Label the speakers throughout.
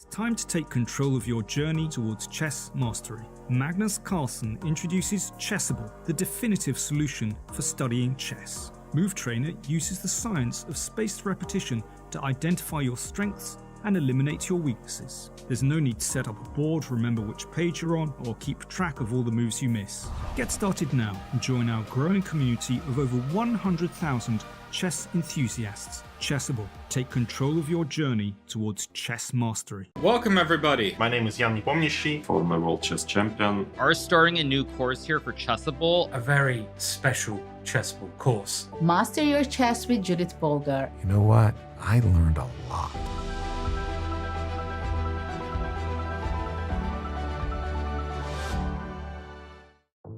Speaker 1: It's time to take control of your journey towards chess mastery. Magnus Carlsen introduces Chessable, the definitive solution for studying chess. Move Trainer uses the science of spaced repetition to identify your strengths and eliminate your weaknesses. There's no need to set up a board, remember which page you're on, or keep track of all the moves you miss. Get started now and join our growing community of over 100,000 chess enthusiasts. Chessable. Take control of your journey towards chess mastery.
Speaker 2: Welcome everybody!
Speaker 3: My name is Jan Nepomniachtchi, former World Chess Champion.
Speaker 4: Are starting a new course here for Chessable.
Speaker 5: A very special Chessable course.
Speaker 6: Master your chess with Judith Polgar.
Speaker 7: You know what? I learned a lot.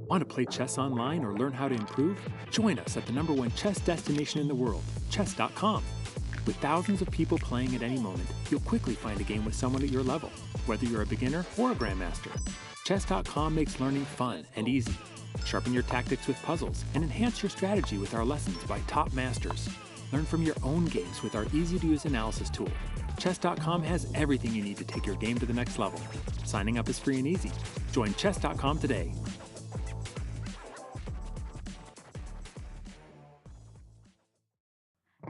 Speaker 8: Want to play chess online or learn how to improve? Join us at the #1 chess destination in the world, chess.com. With thousands of people playing at any moment, you'll quickly find a game with someone at your level, whether you're a beginner or a grandmaster. Chess.com makes learning fun and easy. Sharpen your tactics with puzzles and enhance your strategy with our lessons by top masters. Learn from your own games with our easy-to-use analysis tool. Chess.com has everything you need to take your game to the next level. Signing up is free and easy. Join Chess.com today.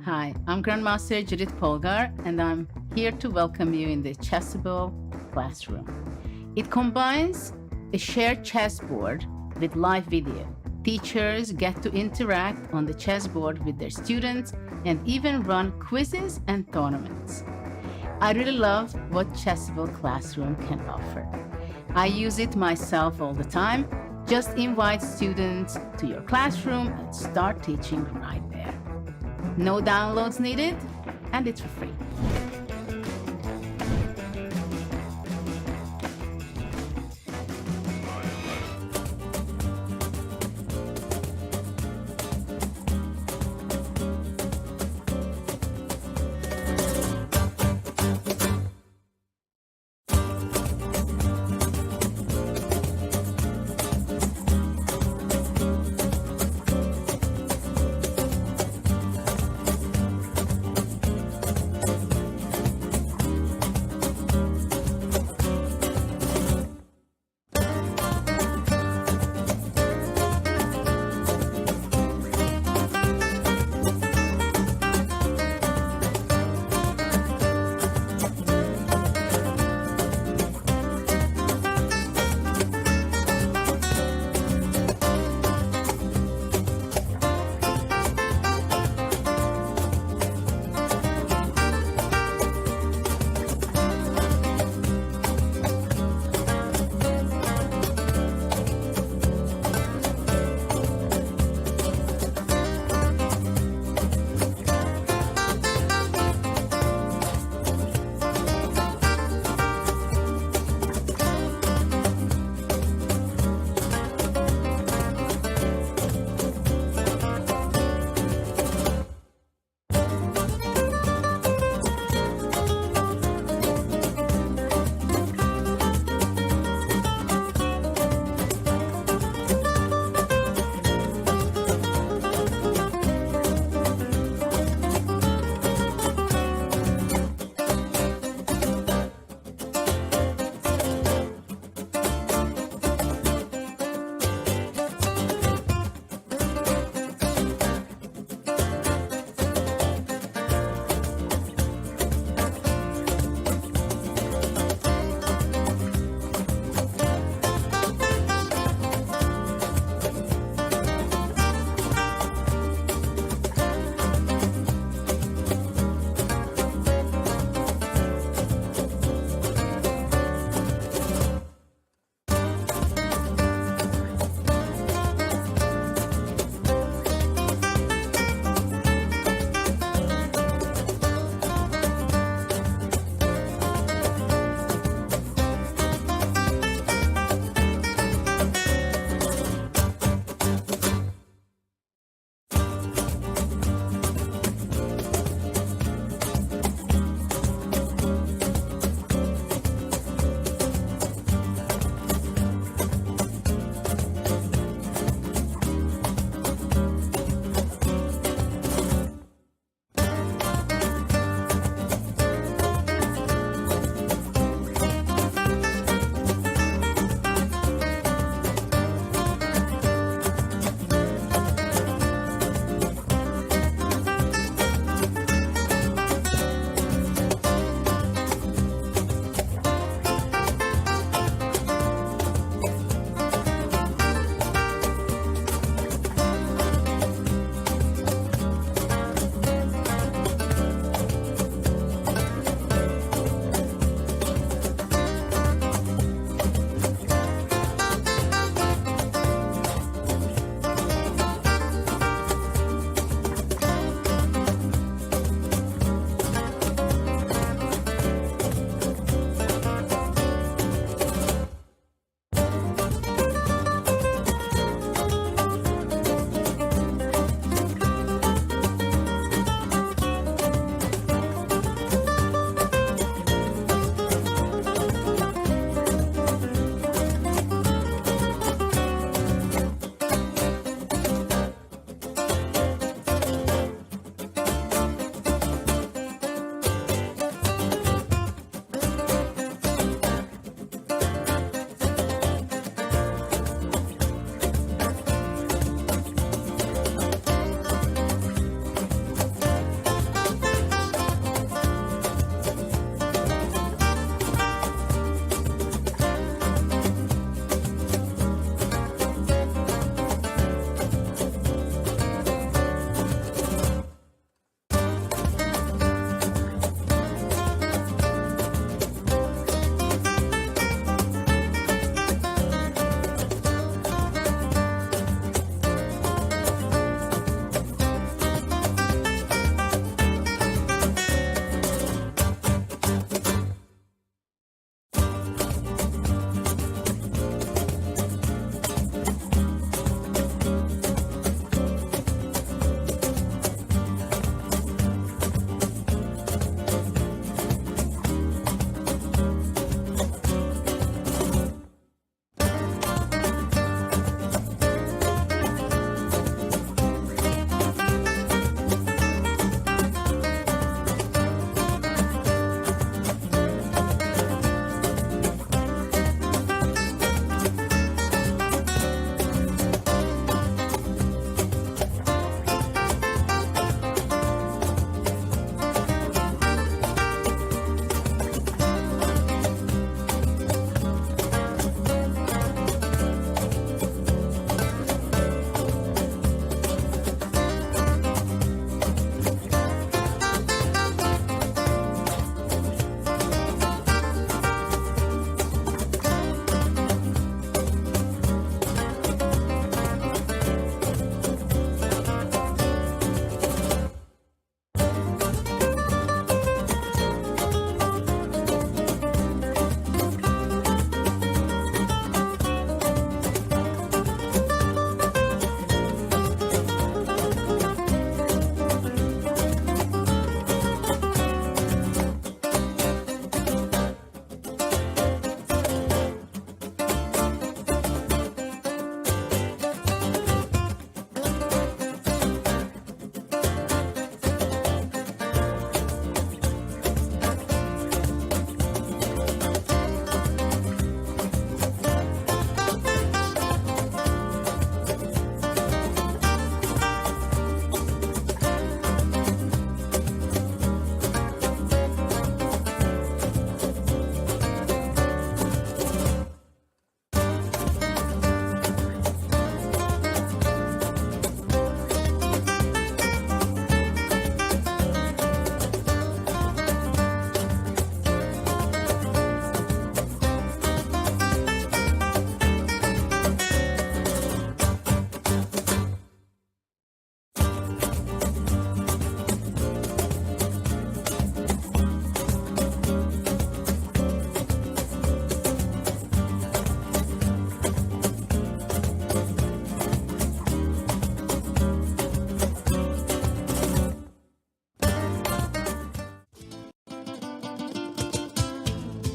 Speaker 6: Hi, I'm Grandmaster Judith Polgar, and I'm here to welcome you in the Chessable classroom. It combines a shared chessboard with live video. Teachers get to interact on the chessboard with their students and even run quizzes and tournaments. I really love what Chessable Classroom can offer. I use it myself all the time. Just invite students to your classroom and start teaching right there. No downloads needed, and it's for free.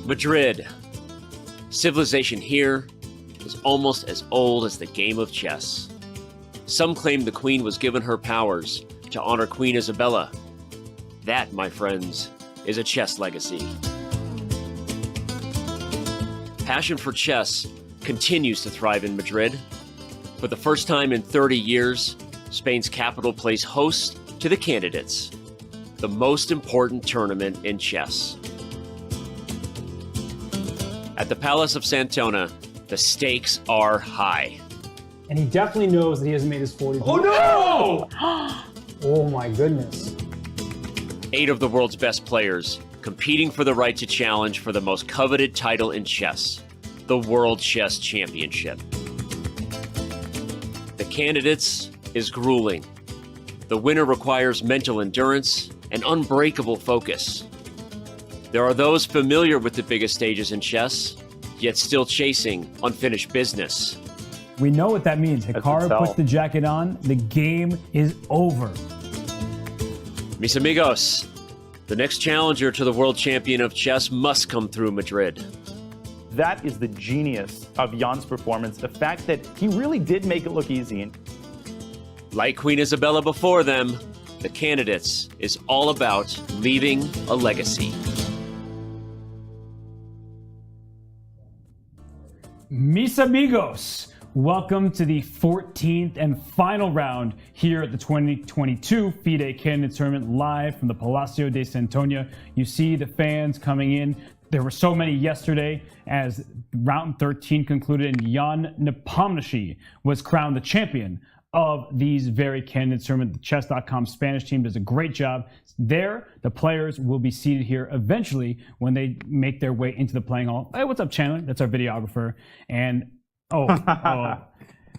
Speaker 2: Madrid. Civilization here is almost as old as the game of chess. Some claim the queen was given her powers to honor Queen Isabella. That, my friends, is a chess legacy. Passion for chess continues to thrive in Madrid. For the first time in 30 years, Spain's capital plays host to the Candidates, the most important tournament in chess. At the Palace of Santona, the stakes are high.
Speaker 9: And he definitely knows that he hasn't made his 40.
Speaker 5: Oh no!
Speaker 9: Oh my goodness.
Speaker 2: 8 of the world's best players competing for the right to challenge for the most coveted title in chess, the World Chess Championship. The Candidates is grueling. The winner requires mental endurance and unbreakable focus. There are those familiar with the biggest stages in chess, yet still chasing unfinished business.
Speaker 10: We know what that means. Hikaru puts the jacket on, the game is over.
Speaker 2: Mis amigos, the next challenger to the world champion of chess must come through Madrid.
Speaker 11: That is the genius of Jan's performance, the fact that he really did make it look easy.
Speaker 2: Like Queen Isabella before them, the Candidates is all about leaving a legacy.
Speaker 10: Mis amigos, welcome to the 14th and final round here at the 2022 FIDE Candidates Tournament live from the Palacio de Santonia. You see the fans coming in. There were so many yesterday as round 13 concluded and Jan Nepomniachtchi was crowned the champion of these very Candidates Tournament. The Chess.com Spanish team does a great job. There, the players will be seated here eventually when they make their way into the playing hall. Hey, what's up, Chandler? That's our videographer. And,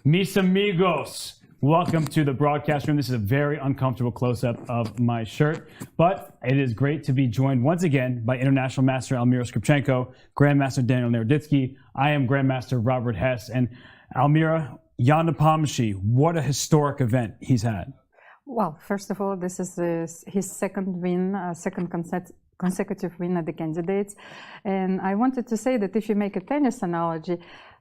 Speaker 10: mis amigos, welcome to the broadcast room. This is a very uncomfortable close-up of my shirt, but it is great to be joined once again by International Master Almira Skripchenko, Grandmaster Daniel Naroditsky. I am Grandmaster Robert Hess, and Almira, Jan Nepomniachtchi, what a historic event he's had.
Speaker 12: Well, first of all, this is his second win, second consecutive win at the Candidates. And I wanted to say that if you make a tennis analogy,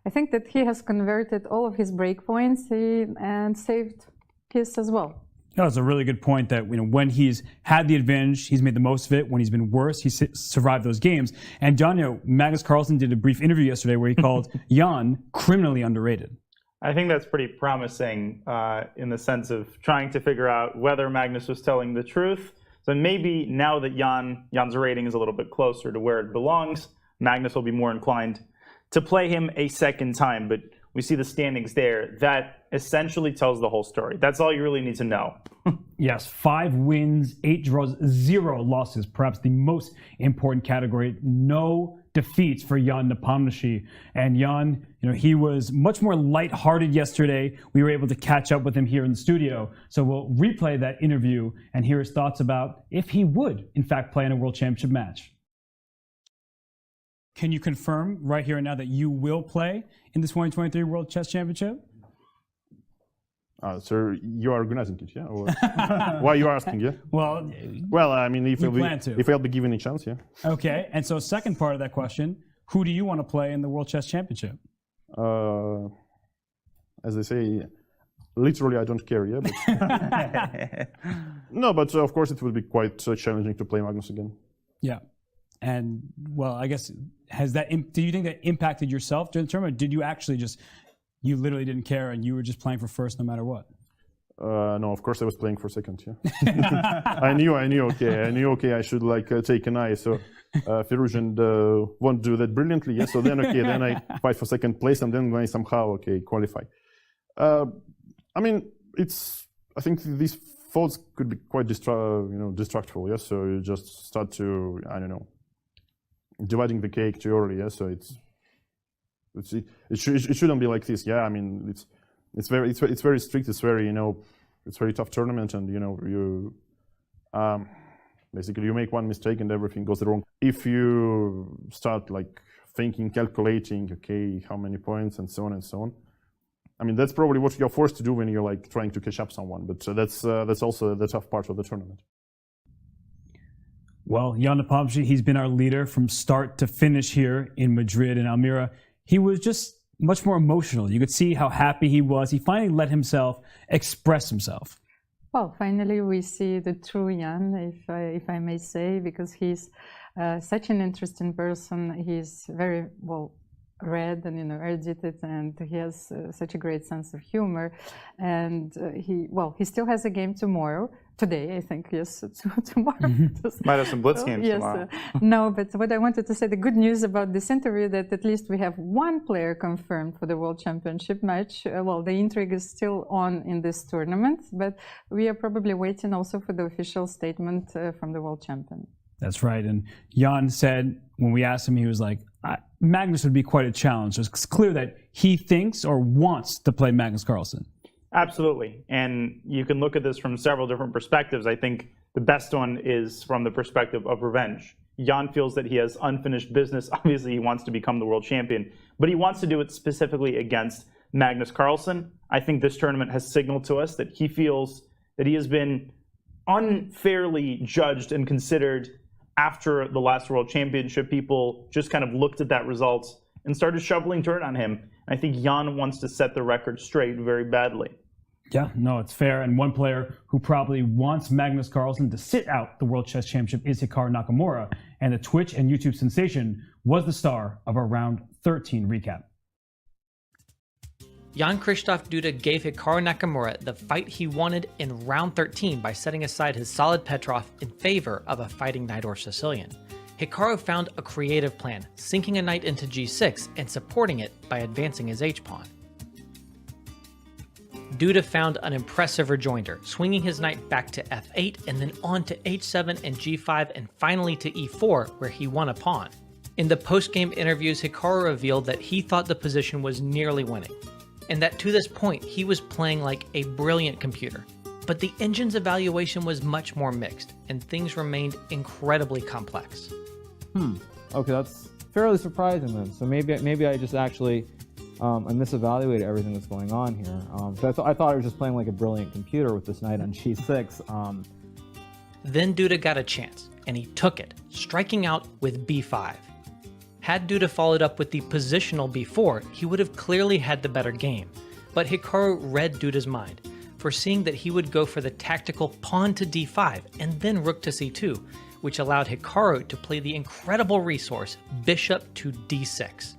Speaker 12: I think that he has converted all of his break points and saved his as well.
Speaker 10: That's a really good point that when he's had the advantage, he's made the most of it. When he's been worse, he's survived those games. And Daniel, Magnus Carlsen did a brief interview yesterday where he called Jan criminally underrated.
Speaker 11: I think that's pretty promising in the sense of trying to figure out whether Magnus was telling the truth. So maybe now that Jan's rating is a little bit closer to where it belongs, Magnus will be more inclined to play him a second time. But we see the standings there. That essentially tells the whole story. That's all you really need to know.
Speaker 10: Yes, 5 wins, 8 draws, 0 losses. Perhaps the most important category. No defeats for Jan Nepomniachtchi. And Jan, he was much more lighthearted yesterday. We were able to catch up with him here in the studio. So we'll replay that interview and hear his thoughts about if he would, in fact, play in a World Championship match. Can you confirm right here and now that you will play in the 2023 World Chess Championship?
Speaker 13: So you are organizing it, yeah? Or why are you asking, yeah?
Speaker 10: Well,
Speaker 13: I mean, if I'll be given a chance, yeah.
Speaker 10: Okay, and so second part of that question, who do you want to play in the World Chess Championship?
Speaker 13: As they say, literally I don't care, yeah? But no, but of course it will be quite challenging to play Magnus again.
Speaker 10: Yeah, and well, I guess, do you think that impacted yourself during the tournament, or did you actually you literally didn't care and you were just playing for first no matter what?
Speaker 13: No, of course I was playing for second, yeah. I knew, okay, I should take an eye. So Firouzja won't do that brilliantly, yeah. So then, then I fight for second place and then I somehow, qualify. I mean, I think these faults could be quite destructive, yeah. So you just start to, dividing the cake too early, yeah. So it shouldn't be like this, yeah. I mean, it's very strict. It's very it's very tough tournament, and you basically you make one mistake and everything goes wrong. If you start thinking, calculating, okay, how many points and so on and so on. I mean, that's probably what you're forced to do when you're trying to catch up someone. But that's also the tough part of the tournament.
Speaker 10: Well, Jan Nepomniachtchi, he's been our leader from start to finish here in Madrid and Almira. He was just much more emotional. You could see how happy he was. He finally let himself express himself.
Speaker 12: Well, finally we see the true Jan, if I may say, because he's such an interesting person. He's very well read and erudited, and he has such a great sense of humor. And he still has a game tomorrow. Today, I think, yes, tomorrow.
Speaker 11: Might have some blitz games
Speaker 12: yes,
Speaker 11: tomorrow.
Speaker 12: No, but what I wanted to say, the good news about this interview, that at least we have one player confirmed for the World Championship match. Well, the intrigue is still on in this tournament, but we are probably waiting also for the official statement from the World Champion.
Speaker 10: That's right. And Jan said, when we asked him, he was like, Magnus would be quite a challenge. It's clear that he thinks or wants to play Magnus Carlsen.
Speaker 11: Absolutely. And you can look at this from several different perspectives. I think the best one is from the perspective of revenge. Jan feels that he has unfinished business. Obviously, he wants to become the world champion, but he wants to do it specifically against Magnus Carlsen. I think this tournament has signaled to us that he feels that he has been unfairly judged and considered after the last World Championship. People just kind of looked at that result and started shoveling dirt on him. I think Jan wants to set the record straight very badly.
Speaker 10: Yeah, no, it's fair. And one player who probably wants Magnus Carlsen to sit out the World Chess Championship is Hikaru Nakamura. And the Twitch and YouTube sensation was the star of our round 13 recap.
Speaker 14: Jan-Krzysztof Duda gave Hikaru Nakamura the fight he wanted in round 13 by setting aside his solid Petrov in favor of a fighting knight or Sicilian. Hikaru found a creative plan, sinking a knight into g6 and supporting it by advancing his h-pawn. Duda found an impressive rejoinder, swinging his knight back to f8 and then on to h7 and g5 and finally to e4, where he won a pawn. In the post-game interviews, Hikaru revealed that he thought the position was nearly winning, and that to this point he was playing like a brilliant computer. But the engine's evaluation was much more mixed, and things remained incredibly complex.
Speaker 15: Okay, that's fairly surprising then. So maybe I just actually I misevaluated everything that's going on here. So I thought I was just playing like a brilliant computer with this knight on g6.
Speaker 14: Then Duda got a chance, and he took it, striking out with b5. Had Duda followed up with the positional b4, he would have clearly had the better game. But Hikaru read Duda's mind, foreseeing that he would go for the tactical pawn to d5 and then rook to c2, which allowed Hikaru to play the incredible resource bishop to d6.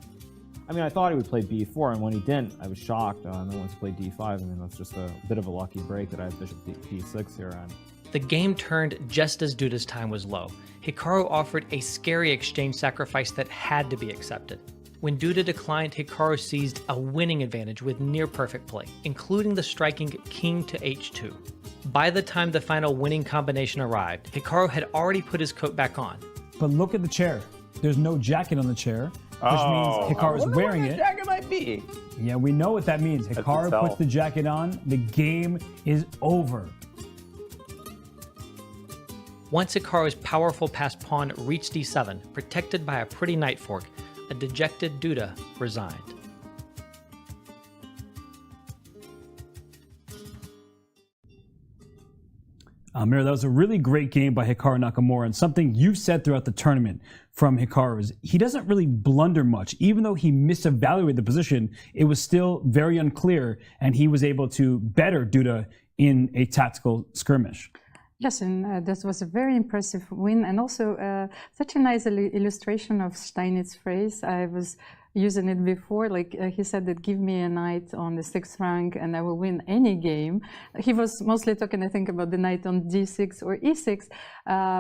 Speaker 15: I mean, I thought he would play b4, and when he didn't, I was shocked. And then once he played d5, I mean, that's just a bit of a lucky break that I have bishop d6 here. And
Speaker 14: the game turned just as Duda's time was low. Hikaru offered a scary exchange sacrifice that had to be accepted. When Duda declined, Hikaru seized a winning advantage with near-perfect play, including the striking king to h2. By the time the final winning combination arrived, Hikaru had already put his coat back on.
Speaker 10: But look at the chair. There's no jacket on the chair, which means Hikaru's wearing it.
Speaker 15: What jacket might be?
Speaker 10: Yeah, we know what that means. Hikaru puts the jacket on, the game is over.
Speaker 14: Once Hikaru's powerful passed pawn reached d7, protected by a pretty knight fork, a dejected Duda resigned.
Speaker 10: Almira, that was a really great game by Hikaru Nakamura, and something you've said throughout the tournament from Hikaru is he doesn't really blunder much. Even though he misevaluated the position, it was still very unclear, and he was able to better Duda in a tactical skirmish.
Speaker 12: Yes, and this was a very impressive win, and also such a nice illustration of Steinitz's phrase. I was using it before, like he said that give me a knight on the 6th rank and I will win any game. He was mostly talking, I think, about the knight on d6 or e6,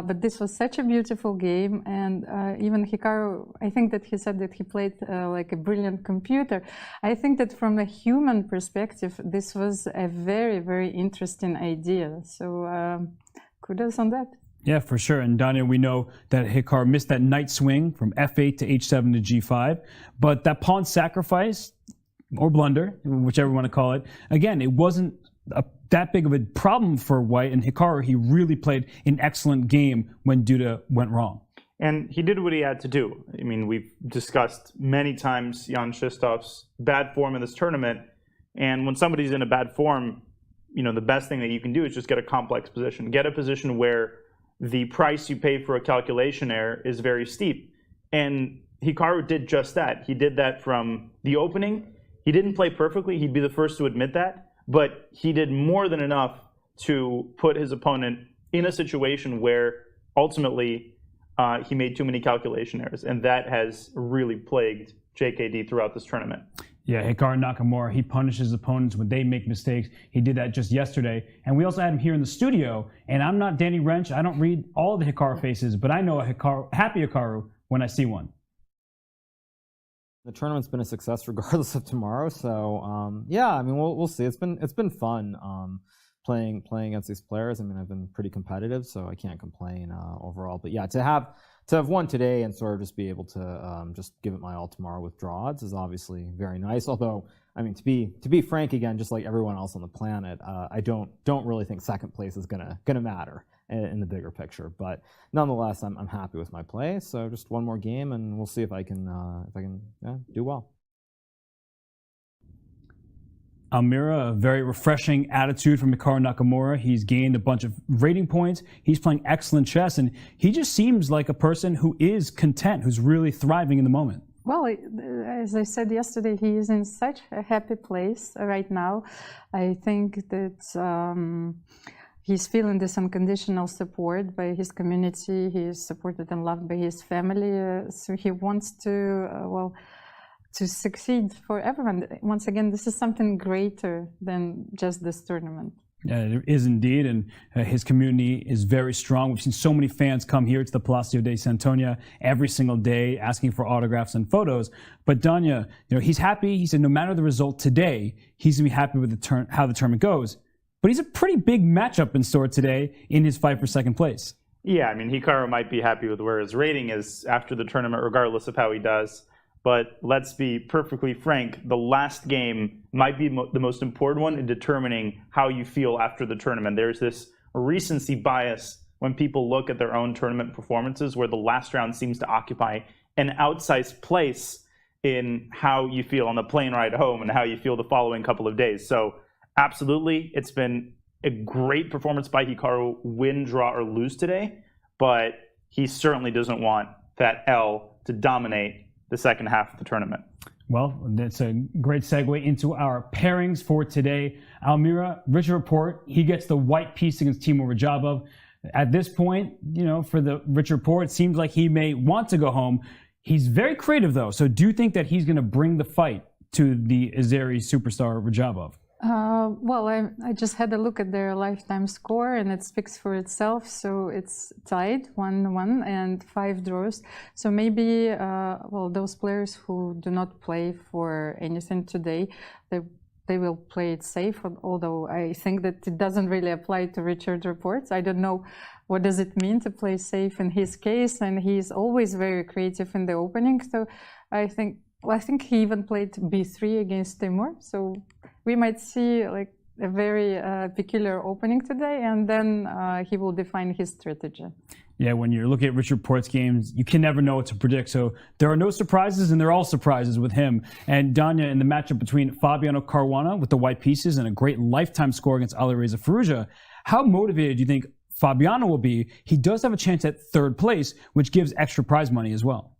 Speaker 12: but this was such a beautiful game, and even Hikaru, I think that he said that he played like a brilliant computer. I think that from a human perspective, this was a very, very interesting idea. So kudos on that.
Speaker 10: Yeah, for sure. And Dina, we know that Hikaru missed that knight swing from f8 to h7 to g5, but that pawn sacrifice, or blunder, whichever you want to call it, again, it wasn't that big of a problem for White, and Hikaru, he really played an excellent game when Duda went wrong.
Speaker 11: And he did what he had to do. I mean, we've discussed many times Jan-Krzysztof's bad form in this tournament, and when somebody's in a bad form, you know, the best thing that you can do is just get a complex position. Get a position where the price you pay for a calculation error is very steep. And Hikaru did just that. He did that from the opening. He didn't play perfectly. He'd be the first to admit that. But he did more than enough to put his opponent in a situation where ultimately he made too many calculation errors. And that has really plagued JKD throughout this tournament.
Speaker 10: Yeah, Hikaru Nakamura, he punishes opponents when they make mistakes. He did that just yesterday. And we also had him here in the studio. And I'm not Danny Wrench. I don't read all the Hikaru faces, but I know a happy Hikaru when I see one.
Speaker 15: The tournament's been a success regardless of tomorrow. So yeah, I mean, we'll see. It's been fun playing against these players. I mean, I've been pretty competitive, so I can't complain overall. But yeah, to have won today and sort of just be able to just give it my all tomorrow with draw odds is obviously very nice. Although, I mean, to be frank again, just like everyone else on the planet, I don't really think second place is gonna matter in the bigger picture. But nonetheless, I'm happy with my play. So just one more game, and we'll see if I can do well.
Speaker 10: Almira, a very refreshing attitude from Hikaru Nakamura. He's gained a bunch of rating points. He's playing excellent chess, and he just seems like a person who is content, who's really thriving in the moment.
Speaker 12: Well, as I said yesterday, he is in such a happy place right now. I think that he's feeling this unconditional support by his community. He is supported and loved by his family. So he wants to, to succeed for everyone. Once again, this is something greater than just this tournament.
Speaker 10: Yeah, it is indeed, and his community is very strong. We've seen so many fans come here to the Palacio de Santonia every single day asking for autographs and photos. But Danya, he's happy. He said no matter the result today, he's going to be happy with how the tournament goes. But he's a pretty big matchup in store today in his fight for second place.
Speaker 11: Yeah, I mean, Hikaru might be happy with where his rating is after the tournament, regardless of how he does. But let's be perfectly frank, the last game might be the most important one in determining how you feel after the tournament. There's this recency bias when people look at their own tournament performances where the last round seems to occupy an outsized place in how you feel on the plane ride home and how you feel the following couple of days. So absolutely, it's been a great performance by Hikaru, win, draw, or lose today, but he certainly doesn't want that L to dominate the second half of the tournament.
Speaker 10: Well, that's a great segue into our pairings for today. Almira, Richard Rapport, he gets the white piece against Teimour Radjabov. At this point, for the Richard Rapport, it seems like he may want to go home. He's very creative, though. So do you think that he's going to bring the fight to the Azeri superstar Radjabov?
Speaker 12: Well, I just had a look at their lifetime score, and it speaks for itself. So it's tied 1-1 and 5 draws. So maybe, those players who do not play for anything today, they will play it safe. Although I think that it doesn't really apply to Richard Rapport. I don't know what does it mean to play safe in his case, and he's always very creative in the opening. So I think he even played B3 against Teimour. So we might see like a very peculiar opening today, and then he will define his strategy.
Speaker 10: Yeah, when you're looking at Richard Rapport's games, you can never know what to predict. So there are no surprises, and they're all surprises with him. And Danya, in the matchup between Fabiano Caruana with the white pieces and a great lifetime score against Alireza Firouzja, how motivated do you think Fabiano will be? He does have a chance at third place, which gives extra prize money as well.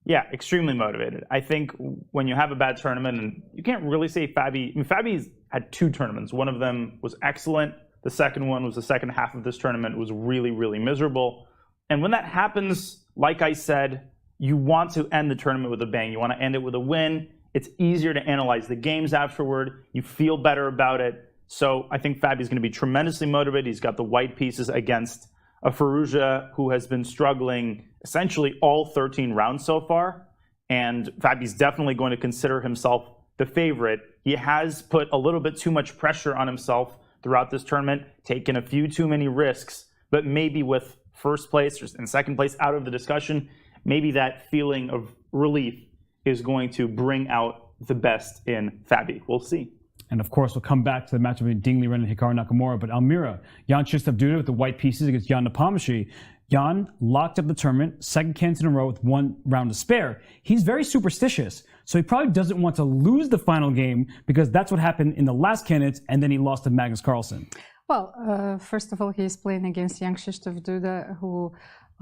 Speaker 11: Yeah, extremely motivated. I think when you have a bad tournament, and you can't really say Fabi's had 2 tournaments. One of them was excellent. The second one was the second half of this tournament. It was really, really miserable. And when that happens, like I said, you want to end the tournament with a bang. You want to end it with a win. It's easier to analyze the games afterward. You feel better about it. So I think Fabi's going to be tremendously motivated. He's got the white pieces against a Firouzja who has been struggling essentially all 13 rounds so far. And Fabi's definitely going to consider himself the favorite. He has put a little bit too much pressure on himself throughout this tournament, taken a few too many risks, but maybe with first place and second place out of the discussion, maybe that feeling of relief is going to bring out the best in Fabi. We'll see.
Speaker 10: And of course, we'll come back to the match between Liren and Hikaru Nakamura. But Almira, Jan-Krzysztof Duda with the white pieces against Jan Nepomniachtchi. Jan locked up the tournament, second candidate in a row with 1 round to spare. He's very superstitious, so he probably doesn't want to lose the final game because that's what happened in the last candidates, and then he lost to Magnus Carlsen.
Speaker 12: Well, first of all, he is playing against Jan-Krzysztof Duda, who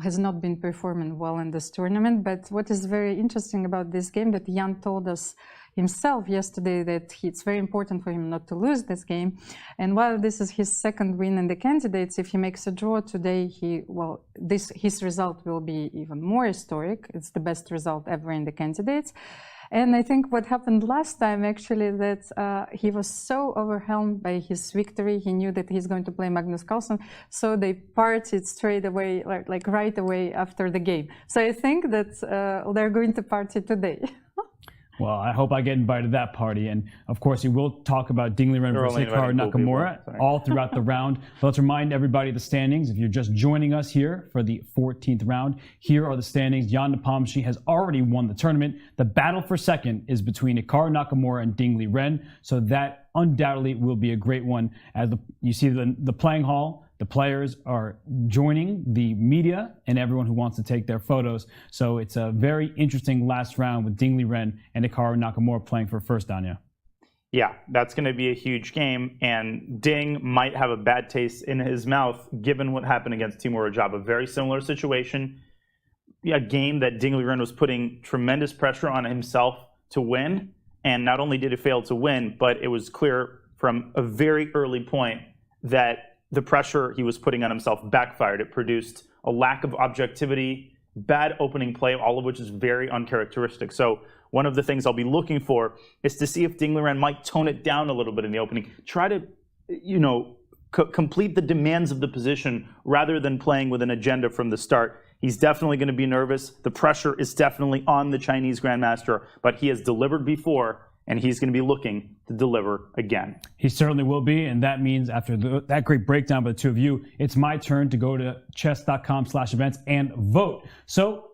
Speaker 12: has not been performing well in this tournament. But what is very interesting about this game that Jan told us himself yesterday that it's very important for him not to lose this game. And while this is his second win in the candidates, if he makes a draw today, his result will be even more historic. It's the best result ever in the candidates. And I think what happened last time, actually, that he was so overwhelmed by his victory, he knew that he's going to play Magnus Carlsen, so they partied straight away, like right away after the game. So I think that they're going to party today.
Speaker 10: Well, I hope I get invited to that party. And of course, we will talk about Ding Liren versus Hikaru Nakamura all throughout the round. But let's remind everybody of the standings. If you're just joining us here for the 14th round, here are the standings. Jan Nepomniachtchi has already won the tournament. The battle for second is between Hikaru Nakamura and Ding Liren. So that undoubtedly will be a great one. As you see the playing hall, the players are joining the media and everyone who wants to take their photos. So it's a very interesting last round with Ding Liren and Hikaru Nakamura playing for first, Danya.
Speaker 11: Yeah, that's going to be a huge game. And Ding might have a bad taste in his mouth given what happened against Teimour Radjabov. A very similar situation. A game that Ding Liren was putting tremendous pressure on himself to win. And not only did he fail to win, but it was clear from a very early point that the pressure he was putting on himself backfired. It produced a lack of objectivity, bad opening play, all of which is very uncharacteristic. So one of the things I'll be looking for is to see if Ding Liren might tone it down a little bit in the opening. Try to, complete the demands of the position rather than playing with an agenda from the start. He's definitely going to be nervous. The pressure is definitely on the Chinese Grandmaster, but he has delivered before, and he's going to be looking to deliver again.
Speaker 10: He certainly will be, and that means after that great breakdown by the two of you, it's my turn to go to chess.com/events and vote. So,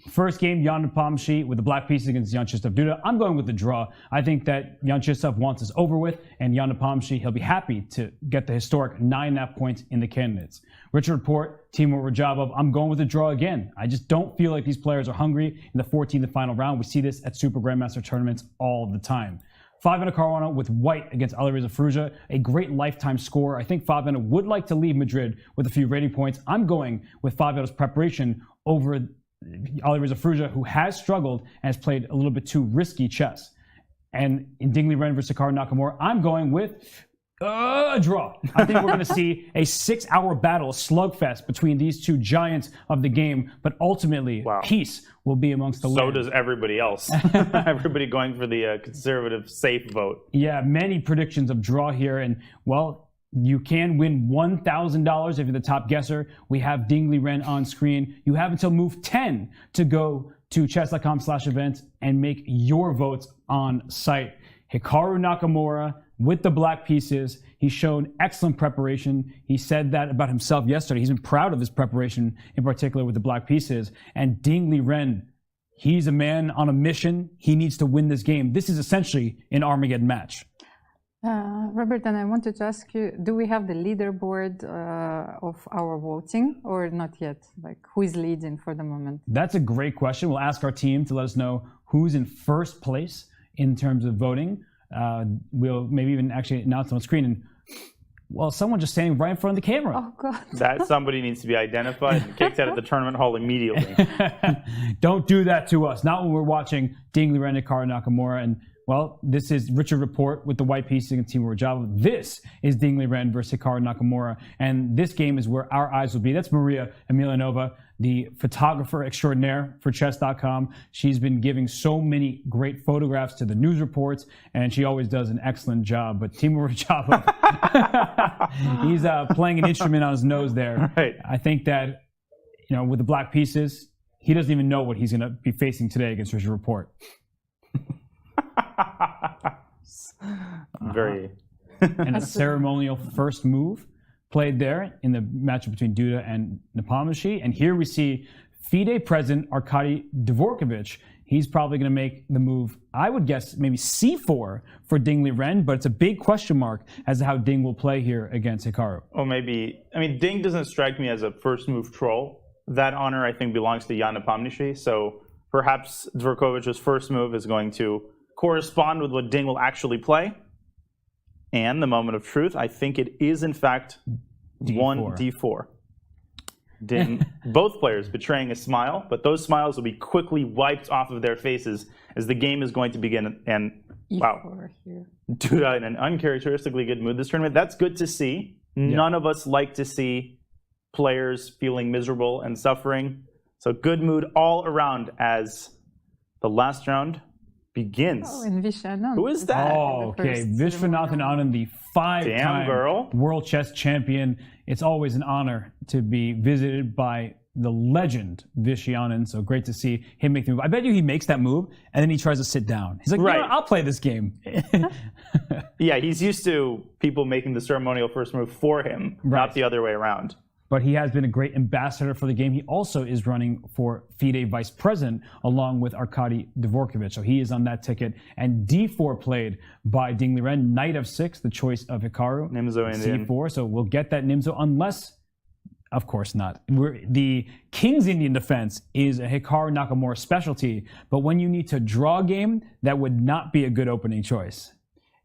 Speaker 10: first game, Jan Nepomniachtchi with the black pieces against Jan-Krzysztof Duda. I'm going with the draw. I think that Jan-Krzysztof wants this over with, and Jan Nepomniachtchi, he'll be happy to get the historic 9.5 points in the candidates. Richard Rapport, Teimour Radjabov, I'm going with the draw again. I just don't feel like these players are hungry in the 14th and final round. We see this at Super Grandmaster tournaments all the time. Fabiano Caruana with white against Alireza Firouzja, a great lifetime score. I think Fabiano would like to leave Madrid with a few rating points. I'm going with Fabiano's preparation over Alireza Firouzja, who has struggled and has played a little bit too risky chess. And in Ding Liren versus Hikaru Nakamura, I'm going with a draw. I think we're going to see a 6-hour battle, slugfest between these two giants of the game, but ultimately peace will be amongst the
Speaker 11: So does everybody else. Everybody going for the conservative safe vote.
Speaker 10: Yeah, many predictions of draw here, and well, you can win $1,000 if you're the top guesser. We have Ding Liren on screen. You have until move 10 to go to chess.com/events and make your votes on site. Hikaru Nakamura with the black pieces. He's shown excellent preparation. He said that about himself yesterday. He's been proud of his preparation, in particular with the black pieces. And Ding Liren, he's a man on a mission. He needs to win this game. This is essentially an Armageddon match.
Speaker 12: Robert, and I wanted to ask you, do we have the leaderboard of our voting or not yet? Like, who is leading for the moment?
Speaker 10: That's a great question. We'll ask our team to let us know who's in first place in terms of voting. We'll maybe even actually announce on screen. And, well, someone just standing right in front of the camera.
Speaker 12: Oh, God.
Speaker 11: That somebody needs to be identified and kicked out of the tournament hall immediately.
Speaker 10: Don't do that to us. Not when we're watching Ding Liren and Hikaru Nakamura. And, well, this is Richard Rapport with the white piece against Teimour Radjabov. This is Ding Liren versus Hikaru Nakamura. And this game is where our eyes will be. That's Maria Emelianova, the photographer extraordinaire for chess.com. She's been giving so many great photographs to the news reports, and she always does an excellent job. But Teimour Radjabov, he's playing an instrument on his nose there.
Speaker 11: Right.
Speaker 10: I think that, with the black pieces, he doesn't even know what he's going to be facing today against Richard Rapport.
Speaker 11: Very.
Speaker 10: And a ceremonial first move played there in the matchup between Duda and Nepomniachtchi. And here we see FIDE president Arkady Dvorkovich. He's probably going to make the move, I would guess, maybe c4 for Ding Liren, but it's a big question mark as to how Ding will play here against Hikaru.
Speaker 11: Or maybe, Ding doesn't strike me as a first move troll. That honor, I think, belongs to Jan Nepomniachtchi. So perhaps Dvorkovich's first move is going to correspond with what Ding will actually play. And the moment of truth, I think it is in fact
Speaker 10: D4.
Speaker 11: 1d4. Both players betraying a smile, but those smiles will be quickly wiped off of their faces as the game is going to begin. And wow, Duda in an uncharacteristically good mood this tournament. That's good to see. Yeah. None of us like to see players feeling miserable and suffering. So good mood all around as the last round begins.
Speaker 12: Oh, and Vishwanathan.
Speaker 11: Who is that?
Speaker 10: Oh, okay. Vishwanathan Anand, the five-time World Chess Champion. It's always an honor to be visited by the legend Vishy Anand. So great to see him make the move. I bet you he makes that move and then he tries to sit down. He's like, right. I'll play this game.
Speaker 11: Yeah, he's used to people making the ceremonial first move for him, not the other way around.
Speaker 10: But he has been a great ambassador for the game. He also is running for FIDE Vice President along with Arkady Dvorkovich. So he is on that ticket. And D4 played by Ding Liren. Knight of 6, the choice of Hikaru.
Speaker 11: Nimzo Indian.
Speaker 10: C4. So we'll get that Nimzo unless, of course not. The King's Indian defense is a Hikaru Nakamura specialty. But when you need to draw a game, that would not be a good opening choice.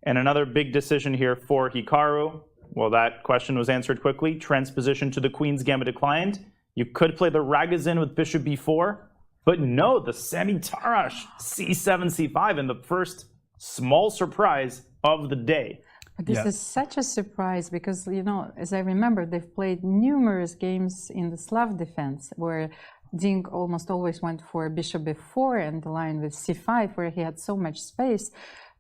Speaker 11: And another big decision here for Hikaru. Well, that question was answered quickly. Transposition to the Queen's Gambit declined. You could play the Ragozin with Bishop B4, but no, the Semi-Tarash C7, C5, and the first small surprise of the day.
Speaker 12: But this is such a surprise because, you know, as I remember, they've played numerous games in the Slav defense where Ding almost always went for Bishop B4 and the line with C5 where he had so much space.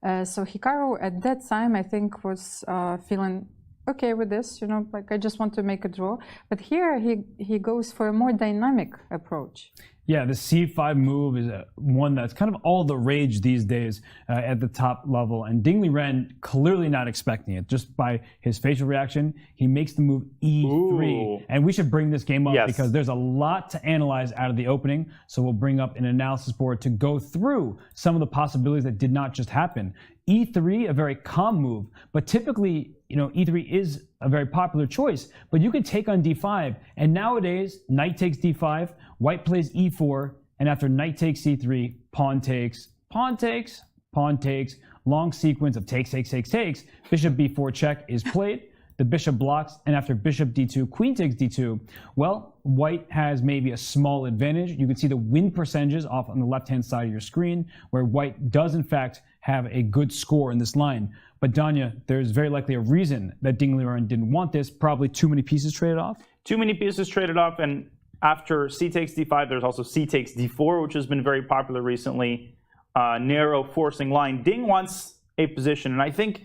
Speaker 12: So Hikaru at that time, I think, was feeling okay with this, you know, like I just want to make a draw. But here he goes for a more dynamic approach.
Speaker 10: Yeah, the C5 move is one that's kind of all the rage these days at the top level. And Ding Liren clearly not expecting it. Just by his facial reaction, he makes the move E3. Ooh. And we should bring this game up because there's a lot to analyze out of the opening. So we'll bring up an analysis board to go through some of the possibilities that did not just happen. E3, a very calm move, but typically, you know, E3 is a very popular choice, but you can take on D5, and nowadays, knight takes D5, white plays E4, and after knight takes C3, pawn takes, pawn takes, pawn takes, long sequence of takes, bishop B4 check is played, the bishop blocks, and after bishop D2, queen takes D2, well, white has maybe a small advantage. You can see the win percentages off on the left-hand side of your screen, where white does in fact have a good score in this line. But Danya, there's very likely a reason that Ding Liren didn't want this. Probably too many pieces traded off.
Speaker 11: Too many pieces traded off, and after C takes D5, there's also C takes D4, which has been very popular recently. Narrow forcing line. Ding wants a position, and I think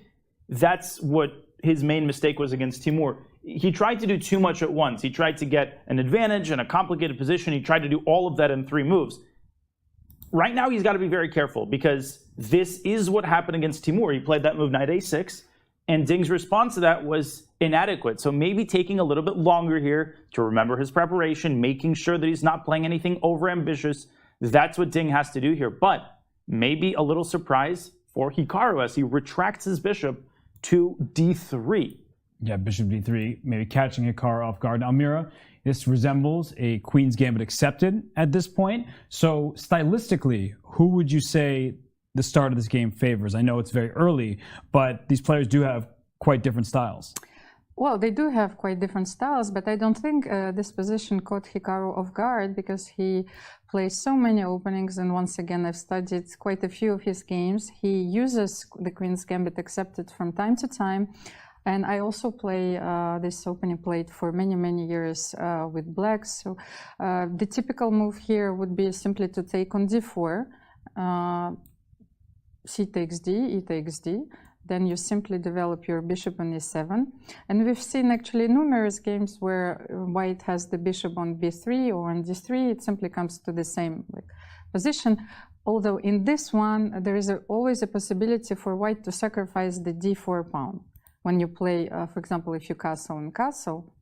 Speaker 11: that's what his main mistake was against Teimour. He tried to do too much at once. He tried to get an advantage and a complicated position. He tried to do all of that in 3 moves. Right now, he's got to be very careful because this is what happened against Teimour. He played that move knight A6, and Ding's response to that was inadequate. So maybe taking a little bit longer here to remember his preparation, making sure that he's not playing anything overambitious. That's what Ding has to do here. But maybe a little surprise for Hikaru as he retracts his bishop to D3.
Speaker 10: Yeah, bishop D3, maybe catching Hikaru off guard. Almira, this resembles a Queen's Gambit accepted at this point. So stylistically, who would you say the start of this game favors? I know it's very early, but these players do have quite different styles.
Speaker 12: Well, they do have quite different styles, but I don't think this position caught Hikaru off guard because he plays so many openings, and once again, I've studied quite a few of his games. He uses the Queen's Gambit accepted from time to time, and I also play this opening played for many, many years with blacks. So the typical move here would be simply to take on D4, C takes D, E takes D. Then you simply develop your bishop on E7. And we've seen actually numerous games where white has the bishop on B3 or on D3. It simply comes to the same position. Although in this one, there is always a possibility for white to sacrifice the D4 pawn. When you play, for example, if you castle and castle,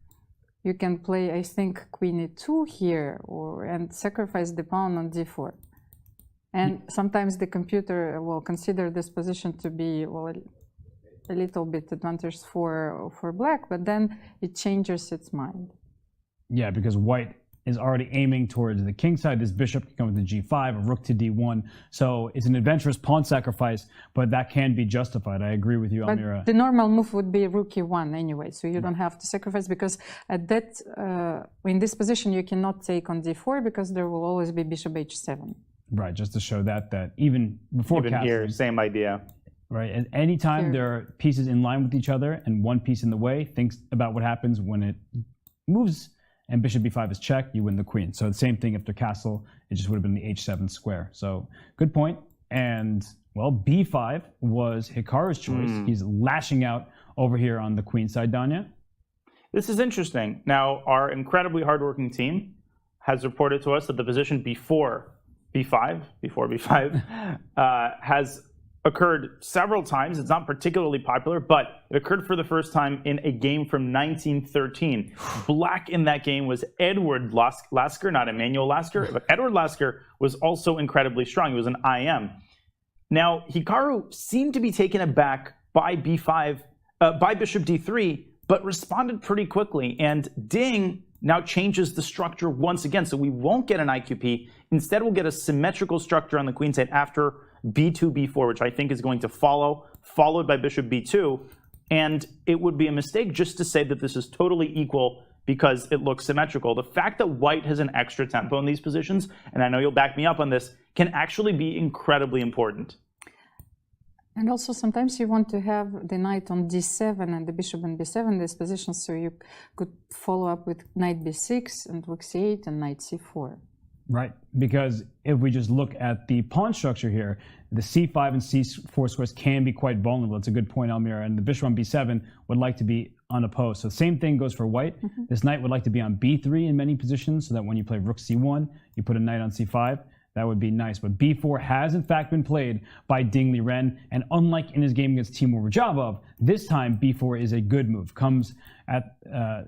Speaker 12: you can play, I think, Queen E2 here and sacrifice the pawn on D4. And sometimes the computer will consider this position to be, well, a little bit advantageous for black, but then it changes its mind.
Speaker 10: Yeah, because white is already aiming towards the king side. This bishop can come with the g5, a rook to d1. So it's an adventurous pawn sacrifice, but that can be justified. I agree with you, Almira.
Speaker 12: But the normal move would be rook e1 anyway, so you don't have to sacrifice, because at that, in this position you cannot take on d4 because there will always be bishop h7.
Speaker 10: Right, just to show that even before
Speaker 11: even
Speaker 10: castling,
Speaker 11: here, same idea.
Speaker 10: Right, and anytime there are pieces in line with each other and one piece in the way, think about what happens when it moves and bishop b5 is checked, you win the queen. So the same thing after castle, it just would have been the h7 square. So good point. And well, b5 was Hikaru's choice. He's lashing out over here on the queen side, Danya.
Speaker 11: This is interesting. Now, our incredibly hardworking team has reported to us that the position before b5 has occurred several times. It's not particularly popular, but it occurred for the first time in a game from 1913. Black in that game was Edward Lasker, not Emanuel Lasker, but Edward Lasker was also incredibly strong. He was an IM. Now, Hikaru seemed to be taken aback by by bishop d3, but responded pretty quickly. And Ding now changes the structure once again. So we won't get an IQP. Instead, we'll get a symmetrical structure on the queen side after b2, b4, which I think is going to follow, followed by bishop b2. And it would be a mistake just to say that this is totally equal because it looks symmetrical. The fact that white has an extra tempo in these positions, and I know you'll back me up on this, can actually be incredibly important.
Speaker 12: And also sometimes you want to have the knight on d7 and the bishop on b7 in this position, so you could follow up with knight b6 and rook c8 and knight c4.
Speaker 10: Right, because if we just look at the pawn structure here, the c5 and c4 squares can be quite vulnerable. It's a good point, Almira. And the bishop on b7 would like to be unopposed. So the same thing goes for white. This knight would like to be on b3 in many positions, so that when you play rook c1, you put a knight on c5. That would be nice. But b4 has in fact been played by Ding Liren. And unlike in his game against Teimour Radjabov, this time b4 is a good move. Comes at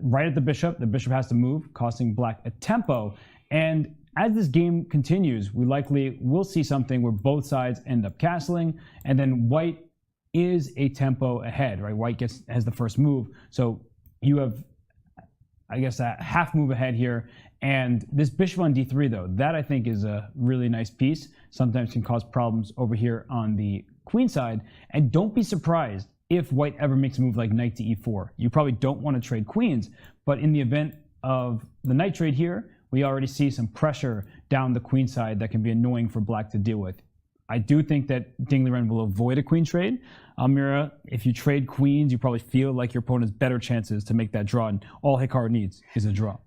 Speaker 10: right at the bishop. The bishop has to move, costing black a tempo. And as this game continues, we likely will see something where both sides end up castling, and then white is a tempo ahead, right? White has the first move, so you have, I guess, a half move ahead here. And this bishop on d3, though, that I think is a really nice piece. Sometimes can cause problems over here on the queen side. And don't be surprised if white ever makes a move like knight to e4. You probably don't want to trade queens, but in the event of the knight trade here, we already see some pressure down the queen side that can be annoying for black to deal with. I do think that Ding Liren will avoid a queen trade. Almira, if you trade queens, you probably feel like your opponent has better chances to make that draw, and all Hikaru needs is a draw.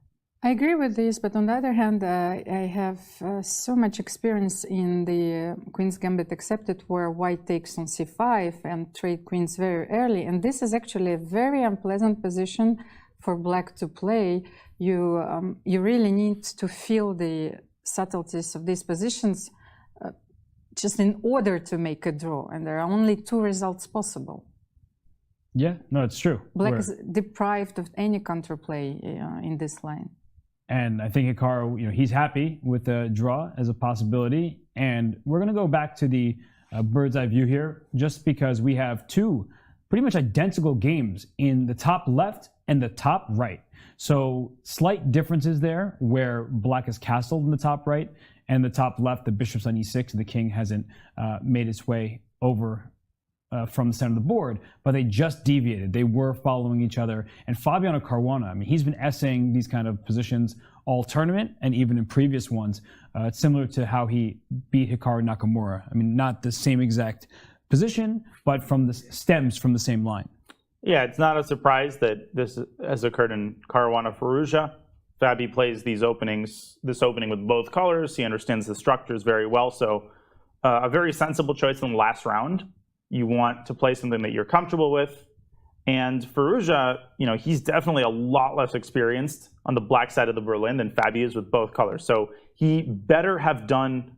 Speaker 12: I agree with this, but on the other hand, I have so much experience in the Queen's Gambit Accepted, where white takes on c5 and trade queens very early, and this is actually a very unpleasant position for black to play. You really need to feel the subtleties of these positions just in order to make a draw, and there are only two results possible.
Speaker 10: Yeah, no, it's true.
Speaker 12: Black is deprived of any counterplay in this line.
Speaker 10: And I think Hikaru, he's happy with the draw as a possibility. And we're going to go back to the bird's eye view here, just because we have two pretty much identical games in the top left and the top right. So slight differences there, where black is castled in the top right, and the top left, the bishop's on e6, and the king hasn't made its way over from the center of the board, but they just deviated. They were following each other. And Fabiano Caruana, I mean, he's been essaying these kind of positions all tournament and even in previous ones. It's similar to how he beat Hikaru Nakamura. I mean, not the same exact position, but from the stems from the same line.
Speaker 11: Yeah, it's not a surprise that this has occurred in Caruana Firouzja. Fabi plays this opening with both colors. He understands the structures very well. So a very sensible choice in the last round. You want to play something that you're comfortable with. And Firouzja, he's definitely a lot less experienced on the black side of the Berlin than Fabi is with both colors. So he better have done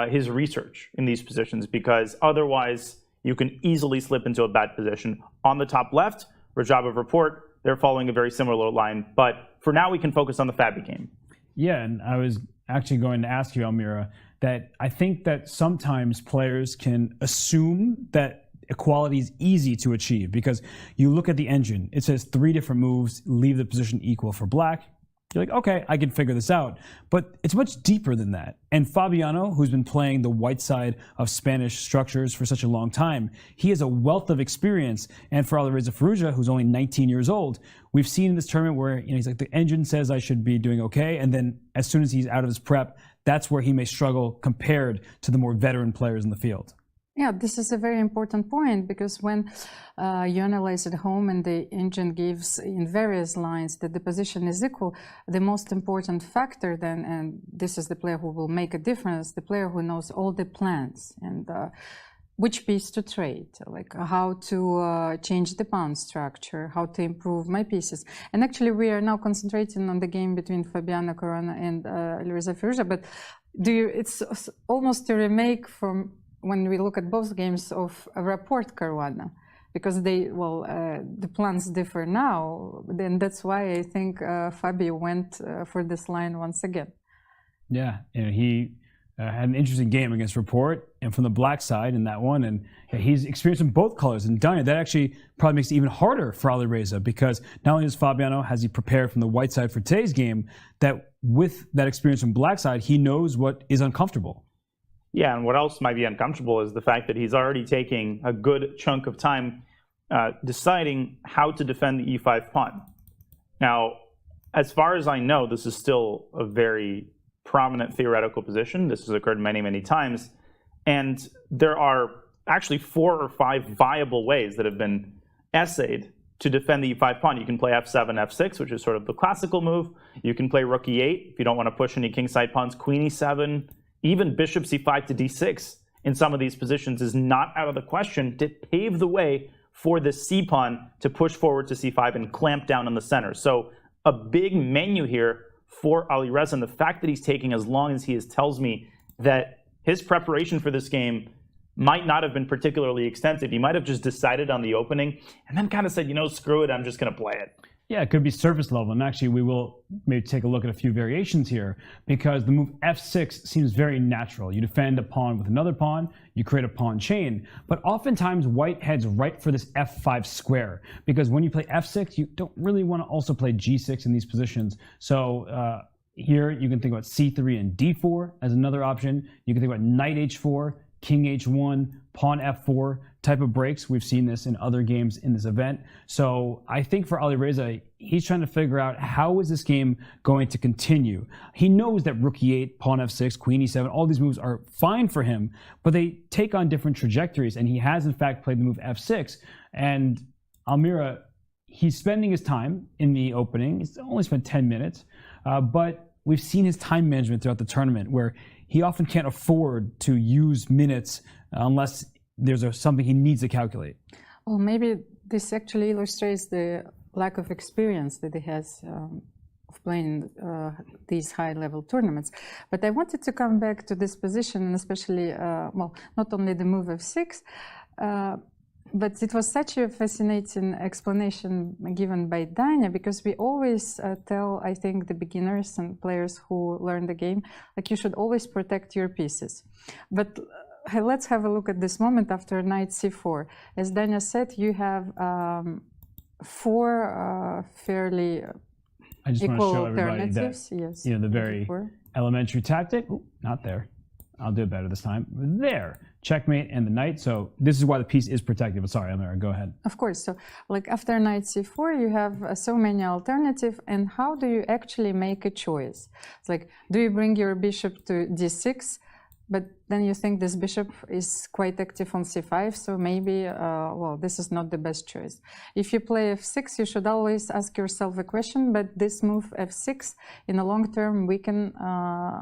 Speaker 11: his research in these positions, because otherwise you can easily slip into a bad position. On the top left, Radjabov Rapport, they're following a very similar line. But for now, we can focus on the Fabi game.
Speaker 10: Yeah, and I was actually going to ask you, Almira, that I think that sometimes players can assume that equality is easy to achieve, because you look at the engine, it says 3 different moves leave the position equal for black. you're like, okay, I can figure this out. But it's much deeper than that. And Fabiano, who's been playing the white side of Spanish structures for such a long time, he has a wealth of experience. And for Alireza Firouzja, who's only 19 years old, we've seen in this tournament where he's like, the engine says I should be doing okay. And then as soon as he's out of his prep, that's where he may struggle compared to the more veteran players in the field.
Speaker 12: Yeah, this is a very important point, because when you analyze at home and the engine gives in various lines that the position is equal, the most important factor then, and this is the player who will make a difference, the player who knows all the plans and which piece to trade, like how to change the pawn structure, how to improve my pieces. And actually we are now concentrating on the game between Fabiano Caruana and Alireza Firouzja, but it's almost a remake from when we look at both games of Rapport Caruana, because the plans differ now, then that's why I think Fabio went for this line once again.
Speaker 10: Yeah, he had an interesting game against Rapport, and from the black side in that one, and he's experienced in both colors. And Dina, that actually probably makes it even harder for Alireza, because not only does Fabiano has he prepared from the white side for today's game, that with that experience from black side, he knows what is uncomfortable.
Speaker 11: Yeah, and what else might be uncomfortable is the fact that he's already taking a good chunk of time deciding how to defend the e5 pawn. Now, as far as I know, this is still a very prominent theoretical position. This has occurred many, many times. And there are actually 4 or 5 viable ways that have been essayed to defend the e5 pawn. You can play f7, f6, which is sort of the classical move. You can play rook e8 if you don't want to push any kingside pawns, queen e7. Even bishop c5 to d6 in some of these positions is not out of the question to pave the way for the c pawn to push forward to c5 and clamp down in the center. So a big menu here for Alireza, and the fact that he's taking as long as he is tells me that his preparation for this game might not have been particularly extensive. He might have just decided on the opening and then kind of said, you know, screw it, I'm just going to play it.
Speaker 10: Yeah, it could be surface level. And actually, we will maybe take a look at a few variations here, because the move f6 seems very natural. You defend a pawn with another pawn, you create a pawn chain. But oftentimes, white heads right for this f5 square, because when you play f6, you don't really want to also play g6 in these positions. So here, you can think about c3 and d4 as another option. You can think about knight h4, king h1, pawn f4 type of breaks. We've seen this in other games in this event. So I think for Alireza, he's trying to figure out how is this game going to continue. He knows that rook e8, pawn f6, queen e7, all these moves are fine for him, but they take on different trajectories, and he has in fact played the move f6. And Almira, he's spending his time in the opening. He's only spent 10 minutes, but we've seen his time management throughout the tournament, where he often can't afford to use minutes unless there's something he needs to calculate.
Speaker 12: Well, maybe this actually illustrates the lack of experience that he has of playing these high-level tournaments. But I wanted to come back to this position, and especially, well, not only the move f6, but it was such a fascinating explanation given by Dina, because we always tell, I think, the beginners and players who learn the game, like, you should always protect your pieces. But let's have a look at this moment after knight c4. As Dina said, you have 4 fairly equal alternatives. Yes,
Speaker 10: you know, the very elementary tactic. Ooh, not there. I'll do it better this time. There. Checkmate and the knight. So this is why the piece is protected. But sorry, Almira, go ahead.
Speaker 12: Of course. So like after knight c4, you have so many alternatives. And how do you actually make a choice? It's like, do you bring your bishop to d6? But then you think this bishop is quite active on c5, so maybe, well, this is not the best choice. If you play f6, you should always ask yourself a question, but this move f6, in the long term, weaken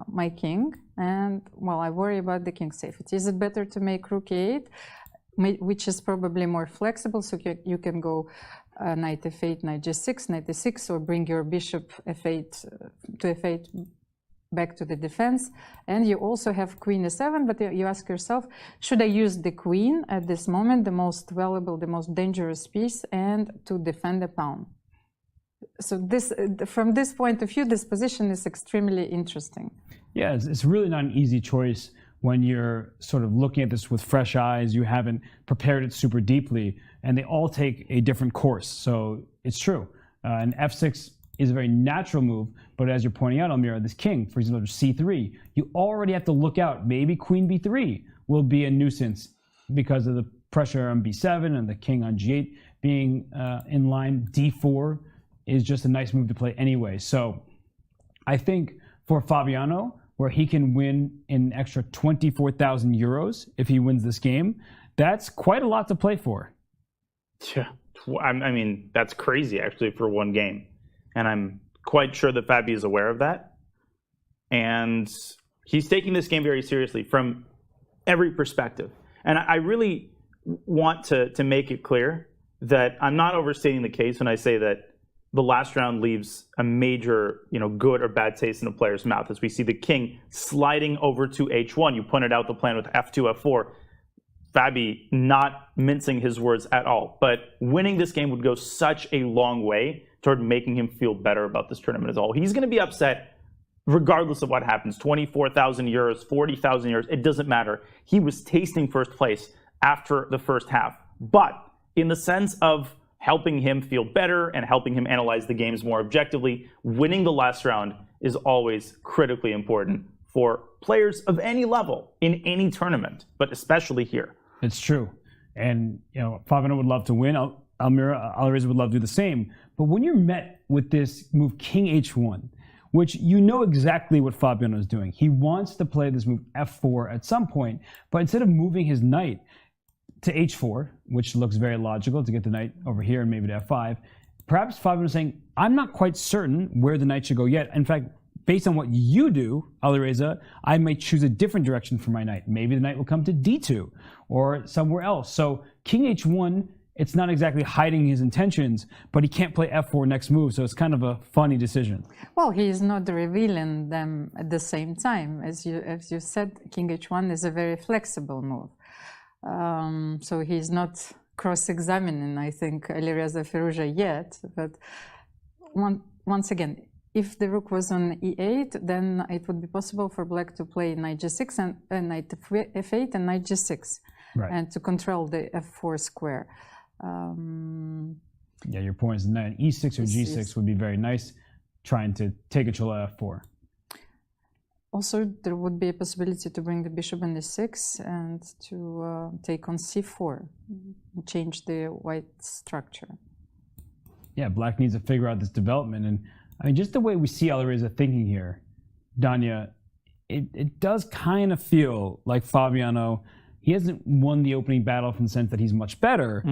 Speaker 12: my king, and, well, I worry about the king safety. Is it better to make rook e8, which is probably more flexible, so you can go knight f8, knight g6, knight e6, or bring your bishop f8 to f8, back to the defense, and you also have queen e7, but you ask yourself, should I use the queen at this moment, the most valuable, the most dangerous piece, and to defend the pawn? So this, from this point of view, this position is extremely interesting.
Speaker 10: Yeah, it's really not an easy choice when you're sort of looking at this with fresh eyes. You haven't prepared it super deeply, and they all take a different course. So it's true. And f6 is a very natural move, but as you're pointing out, Almira, this king, for example, c3, you already have to look out. Maybe queen b3 will be a nuisance because of the pressure on b7 and the king on g8 being in line. d4 is just a nice move to play anyway. So I think for Fabiano, where he can win an extra 24,000 euros if he wins this game, that's quite a lot to play for.
Speaker 11: Yeah, I mean, that's crazy actually for one game. And I'm quite sure that Fabi is aware of that. And he's taking this game very seriously from every perspective. And I really want to make it clear that I'm not overstating the case when I say that the last round leaves a major, good or bad taste in a player's mouth, as we see the king sliding over to h1. You pointed out the plan with f2, f4. Fabi not mincing his words at all. But winning this game would go such a long way toward making him feel better about this tournament as a whole. He's going to be upset regardless of what happens. 24,000 euros, 40,000 euros, it doesn't matter. He was tasting first place after the first half. But in the sense of helping him feel better and helping him analyze the games more objectively, winning the last round is always critically important for players of any level in any tournament, but especially here.
Speaker 10: It's true. And, Fabiano would love to win. Alireza would love to do the same. But when you're met with this move, king h1, which you know exactly what Fabiano is doing. He wants to play this move f4 at some point, but instead of moving his knight to h4, which looks very logical to get the knight over here and maybe to f5, perhaps Fabiano is saying, I'm not quite certain where the knight should go yet. In fact, based on what you do, Alireza, I might choose a different direction for my knight. Maybe the knight will come to d2 or somewhere else. So king h1, it's not exactly hiding his intentions, but he can't play f4 next move, so it's kind of a funny decision.
Speaker 12: Well, he is not revealing them at the same time. As you said, king h1 is a very flexible move. So he's not cross-examining, I think, Alireza Firouzja yet. But once again, if the rook was on e8, then it would be possible for black to play knight g6 and knight f8 and knight g6,
Speaker 10: right,
Speaker 12: and to control the f4 square.
Speaker 10: Yeah, your point is knight e6 or g6 would be very nice, trying to take control of f4.
Speaker 12: Also, there would be a possibility to bring the bishop in e6 and to take on c4, change the white structure.
Speaker 10: Yeah, black needs to figure out this development. And I mean, just the way we see Alireza thinking here, Danya, it does kind of feel like Fabiano, he hasn't won the opening battle in the sense that he's much better,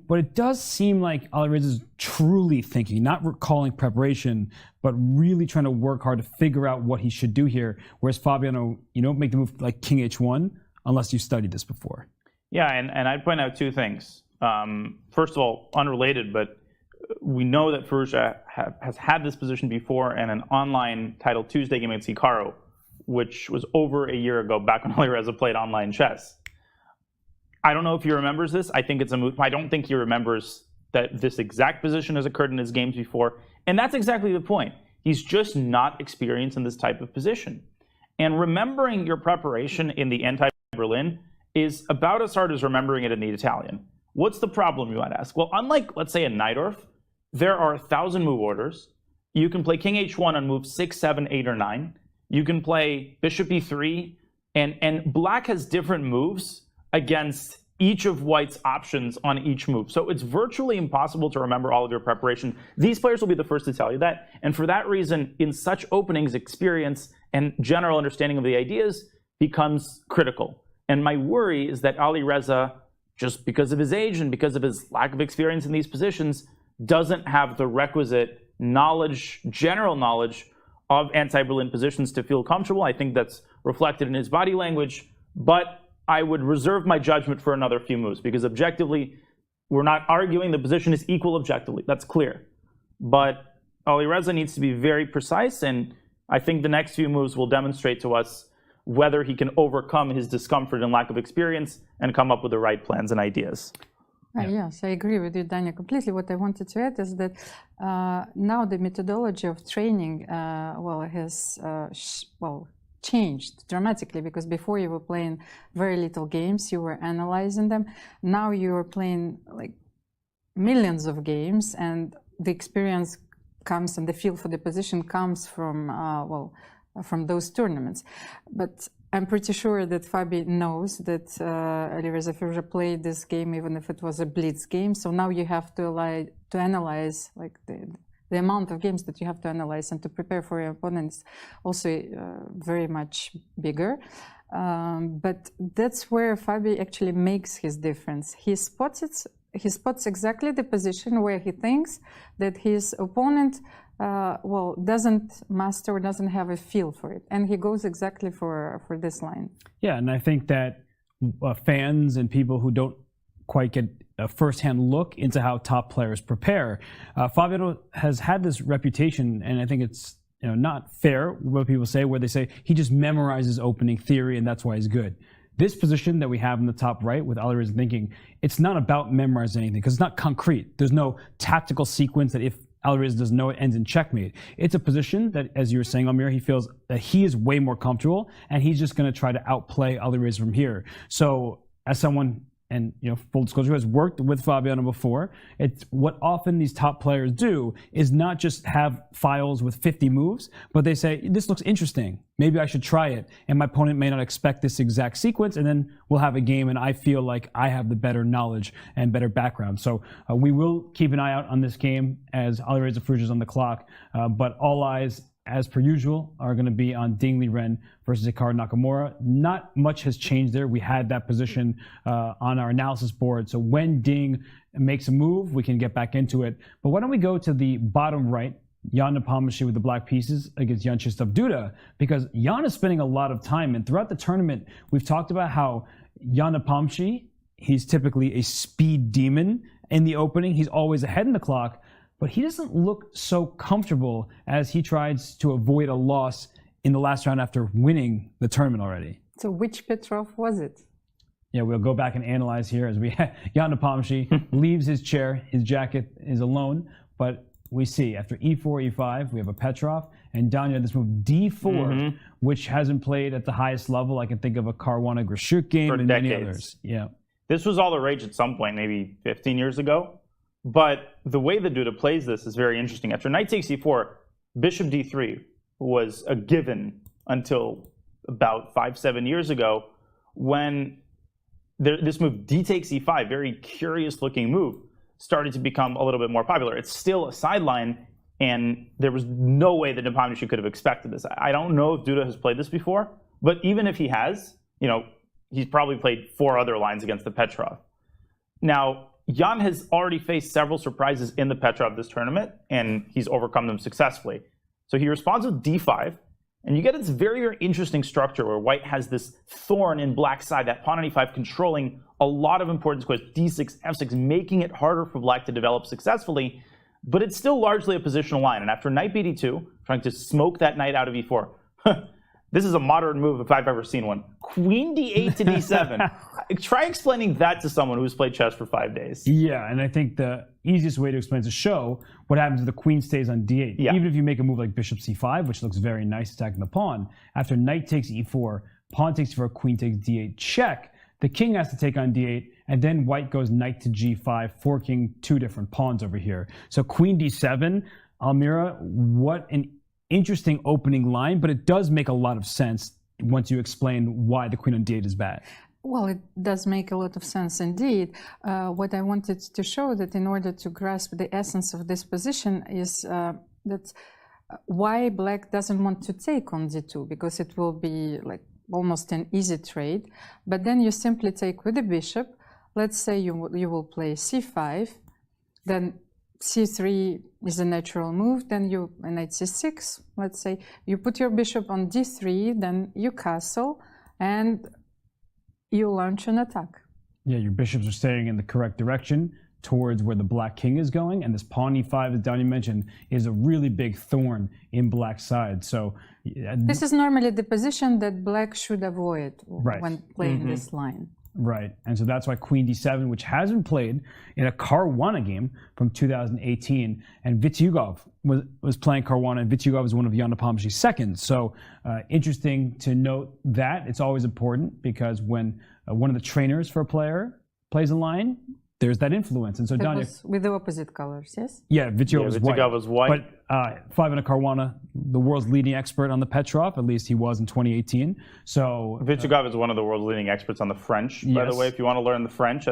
Speaker 10: but it does seem like Alireza is truly thinking, not recalling preparation, but really trying to work hard to figure out what he should do here. Whereas Fabiano, you don't make the move like king h1 unless you studied this before.
Speaker 11: Yeah, and I'd point out two things. First of all, unrelated, but we know that Firouzja has had this position before in an online Title Tuesday game against Hikaru, which was over a year ago, back when Alireza played online chess. I don't know if he remembers this. I think it's a move. I don't think he remembers that this exact position has occurred in his games before. And that's exactly the point. He's just not experienced in this type of position. And remembering your preparation in the anti-Berlin is about as hard as remembering it in the Italian. What's the problem, you might ask? Well, unlike, let's say, a Najdorf, there are 1,000 move orders. You can play king h1 on moves 6, 7, 8, or 9. You can play bishop e3. And black has different moves against each of white's options on each move. So it's virtually impossible to remember all of your preparation. These players will be the first to tell you that. And for that reason, in such openings, experience and general understanding of the ideas becomes critical. And my worry is that Alireza, just because of his age and because of his lack of experience in these positions, doesn't have the requisite knowledge, general knowledge of anti-Berlin positions to feel comfortable. I think that's reflected in his body language. But I would reserve my judgment for another few moves, because objectively, we're not arguing the position is equal objectively. That's clear. But Alireza needs to be very precise, and I think the next few moves will demonstrate to us whether he can overcome his discomfort and lack of experience and come up with the right plans and ideas.
Speaker 12: Yes, I agree with you, Dania, completely. What I wanted to add is that now the methodology of training has changed dramatically, because before you were playing very little games, you were analyzing them. Now you are playing like millions of games, and the experience comes, and the feel for the position comes from, from those tournaments. But I'm pretty sure that Fabi knows that Alireza Firouzja played this game even if it was a blitz game. So now you have to analyze like the amount of games that you have to analyze and to prepare for your opponents also very much bigger. But that's where Fabi actually makes his difference. He spots exactly the position where he thinks that his opponent doesn't master or doesn't have a feel for it, and he goes exactly for this line.
Speaker 10: Yeah, and I think that fans and people who don't quite get a first-hand look into how top players prepare, Fabiano has had this reputation, and I think it's not fair what people say, where they say he just memorizes opening theory and that's why he's good. This position that we have in the top right with Alireza thinking, it's not about memorizing anything because it's not concrete. There's no tactical sequence that if Alireza doesn't know it ends in checkmate. It's a position that, as you were saying, Almira, he feels that he is way more comfortable and he's just going to try to outplay Alireza from here. So as someone, and full disclosure, has worked with Fabiano before, it's what often these top players do is not just have files with 50 moves, but they say, this looks interesting, maybe I should try it, and my opponent may not expect this exact sequence, and then we'll have a game and I feel like I have the better knowledge and better background. So we will keep an eye out on this game as Alireza Firouzja is on the clock, but all eyes, as per usual, are going to be on Ding Liren versus Hikaru Nakamura. Not much has changed there. We had that position on our analysis board. So when Ding makes a move, we can get back into it. But why don't we go to the bottom right, Jan Nepomniachtchi with the black pieces against Jan-Krzysztof Duda, because Jan is spending a lot of time. And throughout the tournament, we've talked about how Jan Nepomniachtchi, he's typically a speed demon in the opening. He's always ahead in the clock. But he doesn't look so comfortable as he tries to avoid a loss in the last round after winning the tournament already.
Speaker 12: So which Petrov was it?
Speaker 10: Yeah, we'll go back and analyze here as we Jan Nepomniachtchi leaves his chair, his jacket is alone, but we see after e4, e5, we have a Petrov, and down here this move d4, which hasn't played at the highest level. I can think of a Caruana Grishuk game and many others. Yeah,
Speaker 11: this was all the rage at some point, maybe 15 years ago. But the way that Duda plays this is very interesting. After knight takes e4, bishop d3 was a given until about 5-7 years ago, when this move d takes e5, very curious looking move, started to become a little bit more popular. It's still a sideline, and there was no way that Nepomniachtchi could have expected this. I don't know if Duda has played this before, but even if he has, he's probably played 4 other lines against the Petrov. Now, Jan has already faced several surprises in the Petrov this tournament, and he's overcome them successfully. So he responds with d5, and you get this very, very interesting structure where white has this thorn in black's side, that pawn on e5 controlling a lot of important squares, d6, f6, making it harder for black to develop successfully, but it's still largely a positional line. And after knight bd2, trying to smoke that knight out of e4, this is a modern move if I've ever seen one. Queen d8 to d7. Try explaining that to someone who's played chess for 5 days.
Speaker 10: Yeah, and I think the easiest way to explain is to show what happens if the queen stays on d8. Yeah. Even if you make a move like bishop c5, which looks very nice attacking the pawn, after knight takes e4, pawn takes e4, queen takes d8, check, the king has to take on d8, and then white goes knight to g5, forking 2 different pawns over here. So queen d7, Almira, what an interesting opening line, but it does make a lot of sense once you explain why the queen on d8 is bad.
Speaker 12: Well, it does make a lot of sense indeed. What I wanted to show that in order to grasp the essence of this position is that why black doesn't want to take on d2, because it will be like almost an easy trade. But then you simply take with the bishop. Let's say you will play c5, then c3 is a natural move, then you knight c6, let's say you put your bishop on d3, then you castle and you launch an attack.
Speaker 10: Yeah, your bishops are staying in the correct direction towards where the black king is going, and this pawn e5, as Dani mentioned, is a really big thorn in black's side. So
Speaker 12: this is normally the position that black should avoid when playing this line.
Speaker 10: Right, and so that's why queen d7, which has been played in a Caruana game from 2018, and Vityugov was playing Caruana, and Vityugov is one of Jan Nepomniachtchi's seconds. So interesting to note that. It's always important because when one of the trainers for a player plays a line, there's that influence. And so
Speaker 12: That
Speaker 10: Danya,
Speaker 12: was with the opposite colors, yes?
Speaker 10: yeah, Vityugov was white.
Speaker 11: Vityugov was white.
Speaker 10: But Fabiano Caruana, the world's leading expert on the Petrov, at least he was in 2018. So
Speaker 11: Vityugov is one of the world's leading experts on the French, by the way. If you want to learn the French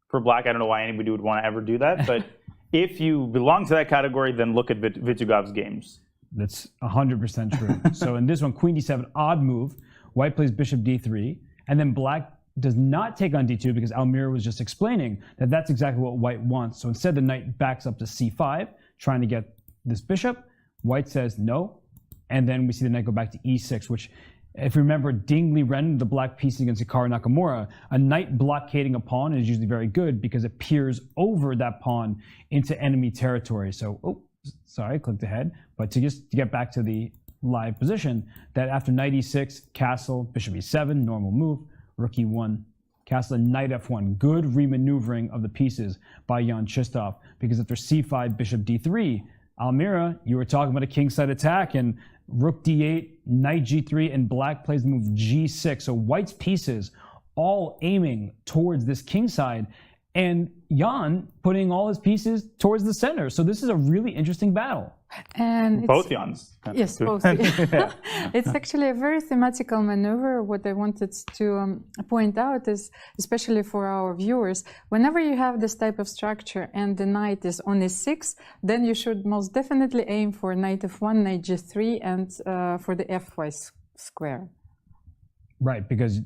Speaker 11: for black, I don't know why anybody would want to ever do that, but if you belong to that category, then look at Vityugov's games.
Speaker 10: That's 100% true. So in this one, queen d7, odd move. White plays bishop d3, and then black does not take on d2 because Almira was just explaining that that's exactly what white wants. So instead, the knight backs up to c5, trying to get this bishop. White says no, and then we see the knight go back to e6, which, if you remember Ding Liren, the black piece against Hikaru Nakamura, a knight blockading a pawn is usually very good because it peers over that pawn into enemy territory. So, oh, sorry, I clicked ahead. But to get back to the live position, that after knight e6, castle, bishop e7, normal move, rook e1, castle, and knight f1. Good remaneuvering of the pieces by Jan-Krzysztof, because after c5, bishop d3, Almira, you were talking about a kingside attack, and rook d8, knight g3, and black plays the move g6. So white's pieces all aiming towards this kingside, and Jan putting all his pieces towards the center. So this is a really interesting battle.
Speaker 12: And
Speaker 11: both Jans.
Speaker 12: Yes, both. It's actually a very thematical maneuver. What I wanted to point out is, especially for our viewers, whenever you have this type of structure and the knight is on e6, then you should most definitely aim for knight f1, knight g3, and for the f5 square.
Speaker 10: Right, because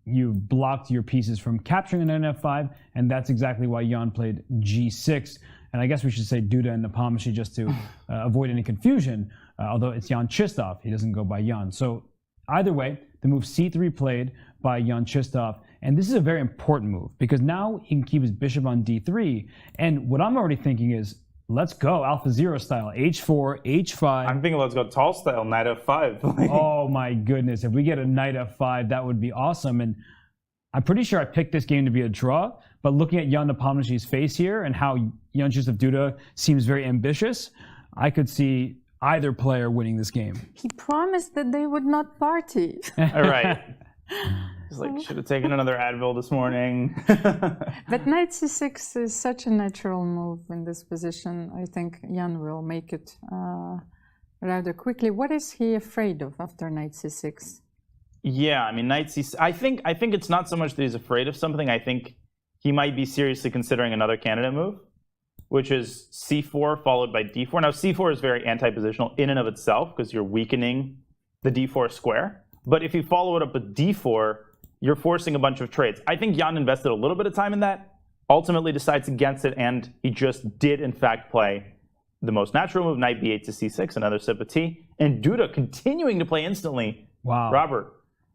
Speaker 10: you blocked your pieces from capturing an f5, and that's exactly why Jan played g6. And I guess we should say Duda and Nepomniachtchi just to avoid any confusion, although it's Jan-Krzysztof, he doesn't go by Jan. So either way, the move c3 played by Jan-Krzysztof, and this is a very important move because now he can keep his bishop on d3. And what I'm already thinking is, let's go AlphaZero style, h4, h5.
Speaker 11: I'm thinking let's go tall style, knight f5.
Speaker 10: Oh my goodness, if we get a knight f5, that would be awesome. And I'm pretty sure I picked this game to be a draw, but looking at Jan Nepomniachtchi's face here and how Jan-Krzysztof Duda seems very ambitious, I could see either player winning this game.
Speaker 12: He promised that they would not party.
Speaker 11: All right. He's like, should have taken another Advil this morning.
Speaker 12: But knight c6 is such a natural move in this position. I think Jan will make it rather quickly. What is he afraid of after knight c6?
Speaker 11: Yeah, I mean, knight c6. I think it's not so much that he's afraid of something. I think he might be seriously considering another candidate move, which is c4 followed by d4. Now, c4 is very anti-positional in and of itself because you're weakening the d4 square. But if you follow it up with d4, you're forcing a bunch of trades. I think Jan invested a little bit of time in that, ultimately decides against it, and he just did, in fact, play the most natural move, knight b8 to c6, another sip of tea. And Duda continuing to play instantly.
Speaker 10: Wow.
Speaker 11: Robert.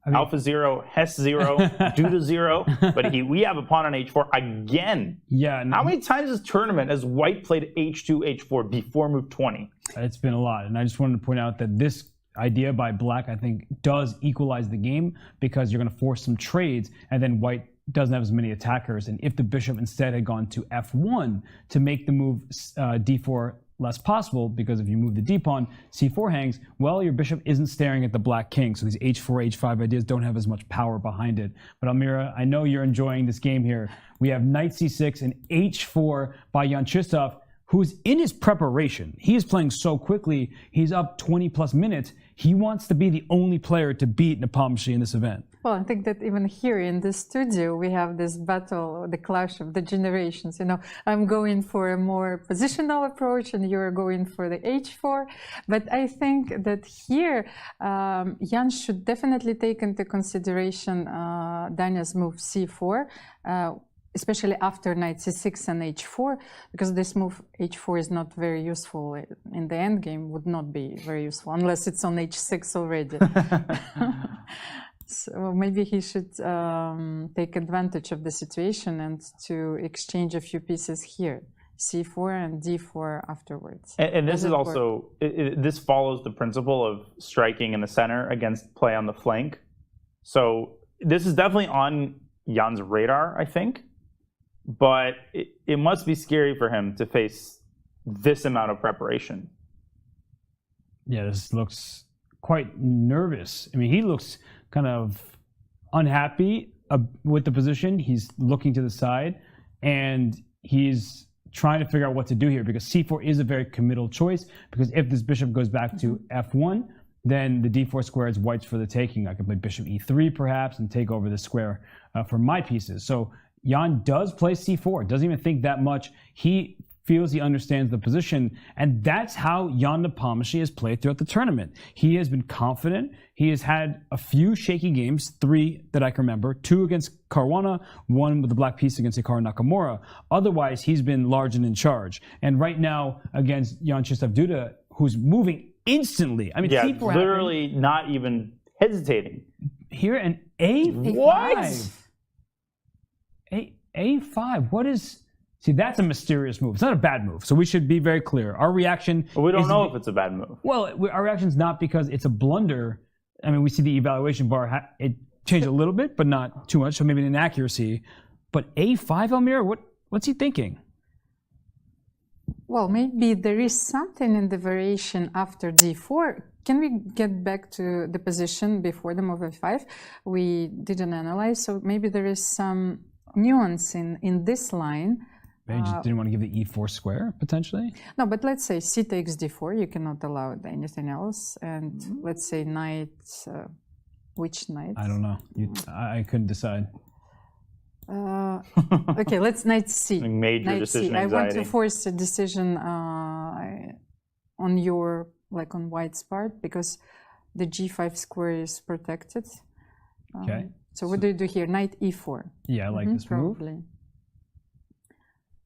Speaker 11: Alpha0, Hess 0, Duda 0, but we have a pawn on h4 again.
Speaker 10: Yeah.
Speaker 11: How many times this tournament has white played h2, h4 before move 20?
Speaker 10: It's been a lot, and I just wanted to point out that this idea by black, I think, does equalize the game because you're going to force some trades, and then white doesn't have as many attackers. And if the bishop instead had gone to f1 to make the move d4 less possible, because if you move the d-pawn, c4 hangs, well, your bishop isn't staring at the black king, so these h4, h5 ideas don't have as much power behind it. But Almira, I know you're enjoying this game here. We have knight c6 and h4 by Jan-Krzysztof, who's in his preparation. He is playing so quickly, he's up 20 plus minutes. He wants to be the only player to beat Nepomniachtchi in this event.
Speaker 12: Well, I think that even here in the studio, we have this battle, the clash of the generations. You know, I'm going for a more positional approach and you're going for the h4. But I think that here, Jan should definitely take into consideration Dania's move c4, especially after knight c6 and h4, because this move h4 is not very useful in the endgame, would not be very useful, unless it's on h6 already. So maybe he should take advantage of the situation and to exchange a few pieces here, c4 and d4 afterwards.
Speaker 11: And this is also, this follows the principle of striking in the center against play on the flank. So this is definitely on Jan's radar, I think. But it must be scary for him to face this amount of preparation.
Speaker 10: Yeah, this looks quite nervous. I mean, he looks kind of unhappy with the position. He's looking to the side. and he's trying to figure out what to do here because c4 is a very committal choice, because if this bishop goes back to f1, then the d4 square is white's for the taking. I can play bishop e3 perhaps and take over the square for my pieces. So Jan does play c4, doesn't even think that much. He feels he understands the position, and that's how Jan Nepomniachtchi has played throughout the tournament. He has been confident. He has had a few shaky games, 3 that I can remember, 2 against Caruana, 1 with the black piece against Hikaru Nakamura. Otherwise, he's been large and in charge. And right now, against Jan-Krzysztof Duda, who's moving instantly. I mean,
Speaker 11: yeah,
Speaker 10: C4
Speaker 11: literally not even hesitating.
Speaker 10: Here, an A5.
Speaker 11: What?
Speaker 10: A5, what is... See, that's a mysterious move. It's not a bad move, so we should be very clear. Our reaction...
Speaker 11: But we don't know if it's a bad move.
Speaker 10: Well, our reaction's not because it's a blunder. I mean, we see the evaluation bar, it changed a little bit, but not too much, so maybe an inaccuracy. But A5, Almira, what's he thinking?
Speaker 12: Well, maybe there is something in the variation after d4. Can we get back to the position before the move f5? We didn't analyze, so maybe there is some nuance in this line.
Speaker 10: Maybe just didn't want to give the e4 square, potentially?
Speaker 12: No, but let's say c takes d4. You cannot allow anything else. And let's say knight, which knight?
Speaker 10: I don't know. I couldn't decide.
Speaker 12: Okay, let's knight c.
Speaker 11: Major
Speaker 12: knight
Speaker 11: decision
Speaker 12: c.
Speaker 11: anxiety.
Speaker 12: I want to force a decision on your, like on white's part, because the g5 square is protected.
Speaker 10: Okay.
Speaker 12: So what do you do here? Knight e4.
Speaker 10: Yeah, I like this
Speaker 12: probably.
Speaker 10: move.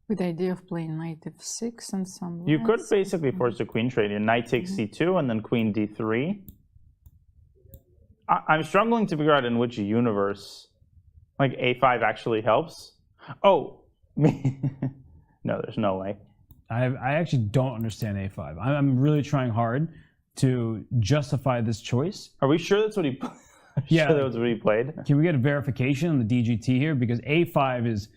Speaker 12: With the idea of playing knight f6 and some...
Speaker 11: You could basically force a queen trade. Knight takes c2 and then queen d3. I'm struggling to figure out in which universe like a5 actually helps. Oh, no, there's no way.
Speaker 10: I actually don't understand a5. I'm really trying hard to justify this choice.
Speaker 11: Are we sure that's what he
Speaker 10: Yeah,
Speaker 11: sure that was what he played?
Speaker 10: Can we get a verification on the DGT here? Because a5 is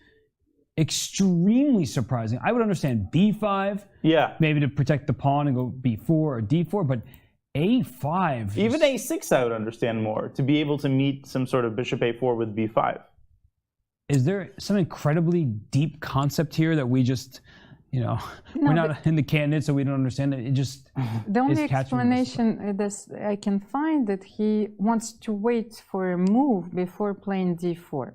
Speaker 10: extremely surprising. I would understand b5,
Speaker 11: yeah,
Speaker 10: maybe to protect the pawn and go b4 or d4, but a5...
Speaker 11: Even a6 I would understand more, to be able to meet some sort of bishop a4 with b5.
Speaker 10: Is there some incredibly deep concept here that we just, you know, we're not in the candidate, so we don't understand it? It just
Speaker 12: the only explanation that I can find that he wants to wait for a move before playing d4.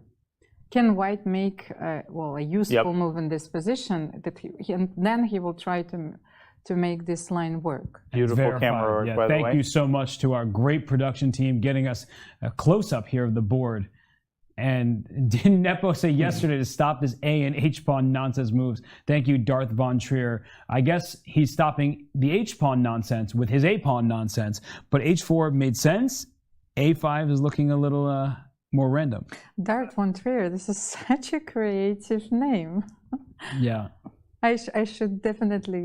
Speaker 12: Can white make a useful move in this position that and then he will try to make this line work.
Speaker 11: Beautiful camera work, by the way.
Speaker 10: Thank you so much to our great production team getting us a close-up here of the board. And didn't Nepo say yesterday to stop this A and H pawn nonsense moves? Thank you, Darth Von Trier. I guess he's stopping the H pawn nonsense with his A pawn nonsense, but H4 made sense. A5 is looking a little more random.
Speaker 12: Darth Von Trier, this is such a creative name.
Speaker 10: Yeah.
Speaker 12: I should definitely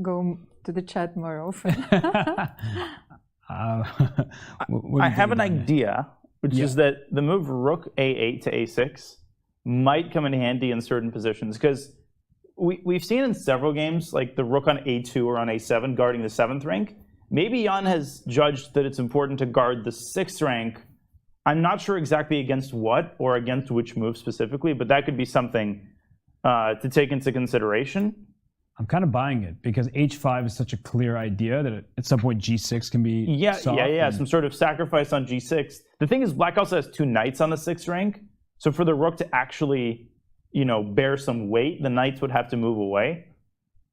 Speaker 12: go to the chat more often.
Speaker 11: I have an idea, which is that the move rook a8 to a6 might come in handy in certain positions, because we've seen in several games, like the rook on a2 or on a7 guarding the 7th rank. Maybe Jan has judged that it's important to guard the 6th rank. I'm not sure exactly against what or against which move specifically, but that could be something to take into consideration.
Speaker 10: I'm kind of buying it because h5 is such a clear idea that at some point g6 can be soft.
Speaker 11: Some sort of sacrifice on g6. The thing is, black also has 2 knights on the 6th rank, so for the rook to actually, bear some weight, the knights would have to move away.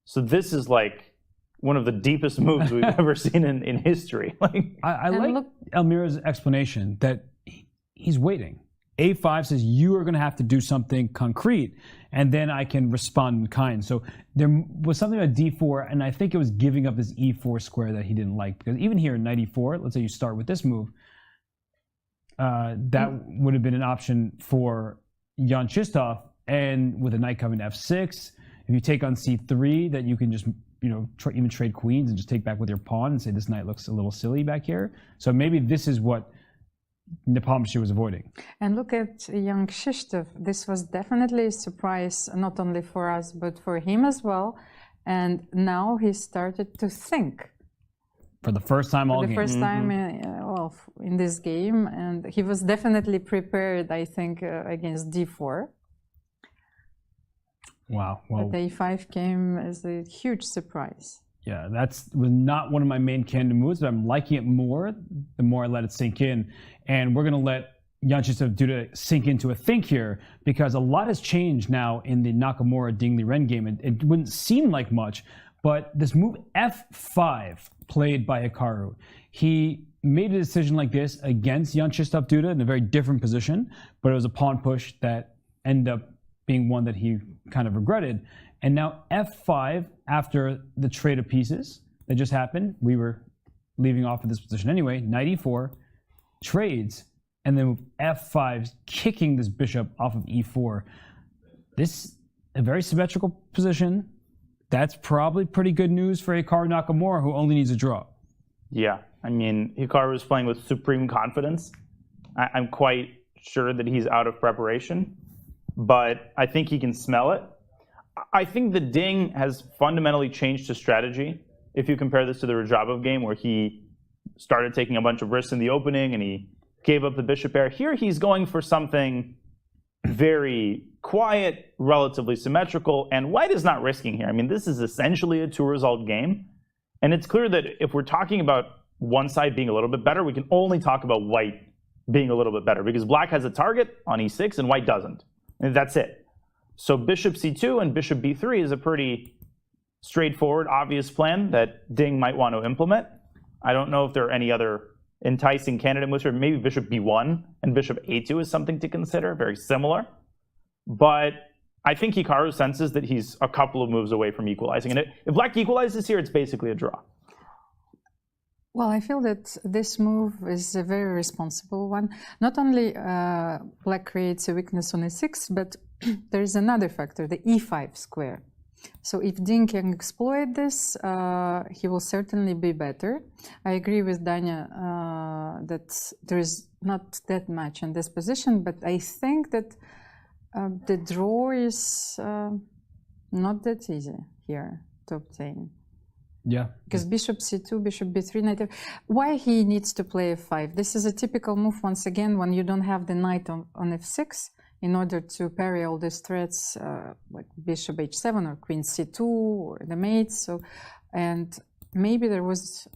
Speaker 11: So this is like one of the deepest moves we've ever seen in history.
Speaker 10: I like Almira's explanation that he's waiting. A5 says you are going to have to do something concrete, and then I can respond in kind. So there was something about d4, and I think it was giving up this e4 square that he didn't like. Because even here in knight e4, let's say you start with this move, that would have been an option for Jan-Krzysztof, and with a knight coming to f6, if you take on c3, that you can just even trade queens and just take back with your pawn and say this knight looks a little silly back here. So maybe this is what Nepomniachtchi was avoiding.
Speaker 12: And look at Jan-Krzysztof. This was definitely a surprise, not only for us, but for him as well. And now he started to think.
Speaker 10: For the first time all game.
Speaker 12: For the first time in this game. And he was definitely prepared, I think, against d4.
Speaker 10: Wow. Well,
Speaker 12: But a5 came as a huge surprise.
Speaker 10: yeah, was not one of my main candidate moves, but I'm liking it more the more I let it sink in. And we're going to let Jan-Krzysztof Duda sink into a think here, because a lot has changed now in the Nakamura-Ding Liren game. It wouldn't seem like much, but this move f5 played by Hikaru, he made a decision like this against Jan-Krzysztof Duda in a very different position, but it was a pawn push that ended up being one that he kind of regretted. And now f5, after the trade of pieces that just happened, we were leaving off of this position anyway, knight e4, trades, and then f5, kicking this bishop off of e4. This, a very symmetrical position. That's probably pretty good news for Hikaru Nakamura, who only needs a draw.
Speaker 11: Yeah, I mean, Hikaru is playing with supreme confidence. I'm quite sure that he's out of preparation, but I think he can smell it. I think the Ding has fundamentally changed his strategy. If you compare this to the Radjabov game, where he started taking a bunch of risks in the opening and he gave up the bishop pair. Here he's going for something very quiet, relatively symmetrical, and white is not risking here. I mean, this is essentially a two-result game, and it's clear that if we're talking about one side being a little bit better, we can only talk about white being a little bit better, because black has a target on e6 and white doesn't, and that's it. So bishop c2 and bishop b3 is a pretty straightforward, obvious plan that Ding might want to implement. I don't know if there are any other enticing candidate moves here. Maybe bishop b1 and bishop a2 is something to consider, very similar. But I think Hikaru senses that he's a couple of moves away from equalizing. And if black equalizes here, it's basically a draw.
Speaker 12: Well, I feel that this move is a very responsible one. Not only black creates a weakness on e6, but there is another factor, the e5 square. So if Ding can exploit this, he will certainly be better. I agree with Dina that there is not that much in this position, but I think that the draw is not that easy here to obtain.
Speaker 10: Yeah.
Speaker 12: Because bishop c2, bishop b3, knight f. Why he needs to play f5? This is a typical move, once again, when you don't have the knight on f6, in order to parry all these threats, like bishop h7 or queen c2 or the mate. So, and maybe there was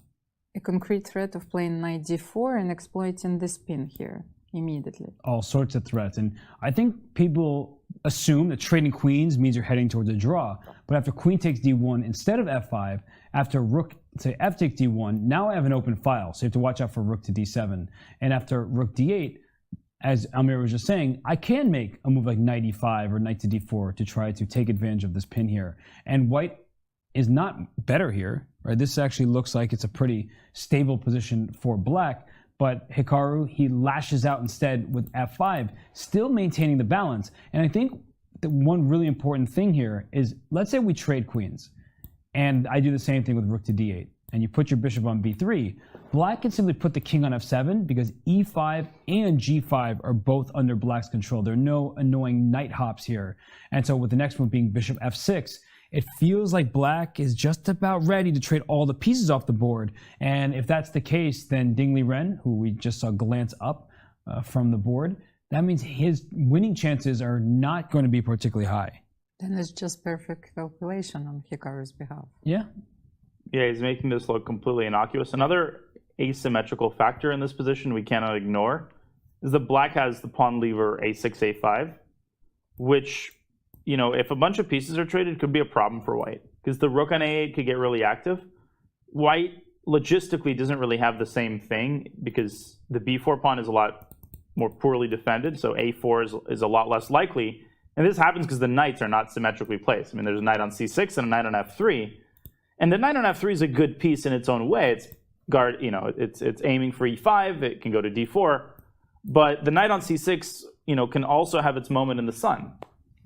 Speaker 12: a concrete threat of playing knight d4 and exploiting this pin here immediately.
Speaker 10: All sorts of threats. And I think people assume that trading queens means you're heading towards a draw. But after queen takes d1 instead of f5, after rook, say f takes d1, now I have an open file. So you have to watch out for rook to d7. And after rook d8, as Almira was just saying, I can make a move like knight e5 or knight to d4 to try to take advantage of this pin here. And white is not better here, right? This actually looks like it's a pretty stable position for black. But Hikaru, he lashes out instead with f5, still maintaining the balance. And I think the one really important thing here is, let's say we trade queens, and I do the same thing with rook to d8, and you put your bishop on b3, black can simply put the king on f7 because e5 and g5 are both under black's control. There are no annoying knight hops here. And so with the next one being bishop f6, it feels like black is just about ready to trade all the pieces off the board. And if that's the case, then Ding Liren, who we just saw glance up from the board, that means his winning chances are not going to be particularly high.
Speaker 12: Then it's just perfect calculation on Hikaru's behalf.
Speaker 10: Yeah.
Speaker 11: Yeah, he's making this look completely innocuous. Another asymmetrical factor in this position we cannot ignore is that black has the pawn lever a6, a5, which, you know, if a bunch of pieces are traded, could be a problem for white, because the rook on a8 could get really active. White logistically doesn't really have the same thing because the b4 pawn is a lot more poorly defended, so a4 is a lot less likely. And this happens because the knights are not symmetrically placed. I mean, there's a knight on c6 and a knight on f3, and the knight on f3 is a good piece in its own way. It's guard, you know, it's aiming for e5. It can go to d4, but the knight on c6, you know, can also have its moment in the sun.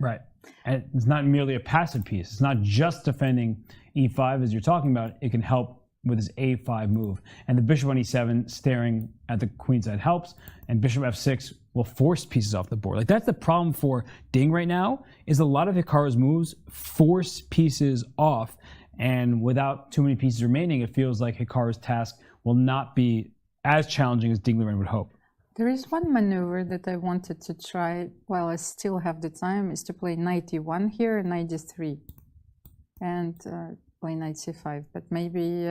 Speaker 10: Right. And it's not merely a passive piece. It's not just defending e5 as you're talking about. It can help with his a5 move. And the bishop on e7 staring at the queen side helps, and bishop f6 will force pieces off the board. Like, that's the problem for Ding right now, is a lot of Hikaru's moves force pieces off, and without too many pieces remaining, it feels like Hikaru's task will not be as challenging as Ding Liren would hope.
Speaker 12: There is one maneuver that I wanted to try while I still have the time, is to play knight e1 here and knight d3 and play knight c5. But maybe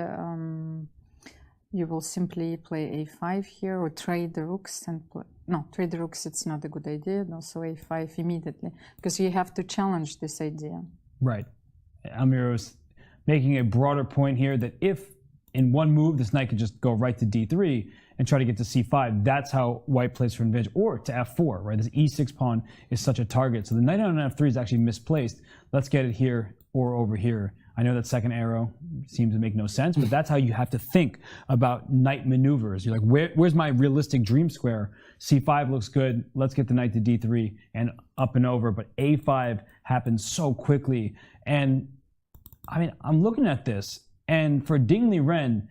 Speaker 12: you will simply play a5 here or trade the rooks and play. No, trade the rooks, it's not a good idea. And also a5 immediately, because you have to challenge this idea.
Speaker 10: Right. Almira was making a broader point here that if in one move this knight could just go right to d3 and try to get to c5, that's how white plays for advantage, or to f4, right? This e6 pawn is such a target. So the knight on f3 is actually misplaced. Let's get it here or over here. I know that second arrow seems to make no sense, but that's how you have to think about knight maneuvers. You're like, where's my realistic dream square? c5 looks good. Let's get the knight to d3 and up and over. But a5 happens so quickly. And I mean, I'm looking at this, and for Ding Liren,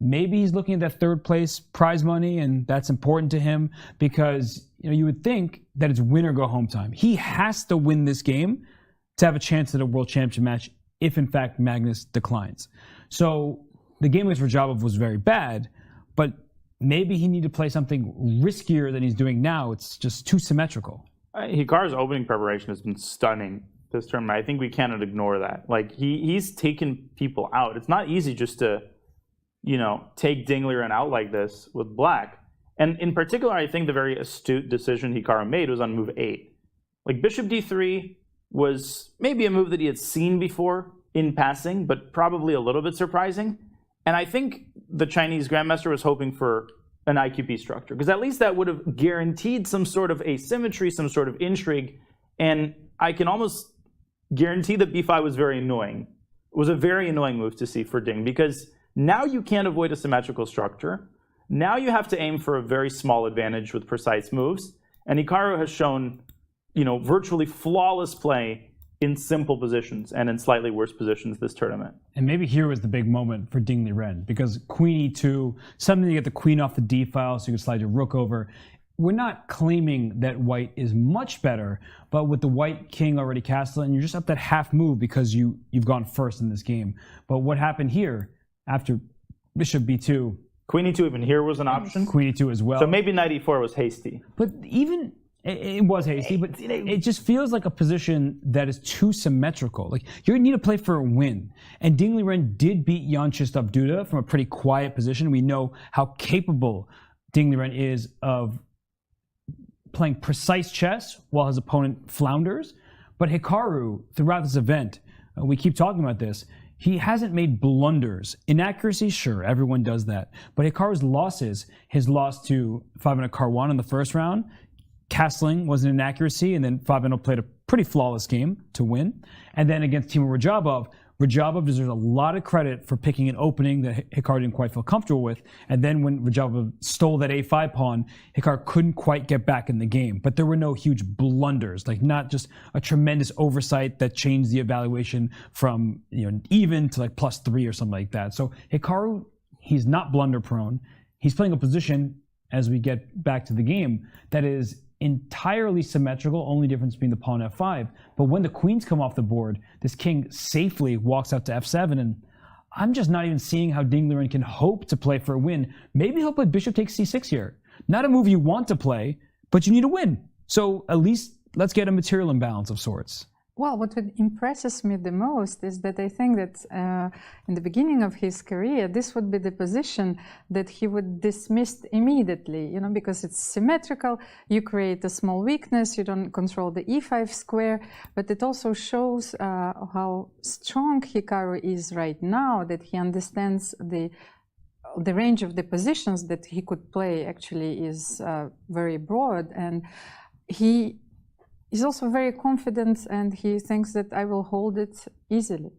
Speaker 10: maybe he's looking at that third place prize money, and that's important to him because you would think that it's win or go home time. He has to win this game to have a chance at a World Championship match if, in fact, Magnus declines. So the game against Radjabov was very bad, but maybe he needed to play something riskier than he's doing now. It's just too symmetrical.
Speaker 11: Hikaru's opening preparation has been stunning this tournament. I think we cannot ignore that. Like, he's taken people out. It's not easy just to, take Ding Liren out like this with black. And in particular, I think the very astute decision Hikaru made was on move 8. Like, bishop d3 was maybe a move that he had seen before in passing, but probably a little bit surprising. And I think the Chinese grandmaster was hoping for an IQP structure, because at least that would have guaranteed some sort of asymmetry, some sort of intrigue. And I can almost guarantee that b5 was very annoying. It was a very annoying move to see for Ding, because now you can't avoid a symmetrical structure. Now you have to aim for a very small advantage with precise moves. And Hikaru has shown virtually flawless play in simple positions and in slightly worse positions this tournament.
Speaker 10: And maybe here was the big moment for Ding Liren, because queen e2, something to get the queen off the d file so you can slide your rook over. We're not claiming that white is much better, but with the white king already castled, and you're just up that half move because you've gone first in this game. But what happened here after bishop b2?
Speaker 11: Queen e2 even here was an option.
Speaker 10: Queen e2 as well.
Speaker 11: So maybe knight e4 was hasty.
Speaker 10: But even it was hasty, but it just feels like a position that is too symmetrical. Like, you need to play for a win. And Ding Liren did beat Jan-Krzysztof Duda from a pretty quiet position. We know how capable Ding Liren is of playing precise chess while his opponent flounders. But Hikaru, throughout this event, we keep talking about this, he hasn't made blunders. Inaccuracy, sure, everyone does that. But Hikaru's losses, his loss to Fabiano Caruana in the first round, castling was an inaccuracy, and then Fabiano played a pretty flawless game to win. And then against Teimour Radjabov, Radjabov deserves a lot of credit for picking an opening that Hikaru didn't quite feel comfortable with. And then when Radjabov stole that a5 pawn, Hikaru couldn't quite get back in the game. But there were no huge blunders, like not just a tremendous oversight that changed the evaluation from even to like +3 or something like that. So Hikaru, he's not blunder prone. He's playing a position, as we get back to the game, that is entirely symmetrical, only difference being the pawn f5. But when the queens come off the board, this king safely walks out to f7, and I'm just not even seeing how Ding Liren can hope to play for a win. Maybe he'll play bishop takes c6 here. Not a move you want to play, but you need to win. So at least let's get a material imbalance of sorts.
Speaker 12: Well, what impresses me the most is that I think that in the beginning of his career, this would be the position that he would dismiss immediately, because it's symmetrical, you create a small weakness, you don't control the e5 square, but it also shows how strong Hikaru is right now, that he understands the range of the positions that he could play actually is very broad, and he's also very confident, and he thinks that I will hold it easily.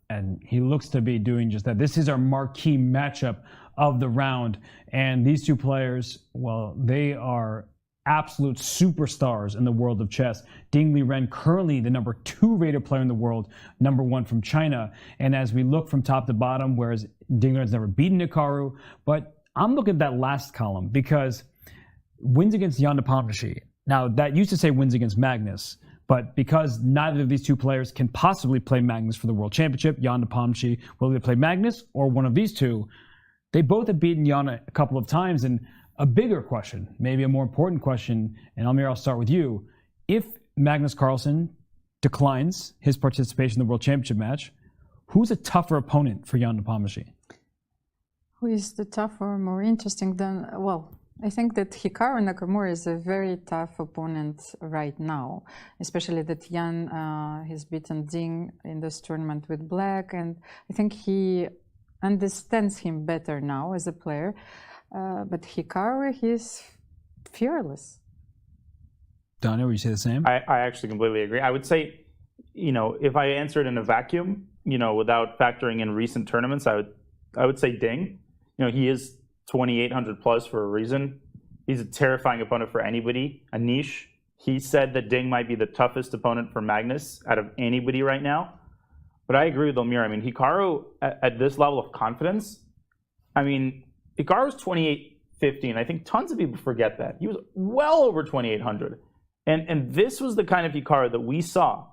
Speaker 10: And he looks to be doing just that. This is our marquee matchup of the round. And these two players, well, they are absolute superstars in the world of chess. Ding Liren, currently the number 2 rated player in the world, number 1 from China. And as we look from top to bottom, whereas Ding Liren's never beaten Hikaru, but I'm looking at that last column because wins against Jan Nepomniachtchi. Now, that used to say wins against Magnus, but because neither of these two players can possibly play Magnus for the World Championship, Jan Nepomniachtchi will either play Magnus or one of these two. They both have beaten Jan a couple of times, and a bigger question, maybe a more important question, and Almira, I'll start with you. If Magnus Carlsen declines his participation in the World Championship match, who's a tougher opponent for Jan Nepomniachtchi?
Speaker 12: Who is the tougher, more interesting than, well, I think that Hikaru Nakamura is a very tough opponent right now, especially that Jan has beaten Ding in this tournament with black, and I think he understands him better now as a player. But Hikaru, he's fearless.
Speaker 10: Dina, would you say the same?
Speaker 11: I actually completely agree. I would say, if I answered in a vacuum, without factoring in recent tournaments, I would say Ding. He is 2,800 plus for a reason. He's a terrifying opponent for anybody. Anish, he said that Ding might be the toughest opponent for Magnus out of anybody right now. But I agree with Almira. I mean, Hikaru at this level of confidence, Hikaru's 2,850, and I think tons of people forget that. He was well over 2,800. And this was the kind of Hikaru that we saw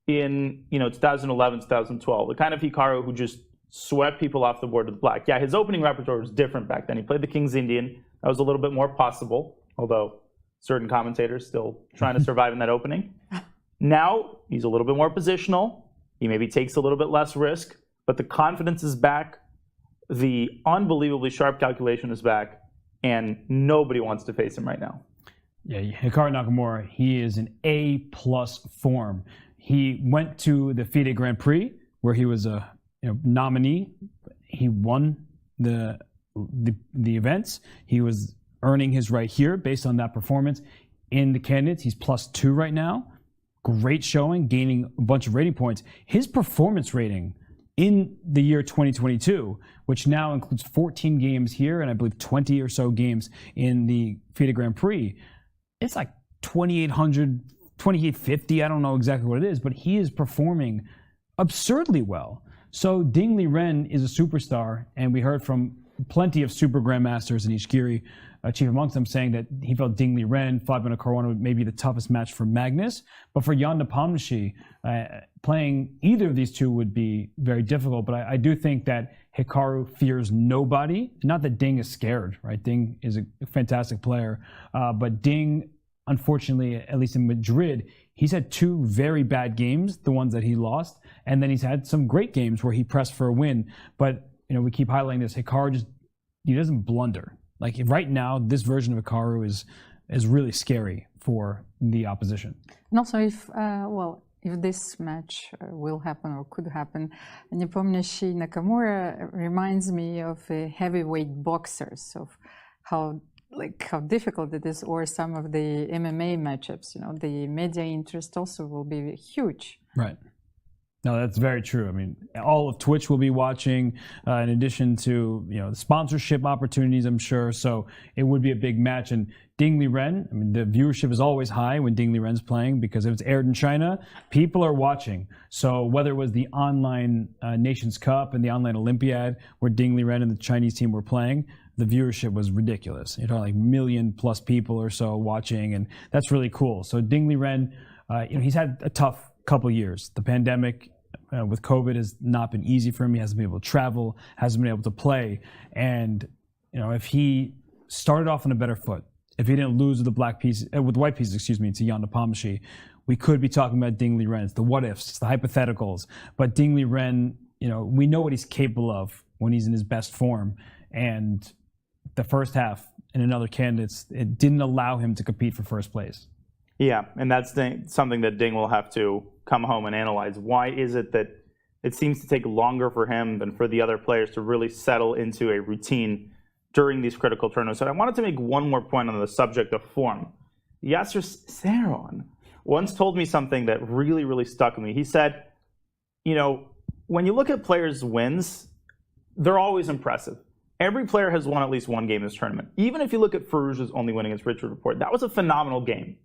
Speaker 11: in 2011, 2012. The kind of Hikaru who just swept people off the board with black. Yeah, his opening repertoire was different back then. He played the King's Indian. That was a little bit more possible, although certain commentators still trying to survive in that opening. Now, he's a little bit more positional. He maybe takes a little bit less risk, but the confidence is back. The unbelievably sharp calculation is back, and nobody wants to face him right now.
Speaker 10: Yeah, Hikaru Nakamura, he is in A-plus form. He went to the FIDE Grand Prix, where he was a nominee. He won the events. He was earning his right here based on that performance. In the candidates, he's +2 right now. Great showing, gaining a bunch of rating points. His performance rating in the year 2022, which now includes 14 games here and I believe 20 or so games in the FIDE Grand Prix, it's like 2,800, 2,850. I don't know exactly what it is, but he is performing absurdly well. So Ding Liren is a superstar, and we heard from plenty of super grandmasters in Ishigiri, chief amongst them, saying that he felt Ding Liren, Fabiano Caruana may be the toughest match for Magnus. But for Jan Nepomniachtchi, playing either of these two would be very difficult. But I do think that Hikaru fears nobody. Not that Ding is scared, right? Ding is a fantastic player. But Ding, unfortunately, at least in Madrid, he's had 2 very bad games, the ones that he lost, and then he's had some great games where he pressed for a win. But we keep highlighting this. Hikaru he doesn't blunder. Like right now, this version of Hikaru is really scary for the opposition.
Speaker 12: And also, if this match will happen or could happen, Nepomniachtchi Nakamura reminds me of heavyweight boxers, of how difficult it is, or some of the MMA matchups. The media interest also will be huge.
Speaker 10: Right. No, that's very true. I mean, all of Twitch will be watching, in addition to the sponsorship opportunities, I'm sure. So it would be a big match. And Ding Liren, the viewership is always high when Ding Liren's playing, because if it's aired in China, people are watching. So whether it was the online Nations Cup and the online Olympiad, where Ding Liren and the Chinese team were playing, the viewership was ridiculous. Like 1 million plus people or so watching, and that's really cool. So Ding Liren, he's had a tough couple years. The pandemic with COVID has not been easy for him. He hasn't been able to travel, hasn't been able to play. And if he started off on a better foot, if he didn't lose with the white pieces, to Jan Nepomniachtchi, we could be talking about Ding Liren. It's the what ifs, it's the hypotheticals. But Ding Liren, we know what he's capable of when he's in his best form. And the first half in another candidates, it didn't allow him to compete for first place.
Speaker 11: Yeah, and that's something that Ding will have to come home and analyze. Why is it that it seems to take longer for him than for the other players to really settle into a routine during these critical tournaments? And I wanted to make one more point on the subject of form. Yasser Seirawan once told me something that really, really stuck with me. He said, when you look at players' wins, they're always impressive. Every player has won at least one game in this tournament. Even if you look at Firouzja's only win against Richard Rapport, that was a phenomenal game.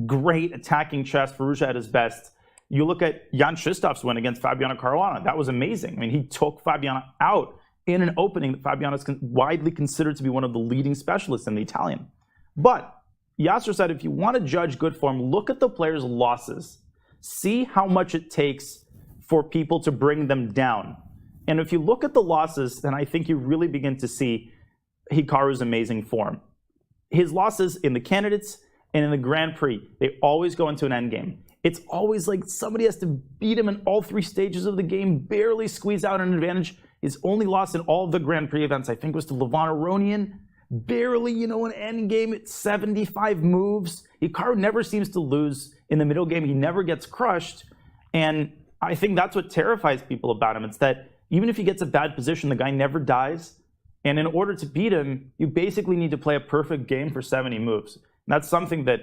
Speaker 11: Great attacking chess, Firouzja at his best. You look at Jan-Krzysztof's win against Fabiano Caruana, that was amazing. I mean, he took Fabiano out in an opening that Fabiano is widely considered to be one of the leading specialists in the Italian. But Yasser said, if you want to judge good form, look at the players' losses. See how much it takes for people to bring them down. And if you look at the losses, then I think you really begin to see Hikaru's amazing form. his losses in the candidates and in the Grand Prix, they always go into an endgame. It's always like somebody has to beat him in all 3 stages of the game, barely squeeze out an advantage. His only loss in all of the Grand Prix events, I think, was to Levon Aronian. Barely, an endgame at 75 moves. Hikaru never seems to lose in the middle game. He never gets crushed. And I think that's what terrifies people about him. It's that even if he gets a bad position, the guy never dies. And in order to beat him, you basically need to play a perfect game for 70 moves. And that's something that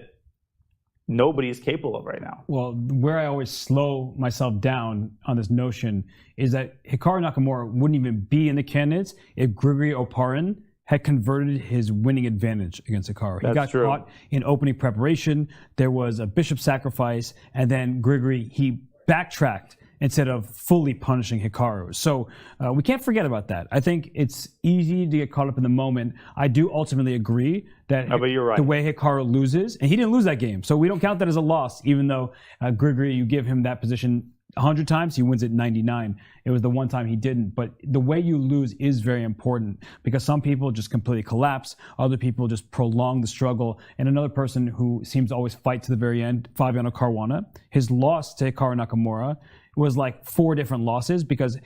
Speaker 11: nobody is capable of right now.
Speaker 10: Well, where I always slow myself down on this notion is that Hikaru Nakamura wouldn't even be in the candidates if Grigori Oparin had converted his winning advantage against Hikaru. He got caught in opening preparation. There was a bishop sacrifice, and then Grigori, he backtracked instead of fully punishing Hikaru. So we can't forget about that. I think it's easy to get caught up in the moment. I do ultimately agree that
Speaker 11: but you're right.
Speaker 10: The way Hikaru loses, and he didn't lose that game, so we don't count that as a loss, even though Grigori, you give him that position 100 times, he wins it 99. It was the one time he didn't. But the way you lose is very important because some people just completely collapse. Other people just prolong the struggle. And another person who seems to always fight to the very end, Fabiano Caruana, his loss to Hikaru Nakamura was like 4 different losses because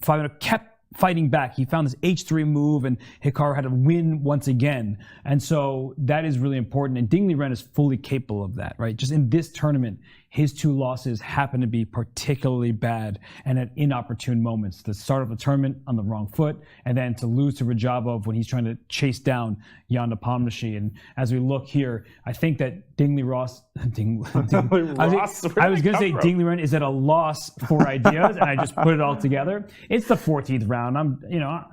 Speaker 10: Fabiano kept fighting back. He found this H3 move and Hikaru had to win once again. And so that is really important. And Ding Liren is fully capable of that, right? Just in this tournament, his 2 losses happen to be particularly bad and at inopportune moments. The start of the tournament on the wrong foot, and then to lose to Radjabov when he's trying to chase down Jan Nepomniachtchi. And as we look here, I think that Ding Liren, I was going to say Ding Liren is at a loss for ideas, and I just put it all together. It's the 14th round.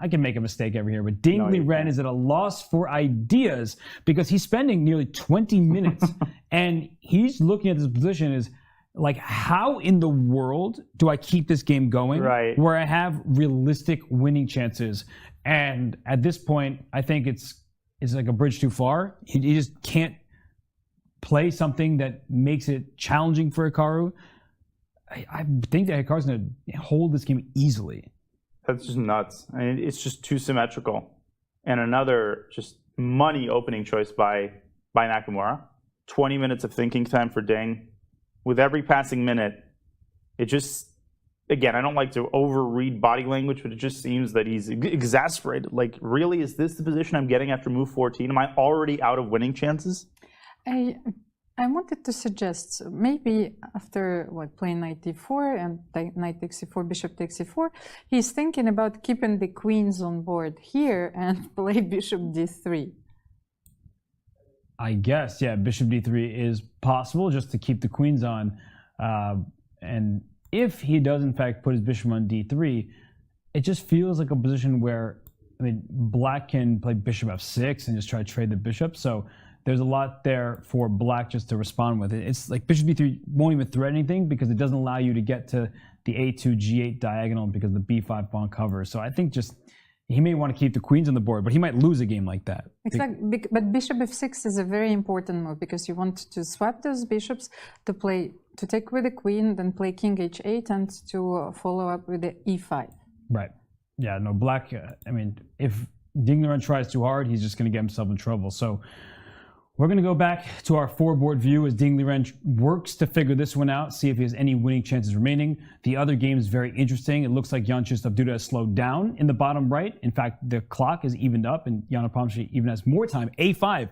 Speaker 10: I can make a mistake every here, but Ding Liren is at a loss for ideas because he's spending nearly 20 minutes and he's looking at this position as like, how in the world do I keep this game going where I have realistic winning chances? And at this point, I think it's like a bridge too far. He just can't play something that makes it challenging for Hikaru. I think that Hikaru's going to hold this game easily.
Speaker 11: That's just nuts. I mean, it's just too symmetrical. And another just money opening choice by Nakamura. 20 minutes of thinking time for Ding. With every passing minute, it just, again, I don't like to overread body language, but it just seems that he's exasperated. Like, really, is this the position I'm getting after move 14? Am I already out of winning chances?
Speaker 12: I wanted to suggest maybe after playing knight d4 and knight takes c4, bishop takes c4, he's thinking about keeping the queens on board here and play bishop d3.
Speaker 10: I guess, yeah, bishop d3 is possible just to keep the queens on. And if he does, in fact, put his bishop on d3, it just feels like a position where, black can play bishop f6 and just try to trade the bishop. So there's a lot there for black just to respond with. It's like bishop d3 won't even threaten anything because it doesn't allow you to get to the a2, g8 diagonal because the b5 pawn covers. So I think just he may want to keep the queens on the board, but he might lose a game like that.
Speaker 12: Exactly, but bishop f6 is a very important move because you want to swap those bishops to take with the queen, then play king h8 and to follow up with the e5.
Speaker 10: Right. Yeah, no, black, if Ding Liren tries too hard, he's just going to get himself in trouble. So we're going to go back to our 4-board view as Ding Liren works to figure this one out, see if he has any winning chances remaining. The other game is very interesting. It looks like Jan-Krzysztof Duda has slowed down in the bottom right. In fact, the clock is evened up and Jan Nepomniachtchi even has more time. A5,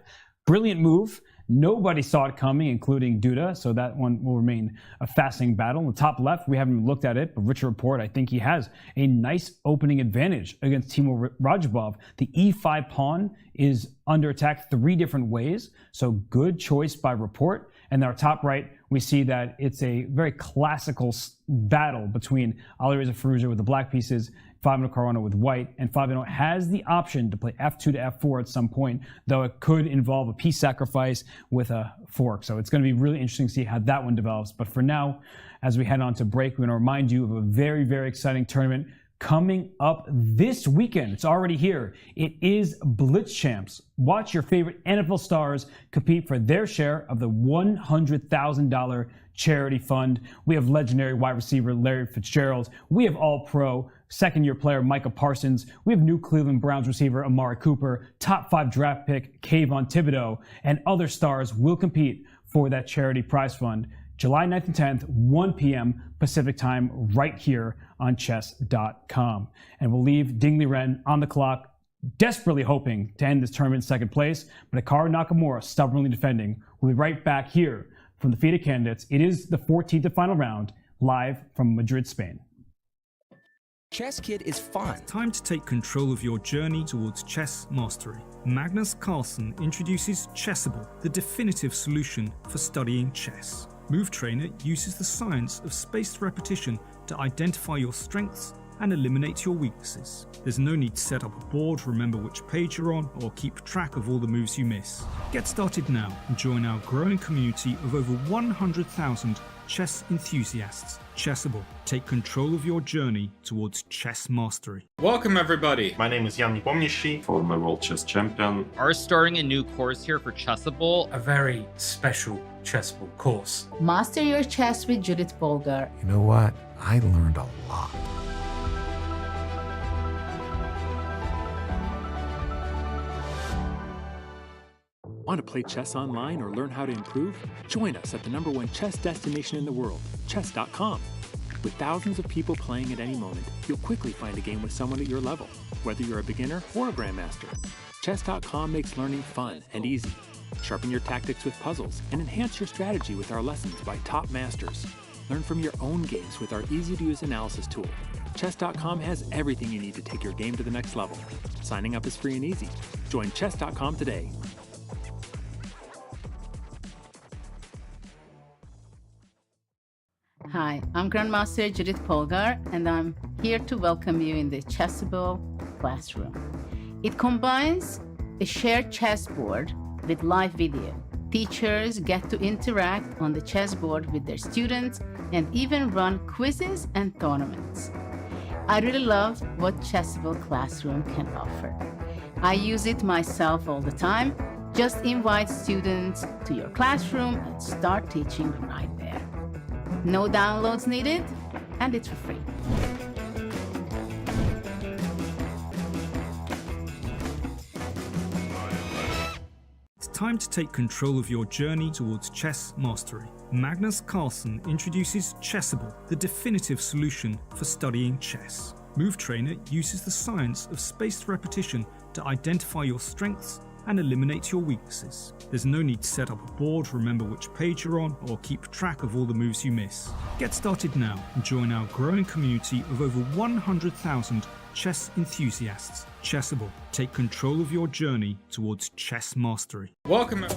Speaker 10: brilliant move. Nobody saw it coming, including Duda, so that one will remain a fascinating battle. In the top left, we haven't looked at it, but Richard Rapport, I think he has a nice opening advantage against Teimour Radjabov. The e5 pawn is under attack 3 different ways, so good choice by Rapport. And our top right, we see that it's a very classical battle between Alireza Firouzja with the black pieces, Fabiano Caruana with white, and Fabiano has the option to play f2 to f4 at some point, though it could involve a piece sacrifice with a fork. So it's going to be really interesting to see how that one develops. But for now, as we head on to break, we're going to remind you of a very, very exciting tournament coming up this weekend. It's already here. It is Blitz Champs. Watch your favorite NFL stars compete for their share of the $100,000 charity fund. We have legendary wide receiver Larry Fitzgerald. We have all-pro second-year player Micah Parsons. We have new Cleveland Browns receiver Amari Cooper, top 5 draft pick Kayvon Thibodeau, and other stars will compete for that charity prize fund. July 9th and 10th, 1 p.m. Pacific time, right here on chess.com. And we'll leave Ding Liren on the clock, desperately hoping to end this tournament in second place, but Hikaru Nakamura stubbornly defending. We'll be right back here from the FIDE Candidates. It is the 14th and final round, live from Madrid, Spain.
Speaker 16: Chess Kid is fun.
Speaker 1: It's time to take control of your journey towards chess mastery. Magnus Carlsen introduces Chessable, the definitive solution for studying chess. Move Trainer uses the science of spaced repetition to identify your strengths and eliminate your weaknesses. There's no need to set up a board, remember which page you're on, or keep track of all the moves you miss. Get started now and join our growing community of over 100,000 chess enthusiasts. Chessable, take control of your journey towards chess mastery.
Speaker 3: Welcome everybody. My name is Jan-Nepomniachtchi, former World Chess Champion.
Speaker 4: Are starting a new course here for Chessable.
Speaker 5: A very special Chessable course.
Speaker 6: Master your chess with Judith Polgar.
Speaker 7: You know what? I learned a lot.
Speaker 8: Want to play chess online or learn how to improve? Join us at the #1 chess destination in the world, chess.com. With thousands of people playing at any moment, you'll quickly find a game with someone at your level, whether you're a beginner or a grandmaster. Chess.com makes learning fun and easy. Sharpen your tactics with puzzles and enhance your strategy with our lessons by top masters. Learn from your own games with our easy-to-use analysis tool. Chess.com has everything you need to take your game to the next level. Signing up is free and easy. Join Chess.com today.
Speaker 6: Hi, I'm Grandmaster Judith Polgar, and I'm here to welcome you in the Chessable classroom. It combines a shared chessboard with live video. Teachers get to interact on the chessboard with their students and even run quizzes and tournaments. I really love what Chessable Classroom can offer. I use it myself all the time. Just invite students to your classroom and start teaching right there. No downloads needed, and it's for free.
Speaker 1: It's time to take control of your journey towards chess mastery. Magnus Carlsen introduces Chessable, the definitive solution for studying chess. Move Trainer uses the science of spaced repetition to identify your strengths and eliminate your weaknesses. There's no need to set up a board, remember which page you're on, or keep track of all the moves you miss. Get started now and join our growing community of over 100,000 chess enthusiasts. Chessable, take control of your journey towards chess mastery.
Speaker 3: Welcome.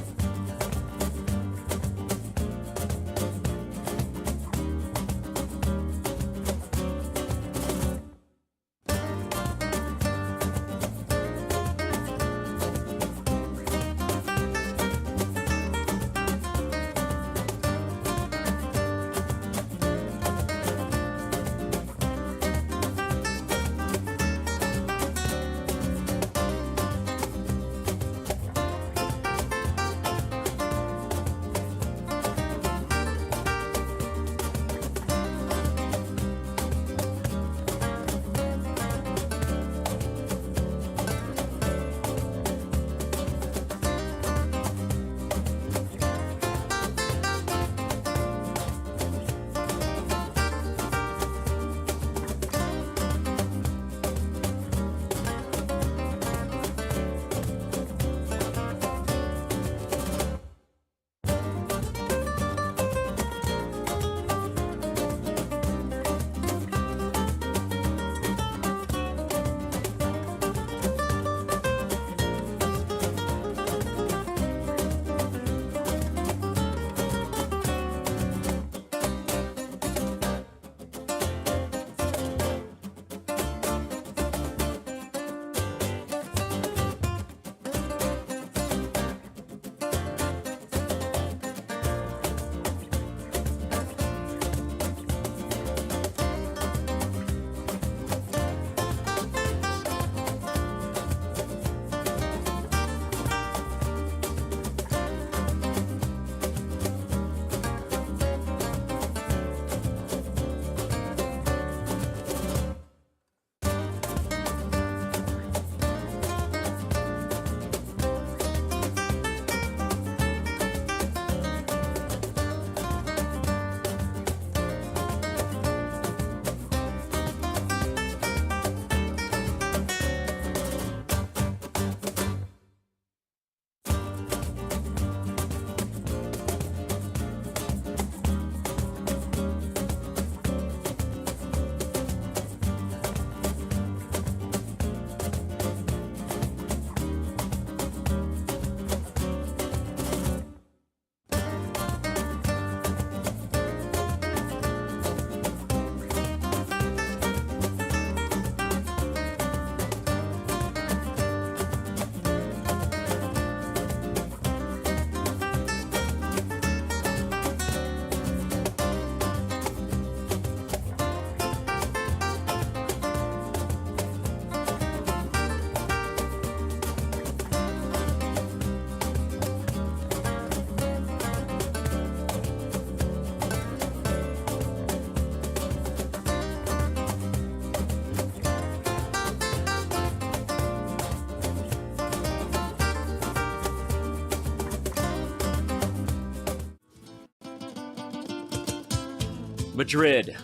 Speaker 2: Madrid.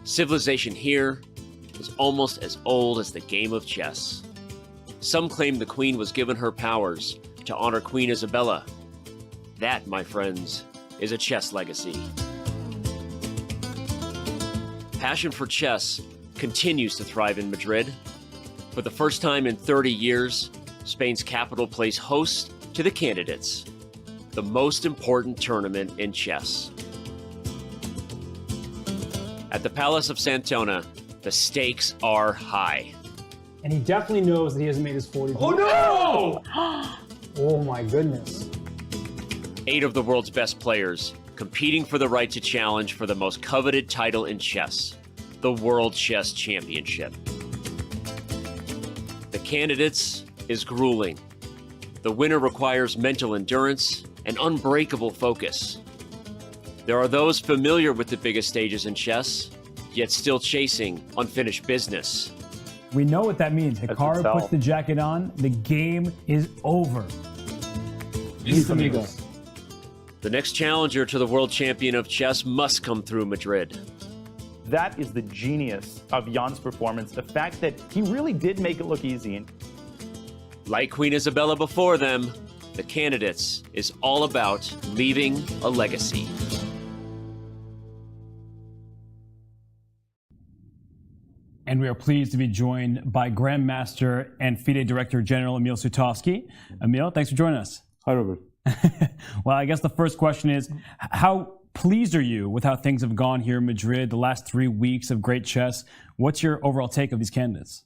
Speaker 2: Civilization here is almost as old as the game of chess. Some claim the queen was given her powers to honor Queen Isabella. That, my friends, is a chess legacy. Passion for chess continues to thrive in Madrid. For the first time in 30 years, Spain's capital plays host to the Candidates, the most important tournament in chess. At the Palace of Santona, the stakes are high.
Speaker 9: And he definitely knows that he hasn't made his 40.
Speaker 2: Oh no!
Speaker 9: Oh my goodness.
Speaker 2: 8 of the world's best players competing for the right to challenge for the most coveted title in chess, the World Chess Championship. The Candidates is grueling. The winner requires mental endurance and unbreakable focus. There are those familiar with the biggest stages in chess, yet still chasing unfinished business.
Speaker 10: We know what that means. Hikaru puts the jacket on, the game is over.
Speaker 15: Mis amigos.
Speaker 2: The next challenger to the world champion of chess must come through Madrid.
Speaker 11: That is the genius of Jan's performance, the fact that he really did make it look easy.
Speaker 2: Like Queen Isabella before them, the Candidates is all about leaving a legacy.
Speaker 10: And we are pleased to be joined by Grandmaster and FIDE Director General Emil Sutovsky. Emil, thanks for joining us.
Speaker 13: Hi, Robert.
Speaker 10: Well, I guess the first question is, how pleased are you with how things have gone here in Madrid, the last 3 weeks of great chess? What's your overall take of these candidates?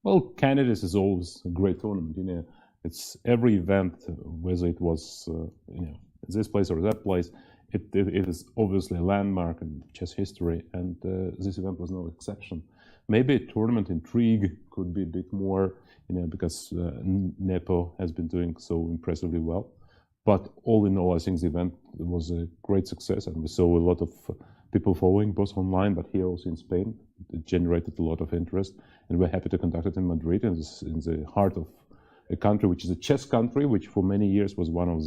Speaker 17: Well, Candidates is always a great tournament. You know, it's every event, whether it was this place or that place, it is obviously a landmark in chess history, and this event was no exception. Maybe a tournament intrigue could be a bit more, because Nepo has been doing so impressively well. But all in all, I think the event was a great success, and we saw a lot of people following, both online, but here also in Spain. It generated a lot of interest, and we're happy to conduct it in Madrid, in the heart of a country which is a chess country, which for many years was one of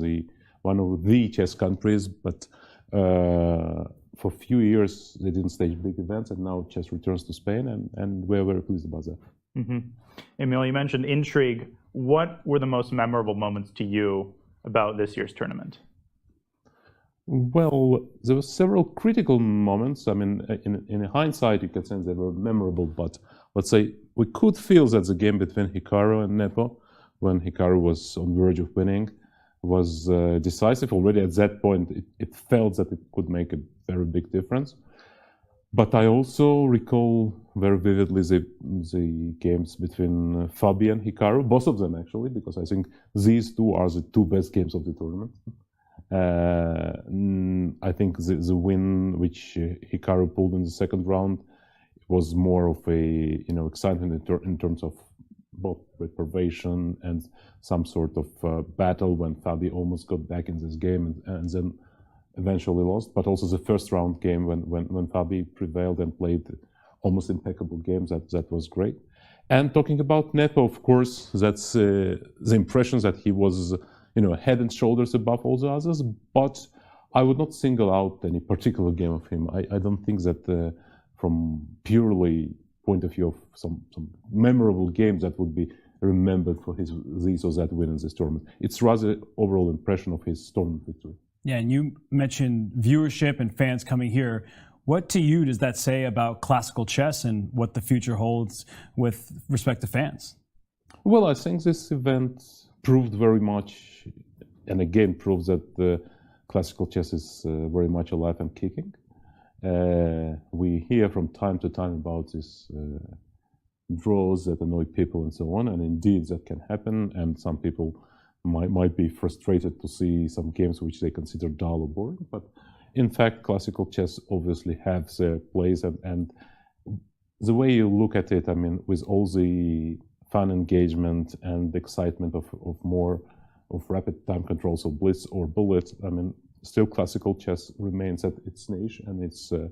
Speaker 17: the chess countries, but for a few years they didn't stage big events, and now chess returns to Spain, and we're very pleased about that.
Speaker 11: Mm-hmm. Emil, you mentioned intrigue. What were the most memorable moments to you about this year's tournament?
Speaker 17: Well, there were several critical moments. I mean, in hindsight, you can say they were memorable, but let's say we could feel that the game between Hikaru and Nepo, when Hikaru was on the verge of winning, was decisive. Already at that point, it felt that it could make a very big difference. But I also recall very vividly the games between Fabi and Hikaru, both of them actually, because I think these two are the two best games of the tournament. I think the win which Hikaru pulled in the second round was more of a excitement in terms of both preparation and some sort of battle when Fabi almost got back in this game and then eventually lost. But also the first round game when Fabi prevailed and played almost impeccable games, that was great. And talking about Nepo, of course, that's the impression that he was head and shoulders above all the others, but I would not single out any particular game of him. I don't think that from purely point of view of some memorable games that would be remembered for this or that win in this tournament. It's rather overall impression of his tournament victory.
Speaker 10: Yeah, and you mentioned viewership and fans coming here. What to you does that say about classical chess and what the future holds with respect to fans?
Speaker 17: Well, I think this event proved very much, and again proves that classical chess is very much alive and kicking. We hear from time to time about these draws that annoy people and so on, and indeed that can happen, and some people might be frustrated to see some games which they consider dull or boring, but in fact classical chess obviously has their place, and the way you look at it, I mean, with all the fun engagement and excitement of more of rapid time controls of blitz or bullets, I mean, still classical chess remains at its niche, and it's a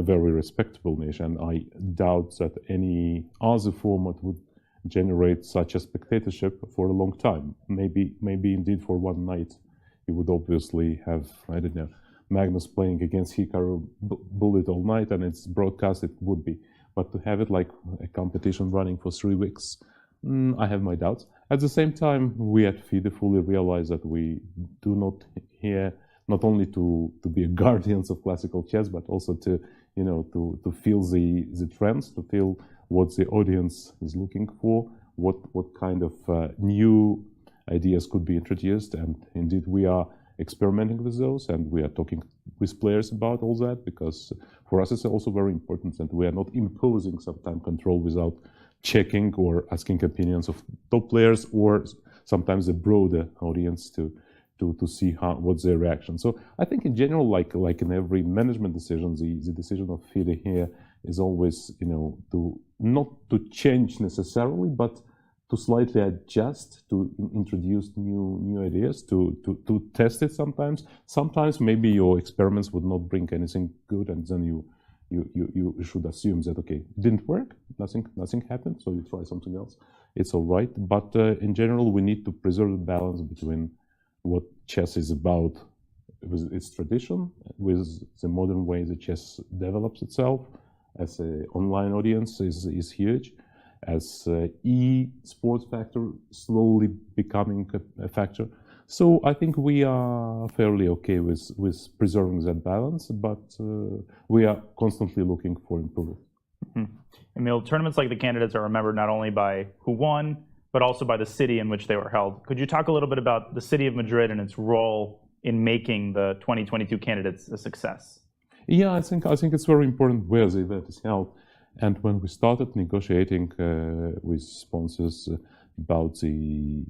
Speaker 17: very respectable niche, and I doubt that any other format would generate such a spectatorship for a long time. Maybe indeed for one night you would obviously have, I don't know, Magnus playing against Hikaru bullet all night and it's broadcast, it would be. But to have it like a competition running for 3 weeks, I have my doubts. At the same time, we at FIDE fully realize that we do not here not only to be guardians of classical chess, but also to to feel the trends, to feel what the audience is looking for, what kind of new ideas could be introduced, and indeed we are experimenting with those, and we are talking with players about all that, because for us it's also very important that we are not imposing some time control without checking or asking opinions of top players or sometimes a broader audience to see what's their reaction. So I think in general, like in every management decision, the decision of FIDE here is always to not to change necessarily, but to slightly adjust, to introduce new ideas, to test it sometimes. Sometimes maybe your experiments would not bring anything good, and then you should assume that, okay, didn't work, nothing happened, so you try something else. It's all right, but in general, we need to preserve the balance between what chess is about with its tradition, with the modern way the chess develops itself, as an online audience is huge, as e-sports factor slowly becoming a factor. So I think we are fairly okay with preserving that balance, but we are constantly looking for improvement.
Speaker 11: Mm-hmm. Emil, tournaments like the Candidates are remembered not only by who won, but also by the city in which they were held. Could you talk a little bit about the city of Madrid and its role in making the 2022 Candidates a success?
Speaker 17: Yeah, I think it's very important where the event is held. And when we started negotiating with sponsors about the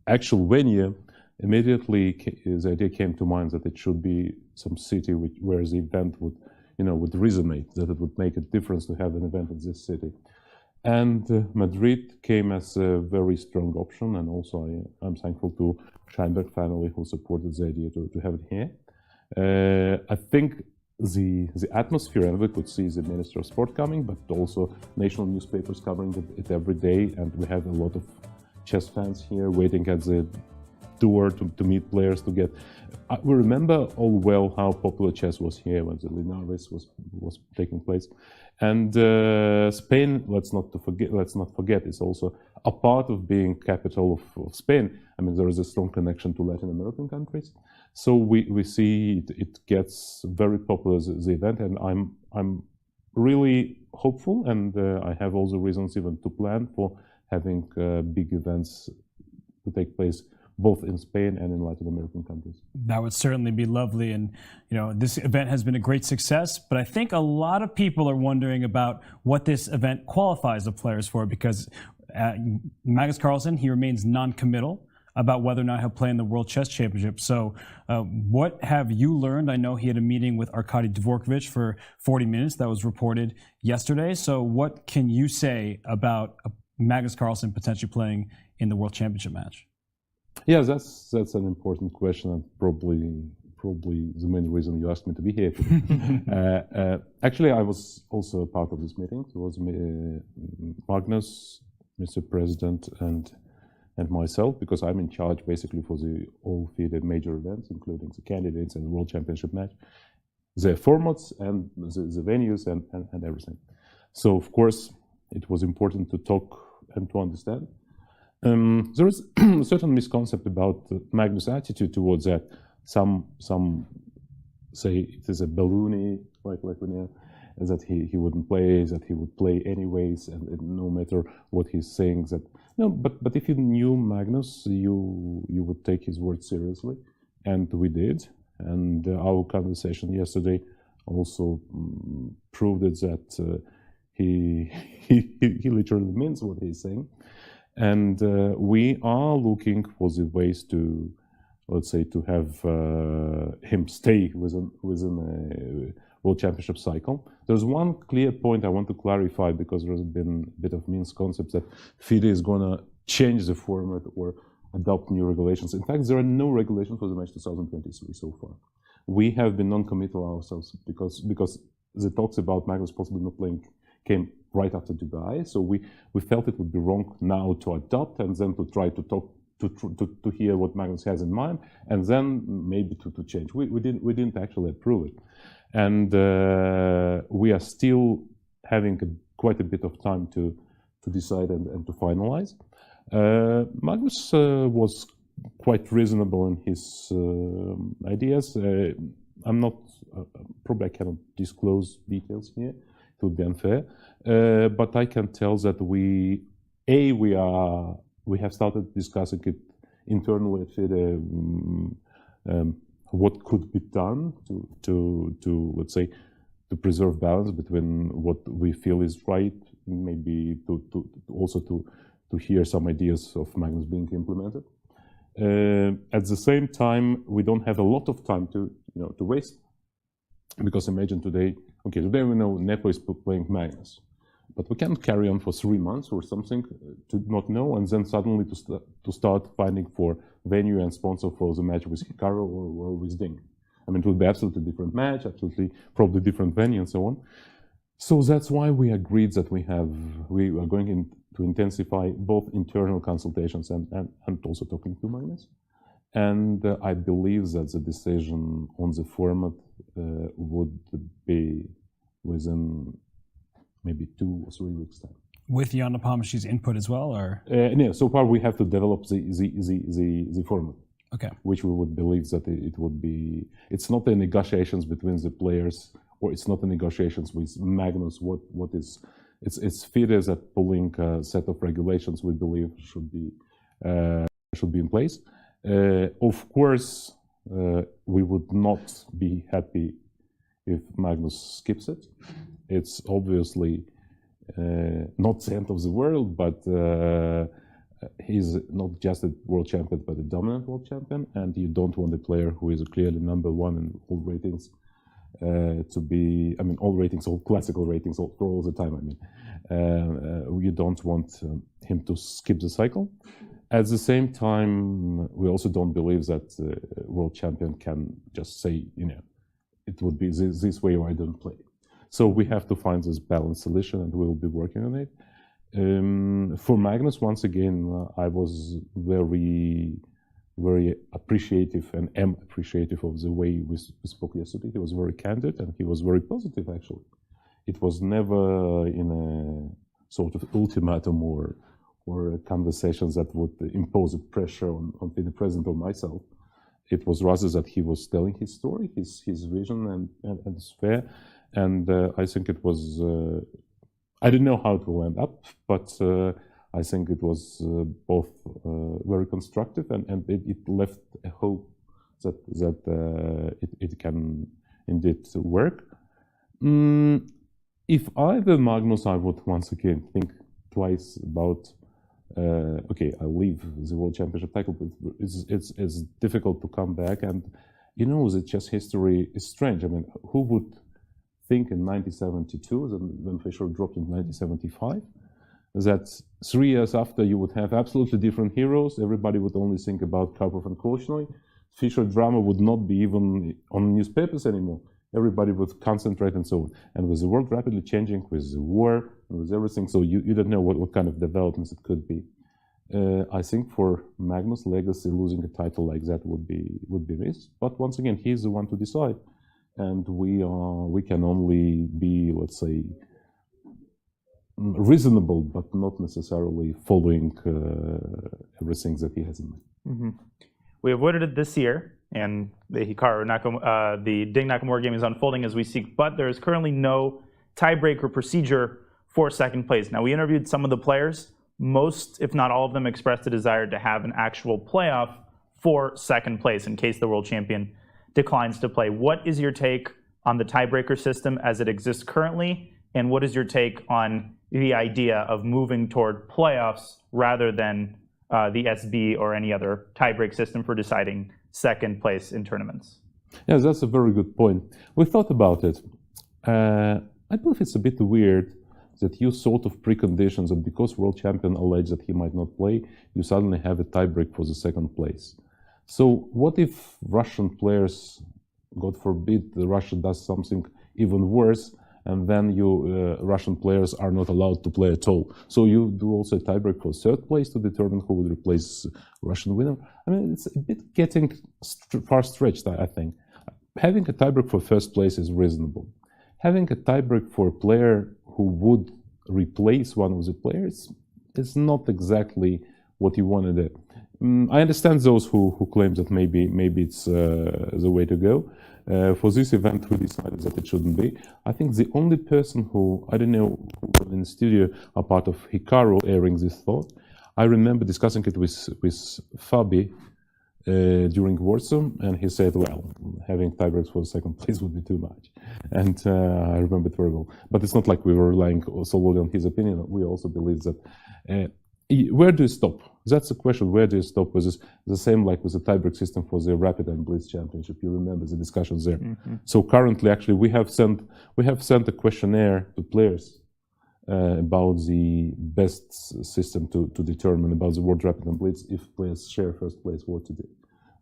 Speaker 17: actual venue, immediately the idea came to mind that it should be some city where the event would resonate, that it would make a difference to have an event in this city. And Madrid came as a very strong option, and also I'm thankful to Scheinberg family who supported the idea to have it here. I think the atmosphere, and we could see the Minister of Sport coming, but also national newspapers covering it every day, and we have a lot of chess fans here waiting at the door to meet players to get. We remember all well how popular chess was here when the Linares was taking place, and Spain. Let's not forget, is also a part of being capital of Spain. I mean, there is a strong connection to Latin American countries. So we see it gets very popular, the event, and I'm really hopeful, and I have all the reasons even to plan for having big events to take place both in Spain and in Latin American countries.
Speaker 10: That would certainly be lovely, and this event has been a great success, but I think a lot of people are wondering about what this event qualifies the players for, because Magnus Carlsen, he remains non-committal about whether or not he'll play in the World Chess Championship. So what have you learned? I know he had a meeting with Arkady Dvorkovich for 40 minutes. That was reported yesterday. So what can you say about Magnus Carlsen potentially playing in the World Championship match?
Speaker 17: Yeah, that's an important question, and probably the main reason you asked me to be here. Actually, I was also a part of this meeting. It was Magnus, Mr. President, and myself, because I'm in charge basically for all FIDE major events, including the Candidates and the World Championship match, the formats and the venues and everything. So of course, it was important to talk and to understand. There is a certain misconception about Magnus' attitude towards that. Some say it is a balloony, like we know, that he wouldn't play, that he would play anyways, and no matter what he's saying. That no, but if you knew Magnus, you would take his word seriously, and we did. And our conversation yesterday also proved it that he literally means what he's saying. And we are looking for the ways to, let's say, to have him stay within a World Championship cycle. There's one clear point I want to clarify, because there's been a bit of misconception that FIDE is going to change the format or adopt new regulations. In fact, there are no regulations for the match 2023 so far. We have been non-committal ourselves because the talks about Magnus possibly not playing came right after Dubai, so we felt it would be wrong now to adopt and then to try to talk to hear what Magnus has in mind, and then maybe to change. We didn't actually approve it, and we are still having quite a bit of time to decide and to finalize. Magnus was quite reasonable in his ideas. I'm not probably I cannot disclose details here. It would be unfair, but I can tell that we have started discussing it internally at FIDE, what could be done to let's say to preserve balance between what we feel is right, maybe to also to hear some ideas of Magnus being implemented. At the same time, we don't have a lot of time to waste, because imagine today we know Nepo is playing Magnus, but we can't carry on for 3 months or something to not know, and then suddenly to start finding for venue and sponsor for the match with Hikaru or with Dina. I mean, it would be absolutely different match, absolutely probably different venue and so on. So that's why we agreed that we are going to intensify both internal consultations and also talking to Magnus. And I believe that the decision on the format would be within maybe 2 or 3 weeks' time.
Speaker 10: With Jan Nepomniachtchi's input as well, or?
Speaker 17: No, so far we have to develop the format.
Speaker 10: Okay.
Speaker 17: Which we would believe that it would be. It's not the negotiations between the players, or it's not the negotiations with Magnus. What is? It's FIDE that pulling a set of regulations we believe should be in place. Of course, we would not be happy if Magnus skips it. It's obviously not the end of the world, but he's not just a world champion, but a dominant world champion, and you don't want a player who is clearly number one in all ratings to be, I mean, all ratings, all classical ratings, for all the time, I mean. You don't want him to skip the cycle. At the same time, we also don't believe that world champion can just say, it would be this way or I don't play. So we have to find this balanced solution, and we'll be working on it. For Magnus, once again, I was very, very appreciative and am appreciative of the way we spoke yesterday. He was very candid and he was very positive, actually. It was never in a sort of ultimatum or conversations that would impose a pressure on the president or myself. It was rather that he was telling his story, his vision, and it's fair. And I think it was, I didn't know how it will end up, but I think it was both very constructive and it left a hope that it can indeed work. If I were Magnus, I would once again think twice about, okay, I'll leave the World Championship title, but it's difficult to come back. And the chess history is strange. I mean, who would think in 1972, when Fischer dropped in 1975, that 3 years after you would have absolutely different heroes? Everybody would only think about Karpov and Korchnoi. Fischer drama would not be even on newspapers anymore. Everybody would concentrate and so on. And with the world rapidly changing, with the war, and with everything, so you don't know what kind of developments it could be. I think for Magnus' legacy, losing a title like that would be missed. But once again, he's the one to decide, and we can only be, let's say, reasonable, but not necessarily following everything that he has in mind.
Speaker 11: Mm-hmm. We avoided it this year, and the the Dina Nakamura game is unfolding as we speak, but there is currently no tiebreaker procedure for second place. Now, we interviewed some of the players. Most, if not all of them, expressed a desire to have an actual playoff for second place in case the world champion declines to play. What is your take on the tiebreaker system as it exists currently, and what is your take on the idea of moving toward playoffs rather than the SB or any other tiebreak system for deciding second place in tournaments?
Speaker 17: Yes, that's a very good point. We thought about it. I believe it's a bit weird that you sort of preconditions that because world champion alleged that he might not play, you suddenly have a tiebreak for the second place. So what if Russian players, God forbid, Russia does something even worse, and then Russian players are not allowed to play at all. So you do also a tiebreak for third place to determine who would replace Russian winner. I mean, it's a bit getting far stretched, I think. Having a tiebreak for first place is reasonable. Having a tiebreak for a player who would replace one of the players is not exactly what you want to do. I understand those who claim that maybe it's the way to go. For this event, we decided that it shouldn't be. I think the only person who, I don't know, who was in the studio are part of Hikaru airing this thought. I remember discussing it with Fabi during Warsaw, and he said, well, having tiebreaks for second place would be too much. And I remember it very well. But it's not like we were relying solely on his opinion. We also believe that where do you stop? That's the question. Where do you stop? With this, the same like with the tiebreak system for the Rapid and Blitz Championship. You remember the discussions there. So currently, actually, we have sent a questionnaire to players about the best system to determine about the World Rapid and Blitz if players share first place, what to do.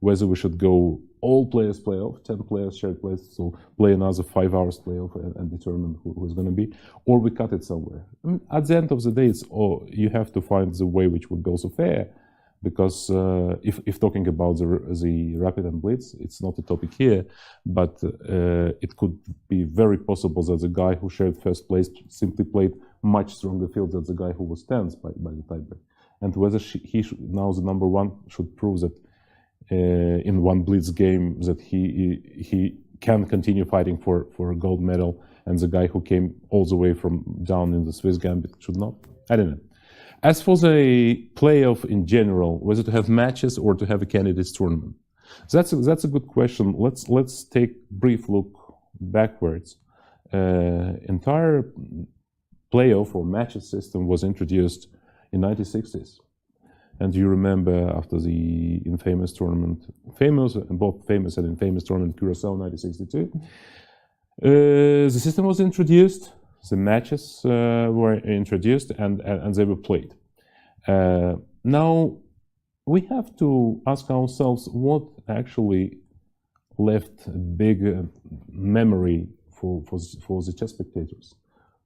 Speaker 17: Whether we should go all players playoff, 10 players shared place, so play another 5 hours playoff and determine who is going to be, or we cut it somewhere. I mean, at the end of the day, it's you have to find the way which would be also fair, because if talking about the Rapid and Blitz, it's not a topic here, but it could be very possible that the guy who shared first place simply played much stronger field than the guy who was 10th by the tiebreak. And whether now the number one should prove that in one Blitz game that he can continue fighting for a gold medal, and the guy who came all the way from down in the Swiss Gambit should not. I don't know. As for the playoff in general, whether to have matches or to have a candidates tournament, that's a good question. Let's take a brief look backwards. Entire playoff or matches system was introduced in 1960s. And you remember after the infamous tournament, both famous and infamous tournament, Curacao 1962, the system was introduced, the matches were introduced, and they were played. Now, we have to ask ourselves what actually left a big memory for the chess spectators.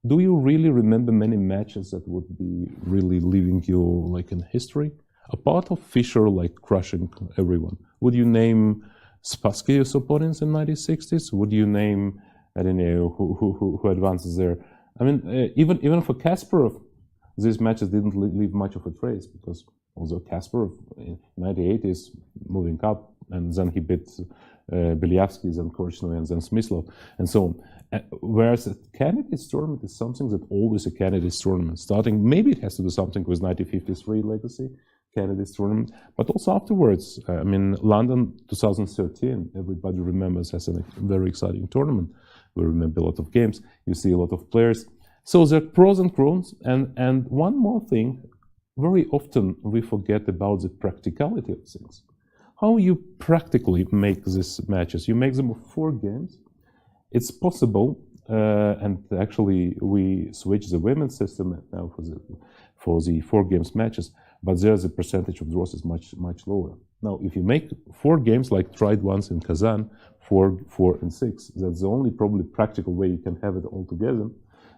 Speaker 17: Do you really remember many matches that would be really leaving you like in history? Apart of Fischer like crushing everyone, would you name Spassky's opponents in 1960s? Would you name, I don't know, who advances there? I mean, even for Kasparov, these matches didn't leave much of a trace, because although Kasparov in 98 is moving up, and then he beat Belyavsky, then Korchnoi, and then Smyslov, and so on. Whereas a candidates tournament is something that always a candidates tournament, starting, maybe it has to do something with 1953 legacy, candidates tournament, but also afterwards. I mean, London 2013, everybody remembers as a very exciting tournament. We remember a lot of games, you see a lot of players. So there are pros and cons, and one more thing, very often we forget about the practicality of things. How you practically make these matches. You make them of 4 games. It's possible, and actually we switch the women's system now for the 4 games matches, but there the percentage of draws is much lower. Now, if you make 4 games like tried once in Kazan, 4, 4, and 6, that's the only probably practical way you can have it all together.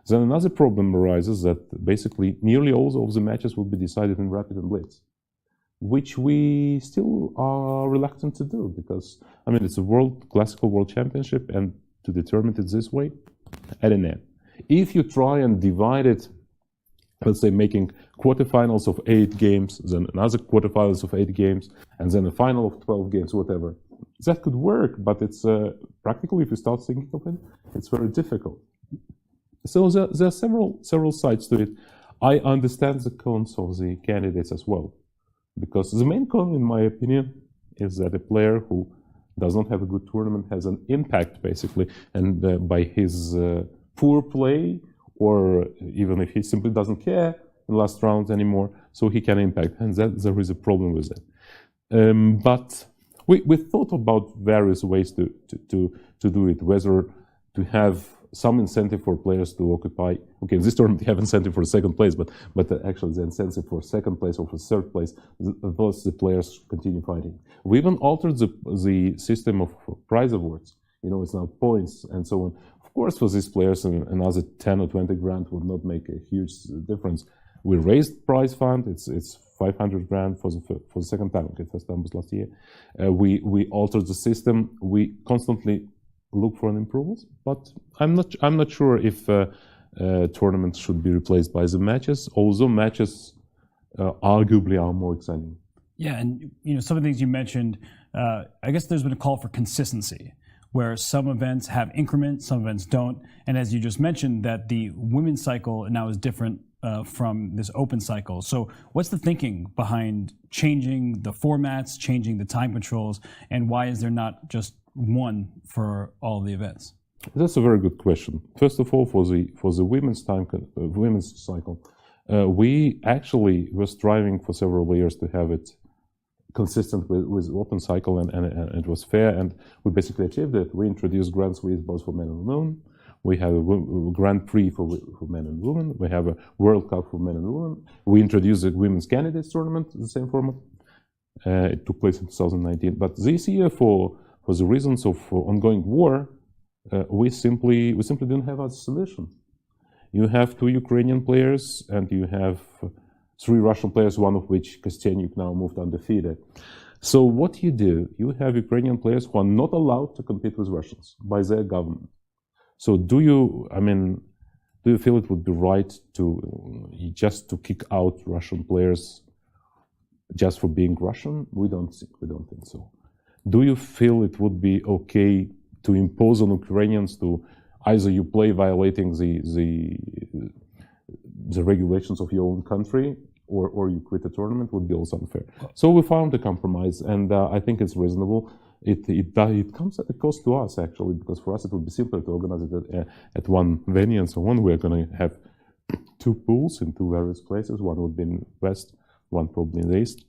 Speaker 17: Then another problem arises that basically nearly all of the matches will be decided in Rapid and Blitz, which we still are reluctant to do, because, I mean, it's a classical world championship, and to determine it this way, I don't know. If you try and divide it, let's say making quarterfinals of 8 games, then another quarterfinals of 8 games, and then a final of 12 games, whatever, that could work, but it's practically, if you start thinking of it, it's very difficult. So there are several sides to it. I understand the cons of the candidates as well, because the main con, in my opinion, is that a player who does not have a good tournament has an impact, basically, and by his poor play, or even if he simply doesn't care in the last round anymore, so he can impact, and there is a problem with that. But we thought about various ways to do it, whether to have some incentive for players to occupy. Okay, in this tournament you have incentive for second place, but actually the incentive for second place or for third place, thus the players continue fighting. We even altered the system of prize awards. You know, it's now points and so on. course, for these players, another 10 or 20 grand would not make a huge difference. We raised prize fund. It's 500 grand for the second time. Okay, first time was last year. We altered the system. We constantly look for an improvements, but I'm not sure if tournaments should be replaced by the matches. Although matches arguably are more exciting.
Speaker 10: Yeah, and some of the things you mentioned. I guess there's been a call for consistency, where some events have increments, some events don't. And as you just mentioned, that the women's cycle now is different from this open cycle. So what's the thinking behind changing the formats, changing the time controls, and why is there not just one for all of the events?
Speaker 17: That's a very good question. First of all, for the women's cycle, we actually were striving for several years to have it consistent with open cycle, and it was fair, and we basically achieved it. We introduced Grand Sweeps both for men and women. We have a Grand Prix for men and women. We have a World Cup for men and women. We introduced the Women's Candidates Tournament, the same format. It took place in 2019. But this year, for the reasons of ongoing war, we simply didn't have a solution. You have 2 Ukrainian players, and you have 3 Russian players, one of which, Kostenyuk, now moved under FIDE. So what you do, you have Ukrainian players who are not allowed to compete with Russians by their government. So do you feel it would be right to kick out Russian players just for being Russian? We don't think so. Do you feel it would be okay to impose on Ukrainians to either you play violating the regulations of your own country, or you quit the tournament? Would be also unfair. So we found a compromise, and I think it's reasonable. It comes at a cost to us, actually, because for us it would be simpler to organize it at one venue and so on. We're going to have 2 pools in 2 various places. One would be in West, one probably in the East.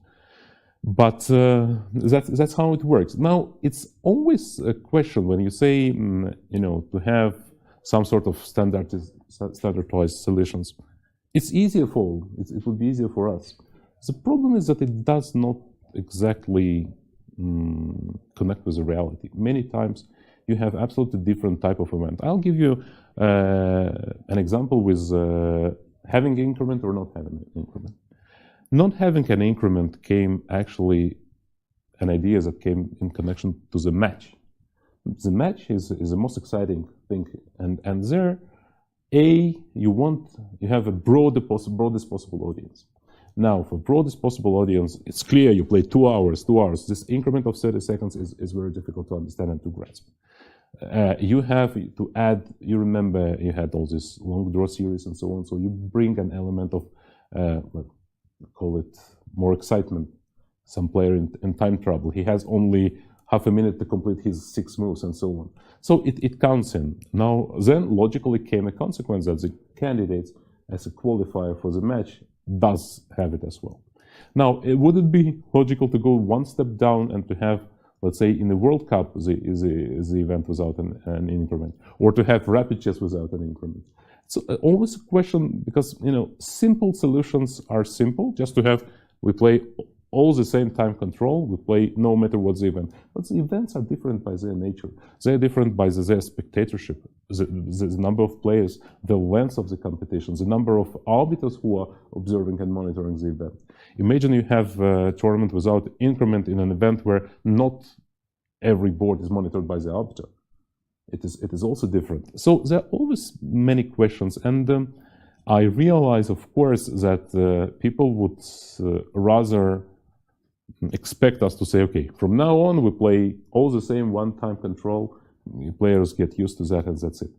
Speaker 17: But that's how it works. Now, it's always a question when you say, to have some sort of standardized solutions. It's easier it would be easier for us. The problem is that it does not exactly connect with the reality. Many times you have absolutely different type of event. I'll give you an example with having increment or not having an increment. Not having an increment came actually an idea that came in connection to the match. The match is the most exciting thing, and there, you have a broadest possible audience. Now, for broadest possible audience, it's clear you play 2 hours. This increment of 30 seconds is very difficult to understand and to grasp. You have to add, you remember you had all this long draw series and so on, so you bring an element of, call it more excitement. Some player in time trouble, he has only half a minute to complete his 6 moves and so on. So it counts in. Now, then logically came a consequence that the candidates, as a qualifier for the match, does have it as well. Now, would it be logical to go one step down and to have, let's say, in the World Cup, the event without an increment, or to have rapid chess without an increment? So always a question, because simple solutions are simple. Just to have, we play all the same time control, we play no matter what the event. But the events are different by their nature. They're different by their spectatorship, the number of players, the length of the competition, the number of arbiters who are observing and monitoring the event. Imagine you have a tournament without increment in an event where not every board is monitored by the arbiter. It is also different. So there are always many questions, and I realize, of course, that people would rather expect us to say, okay, from now on we play all the same one-time control, players get used to that, and that's it.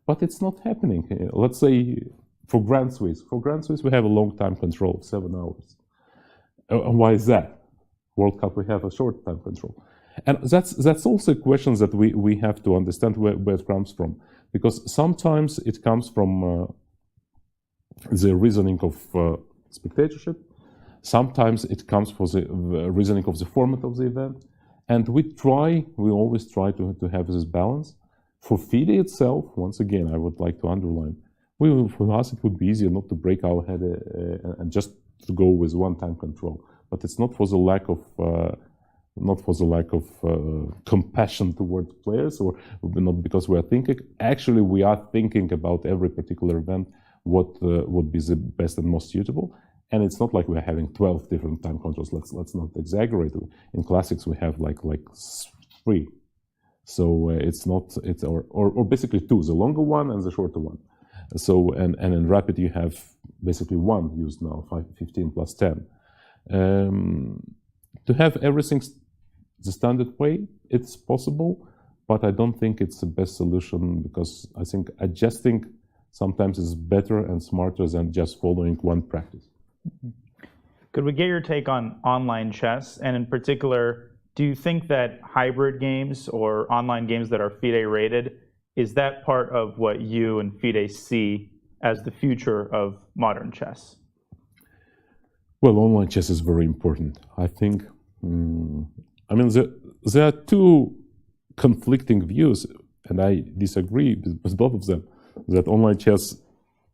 Speaker 17: But it's not happening. Let's say for Grand Swiss we have a long time control, 7 hours. And why is that? World Cup we have a short time control. And that's also questions that we have to understand where it comes from, because sometimes it comes from the reasoning of spectatorship. Sometimes it comes from the reasoning of the format of the event, and we always try to have this balance. For FIDE itself, once again, I would like to underline, for us it would be easier not to break our head and just to go with one-time control. But it's not for the lack of not for the lack of compassion towards players, or not because we are thinking. Actually, we are thinking about every particular event, what would be the best and most suitable. And it's not like we're having 12 different time controls. Let's not exaggerate. In classics, we have like 3. So it's or basically 2, the longer one and the shorter one. So and in Rapid you have basically 1 used now, 15 plus 10. To have everything the standard way, it's possible, but I don't think it's the best solution, because I think adjusting sometimes is better and smarter than just following one practice.
Speaker 11: Could we get your take on online chess? And in particular, do you think that hybrid games or online games that are FIDE rated, is that part of what you and FIDE see as the future of modern chess?
Speaker 17: Well, online chess is very important. I think, I mean, there are 2 conflicting views, and I disagree with both of them, that online chess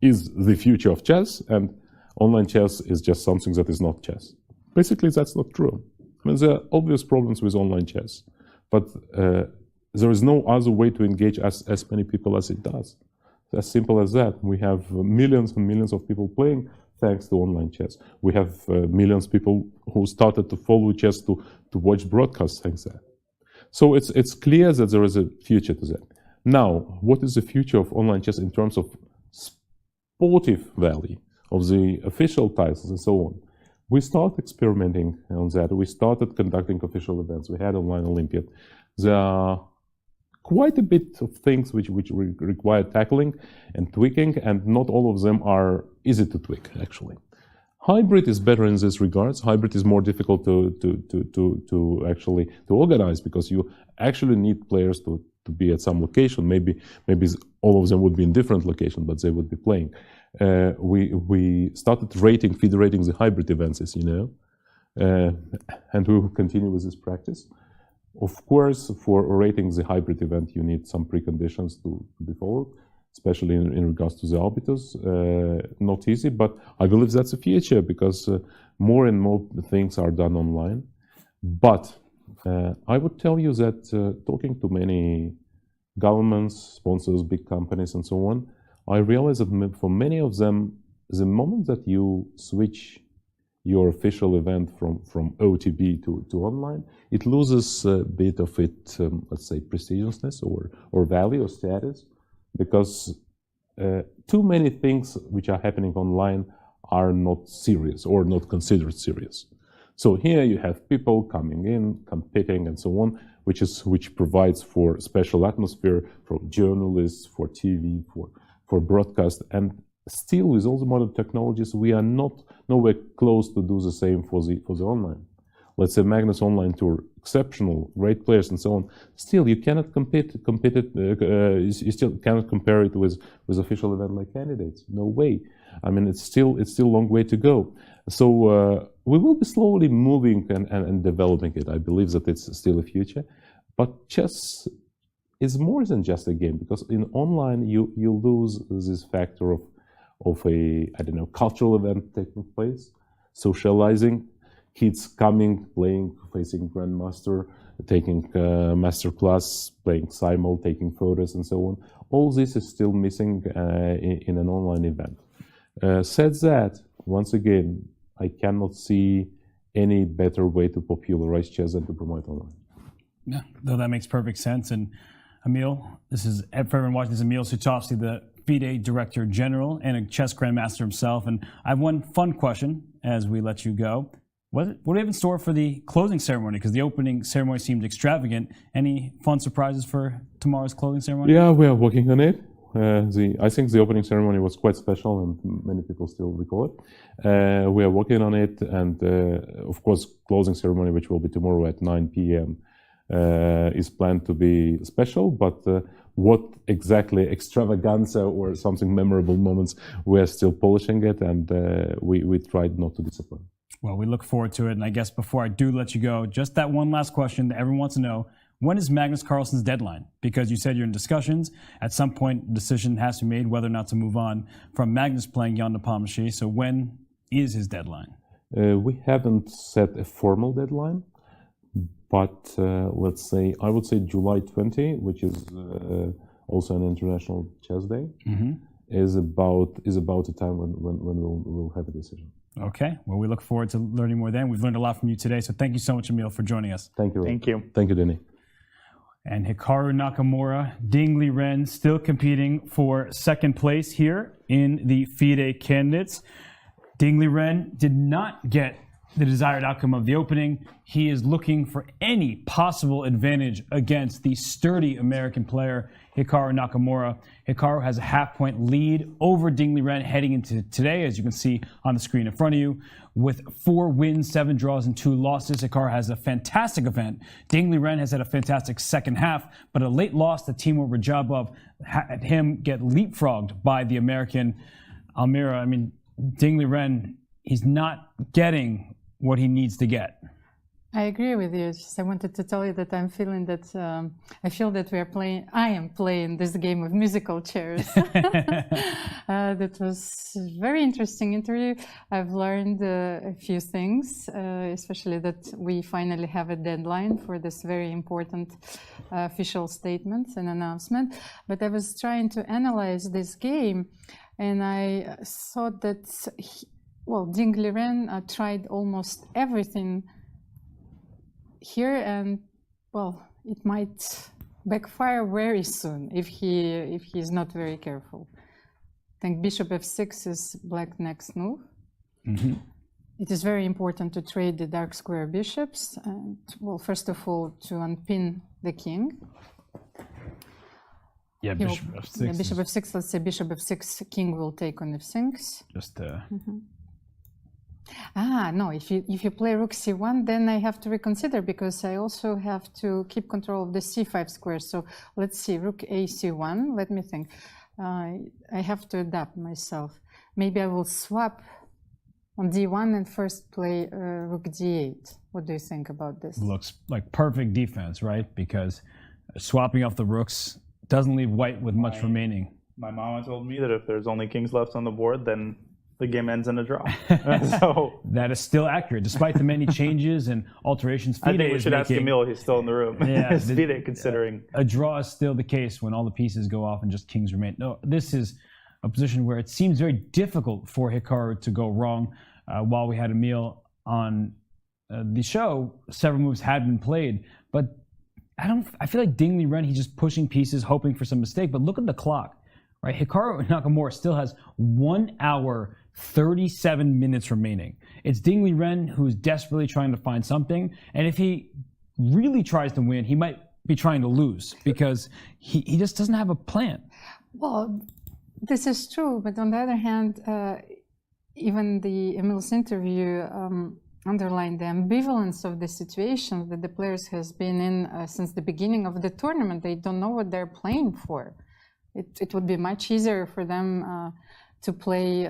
Speaker 17: is the future of chess, and online chess is just something that is not chess. Basically, that's not true. I mean, there are obvious problems with online chess, but there is no other way to engage as many people as it does. As simple as that. We have millions and millions of people playing thanks to online chess. We have millions of people who started to follow chess to watch broadcasts thanks to that. So it's clear that there is a future to that. Now, what is the future of online chess in terms of sportive value, of the official titles and so on? We started experimenting on that. We started conducting official events. We had online Olympiad. There are quite a bit of things which require tackling and tweaking, and not all of them are easy to tweak, actually. Hybrid is better in this regards. Hybrid is more difficult to actually organize, because you actually need players to be at some location. Maybe all of them would be in different locations, but they would be playing. We started FIDE rating the hybrid events, as you know, and we will continue with this practice. Of course, for rating the hybrid event, you need some preconditions to be followed, especially in regards to the arbiters. Not easy, but I believe that's the future, because more and more things are done online. But I would tell you that talking to many governments, sponsors, big companies, and so on, I realize that for many of them, the moment that you switch your official event from OTB to online, it loses a bit of its, let's say, prestigiousness or value or status, because too many things which are happening online are not serious or not considered serious. So here you have people coming in, competing, and so on, which provides for special atmosphere for journalists, for TV, for broadcast, and still with all the modern technologies, we are nowhere close to do the same for the online. Let's say Magnus Online Tour, exceptional, great players, and so on. Still, you cannot you still cannot compare it with official event like Candidates. No way. I mean, it's still a long way to go. So we will be slowly moving and developing it. I believe that it's still a future, but chess is more than just a game, because in online you lose this factor of a, I don't know, cultural event taking place, socializing, kids coming, playing, facing grandmaster, taking master class, playing simul, taking photos, and so on. All this is still missing in an online event. Said that, once again, I cannot see any better way to popularize chess than to promote online.
Speaker 10: Yeah, though that makes perfect sense. And Emil, this is, for everyone watching, this is Emil Sutovsky, the FIDE Director General and a chess grandmaster himself. And I have one fun question as we let you go. What do you have in store for the closing ceremony? Because the opening ceremony seemed extravagant. Any fun surprises for tomorrow's closing ceremony?
Speaker 17: Yeah, we are working on it. I think the opening ceremony was quite special, and many people still recall it. We are working on it, and of course, closing ceremony, which will be tomorrow at 9 p.m., is planned to be special, but what exactly extravaganza or something memorable moments, we are still polishing it, and we tried not to disappoint.
Speaker 10: Well, we look forward to it, and I guess before I do let you go, just that one last question that everyone wants to know. When is Magnus Carlsen's deadline? Because you said you're in discussions. At some point, a decision has to be made whether or not to move on from Magnus playing Jan Nepomniachtchi. So when is his deadline?
Speaker 17: We haven't set a formal deadline, But let's say, I would say July 20, which is also an international chess day, is about the time when we'll have a decision.
Speaker 10: Okay, well, we look forward to learning more then. We've learned a lot from you today, so thank you so much, Emil, for joining us.
Speaker 17: Thank you.
Speaker 11: Thank you.
Speaker 17: Thank you, Dini.
Speaker 10: And Hikaru Nakamura, Liren still competing for second place here in the FIDE Candidates. Liren did not get the desired outcome of the opening. He is looking for any possible advantage against the sturdy American player, Hikaru Nakamura. Hikaru has a half-point lead over Liren heading into today, as you can see on the screen in front of you. With 4 wins, 7 draws, and 2 losses, Hikaru has a fantastic event. Liren has had a fantastic second half, but a late loss to Teimour Radjabov had him get leapfrogged by the American Almira. I mean, Liren, he's not getting what he needs to get.
Speaker 12: I agree with you. Just I wanted to tell you that I'm feeling that I feel that I am playing this game of musical chairs. That was a very interesting interview. I've learned a few things, especially that we finally have a deadline for this very important official statement and announcement. But I was trying to analyze this game, and I thought that Liren tried almost everything here, and it might backfire very soon if he's not very careful. I think bishop f6 is black next move. It is very important to trade the dark square bishops, and first of all to unpin the king.
Speaker 10: Yeah, bishop f6.
Speaker 12: Yeah, bishop f6. Let's say bishop f6. King will take on f6.
Speaker 10: Just
Speaker 12: no, if you play rook c1, then I have to reconsider, because I also have to keep control of the c5 square. So let's see, rook a c1. Let me think. I have to adapt myself. Maybe I will swap on d1 and first play rook d8. What do you think about this?
Speaker 10: Looks like perfect defense, right? Because swapping off the rooks doesn't leave white with much remaining.
Speaker 11: My mama told me that if there's only kings left on the board, then the game ends in a draw. So
Speaker 10: that is still accurate, despite the many changes and alterations FIDE
Speaker 11: I think we should ask Emil. He's still in the room.
Speaker 10: Yeah,
Speaker 11: FIDE considering
Speaker 10: a draw is still the case when all the pieces go off and just kings remain. No, this is a position where it seems very difficult for Hikaru to go wrong. While we had Emil on the show, several moves had been played, but I feel like Liren, he's just pushing pieces, hoping for some mistake. But look at the clock, right? Hikaru Nakamura still has 1 hour, 37 minutes remaining. It's Liren who's desperately trying to find something, and if he really tries to win, he might be trying to lose, because he just doesn't have a plan.
Speaker 12: Well, this is true, but on the other hand, even Emil's interview underlined the ambivalence of the situation that the players has been in since the beginning of the tournament. They don't know what they're playing for. It would be much easier for them to play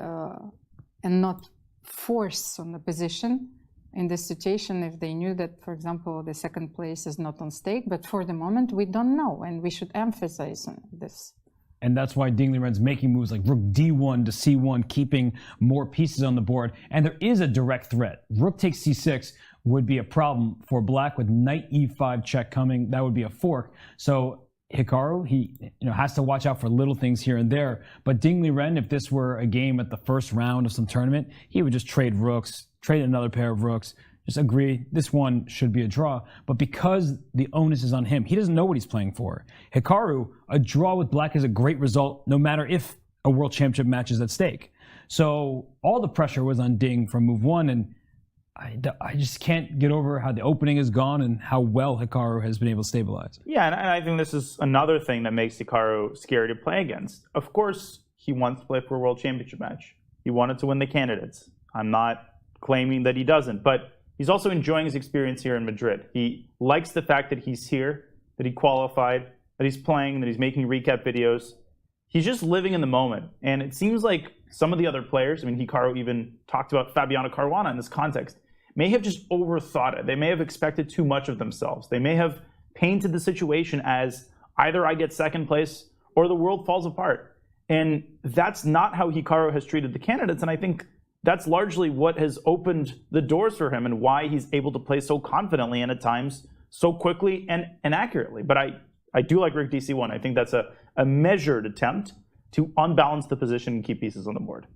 Speaker 12: and not force on the position in this situation if they knew that, for example, the second place is not on stake. But for the moment, we don't know, and we should emphasize on this.
Speaker 10: And that's why Liren's making moves like rook d1 to c1, keeping more pieces on the board. And there is a direct threat. Rook takes c6 would be a problem for black, with knight e5 check coming. That would be a fork. So Hikaru, he has to watch out for little things here and there. But Liren, if this were a game at the first round of some tournament, he would just trade rooks, trade another pair of rooks, just agree this one should be a draw. But because the onus is on him, he doesn't know what he's playing for. Hikaru, a draw with black is a great result, no matter if a world championship match is at stake. So all the pressure was on Ding from move one, and I just can't get over how the opening is gone and how well Hikaru has been able to stabilize.
Speaker 11: Yeah, and I think this is another thing that makes Hikaru scary to play against. Of course, he wants to play for a world championship match. He wanted to win the candidates. I'm not claiming that he doesn't, but he's also enjoying his experience here in Madrid. He likes the fact that he's here, that he qualified, that he's playing, that he's making recap videos. He's just living in the moment. And it seems like some of the other players, Hikaru even talked about Fabiano Caruana in this context, may have just overthought it. They may have expected too much of themselves. They may have painted the situation as either I get second place or the world falls apart. And that's not how Hikaru has treated the candidates. And I think that's largely what has opened the doors for him and why he's able to play so confidently and at times so quickly and accurately. But I do like Rook DC1. I think that's a measured attempt to unbalance the position and keep pieces on the board.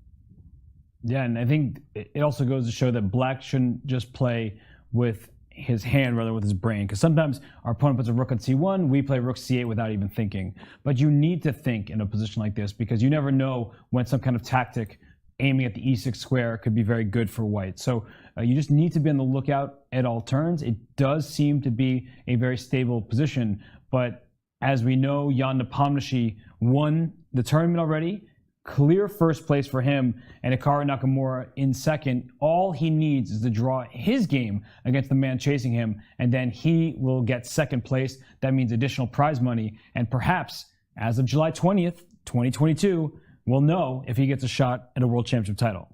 Speaker 10: Yeah, and I think it also goes to show that Black shouldn't just play with his hand rather with his brain, because sometimes our opponent puts a rook on c1, we play rook c8 without even thinking. But you need to think in a position like this, because you never know when some kind of tactic aiming at the e6 square could be very good for white. So you just need to be on the lookout at all turns. It does seem to be a very stable position, but as we know, Jan Nepomniachtchi won the tournament already. Clear first place for him, and Hikaru Nakamura in second. All he needs is to draw his game against the man chasing him, and then he will get second place. That means additional prize money, and perhaps as of July 20th, 2022, we'll know if he gets a shot at a World Championship title.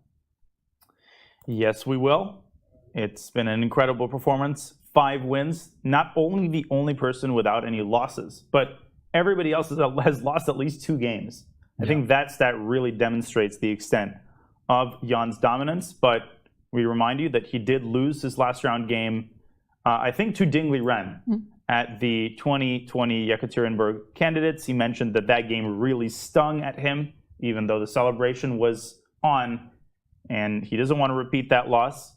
Speaker 11: Yes, we will. It's been an incredible performance. 5 wins. Not only the only person without any losses, but everybody else has lost at least 2 games. I think that stat really demonstrates the extent of Jan's dominance, but we remind you that he did lose his last round game, I think, to Liren at the 2020 Yekaterinburg Candidates. He mentioned that that game really stung at him, even though the celebration was on, and he doesn't want to repeat that loss.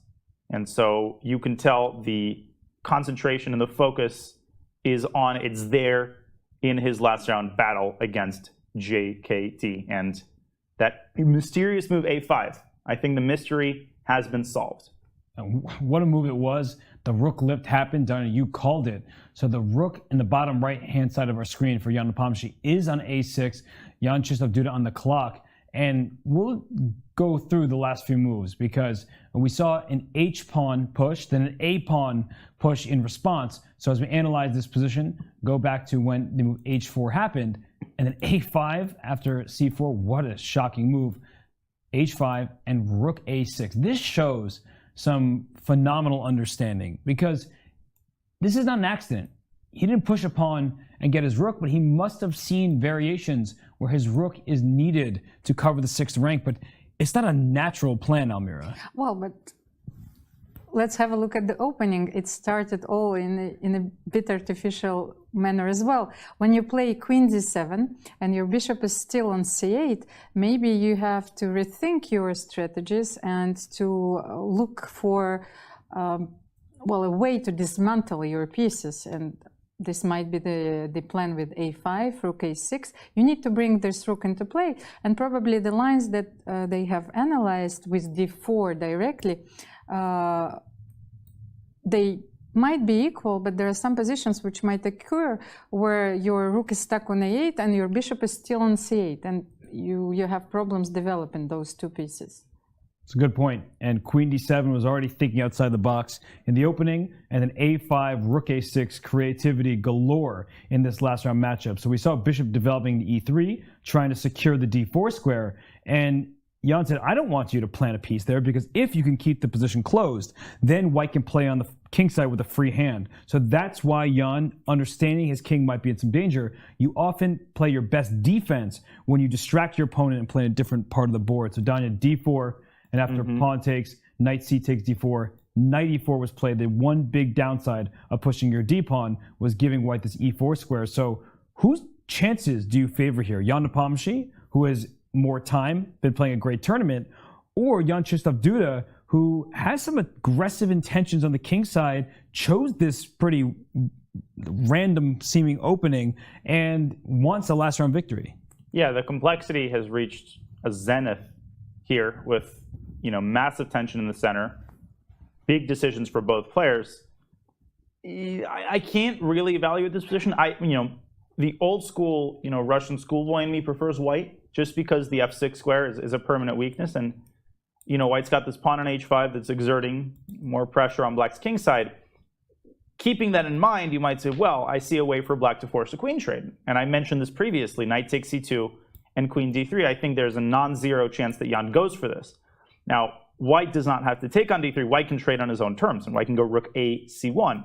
Speaker 11: And so you can tell the concentration and the focus is on, it's there in his last round battle against JKT, and that mysterious move a5. I think the mystery has been solved.
Speaker 10: What a move it was. The rook lift happened. Dina, you called it. So the rook in the bottom right-hand side of our screen for Jan Nepomniachtchi is on a6. Jan-Krzysztof Duda on the clock. And we'll go through the last few moves, because we saw an h-pawn push, then an a-pawn push in response. So as we analyze this position, go back to when the move h4 happened, and then a5 after c4. What a shocking move. h5 and rook a6. This shows some phenomenal understanding, because this is not an accident. He didn't push a pawn and get his rook, but he must have seen variations where his rook is needed to cover the 6th rank. But it's not a natural plan, Almira.
Speaker 12: Well, but let's have a look at the opening. It started all in a bit artificial manner as well. When you play queen d7 and your bishop is still on c8, maybe you have to rethink your strategies and to look for well, a way to dismantle your pieces. And this might be the plan with a5, rook a6. You need to bring this rook into play, and probably the lines that they have analyzed with d4 directly, they might be equal, but there are some positions which might occur where your rook is stuck on a8 and your bishop is still on c8, and you have problems developing those 2 pieces.
Speaker 10: It's a good point. And queen d7 was already thinking outside the box in the opening, and then a5, rook a6, creativity galore in this last round matchup. So we saw bishop developing the e3, trying to secure the d4 square, and Jan said, I don't want you to plant a piece there, because if you can keep the position closed, then white can play on the king side with a free hand. So that's why Jan, understanding his king might be in some danger, you often play your best defense when you distract your opponent and play a different part of the board. So Dina, d4, and after pawn takes, knight c takes d4, knight e4 was played. The one big downside of pushing your d-pawn was giving white this e4 square. So whose chances do you favor here? Jan Nepomniachtchi, who has more time, been playing a great tournament, or Jan-Krzysztof Duda, who has some aggressive intentions on the king side, chose this pretty random seeming opening, and wants a last round victory?
Speaker 11: Yeah, the complexity has reached a zenith here with, massive tension in the center, big decisions for both players. I can't really evaluate this position. The old school, Russian schoolboy in me prefers white, just because the f6 square is a permanent weakness, and white's got this pawn on h5 that's exerting more pressure on black's king side. Keeping that in mind, you might say, well, I see a way for black to force a queen trade. And I mentioned this previously, knight takes c2 and queen d3. I think there's a non-zero chance that Jan goes for this. Now, white does not have to take on d3. White can trade on his own terms, and white can go rook a c1.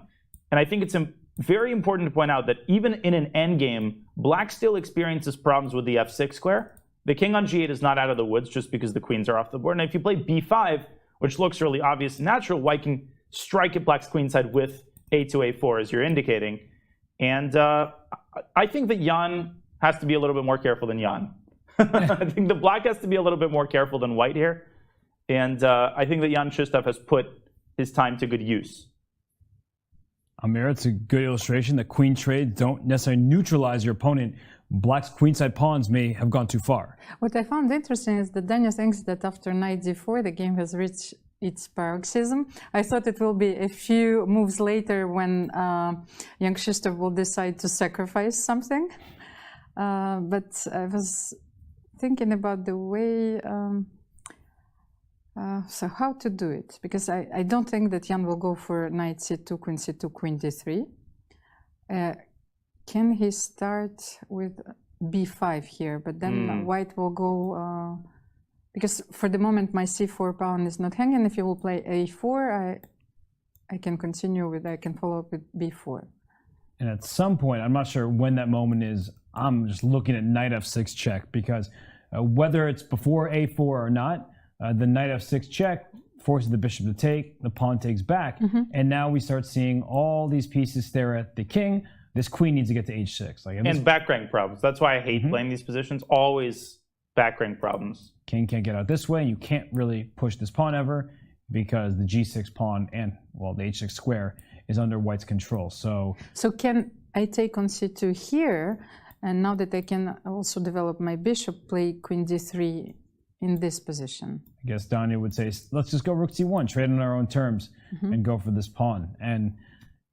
Speaker 11: And I think it's very important to point out that even in an endgame, black still experiences problems with the f6 square, the king on g8 is not out of the woods just because the queens are off the board. And if you play b5, which looks really obvious and natural, white can strike at black's queenside with a2, a4, as you're indicating. And I think that Jan has to be a little bit more careful than Jan. I think the black has to be a little bit more careful than white here. And I think that Jan-Krzysztof has put his time to good use.
Speaker 10: Almira, it's a good illustration that queen trades don't necessarily neutralize your opponent. Black's queenside pawns may have gone too far.
Speaker 12: What I found interesting is that Daniel thinks that after knight d4, the game has reached its paroxysm. I thought it will be a few moves later when Jan-Krzysztof will decide to sacrifice something. But I was thinking about the way, so how to do it? Because I don't think that Jan will go for knight c2, queen d3. Can he start with b5 here? But then white will go, because for the moment my c4 pawn is not hanging. If you will play a4, I can continue with, I can follow up with b4.
Speaker 10: And at some point, I'm not sure when that moment is, I'm just looking at knight f6 check, because whether it's before a4 or not, the knight f6 check forces the bishop to take, the pawn takes back, and now we start seeing all these pieces stare at the king. This queen needs to get to h6.
Speaker 11: And back rank problems. That's why I hate playing these positions. Always back rank problems.
Speaker 10: King can't get out this way. You can't really push this pawn ever because the g6 pawn and, well, the h6 square is under white's control. So
Speaker 12: can I take on c2 here, and now that I can also develop my bishop, play queen d3 in this position?
Speaker 10: I guess Dania would say, let's just go rook c1, trade on our own terms, and go for this pawn. And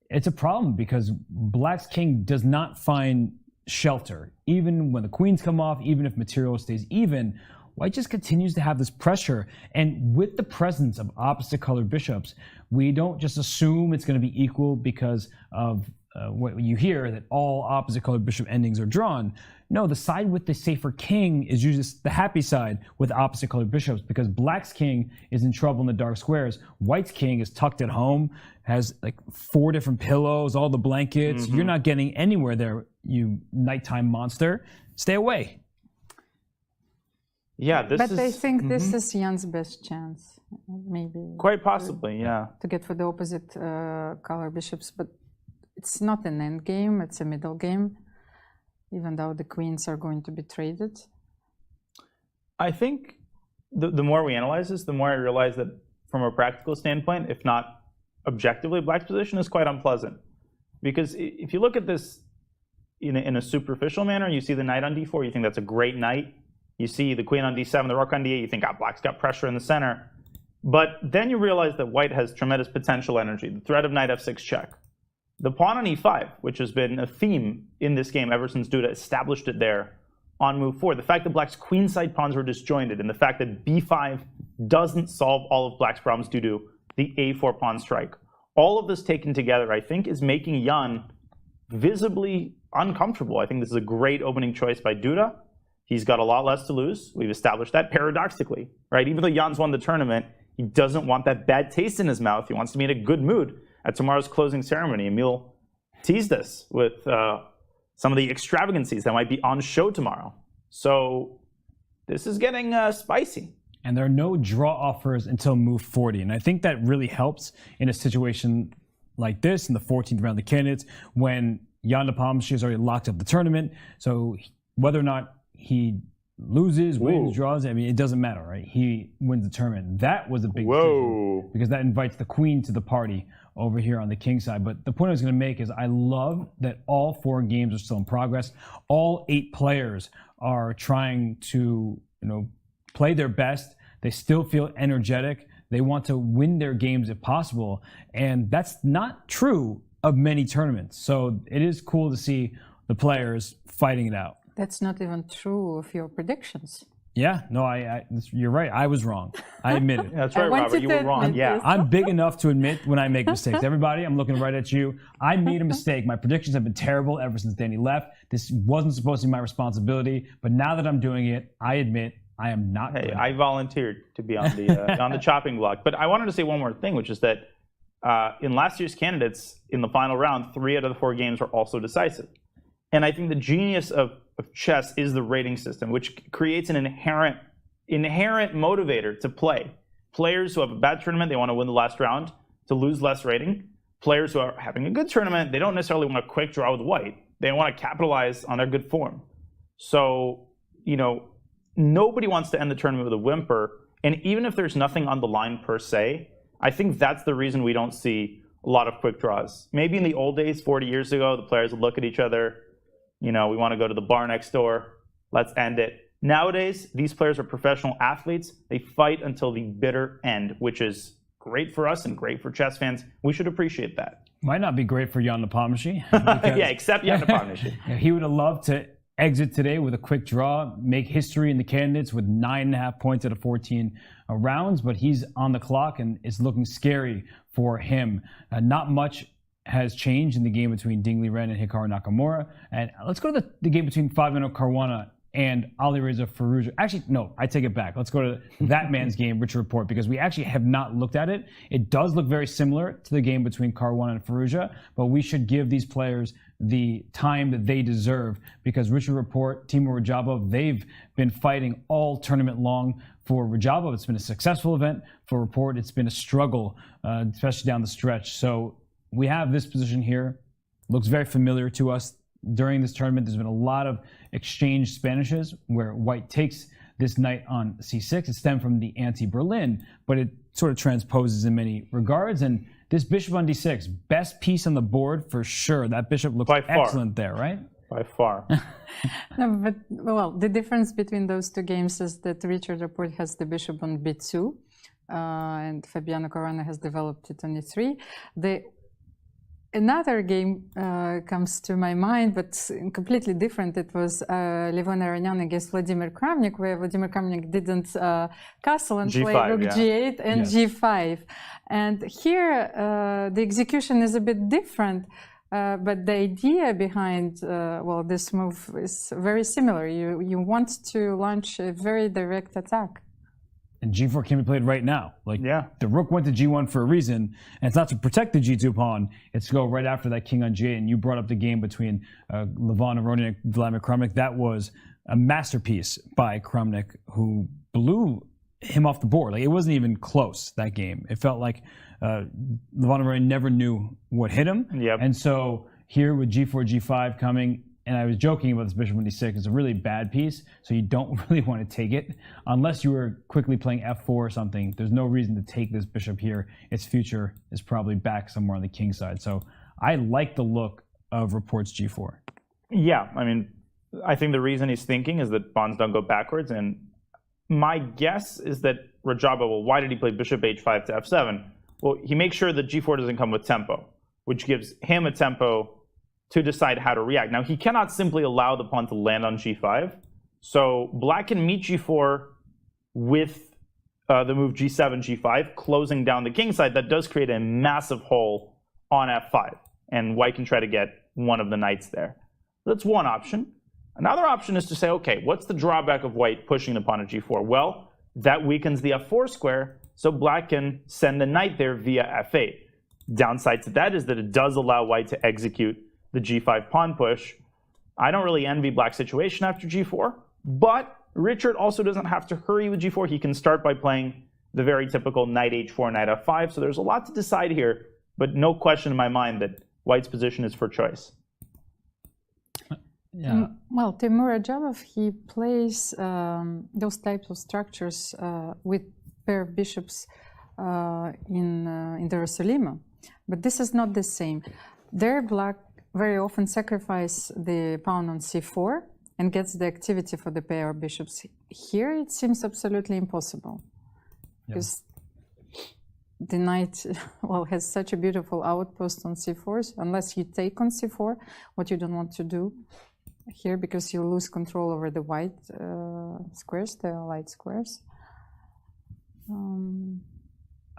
Speaker 10: it's a problem because black's king does not find shelter. Even when the queens come off, even if material stays even, white just continues to have this pressure. And with the presence of opposite colored bishops, we don't just assume it's going to be equal because of what you hear, that all opposite colored bishop endings are drawn. No, the side with the safer king is usually the happy side with opposite colored bishops, because black's king is in trouble in the dark squares. White's king is tucked at home, has like 4 different pillows, all the blankets. You're not getting anywhere there, you nighttime monster. Stay away.
Speaker 11: Yeah,
Speaker 12: but I think this is Jan's best chance, maybe.
Speaker 11: Quite possibly, yeah.
Speaker 12: To get for the opposite color bishops, but it's not an end game, it's a middle game, even though the queens are going to be traded.
Speaker 11: I think the more we analyze this, the more I realize that from a practical standpoint, if not objectively, black's position is quite unpleasant. Because if you look at this in a superficial manner, you see the knight on d4, you think that's a great knight. You see the queen on d7, the rook on d8, you think, black's got pressure in the center. But then you realize that white has tremendous potential energy, the threat of knight f6 check. The pawn on e5, which has been a theme in this game ever since Duda established it there on move 4. The fact that black's queenside pawns were disjointed, and the fact that b5 doesn't solve all of black's problems due to the a4 pawn strike. All of this taken together, I think, is making Jan visibly uncomfortable. I think this is a great opening choice by Duda. He's got a lot less to lose. We've established that paradoxically, right? Even though Jan's won the tournament, he doesn't want that bad taste in his mouth. He wants to be in a good mood at tomorrow's closing ceremony. Emil teased us with some of the extravagancies that might be on show tomorrow. So this is getting spicy.
Speaker 10: And there are no draw offers until move 40. And I think that really helps in a situation like this, in the 14th round of the candidates, when Jan Nepomniachtchi has already locked up the tournament. So whether or not he loses, wins, draws, I mean, it doesn't matter, right? He wins the tournament. That was a big decision, because that invites the queen to the party over here on the king side. But the point I was going to make is I love that all 4 games are still in progress. All 8 players are trying to, play their best. They still feel energetic. They want to win their games if possible. And that's not true of many tournaments. So it is cool to see the players fighting it out.
Speaker 12: That's not even true of your predictions.
Speaker 10: Yeah, no, you're right. I was wrong. I admit it.
Speaker 11: That's right, Robert. You were wrong.
Speaker 10: Yeah, I'm big enough to admit when I make mistakes. Everybody, I'm looking right at you. I made a mistake. My predictions have been terrible ever since Danny left. This wasn't supposed to be my responsibility, but now that I'm doing it, I admit I am not good.
Speaker 11: I volunteered to be on the on the chopping block. But I wanted to say one more thing, which is that in last year's candidates, in the final round, 3 out of the 4 games were also decisive. And I think the genius of chess is the rating system, which creates an inherent motivator to play. Players who have a bad tournament, they want to win the last round to lose less rating. Players who are having a good tournament, they don't necessarily want a quick draw with white. They want to capitalize on their good form. So, nobody wants to end the tournament with a whimper. And even if there's nothing on the line per se, I think that's the reason we don't see a lot of quick draws. Maybe in the old days, 40 years ago, the players would look at each other, we want to go to the bar next door, let's end it. Nowadays, these players are professional athletes. They fight until the bitter end, which is great for us and great for chess fans. We should appreciate that.
Speaker 10: Might not be great for Jan Nepomniachtchi.
Speaker 11: Yeah, except Jan Nepomniachtchi.
Speaker 10: He would have loved to exit today with a quick draw, make history in the candidates with 9.5 points out of 14 rounds, but he's on the clock and it's looking scary for him. Not much has changed in the game between Liren and Hikaru Nakamura. And let's go to the game between Fabiano Caruana and Alireza Firouzja. Actually, no, I take it back. Let's go to that man's game, Richard Rapport, because we actually have not looked at it. It does look very similar to the game between Caruana and Firouzja, but we should give these players the time that they deserve, because Richard Rapport, Teimour Radjabov, they've been fighting all tournament long. For Radjabov, it's been a successful event. For Rapport, it's been a struggle, especially down the stretch. So we have this position here. Looks very familiar to us. During this tournament, there's been a lot of exchange Spanishes where white takes this knight on c6. It stemmed from the anti-Berlin, but it sort of transposes in many regards. And this bishop on d6, best piece on the board for sure. That bishop looks excellent there, right?
Speaker 11: By far.
Speaker 12: No, but, well, the difference between those two games is that Richard Rapport has the bishop on b2, and Fabiano Caruana has developed it on e3. Another game comes to my mind, but completely different. It was Levon Aronian against Vladimir Kramnik, where Vladimir Kramnik didn't castle and play rook g8 and g5. And here, the execution is a bit different, but the idea behind this move is very similar. You want to launch a very direct attack.
Speaker 10: And g4 can be played right now. The rook went to g1 for a reason, and it's not to protect the g2 pawn. It's to go right after that king on g8. And you brought up the game between Levon Aronian and Vladimir Kramnik. That was a masterpiece by Kramnik, who blew him off the board. It wasn't even close, that game. It felt like Levon Aronian never knew what hit him.
Speaker 11: Yep.
Speaker 10: And so here with g4, g5 coming, and I was joking about this bishop on d6. It's a really bad piece, so you don't really want to take it. Unless you were quickly playing f4 or something, there's no reason to take this bishop here. Its future is probably back somewhere on the king side. So I like the look of Rapport's g4.
Speaker 11: Yeah, I think the reason he's thinking is that pawns don't go backwards. And my guess is that Radjabov, why did he play bishop h5 to f7? Well, he makes sure that g4 doesn't come with tempo, which gives him a tempo to decide how to react. Now, he cannot simply allow the pawn to land on g5. So black can meet g4 with the move g7, g5, closing down the king side. That does create a massive hole on f5. And white can try to get one of the knights there. That's one option. Another option is to say, okay, what's the drawback of white pushing the pawn at g4? Well, that weakens the f4 square, so black can send the knight there via f8. Downside to that is that it does allow white to execute the g5 pawn push. I don't really envy black's situation after g4, but Richard also doesn't have to hurry with g4. He can start by playing the very typical knight h4, knight f5. So there's a lot to decide here, but no question in my mind that white's position is for choice.
Speaker 10: Yeah.
Speaker 12: Well, Teimour Radjabov, he plays those types of structures with pair of bishops in the Rosolima, but this is not the same. There, black very often sacrifice the pawn on c4 and gets the activity for the pair of bishops. Here, it seems absolutely impossible, because the knight has such a beautiful outpost on c4, unless you take on c4, what you don't want to do here, because you lose control over the white squares, the light squares.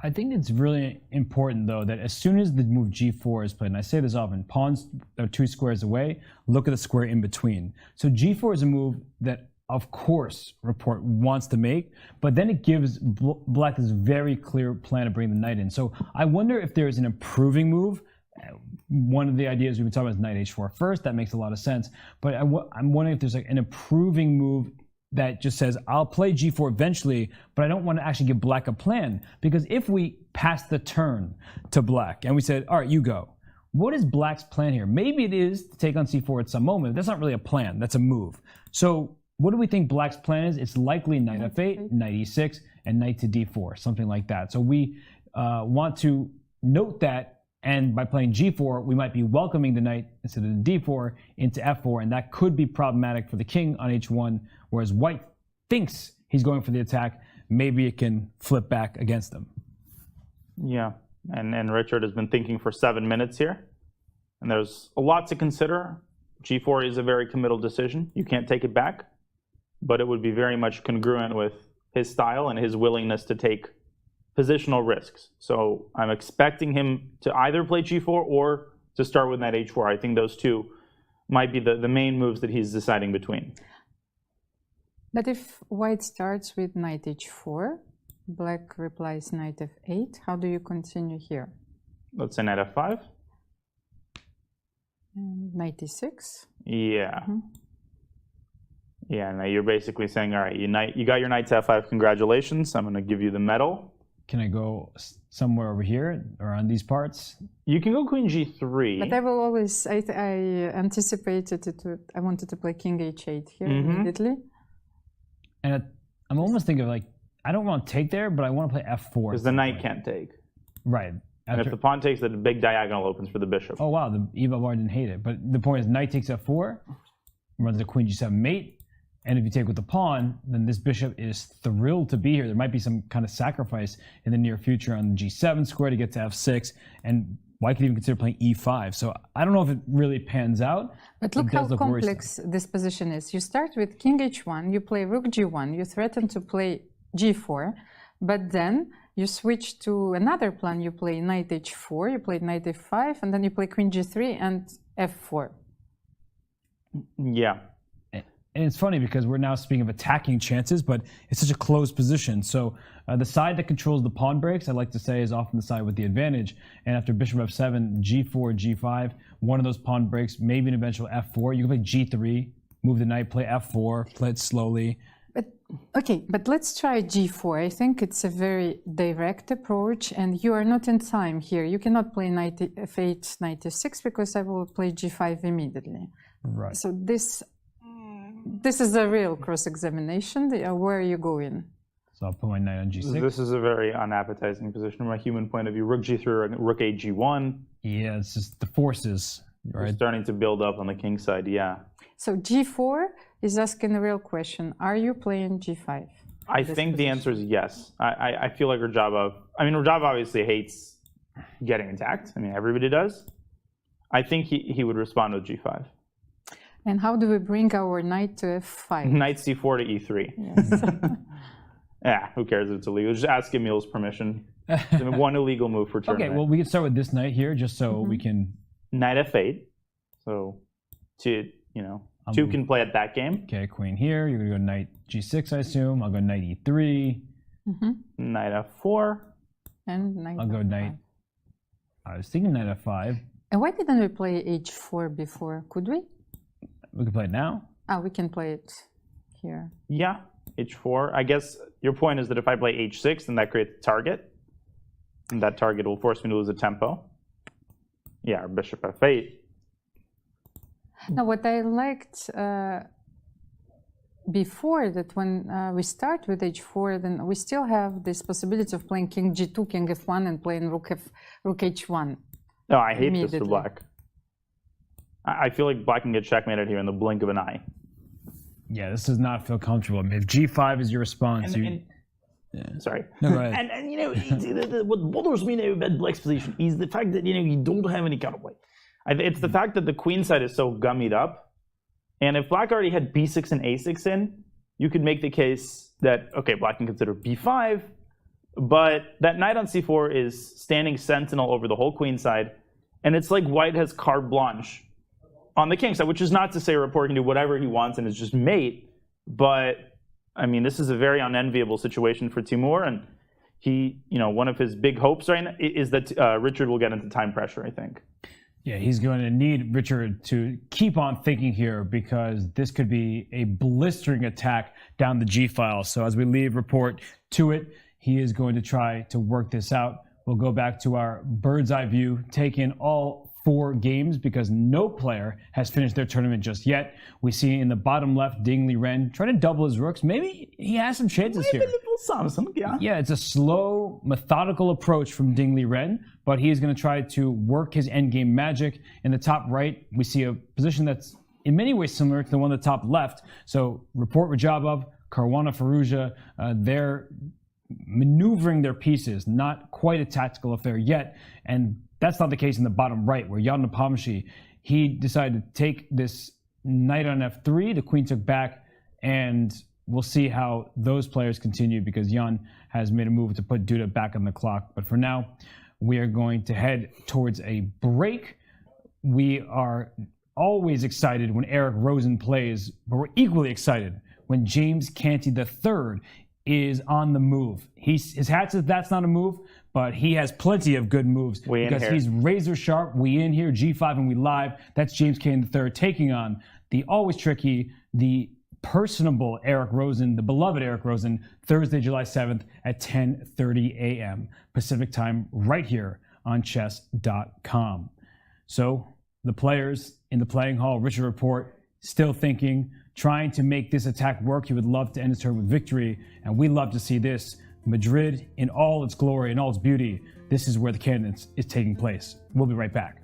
Speaker 10: I think it's really important, though, that as soon as the move g4 is played, and I say this often, pawns are 2 squares away, look at the square in between. So g4 is a move that, of course, Rapport wants to make, but then it gives black this very clear plan to bring the knight in. So I wonder if there's an improving move One of the ideas we've been talking about is knight h4 first. That makes a lot of sense. But I'm wondering if there's like an improving move that just says, I'll play g4 eventually, but I don't want to actually give black a plan. Because if we pass the turn to black and we said, all right, you go, what is black's plan here? Maybe it is to take on c4 at some moment. That's not really a plan. That's a move. So what do we think black's plan is? It's likely knight f8, knight e6, and knight to d4, something like that. So we want to note that, and by playing g4, we might be welcoming the knight instead of the d4 into f4, and that could be problematic for the king on h1, whereas white thinks he's going for the attack. Maybe it can flip back against him.
Speaker 11: Yeah, and Richard has been thinking for 7 minutes here, and there's a lot to consider. g4 is a very committal decision. You can't take it back, but it would be very much congruent with his style and his willingness to take positional risks. So I'm expecting him to either play g4 or to start with knight h4. I think those two might be the main moves that he's deciding between.
Speaker 12: But if white starts with knight h4, black replies knight f8, how do you continue here?
Speaker 11: Let's say knight f5.
Speaker 12: And knight e6.
Speaker 11: Yeah. Yeah, now you're basically saying, all right, you got your knight to f5, congratulations, I'm going to give you the medal.
Speaker 10: Can I go somewhere over here or on these parts?
Speaker 11: You can go queen g3.
Speaker 12: But I will always, I anticipated it. I wanted to play king h8 here immediately.
Speaker 10: And I'm almost thinking of like, I don't want to take there, but I want to play f4.
Speaker 11: Because the knight can't take.
Speaker 10: Right.
Speaker 11: And if the pawn takes, the big diagonal opens for the bishop.
Speaker 10: Oh, wow. The Eva bar didn't hate it. But the point is knight takes f4, runs the queen g7 mate. And if you take with the pawn, then this bishop is thrilled to be here. There might be some kind of sacrifice in the near future on the g7 square to get to f6. And white could even consider playing e5. So I don't know if it really pans out.
Speaker 12: But look how complex this position is. You start with king h1, you play rook g1, you threaten to play g4, but then you switch to another plan. You play knight h4, you play knight f5, and then you play queen g3 and f4.
Speaker 11: Yeah.
Speaker 10: And it's funny because we're now speaking of attacking chances, but it's such a closed position. So the side that controls the pawn breaks, I like to say, is often the side with the advantage. And after bishop f7, g4, g5, one of those pawn breaks, maybe an eventual f4. You can play g3, move the knight, play f4, play it slowly.
Speaker 12: But okay, but let's try g4. I think it's a very direct approach, and you are not in time here. You cannot play knight f8, knight f6, because I will play g5 immediately.
Speaker 10: Right.
Speaker 12: So this is a real cross-examination. Where are you going?
Speaker 10: So I'll put my knight on g6.
Speaker 11: This is a very unappetizing position from a human point of view. Rook g3, rook a g1.
Speaker 10: Yeah, it's just the forces. Right?
Speaker 11: You're starting to build up on the king side, yeah.
Speaker 12: So g4 is asking a real question. Are you playing g5?
Speaker 11: I think the answer is yes. I feel like Radjabov obviously hates getting attacked. I mean, everybody does. I think he would respond with g5.
Speaker 12: And how do we bring our knight to f5?
Speaker 11: Knight c4 to e3.
Speaker 12: Yes.
Speaker 11: Yeah, who cares if it's illegal? Just ask Emil's permission. One illegal move for turn.
Speaker 10: Okay, well, we can start with this knight here, just so we can...
Speaker 11: Knight f8. So, two can play at that game.
Speaker 10: Okay, queen here. You're going to go knight g6, I assume. I'll go knight e3.
Speaker 11: Knight f4.
Speaker 12: And knight
Speaker 10: I'll go
Speaker 12: f5.
Speaker 10: knight... I was thinking knight f5.
Speaker 12: And why didn't we play h4 before? Could we?
Speaker 10: We can play it now.
Speaker 12: We can play it here.
Speaker 11: Yeah, h4. I guess your point is that if I play h6, then that creates a target. And that target will force me to lose a tempo. Yeah, or bishop f8.
Speaker 12: Now, what I liked before, that when we start with h4, then we still have this possibility of playing king g2, king f1, and playing rook h1.
Speaker 11: No, I hate this for black. I feel like black can get checkmated here in the blink of an eye.
Speaker 10: Yeah, this does not feel comfortable. I mean, if g5 is your response,
Speaker 11: Sorry.
Speaker 10: No, go ahead.
Speaker 18: And what bothers me now about black's position is the fact that you don't have any counterplay.
Speaker 11: It's the fact that the queen side is so gummied up, and if black already had b6 and a6 in, you could make the case that okay, black can consider b5, but that knight on c4 is standing sentinel over the whole queen side, and it's like white has carte blanche on the king side, which is not to say Rapport can do whatever he wants and is just mate, but I mean, this is a very unenviable situation for Teimour, and he, one of his big hopes right now is that Richard will get into time pressure, I think.
Speaker 10: Yeah, he's going to need Richard to keep on thinking here because this could be a blistering attack down the G file. So as we leave Rapport to it, he is going to try to work this out. We'll go back to our bird's eye view, take in all 4 games because no player has finished their tournament just yet. We see in the bottom left, Ding Liren trying to double his rooks. Maybe he has some chances here. Yeah, it's a slow, methodical approach from Ding Liren, but he is going to try to work his endgame magic. In the top right, we see a position that's in many ways similar to the one in the top left. So Rapport Radjabov, Caruana Firouzja, they're maneuvering their pieces, not quite a tactical affair yet. And that's not the case in the bottom right, where Jan Nepomniachtchi, he decided to take this knight on f3, the queen took back, and we'll see how those players continue because Jan has made a move to put Duda back on the clock. But for now, we are going to head towards a break. We are always excited when Eric Rosen plays, but we're equally excited when James Canty III is on the move. His hat says that's not a move, but he has plenty of good moves because he's razor sharp. We in here, G5, and we live. That's James Canty III taking on the always tricky, the personable Eric Rosen, the beloved Eric Rosen, Thursday, July 7th at 10:30 a.m. Pacific time, right here on chess.com. So the players in the playing hall, Richard Rapport, still thinking, trying to make this attack work. He would love to end his turn with victory, and we love to see this. Madrid in all its glory and all its beauty. This is where the Candidates is taking place. We'll be right back.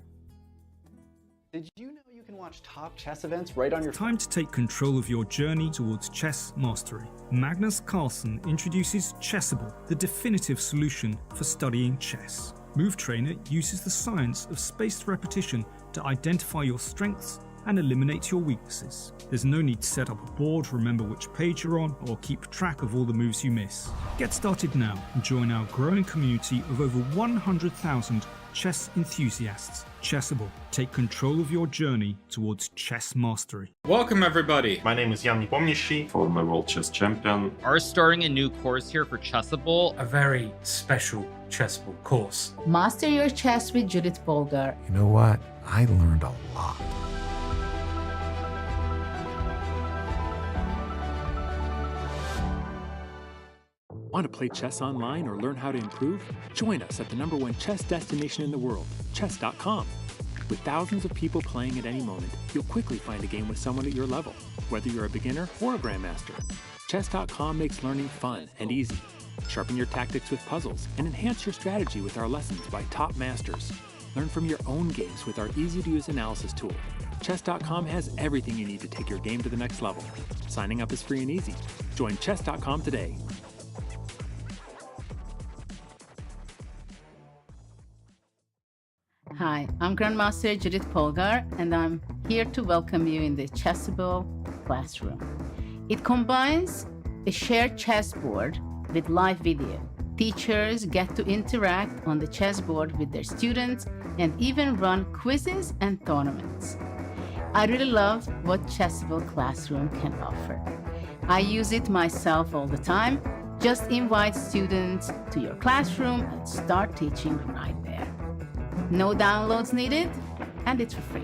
Speaker 19: Did you know you can watch top chess events right on your
Speaker 1: phone? Time to take control of your journey towards chess mastery. Magnus Carlsen introduces Chessable, the definitive solution for studying chess. Move Trainer uses the science of spaced repetition to identify your strengths and eliminate your weaknesses. There's no need to set up a board, remember which page you're on, or keep track of all the moves you miss. Get started now and join our growing community of over 100,000 chess enthusiasts. Chessable. Take control of your journey towards chess mastery.
Speaker 5: Welcome everybody.
Speaker 3: My name is Jan-Krzysztof, former World Chess Champion.
Speaker 4: Are starting a new course here for Chessable.
Speaker 5: A very special Chessable course.
Speaker 6: Master your chess with Judith Polgar.
Speaker 7: You know what? I learned a lot.
Speaker 8: Want to play chess online or learn how to improve? Join us at the #1 chess destination in the world, chess.com. With thousands of people playing at any moment, you'll quickly find a game with someone at your level, whether you're a beginner or a grandmaster. Chess.com makes learning fun and easy. Sharpen your tactics with puzzles and enhance your strategy with our lessons by top masters. Learn from your own games with our easy-to-use analysis tool. Chess.com has everything you need to take your game to the next level. Signing up is free and easy. Join chess.com today.
Speaker 6: Hi, I'm Grandmaster Judith Polgar, and I'm here to welcome you in the Chessable classroom. It combines a shared chessboard with live video. Teachers get to interact on the chessboard with their students and even run quizzes and tournaments. I really love what Chessable Classroom can offer. I use it myself all the time. Just invite students to your classroom and start teaching right there. No downloads needed, and it's for free.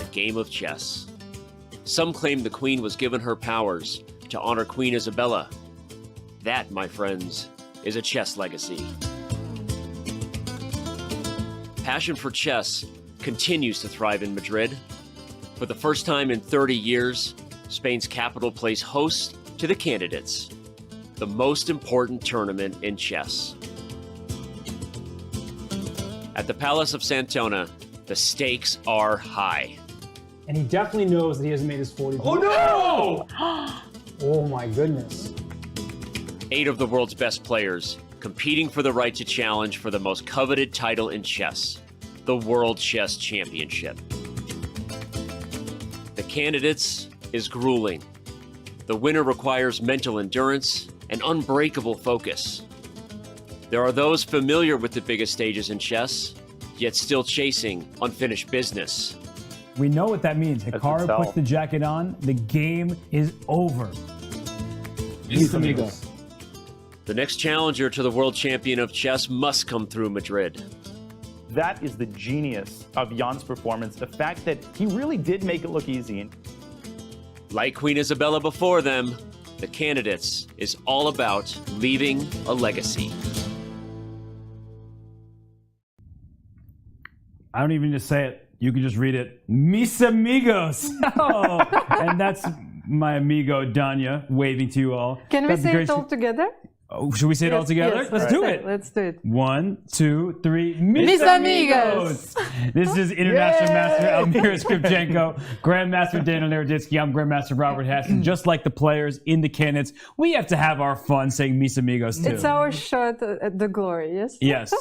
Speaker 2: game of chess. Some claim the queen was given her powers to honor Queen Isabella. That, my friends, is a chess legacy. Passion for chess continues to thrive in Madrid. For the first time in 30 years, Spain's capital plays host to the Candidates, the most important tournament in chess. At the Palace of Santona, the stakes are high.
Speaker 9: And he definitely knows that he hasn't made his 40.
Speaker 2: Oh no!
Speaker 9: Oh my goodness.
Speaker 2: 8 of the world's best players competing for the right to challenge for the most coveted title in chess, the World Chess Championship. The Candidates is grueling. The winner requires mental endurance and unbreakable focus. There are those familiar with the biggest stages in chess, yet still chasing unfinished business.
Speaker 10: We know what that means. Hikaru puts the jacket on. The game is over.
Speaker 15: Mis amigos.
Speaker 2: The next challenger to the world champion of chess must come through Madrid.
Speaker 11: That is the genius of Jan's performance, the fact that he really did make it look easy.
Speaker 2: Like Queen Isabella before them, the Candidates is all about leaving a legacy.
Speaker 10: I don't even just say it. You can just read it. Mis amigos. Oh, and that's my amigo Dina waving to you all.
Speaker 12: Can we say it all together?
Speaker 10: Oh, should we say it all together?
Speaker 12: Yes,
Speaker 10: Let's do it.
Speaker 12: Let's do it.
Speaker 10: 1, 2, 3.
Speaker 12: Mis amigos.
Speaker 10: This is International Master Almira Skripchenko, Grandmaster Dana Naroditsky. I'm Grandmaster Robert Hess. And just like the players in the candidates, we have to have our fun saying Mis amigos too.
Speaker 12: It's our shot at the glory, yes?
Speaker 10: Yes.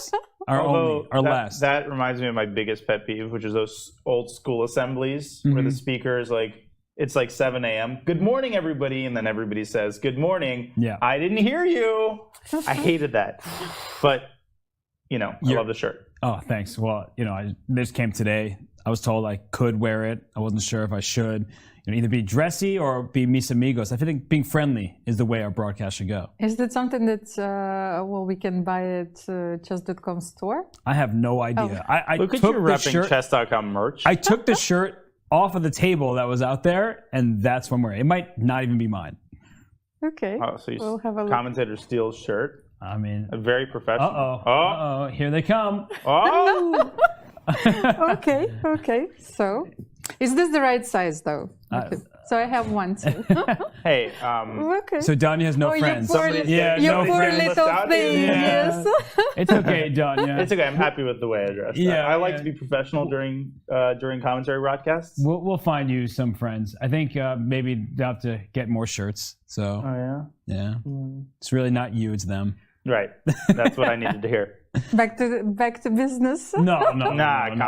Speaker 10: Our last.
Speaker 11: That reminds me of my biggest pet peeve, which is those old school assemblies where the speaker is like, it's like 7 a.m. Good morning, everybody. And then everybody says, good morning.
Speaker 10: Yeah.
Speaker 11: I didn't hear you. I hated that. But, you know, I love the shirt.
Speaker 10: Oh, thanks. Well, you know, I just came today. I was told I could wear it. I wasn't sure if I should. You know, either be dressy or be mis amigos. I think being friendly is the way our broadcast should go.
Speaker 12: Is that something that we can buy at chess.com store?
Speaker 10: I have no idea.
Speaker 12: Oh.
Speaker 10: I
Speaker 11: Look at
Speaker 10: took
Speaker 11: you
Speaker 10: the
Speaker 11: repping
Speaker 10: shirt.
Speaker 11: chess.com merch.
Speaker 10: I took the shirt off of the table that was out there, and that's when we're. It might not even be mine.
Speaker 12: Okay.
Speaker 11: Oh, so you
Speaker 12: We'll have a look.
Speaker 11: commentator steals shirt.
Speaker 10: I mean,
Speaker 11: very professional.
Speaker 10: Uh-oh. Here they come.
Speaker 11: Oh.
Speaker 12: Okay. So, is this the right size though? Okay. So I have one too.
Speaker 11: Hey.
Speaker 12: Okay.
Speaker 10: So Danya has no friends.
Speaker 12: You poor little thing.
Speaker 10: Yeah.
Speaker 12: Yes.
Speaker 10: It's okay, Danya.
Speaker 11: It's okay. I'm happy with the way I dressed.
Speaker 10: Yeah,
Speaker 11: I like to be professional during commentary broadcasts.
Speaker 10: We'll find you some friends. I think maybe they'll have to get more shirts. So.
Speaker 11: Oh yeah.
Speaker 10: Yeah. It's really not you. It's them.
Speaker 11: Right. That's what I needed to hear.
Speaker 12: Back to business.
Speaker 10: No.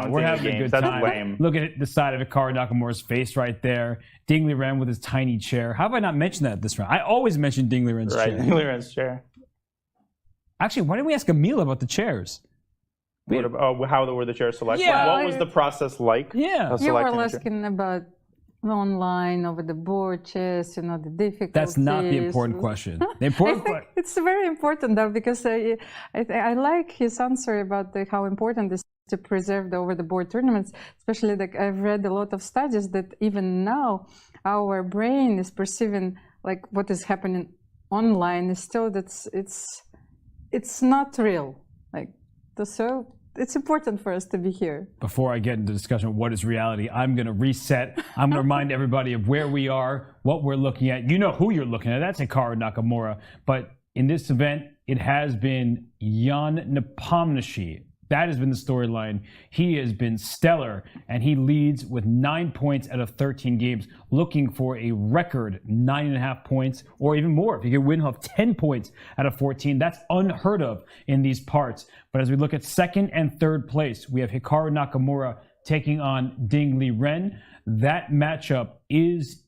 Speaker 11: We're having a good time. That's lame.
Speaker 10: Look at the side of Hikaru Nakamura's face right there. Ding Liren with his tiny chair. How have I not mentioned that this round? I always mention Ding Liren's chair.
Speaker 11: Right, Ding Liren's chair.
Speaker 10: Actually, why didn't we ask Emil about the chairs?
Speaker 11: How were the chairs selected?
Speaker 10: Yeah.
Speaker 11: What was the process like?
Speaker 10: Yeah.
Speaker 12: You were asking about online over the board chess, you know, the difficulties.
Speaker 10: That's not the important question. The important question.
Speaker 12: It's very important though, because I like his answer about how important it is to preserve the over-the-board tournaments. Especially, like I've read a lot of studies that even now our brain is perceiving like what is happening online is still it's not real. Like so. It's important for us to be here.
Speaker 10: Before I get into discussion of what is reality, I'm going to reset. I'm going to remind everybody of where we are, what we're looking at. You know who you're looking at. That's Hikaru Nakamura. But in this event, it has been Jan Nepomniachtchi. That has been the storyline. He has been stellar, and he leads with 9 points out of 13 games, looking for a record 9.5 points, or even more. If he can win, he'll have 10 points out of 14. That's unheard of in these parts. But as we look at second and third place, we have Hikaru Nakamura taking on Ding Liren. That matchup is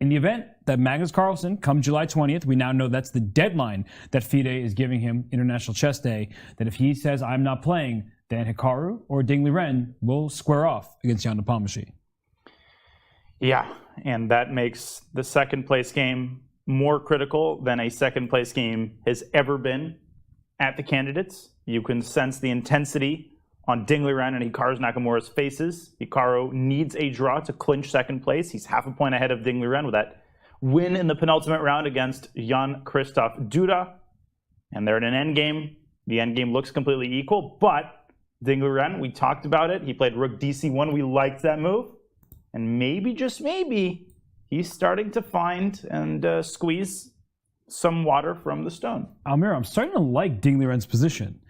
Speaker 10: in the event that Magnus Carlsen, come July 20th, we now know that's the deadline that FIDE is giving him, International Chess Day, that if he says, I'm not playing, then Hikaru or Ding Liren will square off against Jan Nepomniachtchi.
Speaker 11: Yeah, and that makes the second place game more critical than a second place game has ever been at the Candidates. You can sense the intensity on Ding Liren and Hikaru Nakamura's faces. Hikaru needs a draw to clinch second place. He's half a point ahead of Ding Liren with that win in the penultimate round against Jan-Krzysztof Duda. And they're in an endgame. The endgame looks completely equal, but Ding Liren, we talked about it. He played rook dc1. We liked that move. And maybe, just maybe, he's starting to find and squeeze some water from the stone.
Speaker 10: Almira, I'm starting to like Ding Liren's position.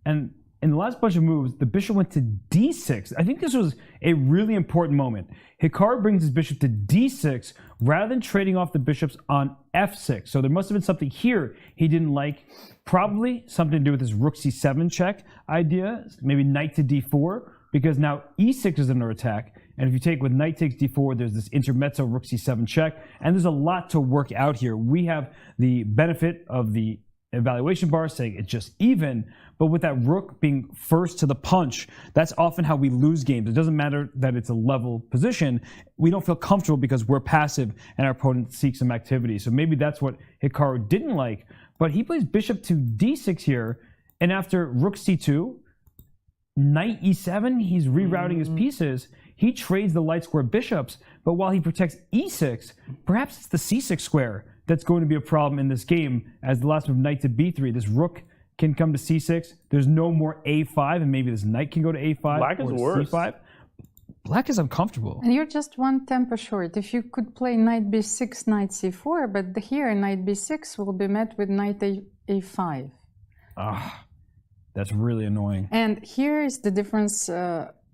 Speaker 10: And in the last bunch of moves, the bishop went to d6. I think this was a really important moment. Hikaru brings his bishop to d6 rather than trading off the bishops on f6. So there must have been something here he didn't like. Probably something to do with his rook c7 check idea. Maybe knight to d4, because now e6 is under attack. And if you take with knight takes d4, there's this intermezzo rook c7 check. And there's a lot to work out here. We have the benefit of the evaluation bar saying it's just even, but with that rook being first to the punch, that's often how we lose games. It doesn't matter that it's a level position. We don't feel comfortable because we're passive and our opponent seeks some activity. So maybe that's what Hikaru didn't like, but he plays bishop to d6 here, and after rook c2, knight e7, he's rerouting his pieces. He trades the light square bishops, but while he protects e6, perhaps it's the c6 square that's going to be a problem in this game, as the last move, knight to b3. This rook can come to c6. There's no more a5, and maybe this knight can go to a5
Speaker 11: Black
Speaker 10: or
Speaker 11: is worse.
Speaker 10: c5. Black is uncomfortable.
Speaker 12: And you're just one tempo short. If you could play knight b6, knight c4, but here knight b6 will be met with knight a5.
Speaker 10: That's really annoying.
Speaker 12: And here is the difference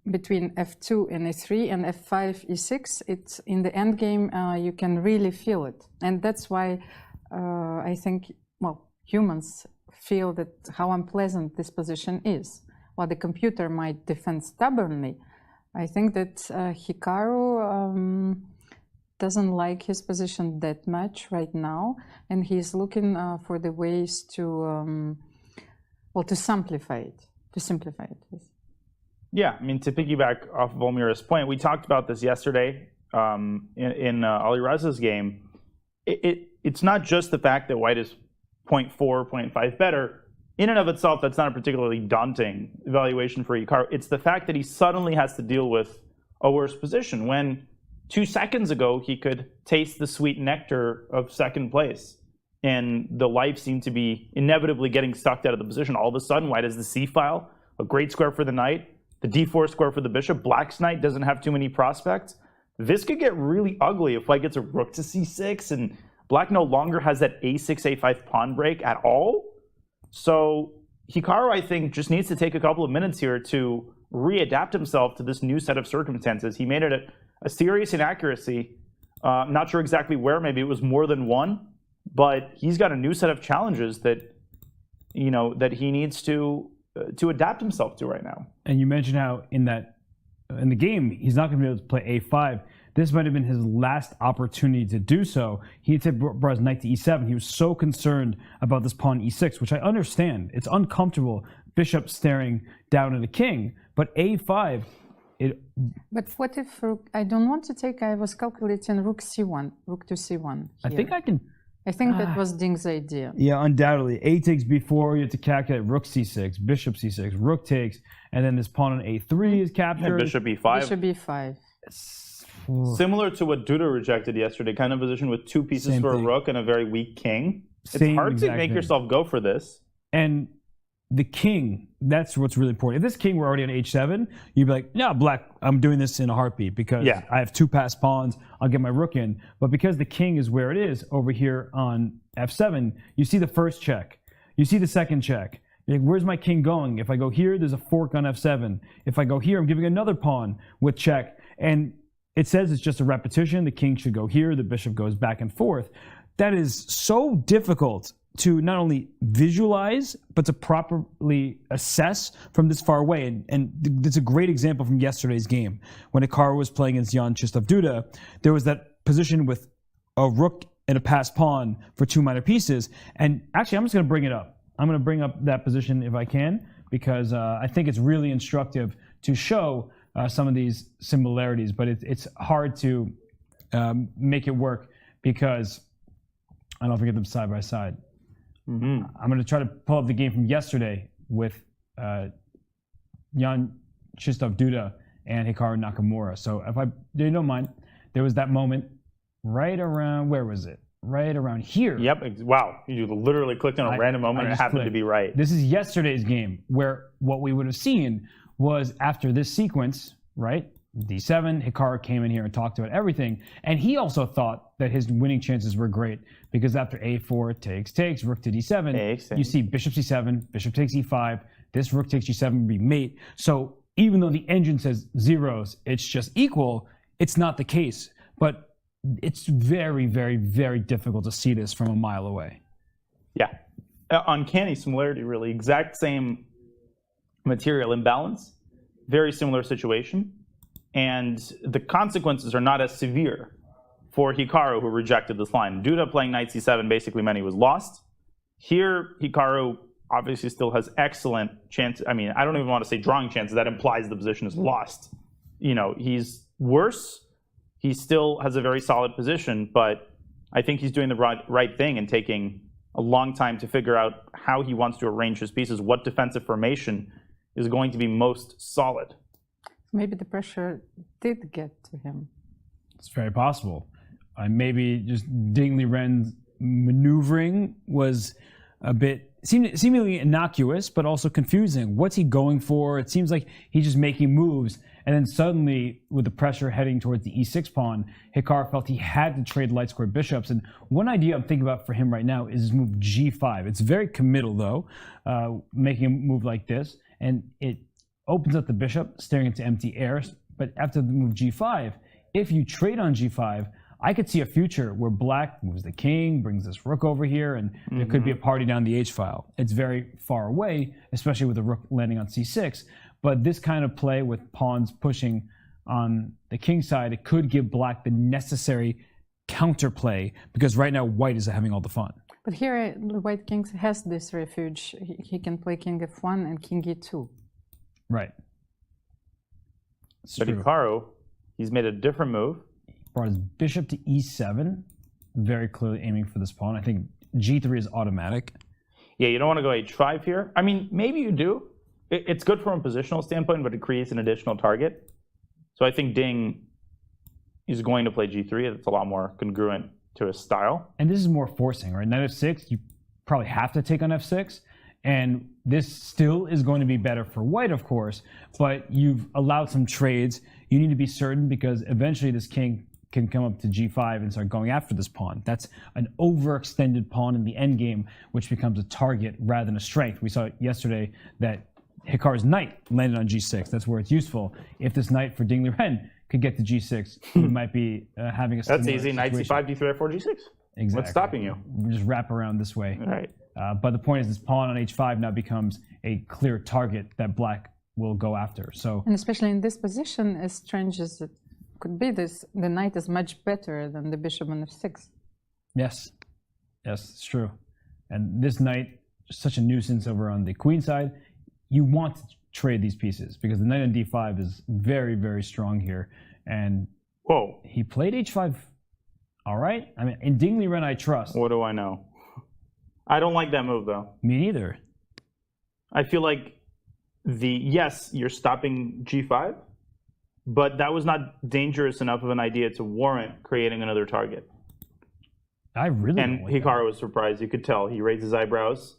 Speaker 12: between f2 and a3 and f5, e6. It's in the end game, you can really feel it. And that's why I think, well, humans feel that how unpleasant this position is. While the computer might defend stubbornly, I think that Hikaru doesn't like his position that much right now, and he's looking for the ways to, well, to simplify it.
Speaker 11: Yeah, I mean, to piggyback off of Almira's point, we talked about this yesterday in Alireza's game. It's not just the fact that white is 0.4, 0.5 better. In and of itself, that's not a particularly daunting evaluation for Hikaru. It's the fact that he suddenly has to deal with a worse position when 2 seconds ago he could taste the sweet nectar of second place. And the life seemed to be inevitably getting sucked out of the position. All of a sudden, white has the c file, a great square for the knight, the d4 square for the bishop. Black's knight doesn't have too many prospects. This could get really ugly if white gets a rook to c6 and black no longer has that a6, a5 pawn break at all. So Hikaru, I think, just needs to take a couple of minutes here to readapt himself to this new set of circumstances. He made it a serious inaccuracy. I'm not sure exactly where. Maybe it was more than one. But he's got a new set of challenges that, you know, that he needs to adapt himself to right now.
Speaker 10: And you mentioned how in the game he's not going to be able to play a5. This might have been his last opportunity to do so. He had brought his knight to e7. He was so concerned about this pawn e6, which I understand. It's uncomfortable, bishop staring down at a king. But a5,
Speaker 12: But what if I don't want to take? I was calculating rook c1, rook to c1. Here.
Speaker 10: I think I can.
Speaker 12: I think that was Ding's idea.
Speaker 10: Yeah, undoubtedly. A takes b4, you have to calculate rook c6, bishop c6, rook takes, and then this pawn on a3 is captured.
Speaker 11: And bishop e5.
Speaker 12: Bishop e5.
Speaker 11: Similar to what Duda rejected yesterday, kind of position with 2 pieces for a rook and a very weak king. It's hard to make yourself go for this.
Speaker 10: And the king, that's what's really important. If this king were already on h7, you'd be like, no, black, I'm doing this in a heartbeat because I have 2 passed pawns, I'll get my rook in. But because the king is where it is over here on f7, you see the first check. You see the second check. You're like, where's my king going? If I go here, there's a fork on f7. If I go here, I'm giving another pawn with check. And it says it's just a repetition. The king should go here. The bishop goes back and forth. That is so difficult to not only visualize, but to properly assess from this far away. And it's a great example from yesterday's game. When Hikaru was playing against Jan-Krzysztof Duda, there was that position with a rook and a passed pawn for 2 minor pieces. And actually, I'm just going to bring it up. I'm going to bring up that position if I can, because I think it's really instructive to show some of these similarities. But it's hard to make it work because I don't forget them side by side. I'm going to try to pull up the game from yesterday with Jan-Krzysztof Duda and Hikaru Nakamura. So if you don't mind, there was that moment right around, where was it? Right around here.
Speaker 11: Yep. Wow. You literally clicked on a random moment and it happened to be right.
Speaker 10: This is yesterday's game, where what we would have seen was after this sequence, right? D7, Hikaru came in here and talked about everything. And he also thought that his winning chances were great because after A4 takes, rook to D7, you see bishop C7, bishop takes E5, this rook takes G7 would be mate. So even though the engine says zeros, it's just equal, it's not the case. But it's very, very, very difficult to see this from a mile away.
Speaker 11: Yeah. Uncanny similarity, really. Exact same material imbalance, very similar situation. And the consequences are not as severe for Hikaru, who rejected this line. Duda playing knight c7 basically meant he was lost. Here, Hikaru obviously still has excellent chance. I mean, I don't even want to say drawing chances. That implies the position is lost. You know, he's worse. He still has a very solid position, but I think he's doing the right thing and taking a long time to figure out how he wants to arrange his pieces, what defensive formation is going to be most solid.
Speaker 12: Maybe the pressure did get to him.
Speaker 10: It's very possible. Maybe just Ding Liren's maneuvering was a bit seemingly innocuous, but also confusing. What's he going for? It seems like he's just making moves. And then suddenly, with the pressure heading towards the e6 pawn, Hikaru felt he had to trade light square bishops. And one idea I'm thinking about for him right now is his move g5. It's very committal, though, making a move like this. And it opens up the bishop, staring into empty air. But after the move g5, if you trade on g5, I could see a future where black moves the king, brings this rook over here, and there could be a party down the h-file. It's very far away, especially with the rook landing on c6. But this kind of play with pawns pushing on the king side, it could give black the necessary counterplay, because right now white is having all the fun.
Speaker 12: But here, the white king has this refuge. He can play king f1 and king e2.
Speaker 10: Right.
Speaker 11: But Hikaru, he's made a different move.
Speaker 10: Brought his bishop to e7, very clearly aiming for this pawn. I think g3 is automatic.
Speaker 11: Yeah, you don't want to go h5 here. I mean, maybe you do. It's good from a positional standpoint, but it creates an additional target. So I think Ding is going to play g3. It's a lot more congruent to his style.
Speaker 10: And this is more forcing, right? Knight f6, you probably have to take on f6. And this still is going to be better for white, of course, but you've allowed some trades. You need to be certain, because eventually this king can come up to g5 and start going after this pawn. That's an overextended pawn in the endgame, which becomes a target rather than a strength. We saw yesterday that Hikaru's knight landed on g6. That's where it's useful. If this knight for Ding Liren could get to g6, we might be having a similar
Speaker 11: That's easy. Knight
Speaker 10: situation.
Speaker 11: c5, d3, f4, g6.
Speaker 10: Exactly.
Speaker 11: What's stopping you?
Speaker 10: Just wrap around this way.
Speaker 11: All right.
Speaker 10: But the point is, this pawn on h5 now becomes a clear target that black will go after. So,
Speaker 12: and especially in this position, as strange as it could be, the knight is much better than the bishop on f6.
Speaker 10: Yes, it's true. And this knight is such a nuisance over on the queen side. You want to trade these pieces, because the knight on d5 is very, very strong here. And he played h5. All right. I mean, in Ding Liren, I trust.
Speaker 11: What do I know? I don't like that move, though.
Speaker 10: Me neither.
Speaker 11: I feel like yes, you're stopping g5, but that was not dangerous enough of an idea to warrant creating another target.
Speaker 10: I really
Speaker 11: And
Speaker 10: don't like
Speaker 11: Hikaru was surprised. You could tell. He raised his eyebrows.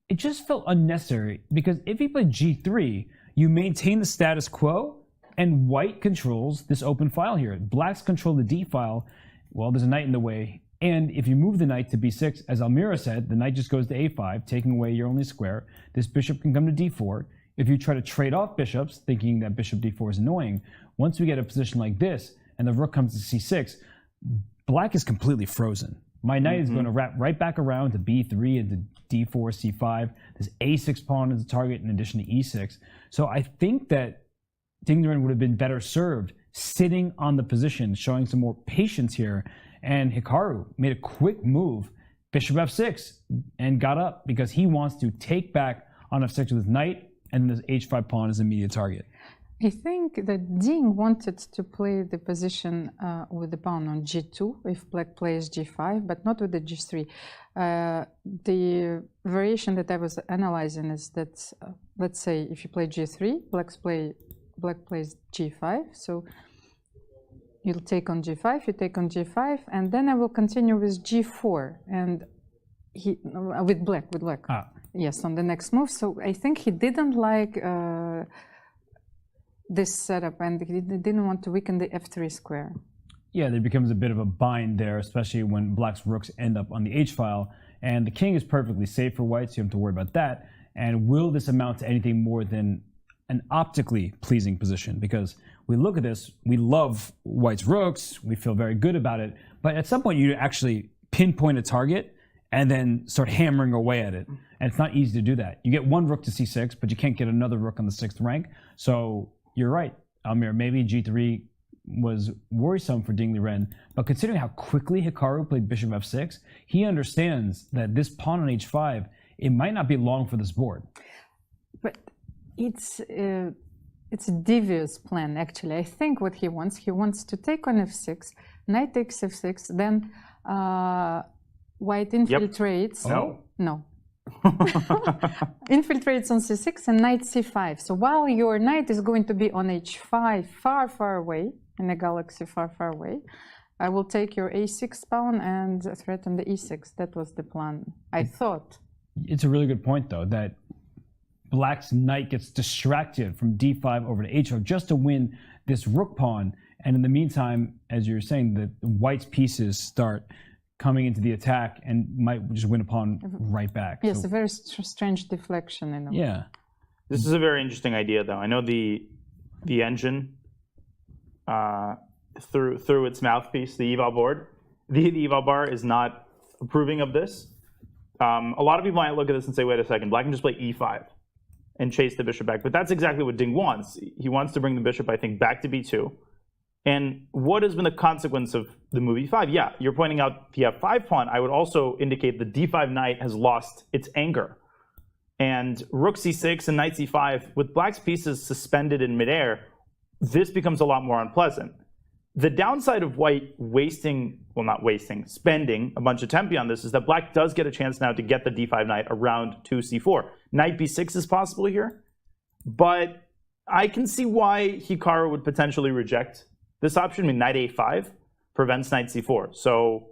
Speaker 10: It just felt unnecessary, because if he played g3, you maintain the status quo, and white controls this open file here. Blacks control the d file. Well, there's a knight in the way. And if you move the knight to b6, as Almira said, the knight just goes to a5, taking away your only square. This bishop can come to d4. If you try to trade off bishops, thinking that bishop d4 is annoying, once we get a position like this, and the rook comes to c6, black is completely frozen. My knight is going to wrap right back around to b3 and to d4, c5. This a6 pawn is a target in addition to e6. So I think that Ding Liren would have been better served sitting on the position, showing some more patience here. And Hikaru made a quick move, bishop f6, and got up, because he wants to take back on f6 with his knight, and this h5 pawn is immediate target.
Speaker 12: I think that Ding wanted to play the position with the pawn on g2 if black plays g5, but not with the g3. The variation that I was analyzing is that, let's say, if you play g3, black plays g5. So you'll take on g5, you take on g5, and then I will continue with g4 and with black. Yes, on the next move. So I think he didn't like this setup, and he didn't want to weaken the f3 square.
Speaker 10: Yeah, there becomes a bit of a bind there, especially when black's rooks end up on the h-file. And the king is perfectly safe for white, so you don't have to worry about that. And will this amount to anything more than an optically pleasing position? Because we look at this, we love white's rooks, we feel very good about it, but at some point you actually pinpoint a target and then start hammering away at it. And it's not easy to do that. You get one rook to c6, but you can't get another rook on the 6th rank. So you're right, Almira, maybe g3 was worrisome for Ding Liren, but considering how quickly Hikaru played bishop f6, he understands that this pawn on h5, it might not be long for this board.
Speaker 12: But it's a devious plan, actually. I think what he wants to take on f6, knight takes f6, then white infiltrates.
Speaker 11: Yep.
Speaker 12: No. Infiltrates on c6 and knight c5. So while your knight is going to be on h5, far, far away, in a galaxy far, far away, I will take your a6 pawn and threaten the e6. That was the plan, I thought.
Speaker 10: It's a really good point, though, that black's knight gets distracted from d5 over to h4 just to win this rook pawn. And in the meantime, as you're saying, the white's pieces start coming into the attack and might just win a pawn right back.
Speaker 12: Yes,
Speaker 10: so,
Speaker 12: a very strange deflection in a way.
Speaker 10: Yeah.
Speaker 11: This is a very interesting idea, though. I know the engine through its mouthpiece, the eval board, the eval bar is not approving of this. A lot of people might look at this and say, wait a second, black can just play e5 and chase the bishop back. But that's exactly what Ding wants. He wants to bring the bishop, I think, back to b2. And what has been the consequence of the move e5? Yeah, you're pointing out the f5 pawn. I would also indicate the d5 knight has lost its anchor. And rook c6 and knight c5, with black's pieces suspended in midair, this becomes a lot more unpleasant. The downside of white spending a bunch of tempi on this is that black does get a chance now to get the d5 knight around to c4. Knight b6 is possible here, but I can see why Hikaru would potentially reject this option. I mean, knight a5 prevents knight c4. So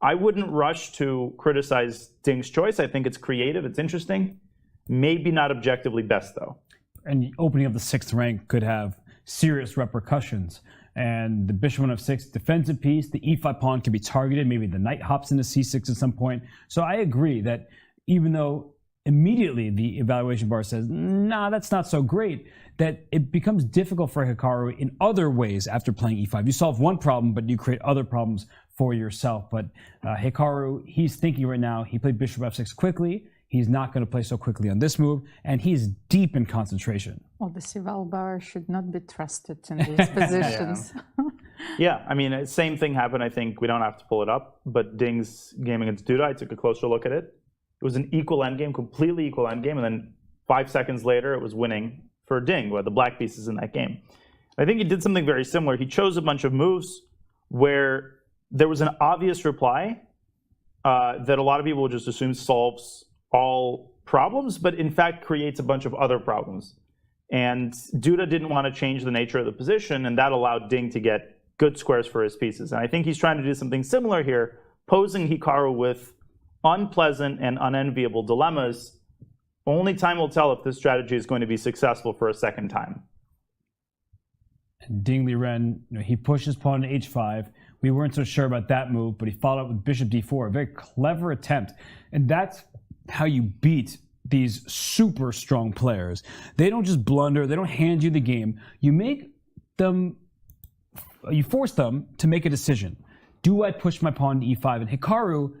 Speaker 11: I wouldn't rush to criticize Ding's choice. I think it's creative, it's interesting. Maybe not objectively best, though.
Speaker 10: And opening up the 6th rank could have serious repercussions. And the bishop on f6 defends a piece. The e5 pawn can be targeted. Maybe the knight hops into c6 at some point. So I agree that even though immediately the evaluation bar says, nah, that's not so great, that it becomes difficult for Hikaru in other ways after playing e5. You solve one problem, but you create other problems for yourself. But Hikaru, he's thinking right now, he played bishop f6 quickly. He's not going to play so quickly on this move, and he's deep in concentration.
Speaker 12: Well, the eval bar should not be trusted in these positions.
Speaker 11: Yeah, I mean, same thing happened, I think. We don't have to pull it up, but Ding's game against Duda, I took a closer look at it. It was an equal endgame, completely equal endgame, and then 5 seconds later, it was winning for Ding, who had the black pieces in that game. I think he did something very similar. He chose a bunch of moves where there was an obvious reply that a lot of people would just assume solves all problems, but in fact creates a bunch of other problems. And Duda didn't want to change the nature of the position, and that allowed Ding to get good squares for his pieces. And I think he's trying to do something similar here, posing Hikaru with unpleasant and unenviable dilemmas. Only time will tell if this strategy is going to be successful for a second time.
Speaker 10: And Ding Liren, he pushed his pawn to h5. We weren't so sure about that move, but he followed up with bishop d4, a very clever attempt. And that's how you beat these super strong players. They don't just blunder, they don't hand you the game. You make them, you force them to make a decision. Do I push my pawn to e5? And Hikaru,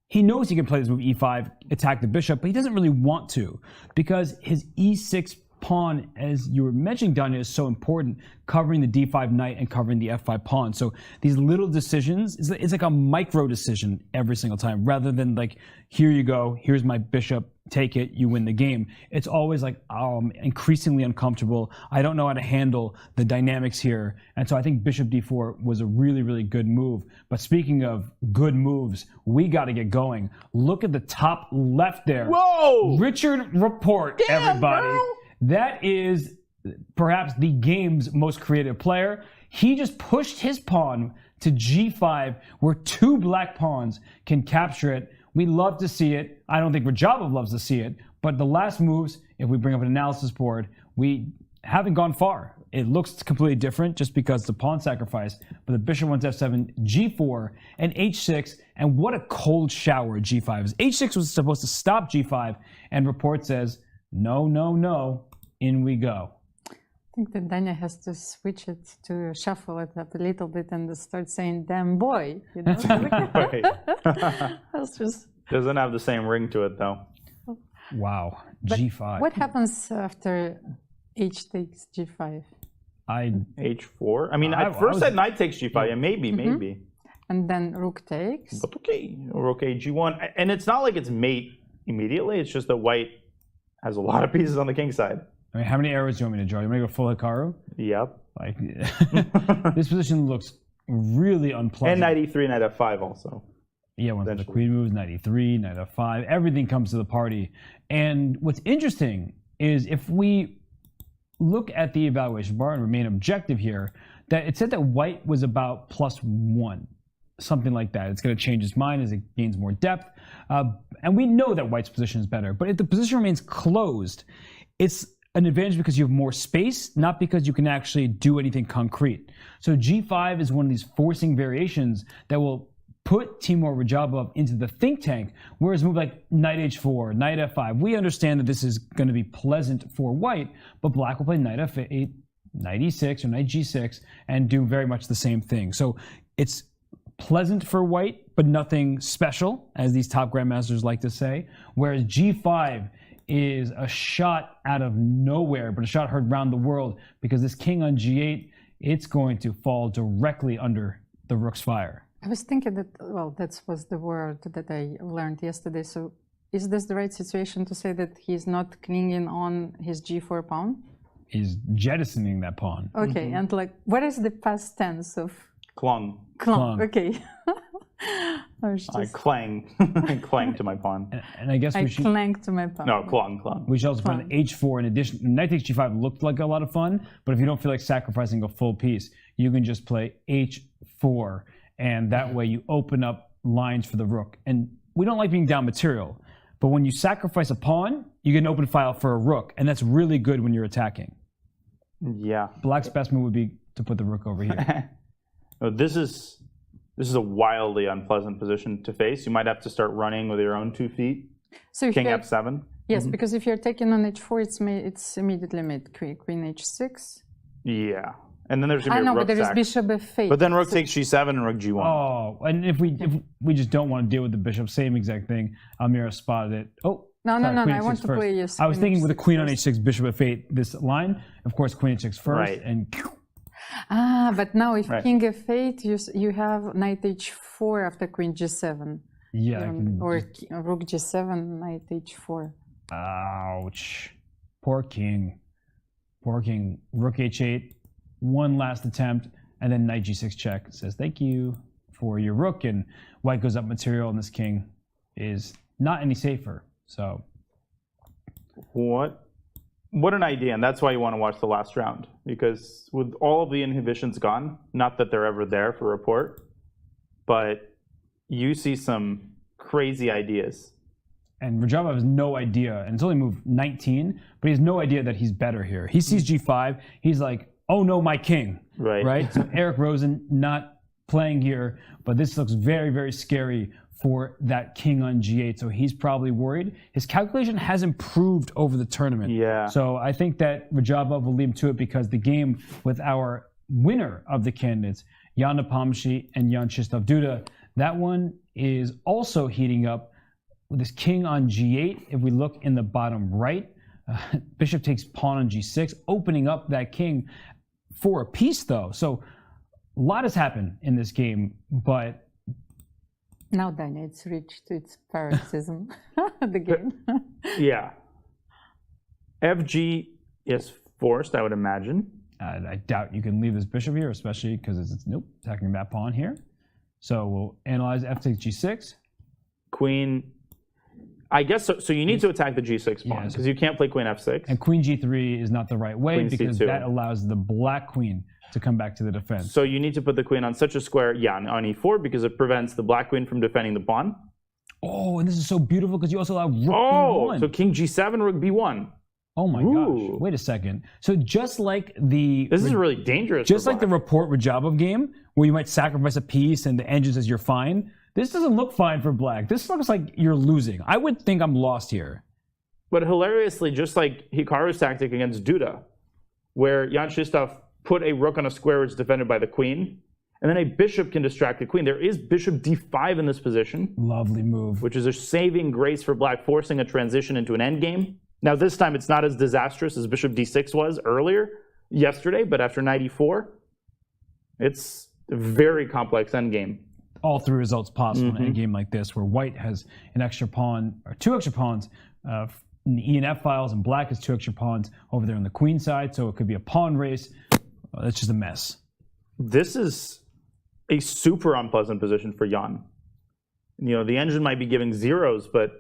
Speaker 10: he knows he can play this move e5, attack the bishop, but he doesn't really want to because his e6 pawn, as you were mentioning, Dina, is so important, covering the d5 knight and covering the f5 pawn. So these little decisions, it's like a micro decision every single time, rather than like, here you go, here's my bishop, take it, you win the game. It's always like increasingly uncomfortable. I don't know how to handle the dynamics here. And so I think bishop d4 was a really, really good move. But speaking of good moves, we got to get going. Look at the top left there.
Speaker 11: Whoa!
Speaker 10: Richard Rapport, everybody. Bro. That is perhaps the game's most creative player. He just pushed his pawn to g5, where two black pawns can capture it. We love to see it. I don't think Radjabov loves to see it, but the last moves, if we bring up an analysis board, we haven't gone far. It looks completely different just because it's a pawn sacrifice, but the bishop wants f7, g4, and h6, and what a cold shower g5 is. h6 was supposed to stop g5, and Rapport says, no, no, no, in we go.
Speaker 12: I think that Dina has to switch it to shuffle it up a little bit and start saying, damn boy. You know? That's just...
Speaker 11: Doesn't have the same ring to it, though.
Speaker 10: Wow.
Speaker 12: But
Speaker 10: g5.
Speaker 12: what happens after h takes g5?
Speaker 11: H4? I mean, at first I knight takes g5. Yeah, maybe.
Speaker 12: And then rook takes.
Speaker 11: But okay. Rook a g1. And it's not like it's mate immediately. It's just that white has a lot of pieces on the king side.
Speaker 10: I mean, how many arrows do you want me to draw? You want me to go full Hikaru?
Speaker 11: Yep.
Speaker 10: Like, this position looks really unpleasant.
Speaker 11: And knight e3, knight f5 also.
Speaker 10: Yeah, once the queen moves, knight e3, knight f5, everything comes to the party. And what's interesting is if we look at the evaluation bar and remain objective here, that it said that white was about +1, something like that. It's going to change its mind as it gains more depth. And we know that white's position is better. But if the position remains closed, it's an advantage because you have more space, not because you can actually do anything concrete. So g5 is one of these forcing variations that will put Teimour Radjabov into the think tank, whereas a move like knight h4, knight f5, we understand that this is going to be pleasant for white, but black will play knight f8, knight e6, or knight g6, and do very much the same thing. So it's pleasant for white, but nothing special, as these top grandmasters like to say, whereas g5 is a shot out of nowhere, but a shot heard around the world, because this king on g8, it's going to fall directly under the rook's fire.
Speaker 12: I was thinking that, well, that was the word that I learned yesterday. So is this the right situation to say that he's not clinging on his g4 pawn?
Speaker 10: He's jettisoning that pawn.
Speaker 12: Okay, and like, what is the past tense of?
Speaker 11: Clung.
Speaker 12: Clung, okay.
Speaker 11: I clang. I clang to my pawn.
Speaker 10: And I guess we should...
Speaker 12: clang to my pawn.
Speaker 11: No, clung.
Speaker 10: We should also put an h4 in addition. Knight takes g5 looked like a lot of fun, but if you don't feel like sacrificing a full piece, you can just play h4, and that way you open up lines for the rook. And we don't like being down material, but when you sacrifice a pawn, you get an open file for a rook, and that's really good when you're attacking.
Speaker 11: Yeah.
Speaker 10: Black's best move would be to put the rook over here.
Speaker 11: This is a wildly unpleasant position to face. You might have to start running with your own 2 feet.
Speaker 12: So
Speaker 11: King f7.
Speaker 12: Yes, because if you're taking on h4, it's immediately made queen h6.
Speaker 11: Yeah. And then there's going to be a rook
Speaker 12: but there is bishop f8.
Speaker 11: But then rook takes g7 and rook g1.
Speaker 10: Oh, and if we just don't want to deal with the bishop, same exact thing. Almira spotted it. Oh,
Speaker 12: no, I want to play yes.
Speaker 10: I was thinking with the queen on h6, bishop f8, this line. Of course, queen h6 first,
Speaker 11: right.
Speaker 10: And...
Speaker 12: but now if king f8, you have knight h4 after queen g7.
Speaker 10: Yeah.
Speaker 12: Or rook g7, knight h4.
Speaker 10: Ouch. Poor king. Poor king. Rook h8. One last attempt, and then knight g6 check. It says thank you for your rook, and white goes up material, and this king is not any safer. So
Speaker 11: what an idea. And that's why you want to watch the last round, because with all of the inhibitions gone, not that they're ever there for Rapport, but you see some crazy ideas.
Speaker 10: And Radjabov has no idea, and it's only move 19, but he has no idea that he's better here. He sees g5, he's like, oh no, my king. Right? So Eric Rosen not playing here, but this looks very, very scary for that king on g8. So he's probably worried. His calculation has improved over the tournament.
Speaker 11: Yeah.
Speaker 10: So I think that Radjabov will lead him to it, because the game with our winner of the candidates, Jan Nepomniachtchi and Jan-Krzysztof Duda, that one is also heating up with this king on g8. If we look in the bottom right, Bishop takes pawn on g6, opening up that king for a piece, though. So a lot has happened in this game, but
Speaker 12: now, Dina, it's reached its paroxysm, the game.
Speaker 11: Yeah. FG is forced, I would imagine.
Speaker 10: I doubt you can leave this bishop here, especially because it's nope, attacking that pawn here. So we'll analyze f takes g6.
Speaker 11: Queen, I guess, so you need to attack the g6 pawn, because you can't play queen f6.
Speaker 10: And queen g3 is not the right way,
Speaker 11: Queen
Speaker 10: because
Speaker 11: C2.
Speaker 10: that allows the black queen to come back to the defense.
Speaker 11: So you need to put the queen on such a square, on e4, because it prevents the black queen from defending the pawn.
Speaker 10: Oh, and this is so beautiful because you also allow rook b1.
Speaker 11: So king g7, rook b1.
Speaker 10: Oh my gosh! Wait a second. So just like
Speaker 11: this is really dangerous.
Speaker 10: Just like the Rapport Radjabov game, where you might sacrifice a piece and the engine says you're fine. This doesn't look fine for black. This looks like you're losing. I would think I'm lost here.
Speaker 11: But hilariously, just like Hikaru's tactic against Duda, where Jan-Krzysztof put a rook on a square which is defended by the queen, and then a bishop can distract the queen. There is bishop d5 in this position.
Speaker 10: Lovely move.
Speaker 11: Which is a saving grace for black, forcing a transition into an endgame. Now this time it's not as disastrous as bishop d6 was yesterday, but after knight e4, it's a very complex endgame.
Speaker 10: All three results possible in a game like this, where white has an extra pawn, or two extra pawns in the E and F files, and black has two extra pawns over there on the queen side, so it could be a pawn race. It's just a mess.
Speaker 11: This is a super unpleasant position for Jan. The engine might be giving zeros, but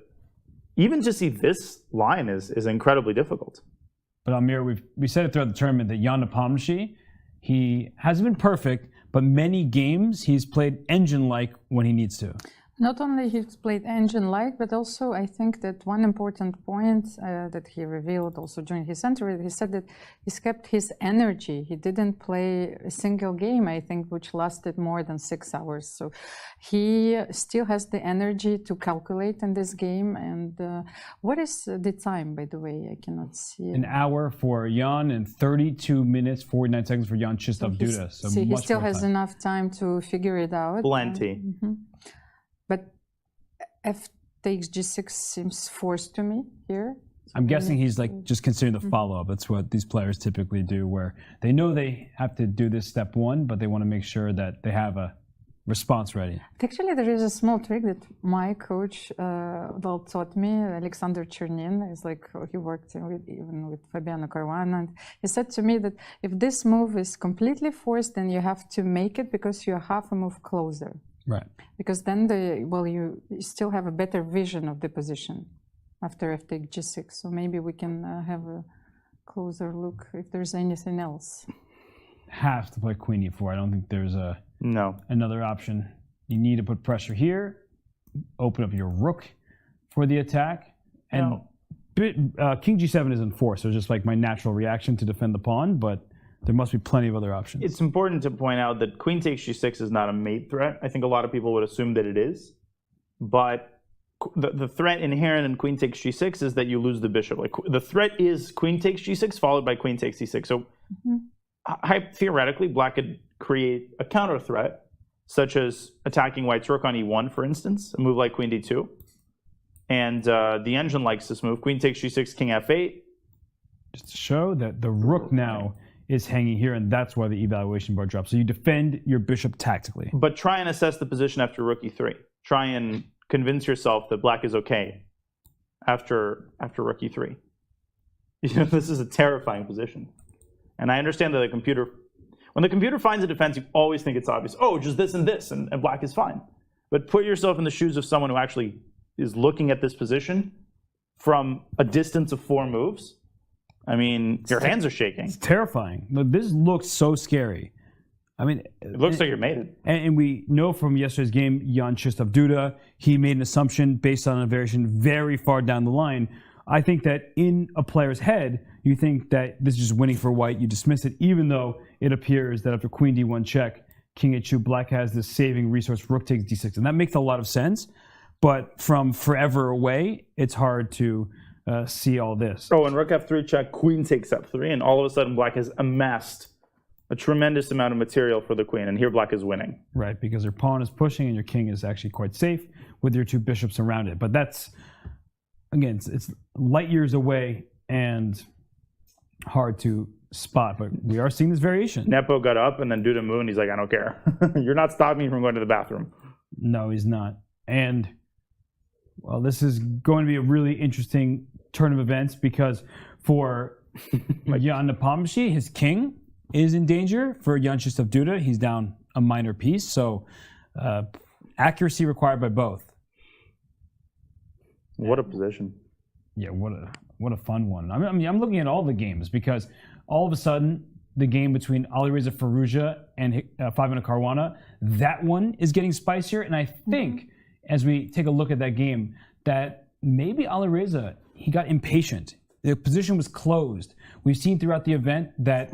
Speaker 11: even to see this line is incredibly difficult.
Speaker 10: But Almira, we said it throughout the tournament that Jan Nepomniachtchi, he hasn't been perfect, but many games he's played engine-like when he needs to.
Speaker 12: Not only he's played engine-like, but also I think that one important point that he revealed also during his interview, he said that he's kept his energy. He didn't play a single game, I think, which lasted more than 6 hours. So he still has the energy to calculate in this game. And what is the time, by the way? I cannot see it.
Speaker 10: An hour for Jan and 32 minutes, 49 seconds for Jan-Krzysztof Duda. So
Speaker 12: he
Speaker 10: much
Speaker 12: still
Speaker 10: more
Speaker 12: has
Speaker 10: time.
Speaker 12: enough time to figure it out.
Speaker 11: Plenty.
Speaker 12: But f takes g6 seems forced to me here.
Speaker 10: I'm guessing he's like just considering the follow-up. That's what these players typically do, where they know they have to do this step one, but they want to make sure that they have a response ready.
Speaker 12: Actually, there is a small trick that my coach taught me, Alexander Chernin. Is like he worked even with Fabiano Caruana, and he said to me that if this move is completely forced, then you have to make it because you're half a move closer.
Speaker 10: Right.
Speaker 12: Because then you still have a better vision of the position after f take g6. So maybe we can have a closer look if there's anything else.
Speaker 10: Have to play queen e4. I don't think there's another option. You need to put pressure here, open up your rook for the attack, and king g7 isn't forced. So it's just like my natural reaction to defend the pawn, but there must be plenty of other options.
Speaker 11: It's important to point out that queen takes g6 is not a mate threat. I think a lot of people would assume that it is. But the threat inherent in queen takes g6 is that you lose the bishop. Like the threat is queen takes g6 followed by queen takes c6. So theoretically, black could create a counter threat, such as attacking white's rook on e1, for instance, a move like queen d2. And the engine likes this move. Queen takes g6, king f8.
Speaker 10: Just to show that the rook now is hanging here, and that's why the evaluation bar drops. So you defend your bishop tactically.
Speaker 11: But try and assess the position after rook e3. Try and convince yourself that black is okay after rook e3. This is a terrifying position. And I understand that when the computer finds a defense, you always think it's obvious. Oh, just this and this, and black is fine. But put yourself in the shoes of someone who actually is looking at this position from a distance of 4 moves. I mean, your hands are shaking.
Speaker 10: It's terrifying. This looks so scary. I mean,
Speaker 11: it looks like you're mated.
Speaker 10: And we know from yesterday's game, Jan-Krzysztof Duda, he made an assumption based on a variation very far down the line. I think that in a player's head, you think that this is just winning for white. You dismiss it, even though it appears that after queen d1 check, king h2, black has this saving resource, rook takes d6. And that makes a lot of sense. But from forever away, it's hard to see all this.
Speaker 11: Oh, and rook f3 check, queen takes f3, and all of a sudden black has amassed a tremendous amount of material for the queen, and here black is winning.
Speaker 10: Right, because your pawn is pushing and your king is actually quite safe with your two bishops around it. But that's, again, it's light years away and hard to spot, but we are seeing this variation.
Speaker 11: Nepo got up and then Duda moved. He's like, I don't care. You're not stopping me from going to the bathroom.
Speaker 10: No, he's not. And well, this is going to be a really interesting turn of events because for Jan Nepomniachtchi, his king is in danger. For Jan-Krzysztof Duda, he's down a minor piece. So accuracy required by both.
Speaker 11: What a position.
Speaker 10: Yeah, what a fun one. I mean, I'm looking at all the games because all of a sudden, the game between Alireza Firouzja and Fabiano Caruana, that one is getting spicier. And I think, as we take a look at that game, that maybe Alireza, he got impatient. The position was closed. We've seen throughout the event that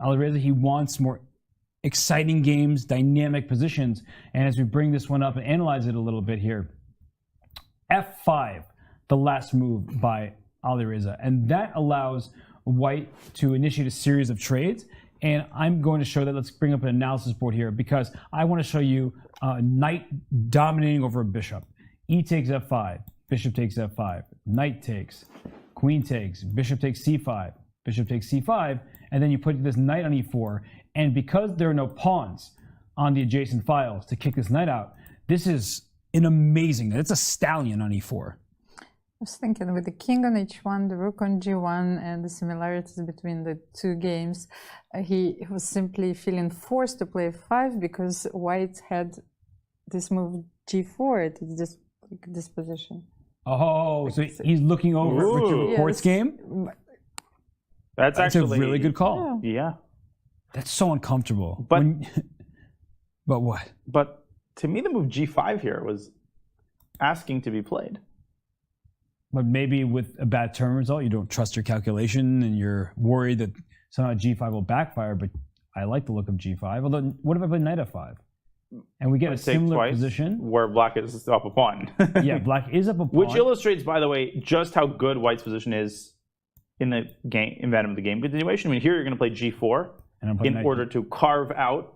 Speaker 10: Alireza, he wants more exciting games, dynamic positions. And as we bring this one up and analyze it a little bit here, F5, the last move by Alireza. And that allows White to initiate a series of trades. And I'm going to show that. Let's bring up an analysis board here because I want to show you knight dominating over a bishop. E takes F5, bishop takes F5, knight takes, queen takes, bishop takes C5, bishop takes C5, and then you put this knight on E4. And because there are no pawns on the adjacent files to kick this knight out, this is an amazing, it's a stallion on E4.
Speaker 12: I was thinking with the king on h1, the rook on g1, and the similarities between the two games, he was simply feeling forced to play f5 because White had this move g4 at this position.
Speaker 10: Oh, so he's looking over at Richard Rapport's game?
Speaker 11: That's actually
Speaker 10: a really good call.
Speaker 11: Yeah.
Speaker 10: That's so uncomfortable.
Speaker 11: But,
Speaker 10: but what?
Speaker 11: But to me, the move g5 here was asking to be played.
Speaker 10: But maybe with a bad turn result, you don't trust your calculation and you're worried that somehow g5 will backfire. But I like the look of g5. Although, what if I play knight f5? And we get a similar position.
Speaker 11: Where black is up a pawn.
Speaker 10: Yeah, black is up a pawn.
Speaker 11: Which illustrates, by the way, just how good White's position is in the game, event of the game continuation. I mean, here you're going to play g4 in order to carve out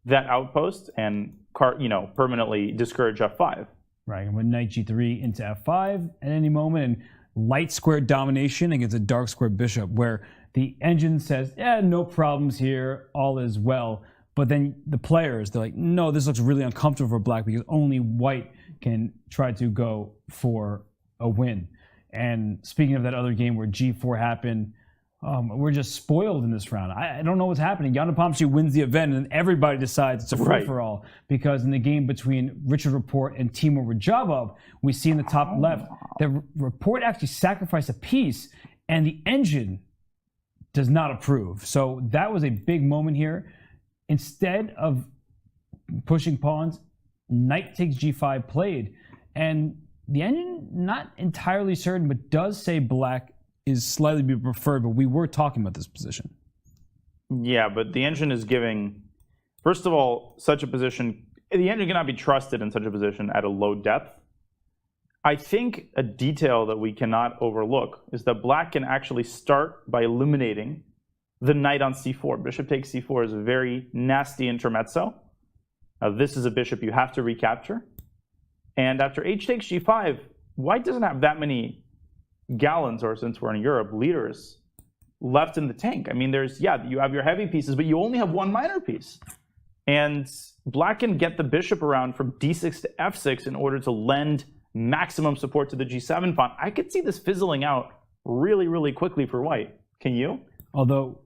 Speaker 11: that outpost and permanently discourage f5.
Speaker 10: Right, and with knight g3 into f5 at any moment, and light square domination against a dark square bishop, where the engine says, yeah, no problems here, all is well. But then the players, they're like, no, this looks really uncomfortable for black because only White can try to go for a win. And speaking of that other game where g4 happened, we're just spoiled in this round. I don't know what's happening. Jan Nepomniachtchi wins the event, and everybody decides it's a free-for-all. Because in the game between Richard Rapport and Teimour Radjabov, we see in the top left that Rapport actually sacrificed a piece, and the engine does not approve. So that was a big moment here. Instead of pushing pawns, knight takes g5 played. And the engine, not entirely certain, but does say black is slightly be preferred, but we were talking about this position.
Speaker 11: Yeah, but the engine is giving, first of all, such a position, the engine cannot be trusted in such a position at a low depth. I think a detail that we cannot overlook is that black can actually start by eliminating the knight on c4. Bishop takes c4 is a very nasty intermezzo. Now, this is a bishop you have to recapture. And after h takes g5, White doesn't have that many gallons, or since we're in Europe, liters left in the tank. I mean, you have your heavy pieces, but you only have one minor piece. And black can get the bishop around from d6 to f6 in order to lend maximum support to the g7 pawn. I could see this fizzling out really, really quickly for White. Can you?
Speaker 10: Although,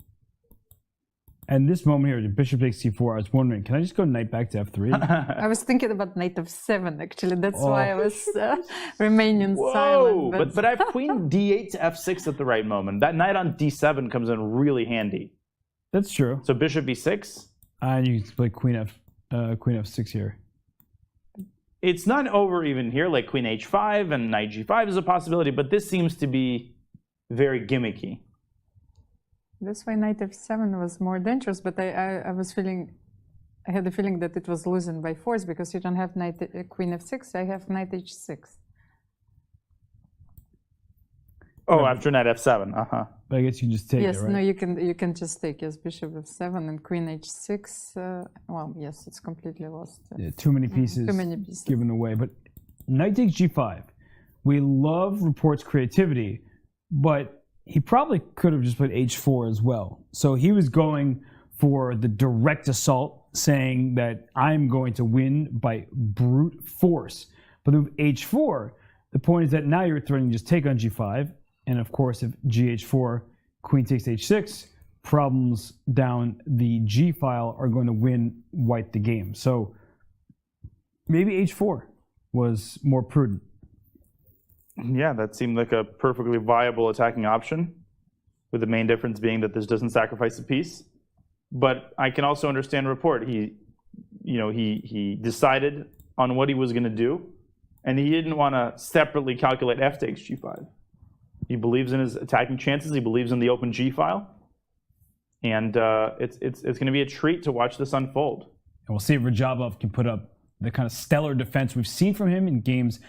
Speaker 10: at this moment here, the bishop takes c4, I was wondering, can I just go knight back to f3?
Speaker 12: I was thinking about knight f7, actually. That's why I was remaining silent.
Speaker 11: But I have queen d8 to f6 at the right moment. That knight on d7 comes in really handy.
Speaker 10: That's true.
Speaker 11: So bishop b6?
Speaker 10: And you can play queen f6 here.
Speaker 11: It's not over even here, like queen h5 and knight g5 is a possibility, but this seems to be very gimmicky.
Speaker 12: That's why knight f7 was more dangerous, but I had the feeling that it was losing by force because you don't have queen f6, I have knight h6.
Speaker 11: Oh, after knight f7,
Speaker 10: But I guess you can just take
Speaker 12: it, right? Yes, no, you can just take, yes, bishop f7 and queen h6. Well, yes, it's completely lost.
Speaker 10: Yeah, too many pieces given away. But knight takes g5. We love Rapport's creativity, but he probably could have just played h4 as well. So he was going for the direct assault, saying that I'm going to win by brute force. But with h4, the point is that now you're threatening to just take on g5, and of course, if gh4, queen takes h6, problems down the g file are going to win white the game. So maybe h4 was more prudent.
Speaker 11: Yeah, that seemed like a perfectly viable attacking option, with the main difference being that this doesn't sacrifice a piece. But I can also understand Rapport. He decided on what he was going to do, and he didn't want to separately calculate f takes g5. He believes in his attacking chances. He believes in the open g file, and it's going to be a treat to watch this unfold.
Speaker 10: And we'll see if Radjabov can put up the kind of stellar defense we've seen from him in games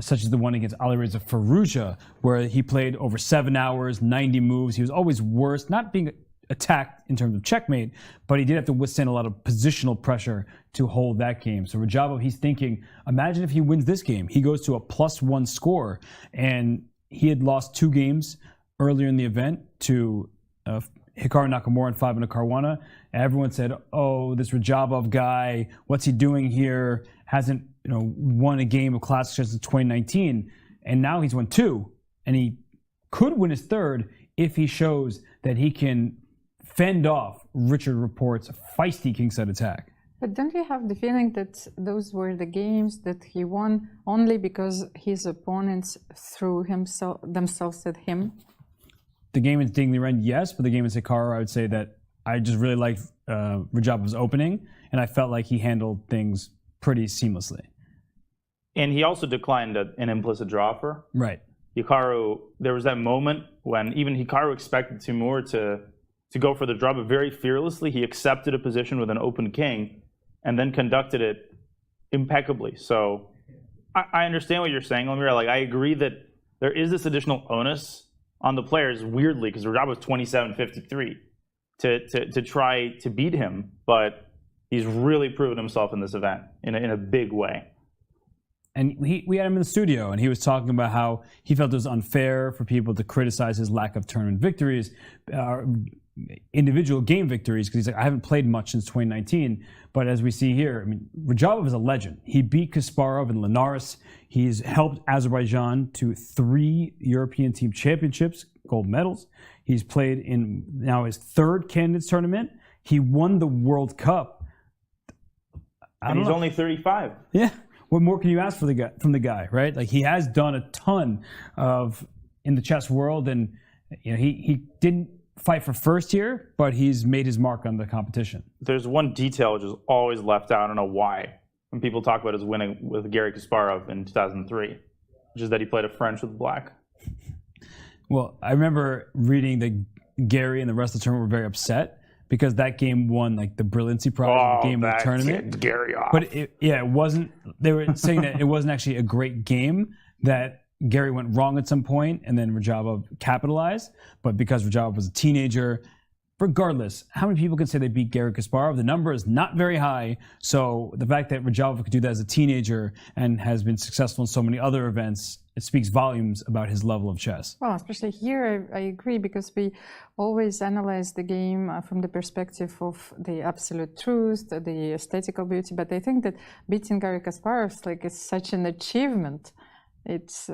Speaker 10: such as the one against Alireza Firouzja, where he played over 7 hours, 90 moves. He was always worse, not being attacked in terms of checkmate, but he did have to withstand a lot of positional pressure to hold that game. So Radjabov, he's thinking, imagine if he wins this game. He goes to a +1 score, and he had lost 2 games earlier in the event to Hikaru Nakamura and Fabiano Caruana. Everyone said, oh, this Radjabov guy, what's he doing here? Hasn't won a game of Classic Chess since 2019. And now he's won 2. And he could win his 3rd if he shows that he can fend off Richard Rapport's feisty kingside attack.
Speaker 12: But don't you have the feeling that those were the games that he won only because his opponents threw themselves at him?
Speaker 10: The game in Liren, yes, but the game in Hikaru, I would say that I just really liked Radjabov's opening, and I felt like he handled things pretty seamlessly.
Speaker 11: And he also declined an implicit draw offer.
Speaker 10: Right.
Speaker 11: Hikaru, there was that moment when even Hikaru expected Teimour to go for the draw, but very fearlessly he accepted a position with an open king and then conducted it impeccably. So I understand what you're saying, Almira. Like, I agree that there is this additional onus on the players, weirdly, because Radjabov was 27-53 to try to beat him, but he's really proven himself in this event in a big way.
Speaker 10: And we had him in the studio, and he was talking about how he felt it was unfair for people to criticize his lack of tournament victories, individual game victories, because he's like, I haven't played much since 2019. But as we see here, I mean, Radjabov is a legend. He beat Kasparov and Linares. He's helped Azerbaijan to 3 European Team Championships, gold medals. He's played in now his 3rd Candidates Tournament. He won the World Cup.
Speaker 11: And he's only 35.
Speaker 10: Yeah. What more can you ask from the guy, right? Like, he has done a ton in the chess world, and he didn't fight for first here, but he's made his mark on the competition.
Speaker 11: There's one detail which is always left out. I don't know why. When people talk about his winning with Garry Kasparov in 2003, which is that he played a French with black.
Speaker 10: Well, I remember reading that Gary and the rest of the tournament were very upset because that game won like the brilliancy prize, the game of the tournament.
Speaker 11: Gary off.
Speaker 10: But it wasn't. They were saying that it wasn't actually a great game. That Gary went wrong at some point, and then Radjabov capitalized. But because Radjabov was a teenager, regardless, how many people can say they beat Garry Kasparov? The number is not very high. So the fact that Radjabov could do that as a teenager and has been successful in so many other events, it speaks volumes about his level of chess.
Speaker 12: Well, especially here, I agree, because we always analyze the game from the perspective of the absolute truth, the aesthetical beauty. But I think that beating Garry Kasparov is such an achievement. It's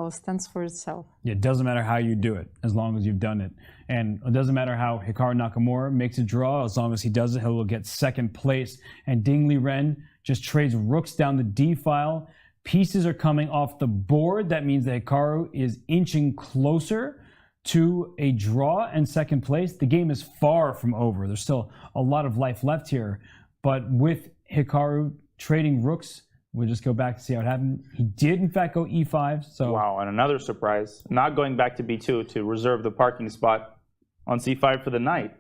Speaker 12: stands for itself.
Speaker 10: Yeah, it doesn't matter how you do it, as long as you've done it. And it doesn't matter how Hikaru Nakamura makes a draw, as long as he does it, he will get 2nd place. And Liren just trades rooks down the D file. Pieces are coming off the board. That means that Hikaru is inching closer to a draw and 2nd place. The game is far from over. There's still a lot of life left here. But with Hikaru trading rooks, we'll just go back to see how it happened. He did, in fact, go e5. So
Speaker 11: wow, and another surprise. Not going back to b2 to reserve the parking spot on c5 for the knight.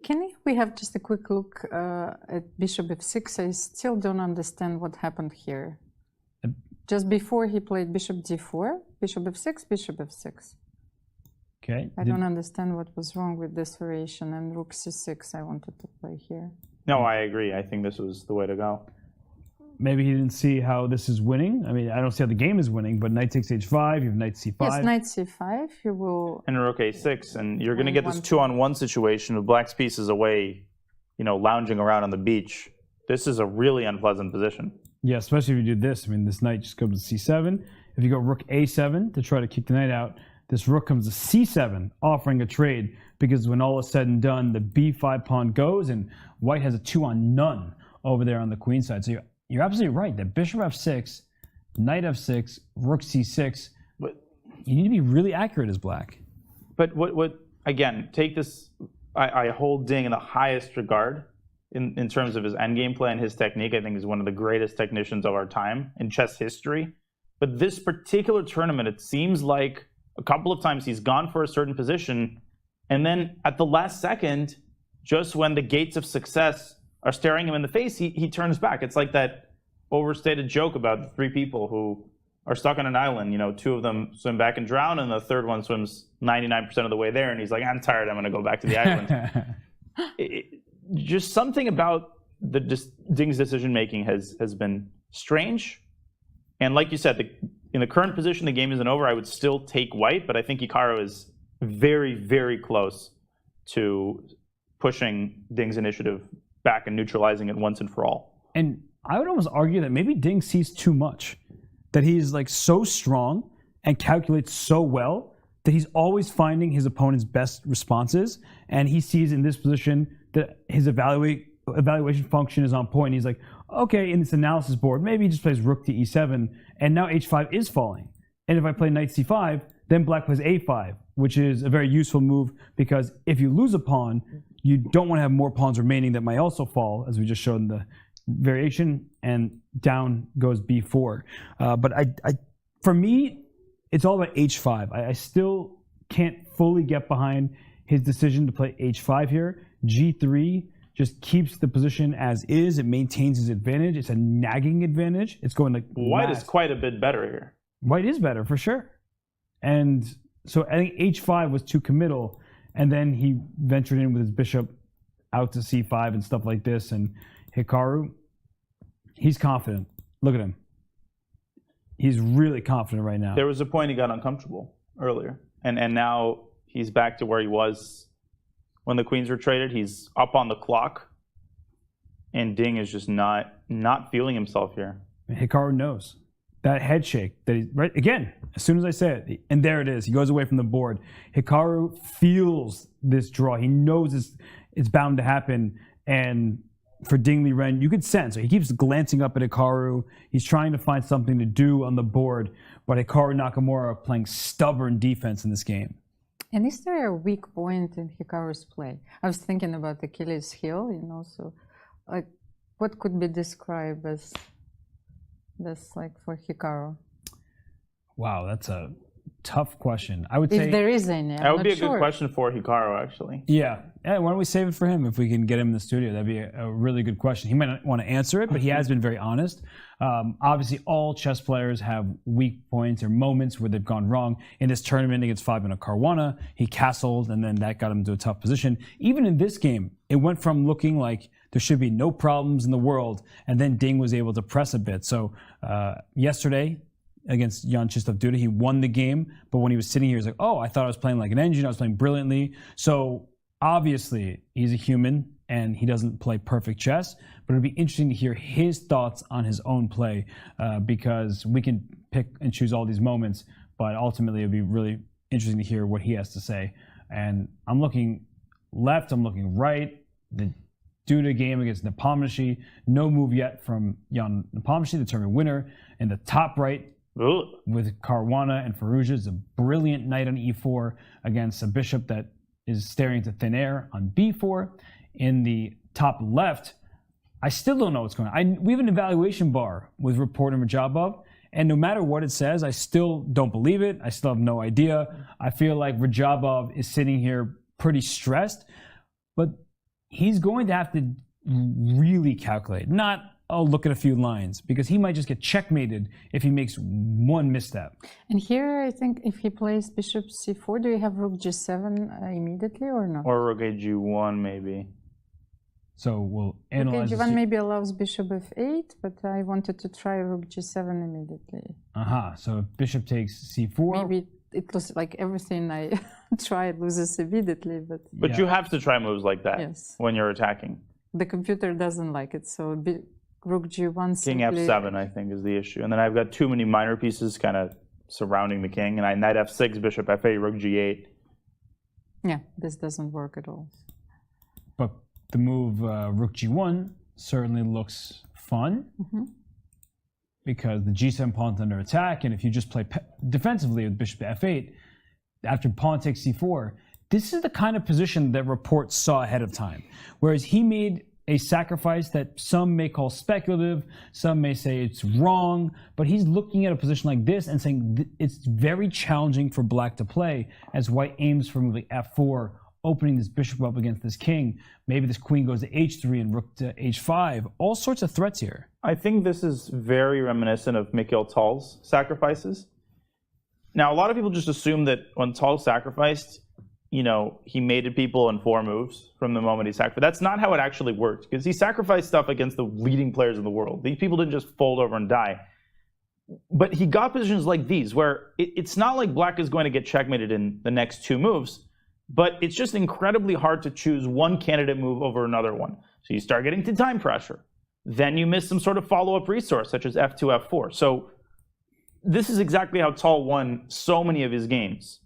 Speaker 12: Can we have just a quick look at bishop f6? I still don't understand what happened here. Just before he played bishop d4, bishop f6, bishop f6.
Speaker 10: Okay.
Speaker 12: I don't understand what was wrong with this variation, and rook c6 I wanted to play here.
Speaker 11: No, I agree. I think this was the way to go.
Speaker 10: maybe he didn't see how this is winning. I mean, I don't see how the game is winning, but knight takes h5, you have knight c5.
Speaker 12: Yes, knight c5, you will...
Speaker 11: And rook a6, and you're going to get this 2-on-1 situation with black's pieces away, you know, lounging around on the beach. This is a really unpleasant position.
Speaker 10: Yeah, especially if you do this. I mean, this knight just goes to c7. If you go rook a7 to try to kick the knight out, this rook comes to c7, offering a trade, because when all is said and done, the b5 pawn goes, and white has a 2-on-none over there on the queen side. So you're absolutely right. That bishop f6, knight f6, rook c6.
Speaker 11: But
Speaker 10: you need to be really accurate as black.
Speaker 11: But what again, take this, I hold Ding in the highest regard in terms of his endgame play and his technique. I think he's one of the greatest technicians of our time in chess history. But this particular tournament, it seems like a couple of times he's gone for a certain position, and then at the last second, just when the gates of success are staring him in the face, he turns back. It's like that overstated joke about the three people who are stuck on an island. You know, two of them swim back and drown, and the third one swims 99% of the way there, and he's like, I'm tired, I'm going to go back to the island. Just something about Ding's decision-making has been strange. And like you said, in the current position, the game isn't over. I would still take white, but I think Hikaru is very, very close to pushing Ding's initiative back and neutralizing it once and for all.
Speaker 10: And I would almost argue that maybe Ding sees too much. That he's like so strong and calculates so well that he's always finding his opponent's best responses. And he sees in this position that his evaluation function is on point. He's like, okay, in this analysis board, maybe he just plays rook to e7, and now h5 is falling. And if I play knight c5, then black plays a5, which is a very useful move, because if you lose a pawn, you don't want to have more pawns remaining that might also fall, as we just showed in the variation, and down goes b4. But for me, it's all about h5. I still can't fully get behind his decision to play h5 here. g3 just keeps the position as is. It maintains his advantage. It's a nagging advantage. It's going like
Speaker 11: white is quite a bit better here.
Speaker 10: White is better for sure. And so I think h5 was too committal, and then he ventured in with his bishop out to c5 and stuff like this. And Hikaru, he's confident. Look at him. He's really confident right now.
Speaker 11: There was a point he got uncomfortable earlier, and now he's back to where he was when the queens were traded. He's up on the clock, and Ding is just not feeling himself here.
Speaker 10: Hikaru knows that head shake that he right again. As soon as I say it, and there it is, he goes away from the board. Hikaru feels this draw. He knows it's bound to happen, and for Ding Liren, you could sense he keeps glancing up at Hikaru. He's trying to find something to do on the board, but Hikaru Nakamura playing stubborn defense in this game.
Speaker 12: And is there a weak point in Hikaru's play? I was thinking about Achilles' heel, you know, so like what could be described as this like for Hikaru?
Speaker 10: Wow, that's a tough question. I would say
Speaker 12: if there is any.
Speaker 11: That would be a good question for Hikaru, actually.
Speaker 10: Yeah. Why don't we save it for him if we can get him in the studio? That'd be a really good question. He might not want to answer it, but he has been very honest. Obviously, all chess players have weak points or moments where they've gone wrong. In this tournament against Fabiano Caruana, he castled, and then that got him to a tough position. Even in this game, it went from looking like there should be no problems in the world, and then Ding was able to press a bit. So yesterday, against Jan-Krzysztof Duda, he won the game, but when he was sitting here, he was like, oh, I thought I was playing like an engine, I was playing brilliantly. So obviously, he's a human, and he doesn't play perfect chess, but it'd be interesting to hear his thoughts on his own play, because we can pick and choose all these moments, but ultimately it'd be really interesting to hear what he has to say. And I'm looking left, I'm looking right. The Duda game against Nepomniachtchi, no move yet from Jan Nepomniachtchi, the tournament winner. In the top right, with Caruana and Firouzja, is a brilliant knight on e4 against a bishop that is staring into thin air on b4. In the top left, I still don't know what's going on. We have an evaluation bar with Rapport and Radjabov, and no matter what it says, I still don't believe it. I still have no idea. I feel like Radjabov is sitting here pretty stressed, but he's going to have to really calculate, not look at a few lines, because he might just get checkmated if he makes one misstep.
Speaker 12: And here, I think if he plays bishop c4, do you have rook g7 immediately or not?
Speaker 11: Or rook a g1 maybe.
Speaker 10: So we'll
Speaker 12: Rook
Speaker 10: analyze.
Speaker 12: H1 maybe allows bishop f8, but I wanted to try rook g7 immediately.
Speaker 10: So if bishop takes c4.
Speaker 12: Maybe it looks like everything I tried loses immediately, but.
Speaker 11: But you have to try moves like that when you're attacking.
Speaker 12: The computer doesn't like it, so rook g1
Speaker 11: King f7, I think, is the issue. And then I've got too many minor pieces kind of surrounding the king. And I knight f6, bishop f8, rook g8.
Speaker 12: Yeah, this doesn't work at all.
Speaker 10: But the move rook g1 certainly looks fun because the g7 pawn's under attack, and if you just play defensively with bishop f8, after pawn takes c4, this is the kind of position that Rapport saw ahead of time. Whereas he made a sacrifice that some may call speculative, some may say it's wrong, but he's looking at a position like this and saying it's very challenging for black to play as white aims for moving f4, opening this bishop up against this king. Maybe this queen goes to h3 and rook to h5. All sorts of threats here.
Speaker 11: I think this is very reminiscent of Mikhail Tal's sacrifices. Now, a lot of people just assume that when Tal sacrificed, he mated people in 4 moves from the moment he sacrificed. But that's not how it actually worked, because he sacrificed stuff against the leading players in the world. These people didn't just fold over and die. But he got positions like these, where it's not like black is going to get checkmated in the next 2 moves, but it's just incredibly hard to choose one candidate move over another one. So you start getting to time pressure. Then you miss some sort of follow-up resource, such as f2, f4. So this is exactly how Tal won so many of his games.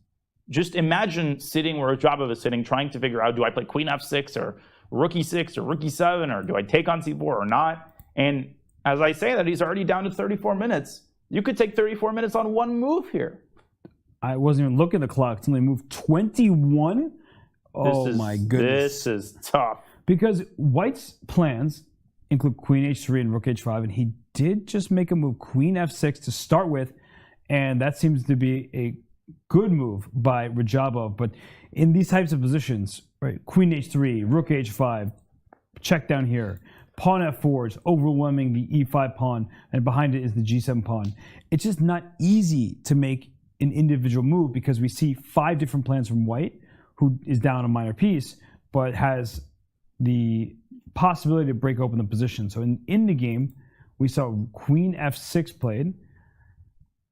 Speaker 11: Just imagine sitting where Radjabov is sitting, trying to figure out, do I play queen f6 or rook e6 or rook e7, or do I take on c4 or not? And as I say that, he's already down to 34 minutes. You could take 34 minutes on one move here.
Speaker 10: I wasn't even looking at the clock. It's only moved 21. Oh my goodness.
Speaker 11: This is tough.
Speaker 10: Because white's plans include queen h3 and rook h5, and he did just make a move queen f6 to start with, and that seems to be a good move by Radjabov. But in these types of positions, right, queen h3, rook h5, check down here, pawn f4 is overwhelming the e5 pawn, and behind it is the g7 pawn. It's just not easy to make an individual move because we see 5 different plans from white, who is down a minor piece, but has the possibility to break open the position. So in the game, we saw queen f6 played,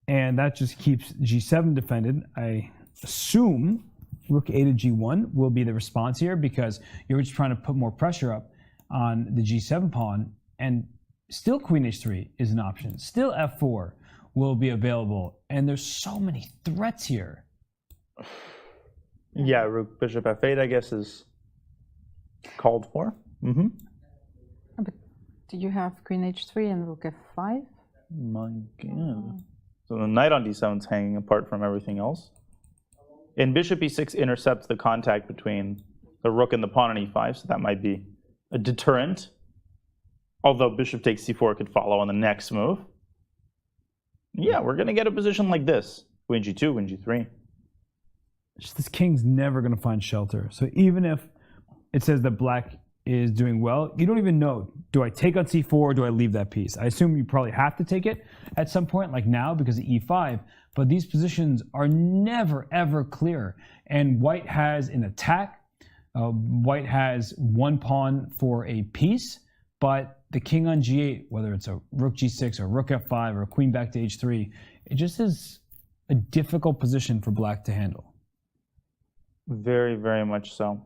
Speaker 10: and that just keeps g7 defended. I assume rook a to g1 will be the response here because you're just trying to put more pressure up on the g7 pawn, and still queen h3 is an option. Still f4 will be available, and there's so many threats here.
Speaker 11: Yeah, rook bishop f8, I guess, is called for.
Speaker 12: But do you have queen h3 and rook f5?
Speaker 11: My God. So the knight on d7 is hanging apart from everything else. And bishop e6 intercepts the contact between the rook and the pawn on e5, so that might be a deterrent. Although bishop takes c4 could follow on the next move. Yeah, we're going to get a position like this. Queen g2, queen g3.
Speaker 10: Just this king's never going to find shelter. So even if it says that black is doing well, you don't even know, do I take on c4 or do I leave that piece? I assume you probably have to take it at some point, like now because of e5, but these positions are never ever clear. And white has an attack. White has 1 pawn for a piece, but the king on g8, whether it's a rook g6 or rook f5 or queen back to h3, it just is a difficult position for black to handle.
Speaker 11: Very, very much so.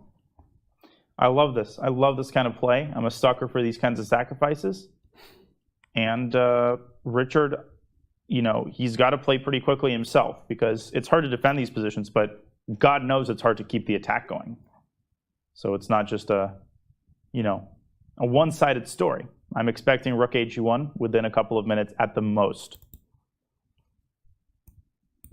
Speaker 11: I love this. I love this kind of play. I'm a sucker for these kinds of sacrifices. And Richard, he's got to play pretty quickly himself because it's hard to defend these positions, but God knows it's hard to keep the attack going. So it's not just a one-sided story. I'm expecting rook h1 within a couple of minutes at the most.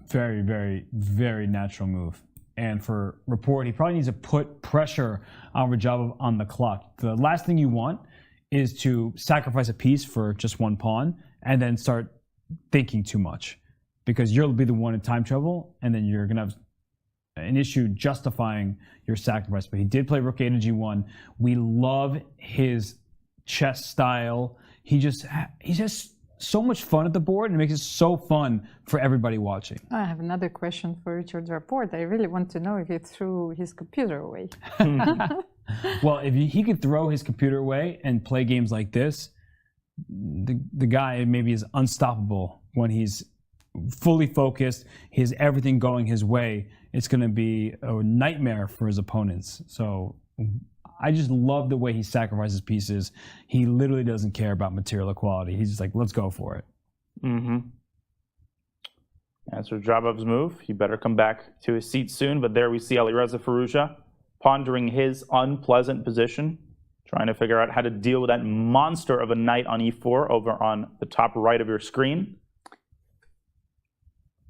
Speaker 10: Very, very, very natural move. And for Rapport, he probably needs to put pressure on Radjabov on the clock. The last thing you want is to sacrifice a piece for just 1 pawn and then start thinking too much, because you'll be the one in time trouble, and then you're going to have an issue justifying your sacrifice. But he did play rook a to g1. We love his chess style. He's just so much fun at the board, and it makes it so fun for everybody watching.
Speaker 12: I have another question for Richard Rapport. I really want to know if he threw his computer away.
Speaker 10: Well, if he could throw his computer away and play games like this, the guy maybe is unstoppable when he's fully focused. He has everything going his way. It's going to be a nightmare for his opponents. So I just love the way he sacrifices pieces. He literally doesn't care about material equality. He's just like, let's go for it.
Speaker 11: Mm-hmm. That's Radjabov's move. He better come back to his seat soon. But there we see Alireza Firouzja pondering his unpleasant position, trying to figure out how to deal with that monster of a knight on e4 over on the top right of your screen.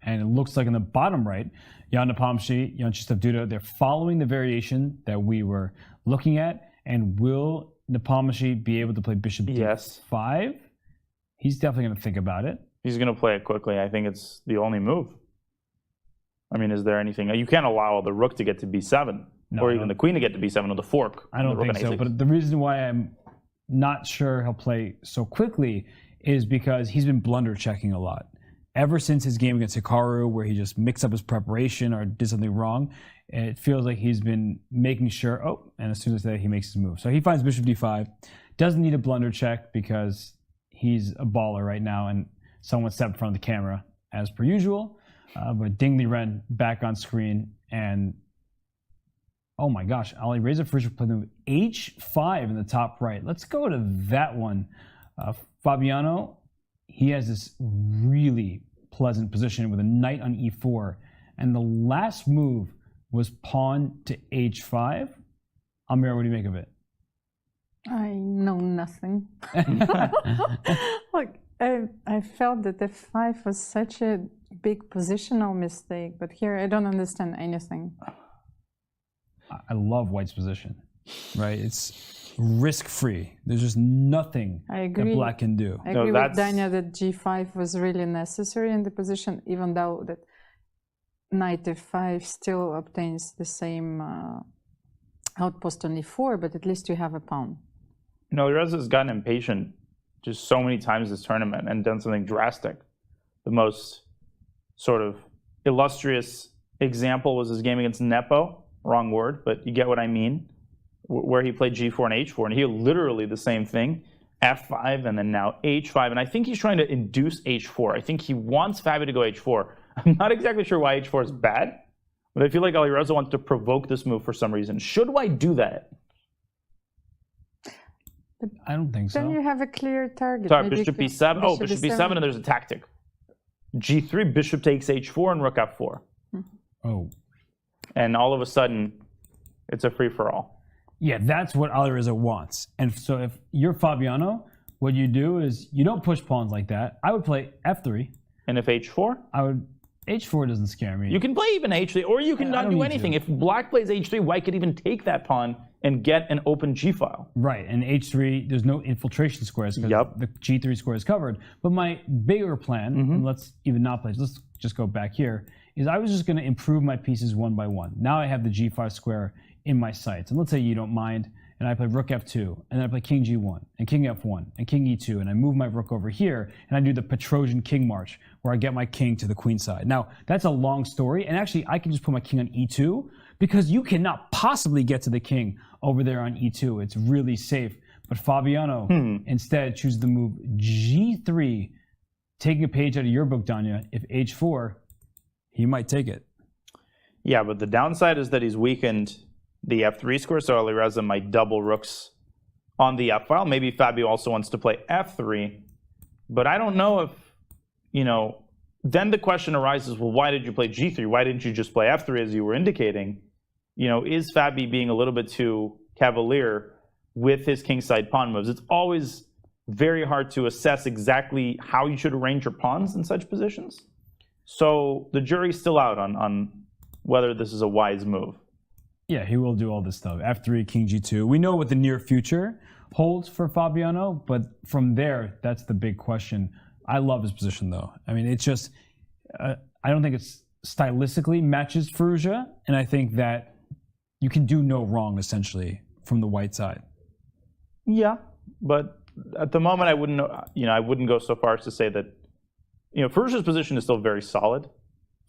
Speaker 10: And it looks like in the bottom right, Jan Nepomniachtchi, Jan-Krzysztof Duda, they're following the variation that we were looking at. And will Nepomniachtchi be able to play bishop d5? He's definitely going to think about it.
Speaker 11: He's going to play it quickly. I think it's the only move. I mean, is there anything? You can't allow the rook to get to b7, or even the queen to get to b7 with the fork.
Speaker 10: I don't think so. But the reason why I'm not sure he'll play so quickly is because he's been blunder checking a lot. Ever since his game against Hikaru, where he just mixed up his preparation or did something wrong, it feels like he's been making sure, and as soon as that, he makes his move. So he finds bishop d5. Doesn't need a blunder check because he's a baller right now, and someone stepped in front of the camera, as per usual. But Ding Liren back on screen, and oh my gosh, Alireza Firouzja played move h5 in the top right. Let's go to that one. Fabiano, he has this really pleasant position with a knight on e4, and the last move was pawn to h5. Almira, what do you make of it?
Speaker 12: I know nothing. Look, I felt that f5 was such a big positional mistake, but here I don't understand anything.
Speaker 10: I love White's position, right? It's risk-free. There's just nothing that Black can do.
Speaker 12: I agree with Dina that g5 was really necessary in the position, even though that knight f5 still obtains the same outpost on e4, but at least you have a pawn.
Speaker 11: No, Reza's gotten impatient just so many times this tournament and done something drastic. The most sort of illustrious example was his game against Nepo. Wrong word, but you get what I mean. Where he played g4 and h4, and he literally the same thing. f5 and then now h5, and I think he's trying to induce h4. I think he wants Fabi to go h4. I'm not exactly sure why h4 is bad, but I feel like Alireza wants to provoke this move for some reason. Should White do that?
Speaker 10: I don't think so.
Speaker 12: Then you have a clear target.
Speaker 11: Sorry, bishop b7. Oh, bishop b7, and there's a tactic. g3, bishop takes h4, and rook f4.
Speaker 10: Oh.
Speaker 11: And all of a sudden, it's a free-for-all.
Speaker 10: Yeah, that's what Alireza wants. And so if you're Fabiano, what you do is you don't push pawns like that. I would play f3.
Speaker 11: And if h4?
Speaker 10: H4 doesn't scare me.
Speaker 11: You can play even h3, or you can not do anything. If Black plays h3, White could even take that pawn and get an open g-file.
Speaker 10: Right, and h3, there's no infiltration squares because the g3 square is covered. But my bigger plan, and let's even not play, let's just go back here, is I was just going to improve my pieces one by one. Now I have the g5 square in my sights. And let's say you don't mind, and I play rook f2, and then I play king g1, and king f1, and king e2, and I move my rook over here, and I do the Petrosian king march, where I get my king to the queen side. Now, that's a long story, and actually I can just put my king on e2, because you cannot possibly get to the king over there on e2. It's really safe. But Fabiano instead chooses the move g3, taking a page out of your book, Danya. If h4, he might take it.
Speaker 11: Yeah, but the downside is that he's weakened the f3 square, so Alireza might double rooks on the f-file. Maybe Fabio also wants to play f3, but I don't know if, then the question arises, well, why did you play g3? Why didn't you just play f3 as you were indicating? Is Fabi being a little bit too cavalier with his kingside pawn moves? It's always very hard to assess exactly how you should arrange your pawns in such positions. So the jury's still out on whether this is a wise move.
Speaker 10: Yeah, he will do all this stuff. f3, king g2. We know what the near future holds for Fabiano, but from there, that's the big question. I love his position, though. I mean, it's just, I don't think it's stylistically matches Firouzja, and I think that you can do no wrong, essentially, from the white side.
Speaker 11: Yeah, but at the moment, I wouldn't go so far as to say that, Firouzja's position is still very solid.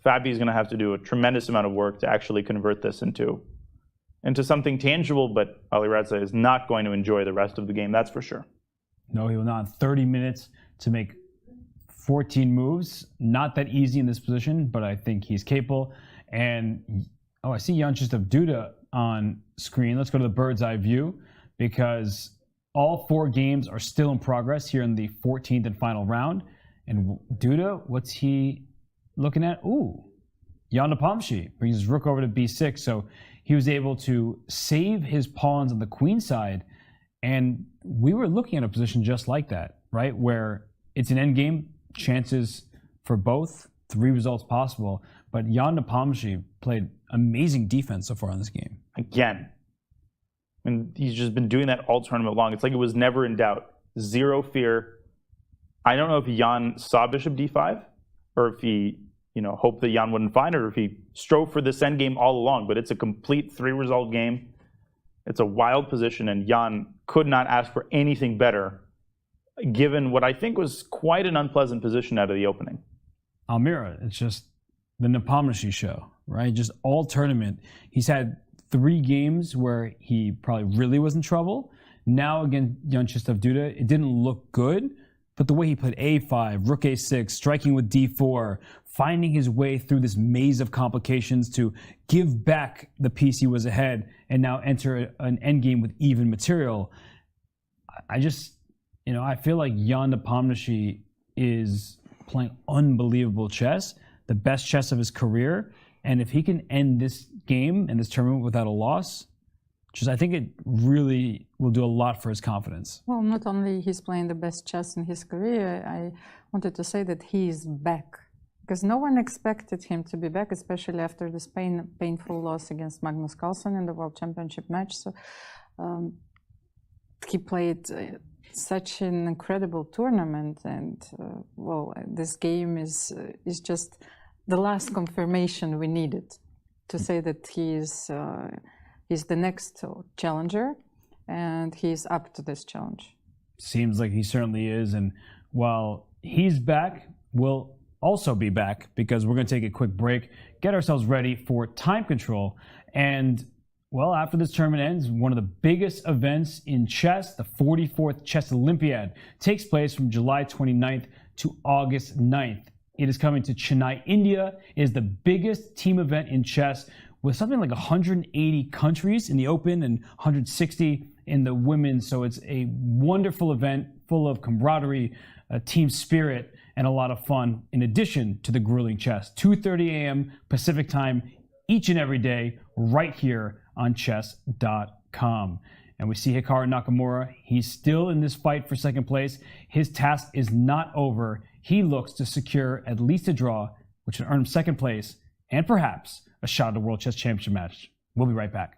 Speaker 11: Fabi is going to have to do a tremendous amount of work to actually convert this into into something tangible, but Alireza is not going to enjoy the rest of the game, that's for sure.
Speaker 10: No, he will not. 30 minutes to make 14 moves. Not that easy in this position, but I think he's capable. And, oh, I see Jan-Krzysztof Duda on screen. Let's go to the bird's eye view because all 4 games are still in progress here in the 14th and final round. And Duda, what's he looking at? Ooh, Jan Nepomniachtchi brings his rook over to b6. So he was able to save his pawns on the queen side. And we were looking at a position just like that, right? Where it's an endgame, chances for both, 3 results possible. But Jan Nepomniachtchi played amazing defense so far in this game.
Speaker 11: Again. And he's just been doing that all tournament long. It's like it was never in doubt. Zero fear. I don't know if Jan saw bishop d5 or if he, hoped that Jan wouldn't find it or if he strove for this endgame all along. But it's a complete 3-result game. It's a wild position, and Jan could not ask for anything better, given what I think was quite an unpleasant position out of the opening.
Speaker 10: Almira, it's just the Nepomniachtchi show, right? Just all tournament. He's had 3 games where he probably really was in trouble. Now against Jan-Krzysztof Duda, it didn't look good, but the way he played a5, rook a6, striking with d4, finding his way through this maze of complications to give back the piece he was ahead and now enter an endgame with even material. I just, I feel like Jan Nepomniachtchi is playing unbelievable chess, the best chess of his career. And if he can end this game and this tournament without a loss, I think it really will do a lot for his confidence.
Speaker 12: Well, not only he's playing the best chess in his career, I wanted to say that he is back. Because no one expected him to be back, especially after this painful loss against Magnus Carlsen in the World Championship match. So he played such an incredible tournament, and this game is just the last confirmation we needed to say that he's the next challenger, and he's up to this challenge.
Speaker 10: Seems like he certainly is, and while he's back, we'll also be back because we're going to take a quick break, get ourselves ready for time control, and after this tournament ends, one of the biggest events in chess, the 44th Chess Olympiad, takes place from July 29th to August 9th. It is coming to Chennai, India. It is the biggest team event in chess with something like 180 countries in the open and 160 in the women's. So it's a wonderful event full of camaraderie, team spirit, and a lot of fun, in addition to the grueling chess. 2:30 a.m. Pacific time each and every day right here on chess.com. And we see Hikaru Nakamura. He's still in this fight for second place. His task is not over. He looks to secure at least a draw, which will earn him second place and perhaps a shot at the World Chess Championship match. We'll be right back.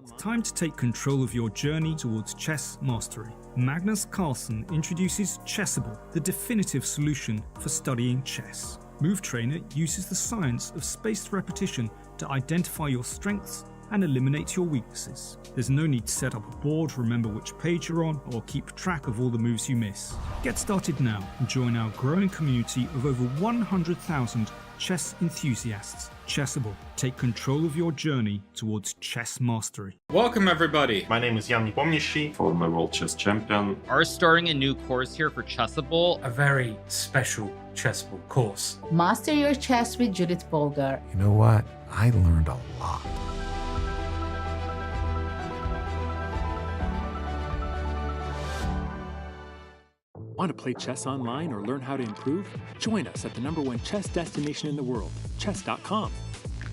Speaker 1: It's time to take control of your journey towards chess mastery. Magnus Carlsen introduces Chessable, the definitive solution for studying chess. Move Trainer uses the science of spaced repetition to identify your strengths and eliminate your weaknesses. There's no need to set up a board, remember which page you're on, or keep track of all the moves you miss. Get started now and join our growing community of over 100,000 chess enthusiasts. Chessable. Take control of your journey towards chess mastery.
Speaker 5: Welcome, everybody.
Speaker 3: My name is Jan Nepomniachtchi, former World Chess Champion.
Speaker 4: Are starting a new course here for Chessable.
Speaker 5: A very special Chessable course.
Speaker 6: Master your chess with Judith Polgar.
Speaker 7: You know what? I learned a lot.
Speaker 8: Want to play chess online or learn how to improve? Join us at the #1 chess destination in the world, chess.com.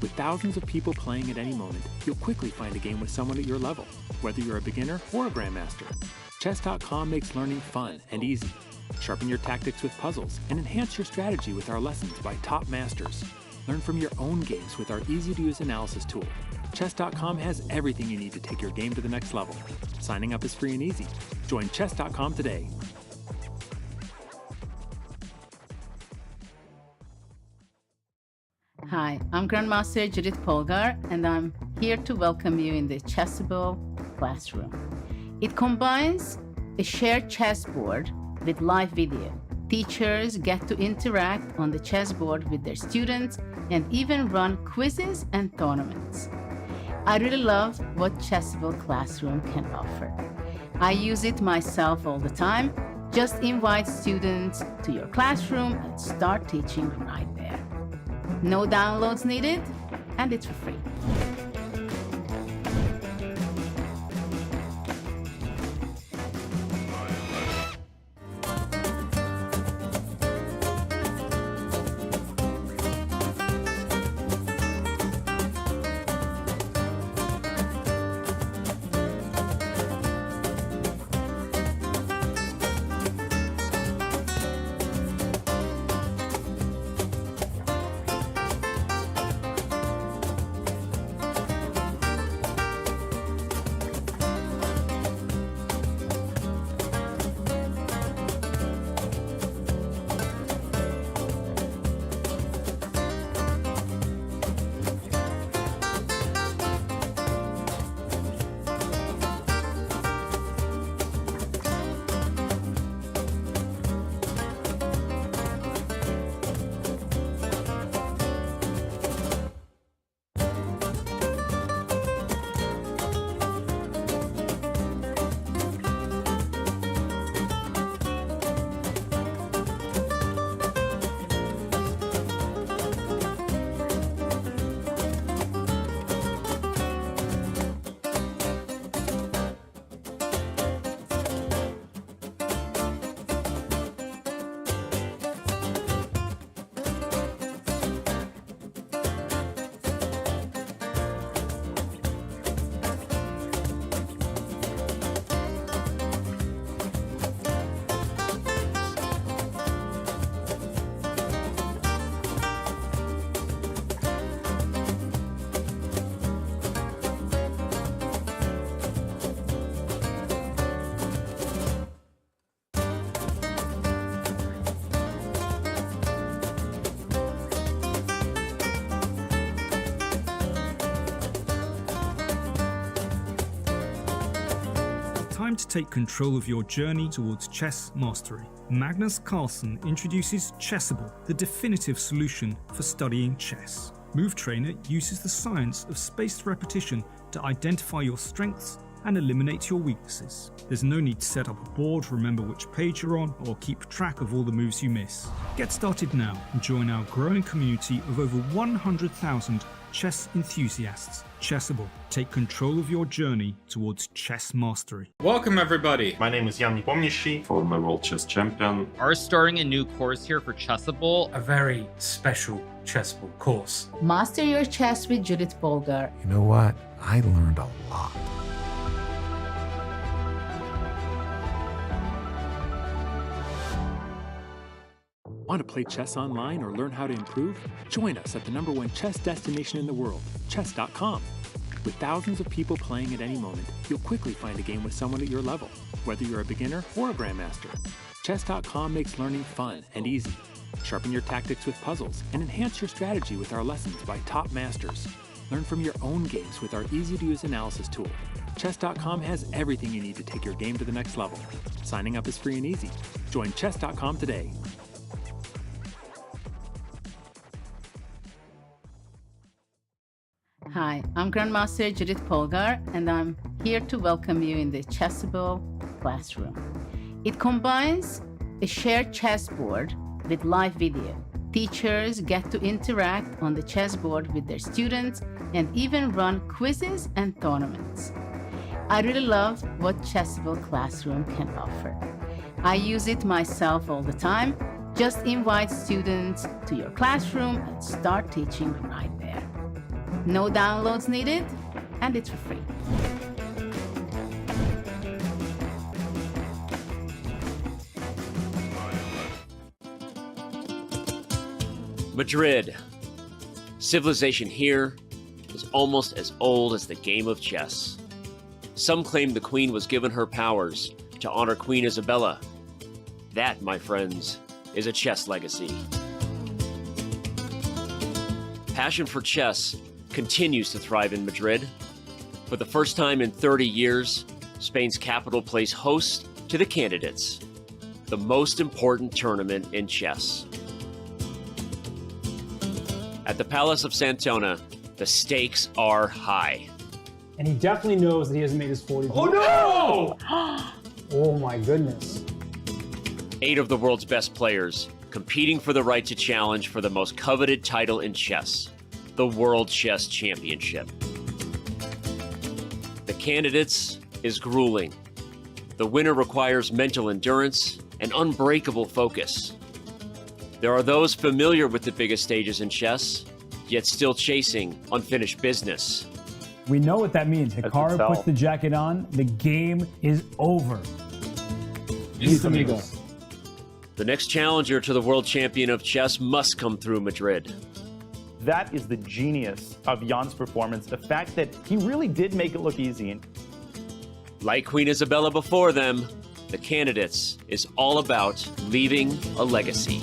Speaker 8: With thousands of people playing at any moment, you'll quickly find a game with someone at your level, whether you're a beginner or a grandmaster. Chess.com makes learning fun and easy. Sharpen your tactics with puzzles and enhance your strategy with our lessons by top masters. Learn from your own games with our easy-to-use analysis tool. Chess.com has everything you need to take your game to the next level. Signing up is free and easy. Join Chess.com today.
Speaker 6: Hi, I'm Grandmaster Judith Polgar, and I'm here to welcome you in the Chessable classroom. It combines a shared chessboard with live video, Teachers get to interact on the chessboard with their students and even run quizzes and tournaments. I really love what Chessable Classroom can offer. I use it myself all the time. Just invite students to your classroom and start teaching right there. No downloads needed, and it's for free.
Speaker 1: Time to take control of your journey towards chess mastery. Magnus Carlsen introduces Chessable, the definitive solution for studying chess. Move Trainer uses the science of spaced repetition to identify your strengths and eliminate your weaknesses. There's no need to set up a board, remember which page you're on, or keep track of all the moves you miss. Get started now and join our growing community of over 100,000 chess enthusiasts. Chessable. Take control of your journey towards chess mastery.
Speaker 5: Welcome everybody.
Speaker 3: My name is Jan Nepomniachtchi, former World Chess Champion.
Speaker 4: Are starting a new course here for Chessable.
Speaker 5: A very special Chessable course.
Speaker 6: Master your chess with Judith Polgar.
Speaker 7: You know what? I learned a lot.
Speaker 8: Want to play chess online or learn how to improve? Join us at the #1 chess destination in the world, chess.com. With thousands of people playing at any moment, you'll quickly find a game with someone at your level, whether you're a beginner or a grandmaster. Chess.com makes learning fun and easy. Sharpen your tactics with puzzles and enhance your strategy with our lessons by top masters. Learn from your own games with our easy-to-use analysis tool. Chess.com has everything you need to take your game to the next level. Signing up is free and easy. Join Chess.com today.
Speaker 6: Hi, I'm Grandmaster Judith Polgar, and I'm here to welcome you in the Chessable classroom. It combines a shared chessboard with live video. Teachers get to interact on the chessboard with their students and even run quizzes and tournaments. I really love what Chessable Classroom can offer. I use it myself all the time. Just invite students to your classroom and start teaching right there. No downloads needed, and it's for free.
Speaker 2: Madrid. Civilization here is almost as old as the game of chess. Some claim the queen was given her powers to honor Queen Isabella. That, my friends, is a chess legacy. Passion for chess continues to thrive in Madrid. For the first time in 30 years, Spain's capital plays host to the candidates. the most important tournament in chess. At the Palace of Santona, the stakes are high.
Speaker 9: And he definitely knows that he hasn't made his 40.
Speaker 2: Oh no!
Speaker 9: Oh my goodness.
Speaker 2: 8 of the world's best players competing for the right to challenge for the most coveted title in chess, the World Chess Championship. The candidates is grueling. The winner requires mental endurance and unbreakable focus. There are those familiar with the biggest stages in chess, yet still chasing unfinished business.
Speaker 10: We know what that means. Hikaru puts the jacket on. The game is over.
Speaker 2: Mis amigos. The next challenger to the world champion of chess must come through Madrid.
Speaker 11: That is the genius of Jan's performance, the fact that he really did make it look easy.
Speaker 2: Like Queen Isabella before them, the candidates is all about leaving a legacy.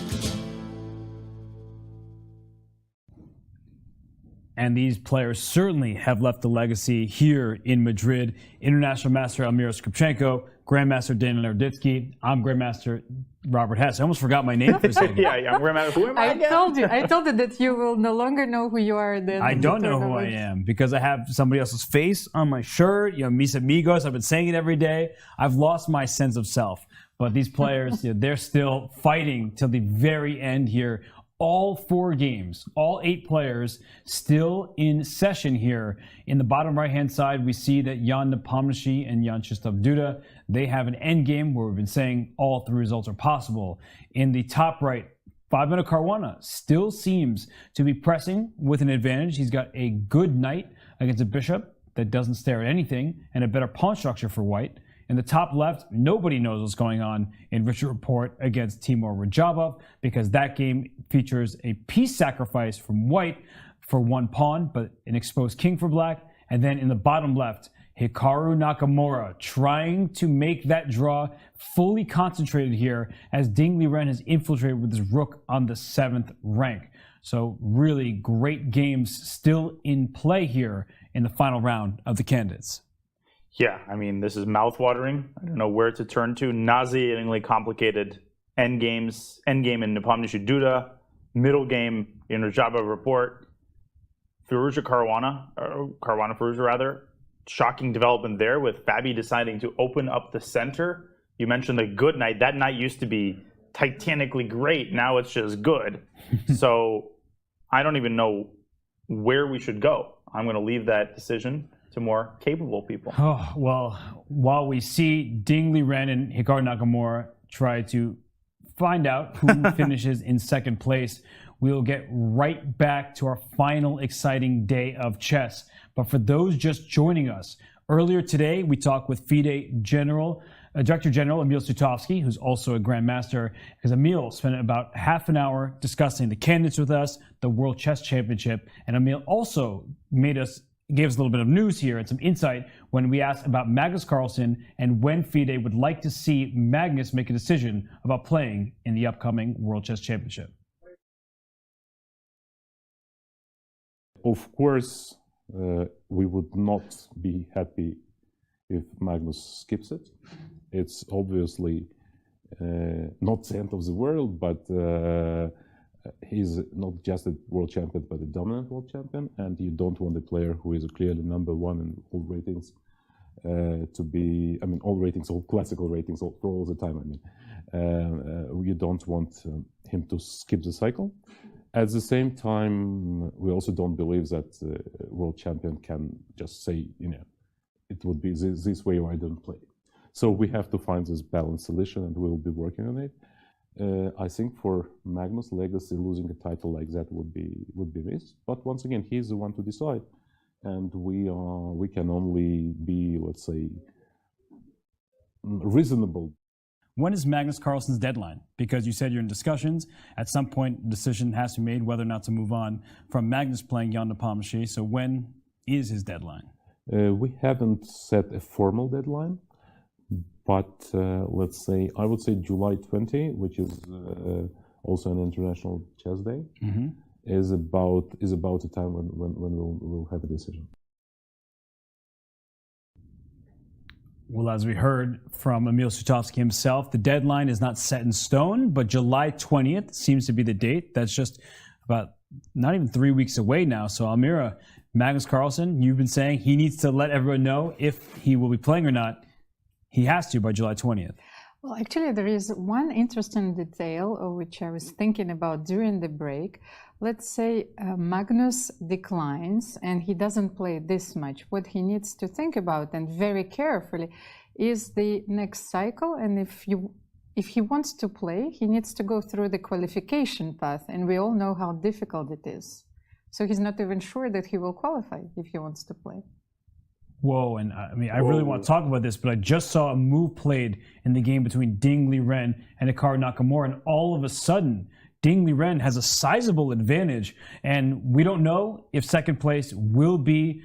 Speaker 10: And these players certainly have left a legacy here in Madrid. International Master Almira Skripchenko, Grandmaster Dina Naroditsky. I'm Grandmaster Robert Hess. I almost forgot my name for a second.
Speaker 11: Yeah, I'm Grandmaster. Who am I again?
Speaker 12: I told you that you will no longer know who you are. Then
Speaker 10: I don't know who I am because I have somebody else's face on my shirt. You know, mis amigos. I've been saying it every day. I've lost my sense of self. But these players, they're still fighting till the very end here. All 4 games, all 8 players still in session here. In the bottom right-hand side, we see that Jan Nepomniachtchi and Jan-Krzysztof Duda, they have an end game where we've been saying all 3 results are possible. In the top right, Fabiano Caruana still seems to be pressing with an advantage. He's got a good knight against a bishop that doesn't stare at anything and a better pawn structure for white. In the top left, nobody knows what's going on in Rapport against Teimour Radjabov because that game features a piece sacrifice from white for 1 pawn, but an exposed king for black. And then in the bottom left, Hikaru Nakamura trying to make that draw fully concentrated here as Ding Liren has infiltrated with his rook on the 7th rank. So really great games still in play here in the final round of the candidates.
Speaker 11: Yeah, I mean, this is mouthwatering. I don't know where to turn to. Nauseatingly complicated endgame in Nepomniachtchi Duda, middle game in Radjabov Rapport, Firouzja Caruana rather. Shocking development there with Fabi deciding to open up the center. You mentioned the good knight. That knight used to be titanically great. Now it's just good. So I don't even know where we should go. I'm going to leave that decision to more capable people.
Speaker 10: Oh, well, while we see Ding Liren and Hikaru Nakamura try to find out who finishes in second place, we'll get right back to our final exciting day of chess. But for those just joining us, earlier today we talked with FIDE Director General Emil Sutovsky, who's also a Grandmaster, because Emil spent about half an hour discussing the candidates with us, the World Chess Championship, and Emil also gave us a little bit of news here and some insight when we asked about Magnus Carlsen and when FIDE would like to see Magnus make a decision about playing in the upcoming World Chess Championship.
Speaker 17: Of course, we would not be happy if Magnus skips it. It's obviously not the end of the world, but he's not just a world champion, but a dominant world champion, and you don't want a player who is clearly number 1 in all ratings to be, I mean, all ratings, all classical ratings, for all the time, I mean. You don't want him to skip the cycle. At the same time, we also don't believe that world champion can just say, you know, it would be this way or I don't play. So we have to find this balanced solution, and we'll be working on it. I think for Magnus' legacy, losing a title like that would be missed. But once again, he's the one to decide, and we can only be, let's say, reasonable.
Speaker 10: When is Magnus Carlsen's deadline? Because you said you're in discussions. At some point, a decision has to be made whether or not to move on from Magnus playing Jan Nepomniachtchi. So when is his deadline?
Speaker 17: We haven't set a formal deadline, but let's say, I would say July 20, which is also an international chess day, is about the time when we'll have a decision.
Speaker 10: Well, as we heard from Emil Sutovsky himself, the deadline is not set in stone, but July 20th seems to be the date. That's just about not even 3 weeks away now. So Almira, Magnus Carlsen, you've been saying he needs to let everyone know if he will be playing or not. He has to by July 20th.
Speaker 12: Well, actually, there is one interesting detail which I was thinking about during the break. Let's say Magnus declines and he doesn't play this much. What he needs to think about, and very carefully, is the next cycle. And if he wants to play, he needs to go through the qualification path. And we all know how difficult it is. So he's not even sure that he will qualify if he wants to play.
Speaker 10: Whoa, and I mean, I really want to talk about this, but I just saw a move played in the game between Ding Liren and Hikaru Nakamura, and all of a sudden, Ding Liren has a sizable advantage, and we don't know if second place will be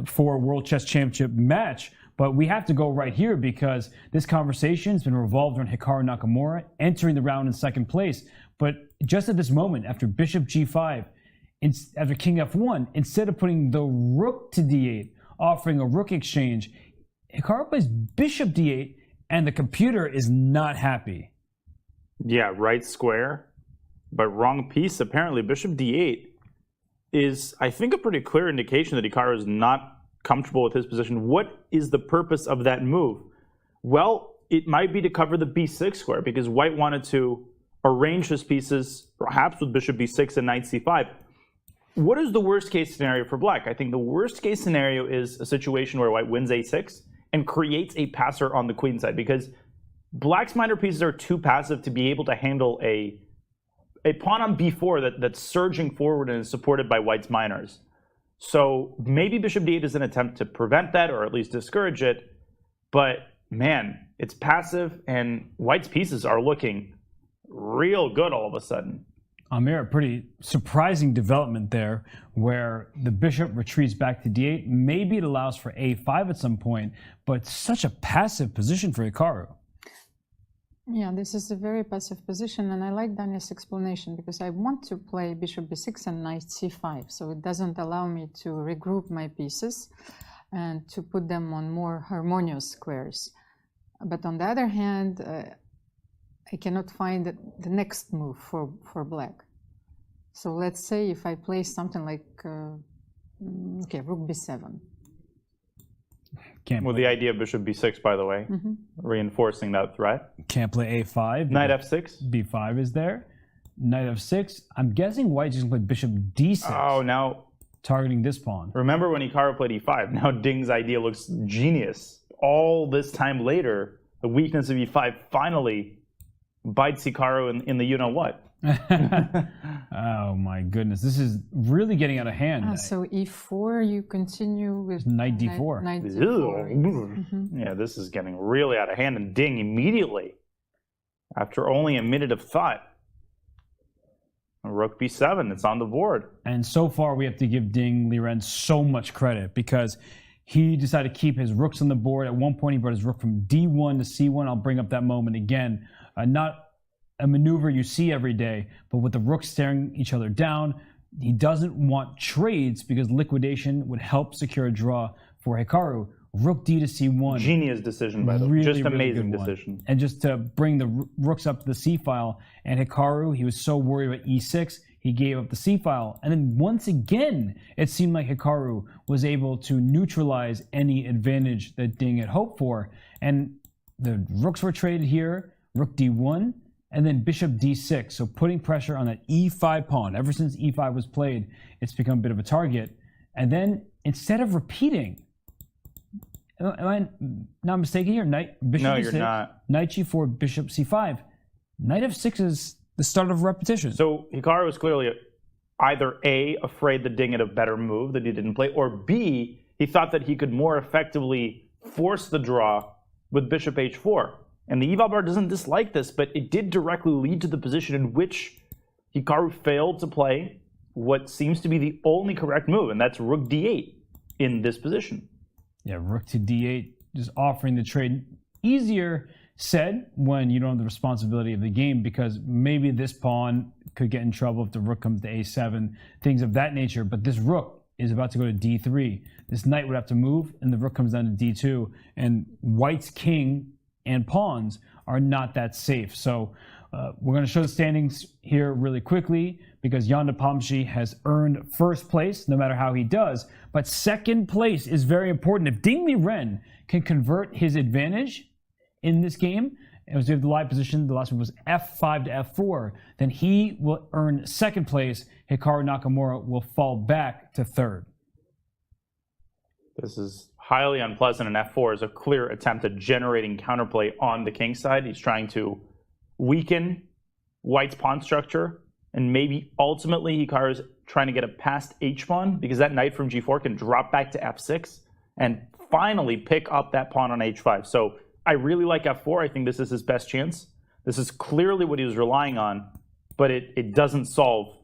Speaker 10: for a World Chess Championship match, but we have to go right here because this conversation has been revolved around Hikaru Nakamura entering the round in second place. But just at this moment, after Bishop G5, after King F1, instead of putting the Rook to D8, offering a Rook exchange, Hikaru plays Bishop D8, and the computer is not happy.
Speaker 11: Yeah, right square, but wrong piece. Apparently, Bishop D8 is, I think, a pretty clear indication that Hikaru is not comfortable with his position. What is the purpose of that move? Well, it might be to cover the B6 square, because White wanted to arrange his pieces, perhaps with Bishop B6 and Knight C5. What is the worst case scenario for Black? I think the worst case scenario is a situation where White wins A6 and creates a passer on the queen side, because Black's minor pieces are too passive to be able to handle a pawn on B4 that's surging forward and is supported by White's minors. So maybe Bishop D8 is an attempt to prevent that, or at least discourage it. But man, it's passive, and White's pieces are looking real good all of a sudden.
Speaker 10: Almira, pretty surprising development there, where the bishop retreats back to D8. Maybe it allows for A5 at some point, but such a passive position for Hikaru.
Speaker 12: Yeah, this is a very passive position, and I like Daniel's explanation because I want to play Bishop B6 and Knight C5, so it doesn't allow me to regroup my pieces and to put them on more harmonious squares. But on the other hand, I cannot find the next move for Black. So let's say if I play something like, okay, Rook B7.
Speaker 11: With the idea of Bishop B6, by the way, reinforcing that threat.
Speaker 10: Can't play A5.
Speaker 11: Knight F6.
Speaker 10: B5 is there. Knight F6. I'm guessing White's just going to play Bishop D6.
Speaker 11: Oh, now
Speaker 10: targeting this pawn.
Speaker 11: Remember when Hikaru played E5? Now Ding's idea looks genius. All this time later, the weakness of E5 finally bites Hikaru in the you-know-what.
Speaker 10: Oh my goodness, this is really getting out of hand.
Speaker 12: So E4, you continue with
Speaker 10: Knight D4.
Speaker 12: Knight D4.
Speaker 11: Yeah, this is getting really out of hand, and Ding immediately, after only a minute of thought, Rook B7, it's on the board.
Speaker 10: And so far we have to give Ding Liren so much credit because he decided to keep his rooks on the board. At one point he brought his rook from D1 to C1. I'll bring up that moment again. Not a maneuver you see every day, but with the rooks staring each other down, he doesn't want trades because liquidation would help secure a draw for Hikaru. Rook D to C1.
Speaker 11: Genius decision, by the way. Just amazing decision.
Speaker 10: And just to bring the rooks up to the C file, and Hikaru, he was so worried about E6, he gave up the C file. And then once again, it seemed like Hikaru was able to neutralize any advantage that Ding had hoped for. And the rooks were traded here, Rook D1, and then Bishop D6. So putting pressure on that E5 pawn. Ever since E5 was played, it's become a bit of a target. And then instead of repeating, am I not mistaken here? Bishop
Speaker 11: no,
Speaker 10: D6,
Speaker 11: you're not.
Speaker 10: Knight G4, Bishop C5. Knight F6 is the start of repetition.
Speaker 11: So Hikaru was clearly either A, afraid that Ding had a better move that he didn't play, or B, he thought that he could more effectively force the draw with Bishop H4. And the eval bar doesn't dislike this, but it did directly lead to the position in which Hikaru failed to play what seems to be the only correct move, and that's Rook D8 in this position.
Speaker 10: Yeah, Rook to D8, just offering the trade. Easier said when you don't have the responsibility of the game, because maybe this pawn could get in trouble if the rook comes to A7, things of that nature. But this rook is about to go to d3. This knight would have to move, and the rook comes down to d2. And white's king and pawns are not that safe. So we're going to show the standings here really quickly because Jan Nepomniachtchi has earned first place, no matter how he does. But second place is very important. If Ding Liren can convert his advantage in this game, as we have the live position, the last one was f5 to f4, then he will earn second place. Hikaru Nakamura will fall back to third.
Speaker 11: This is highly unpleasant, and f4 is a clear attempt at generating counterplay on the king side. He's trying to weaken white's pawn structure, and maybe ultimately Hikaru's trying to get a past h-pawn, because that knight from g4 can drop back to f6 and finally pick up that pawn on h5. So I really like f4. I think this is his best chance. This is clearly what he was relying on, but it doesn't solve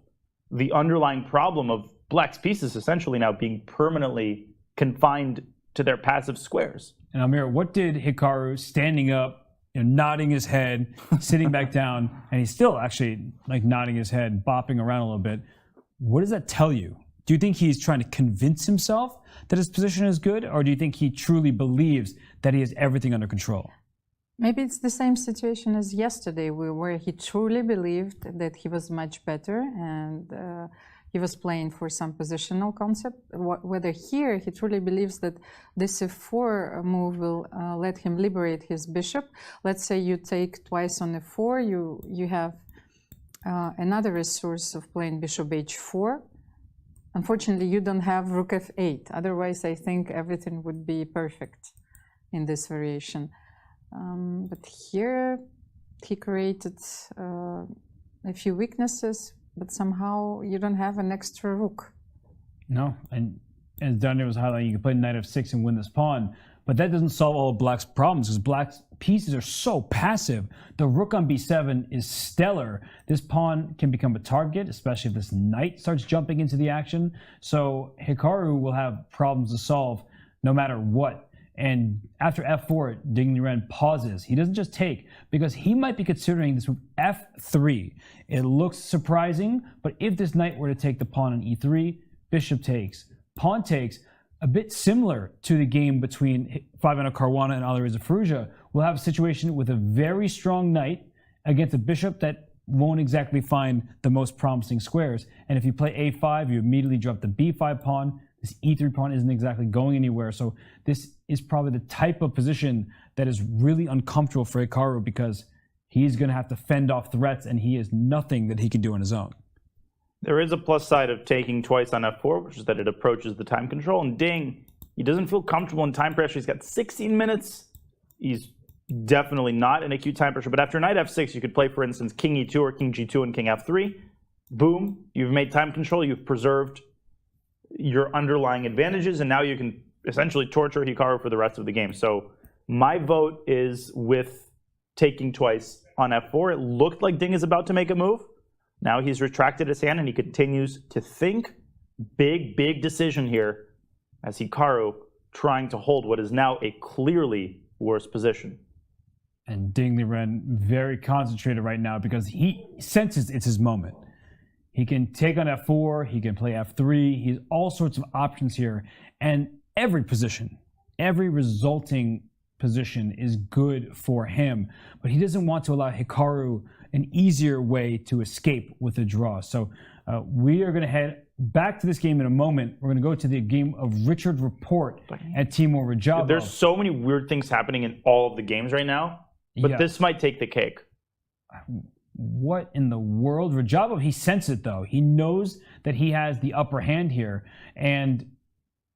Speaker 11: the underlying problem of black's pieces essentially now being permanently confined to their passive squares.
Speaker 10: And Almira, what did Hikaru standing up, nodding his head, sitting back down, and he's still actually like nodding his head, bopping around a little bit. What does that tell you? Do you think he's trying to convince himself that his position is good, or do you think he truly believes that he has everything under control?
Speaker 12: Maybe it's the same situation as yesterday, where he truly believed that he was much better and he was playing for some positional concept. Whether here he truly believes that this f4 move will let him liberate his bishop. Let's say you take twice on f4, you have another resource of playing bishop h4. Unfortunately, you don't have rook f8. Otherwise, I think everything would be perfect in this variation. But here he created a few weaknesses, but somehow you don't have an extra rook.
Speaker 10: No, and as Daniel was highlighting, you can play knight f6 and win this pawn, but that doesn't solve all of black's problems because black's pieces are so passive. The rook on b7 is stellar. This pawn can become a target, especially if this knight starts jumping into the action. So Hikaru will have problems to solve no matter what. And after f4, Ding Liren pauses. He doesn't just take, because he might be considering this move f3. It looks surprising, but if this knight were to take the pawn on e3, bishop takes, pawn takes, a bit similar to the game between Fabiano Caruana and Alireza Firouzja, we'll have a situation with a very strong knight against a bishop that won't exactly find the most promising squares. And if you play a5, you immediately drop the b5 pawn. This e3 pawn isn't exactly going anywhere. So this is probably the type of position that is really uncomfortable for Hikaru, because he's going to have to fend off threats, and he has nothing that he can do on his own.
Speaker 11: There is a plus side of taking twice on f4, which is that it approaches the time control. And Ding, he doesn't feel comfortable in time pressure. He's got 16 minutes. He's definitely not in acute time pressure. But after knight f6, you could play, for instance, king e2 or king g2 and king f3. Boom, you've made time control. You've preserved your underlying advantages, and now you can essentially torture Hikaru for the rest of the game. So my vote is with taking twice on f4. It looked like Ding is about to make a move. Now he's retracted his hand, and he continues to think. Big decision here as Hikaru trying to hold what is now a clearly worse position.
Speaker 10: And Ding Liren very concentrated right now because he senses it's his moment. He can take on f4, he can play f3, he has all sorts of options here. And every position, every resulting position is good for him. But he doesn't want to allow Hikaru an easier way to escape with a draw. So we are going to head back to this game in a moment. We're going to go to the game of Richard Rapport at Teimour Radjabov.
Speaker 11: There's so many weird things happening in all of the games right now, but this might take the cake.
Speaker 10: What in the world? Radjabov, he senses it though. He knows that he has the upper hand here, and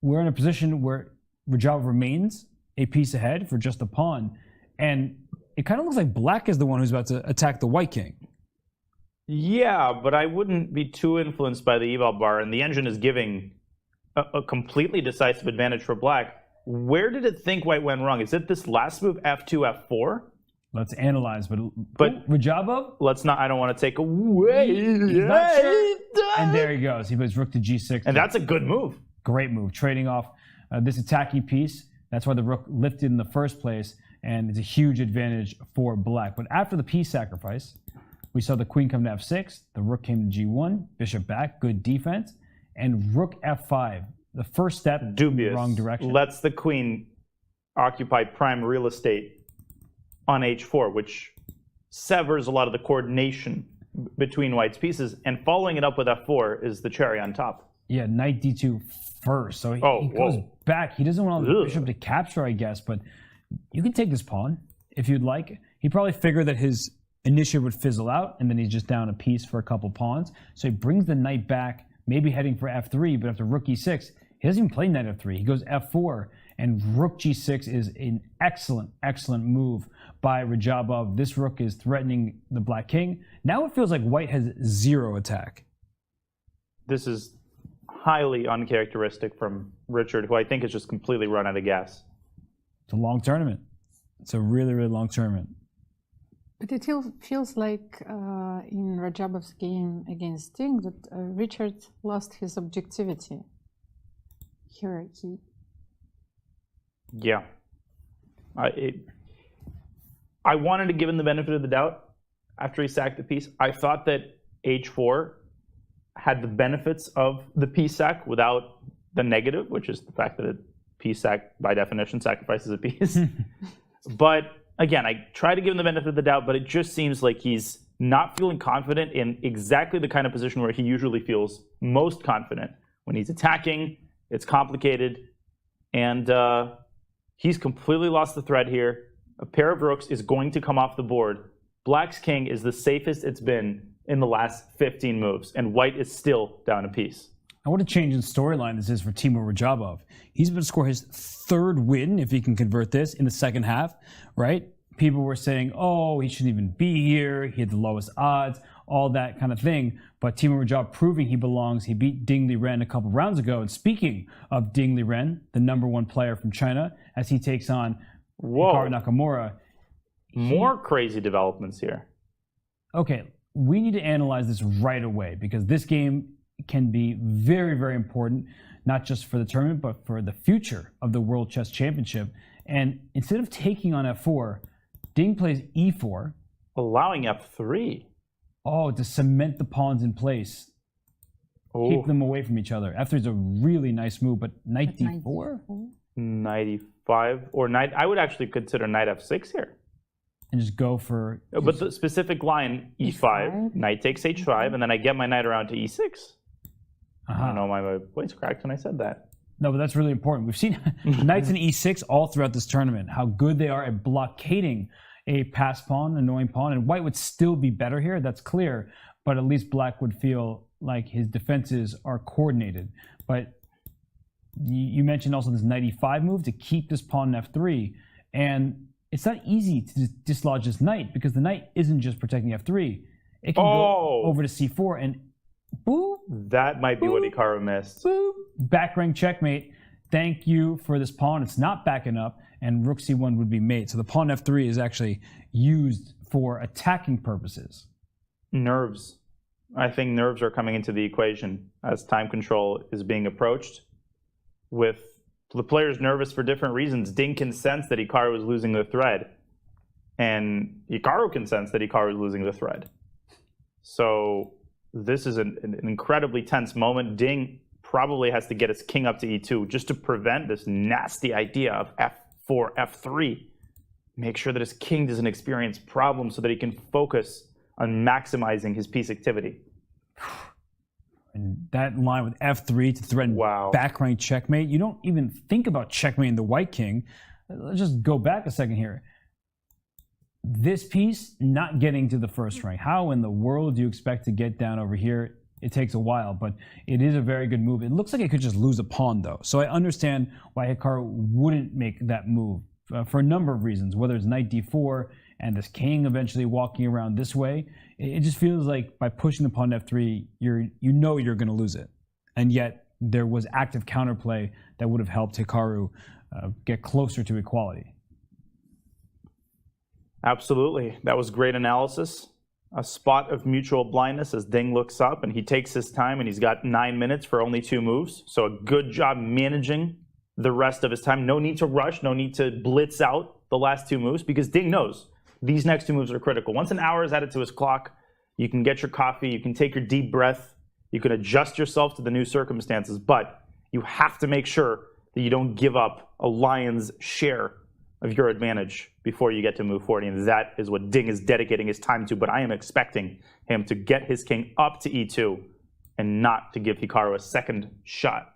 Speaker 10: we're in a position where Radjabov remains a piece ahead for just a pawn, and it kind of looks like black is the one who's about to attack the white king.
Speaker 11: Yeah, but I wouldn't be too influenced by the eval bar, and the engine is giving a completely decisive advantage for black. Where did it think white went wrong? Is it this last move, f2, f4?
Speaker 10: Let's analyze, but Radjabov?
Speaker 11: Let's not, I don't want to take away.
Speaker 10: He's not sure. And there he goes. He plays rook to g6.
Speaker 11: And that's a good move.
Speaker 10: Great move. Trading off this attacking piece. That's why the rook lifted in the first place, and it's a huge advantage for black. But after the piece sacrifice, we saw the queen come to f6, the rook came to g1, bishop back, good defense, and rook f5. The first step
Speaker 11: dubious.
Speaker 10: in the wrong direction.
Speaker 11: Lets the queen occupy prime real estate on h4, which severs a lot of the coordination between white's pieces. And following it up with f4 is the cherry on top.
Speaker 10: Yeah, knight d2 first. So he goes back. He doesn't want the bishop to capture, I guess, but you can take this pawn if you'd like. He probably figured that his initiative would fizzle out, and then he's just down a piece for a couple pawns. So he brings the knight back, maybe heading for f3, but after rook e6, he doesn't even play knight f3. He goes f4, and rook g6 is an excellent, excellent move by Radjabov. This rook is threatening the black king. Now it feels like white has zero attack.
Speaker 11: This is highly uncharacteristic from Richard, who I think has just completely run out of gas.
Speaker 10: It's a long tournament. It's a really, really long tournament.
Speaker 12: But it feels like in Radjabov's game against Ding that Richard lost his objectivity. Here he...
Speaker 11: Yeah. I wanted to give him the benefit of the doubt after he sacked the piece. I thought that h4 had the benefits of the piece sack without the negative, which is the fact that a piece sack, by definition, sacrifices a piece. But again, I try to give him the benefit of the doubt, but it just seems like he's not feeling confident in exactly the kind of position where he usually feels most confident. When he's attacking, it's complicated, and he's completely lost the thread here. A pair of rooks is going to come off the board. Black's king is the safest it's been in the last 15 moves, and white is still down a piece.
Speaker 10: And what a change in storyline this is for Teimour Radjabov. He's going to score his third win, if he can convert this, in the second half, right? People were saying, oh, he shouldn't even be here. He had the lowest odds, all that kind of thing. But Teimour Radjabov proving he belongs. He beat Ding Liren a couple rounds ago. And speaking of Ding Liren, the #1 player from China, as he takes on Hikaru Nakamura.
Speaker 11: More crazy developments here.
Speaker 10: Okay, we need to analyze this right away because this game can be very, very important, not just for the tournament, but for the future of the World Chess Championship. And instead of taking on f4, Ding plays e4.
Speaker 11: Allowing f3.
Speaker 10: Oh, to cement the pawns in place. Oh. Keep them away from each other. f3 is a really nice move, but knight d4?
Speaker 11: Knight e5, or knight, I would actually consider knight f6 here.
Speaker 10: And just go for...
Speaker 11: But the specific line, e5, knight takes h5, and then I get my knight around to e6. I don't know, my voice cracked when I said that.
Speaker 10: No, but that's really important. We've seen knights in e6 all throughout this tournament, how good they are at blockading a pass pawn, annoying pawn, and white would still be better here, that's clear, but at least black would feel like his defenses are coordinated. But you mentioned also this knight e5 move to keep this pawn in f3, and it's not easy to dislodge this knight because the knight isn't just protecting f3. It can go over to c4 and boop.
Speaker 11: That might be what Hikaru missed.
Speaker 10: Boop. Back rank checkmate. Thank you for this pawn. It's not backing up, and rook c1 would be mate. So the pawn f3 is actually used for attacking purposes.
Speaker 11: Nerves. I think nerves are coming into the equation as time control is being approached. With the players nervous for different reasons, Ding can sense that Hikaru is losing the thread, and Hikaru can sense that Hikaru is losing the thread. So this is an incredibly tense moment. Ding probably has to get his king up to e2 just to prevent this nasty idea of f4, f3. Make sure that his king doesn't experience problems so that he can focus on maximizing his piece activity.
Speaker 10: And that line with f3 to threaten back rank checkmate, you don't even think about checkmating the white king. Let's just go back a second here. This piece not getting to the first rank. How in the world do you expect to get down over here? It takes a while, but it is a very good move. It looks like it could just lose a pawn, though. So I understand why Hikaru wouldn't make that move for a number of reasons, whether it's knight d4 and this king eventually walking around this way. It just feels like by pushing the pawn to f3, you know you're going to lose it. And yet there was active counterplay that would have helped Hikaru get closer to equality.
Speaker 11: Absolutely. That was great analysis. A spot of mutual blindness as Ding looks up, and he takes his time, and he's got 9 minutes for only 2 moves. So a good job managing the rest of his time. No need to rush, no need to blitz out the last 2 moves, because Ding knows these next 2 moves are critical. Once an hour is added to his clock, you can get your coffee, you can take your deep breath, You can adjust yourself to the new circumstances, but you have to make sure that you don't give up a lion's share of your advantage before you get to move forward. And that is what Ding is dedicating his time to. But I am expecting him to get his king up to e2 and not to give Hikaru a second shot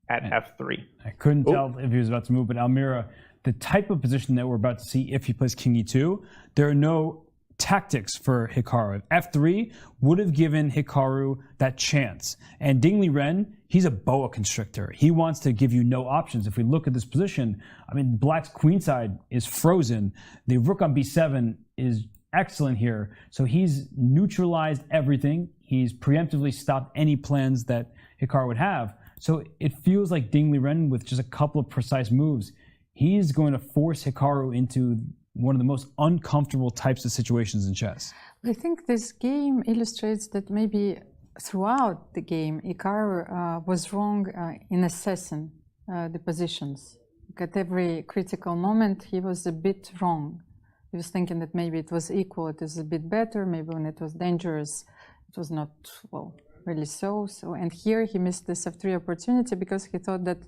Speaker 11: at f3.
Speaker 10: I couldn't tell if he was about to move, but Almira, the type of position that we're about to see if he plays king e2, there are no tactics for Hikaru. F3 would have given Hikaru that chance. And Ding Liren, he's a boa constrictor. He wants to give you no options. If we look at this position, I mean, Black's queenside is frozen. The rook on b7 is excellent here. So he's neutralized everything. He's preemptively stopped any plans that Hikaru would have. So it feels like Ding Liren, with just a couple of precise moves, he's going to force Hikaru into one of the most uncomfortable types of situations in chess.
Speaker 12: I think this game illustrates that maybe throughout the game, Hikaru was wrong in assessing the positions. At every critical moment, he was a bit wrong. He was thinking that maybe it was equal, it was a bit better, maybe when it was dangerous, it was not, well, really so. And here he missed this f3 opportunity because he thought that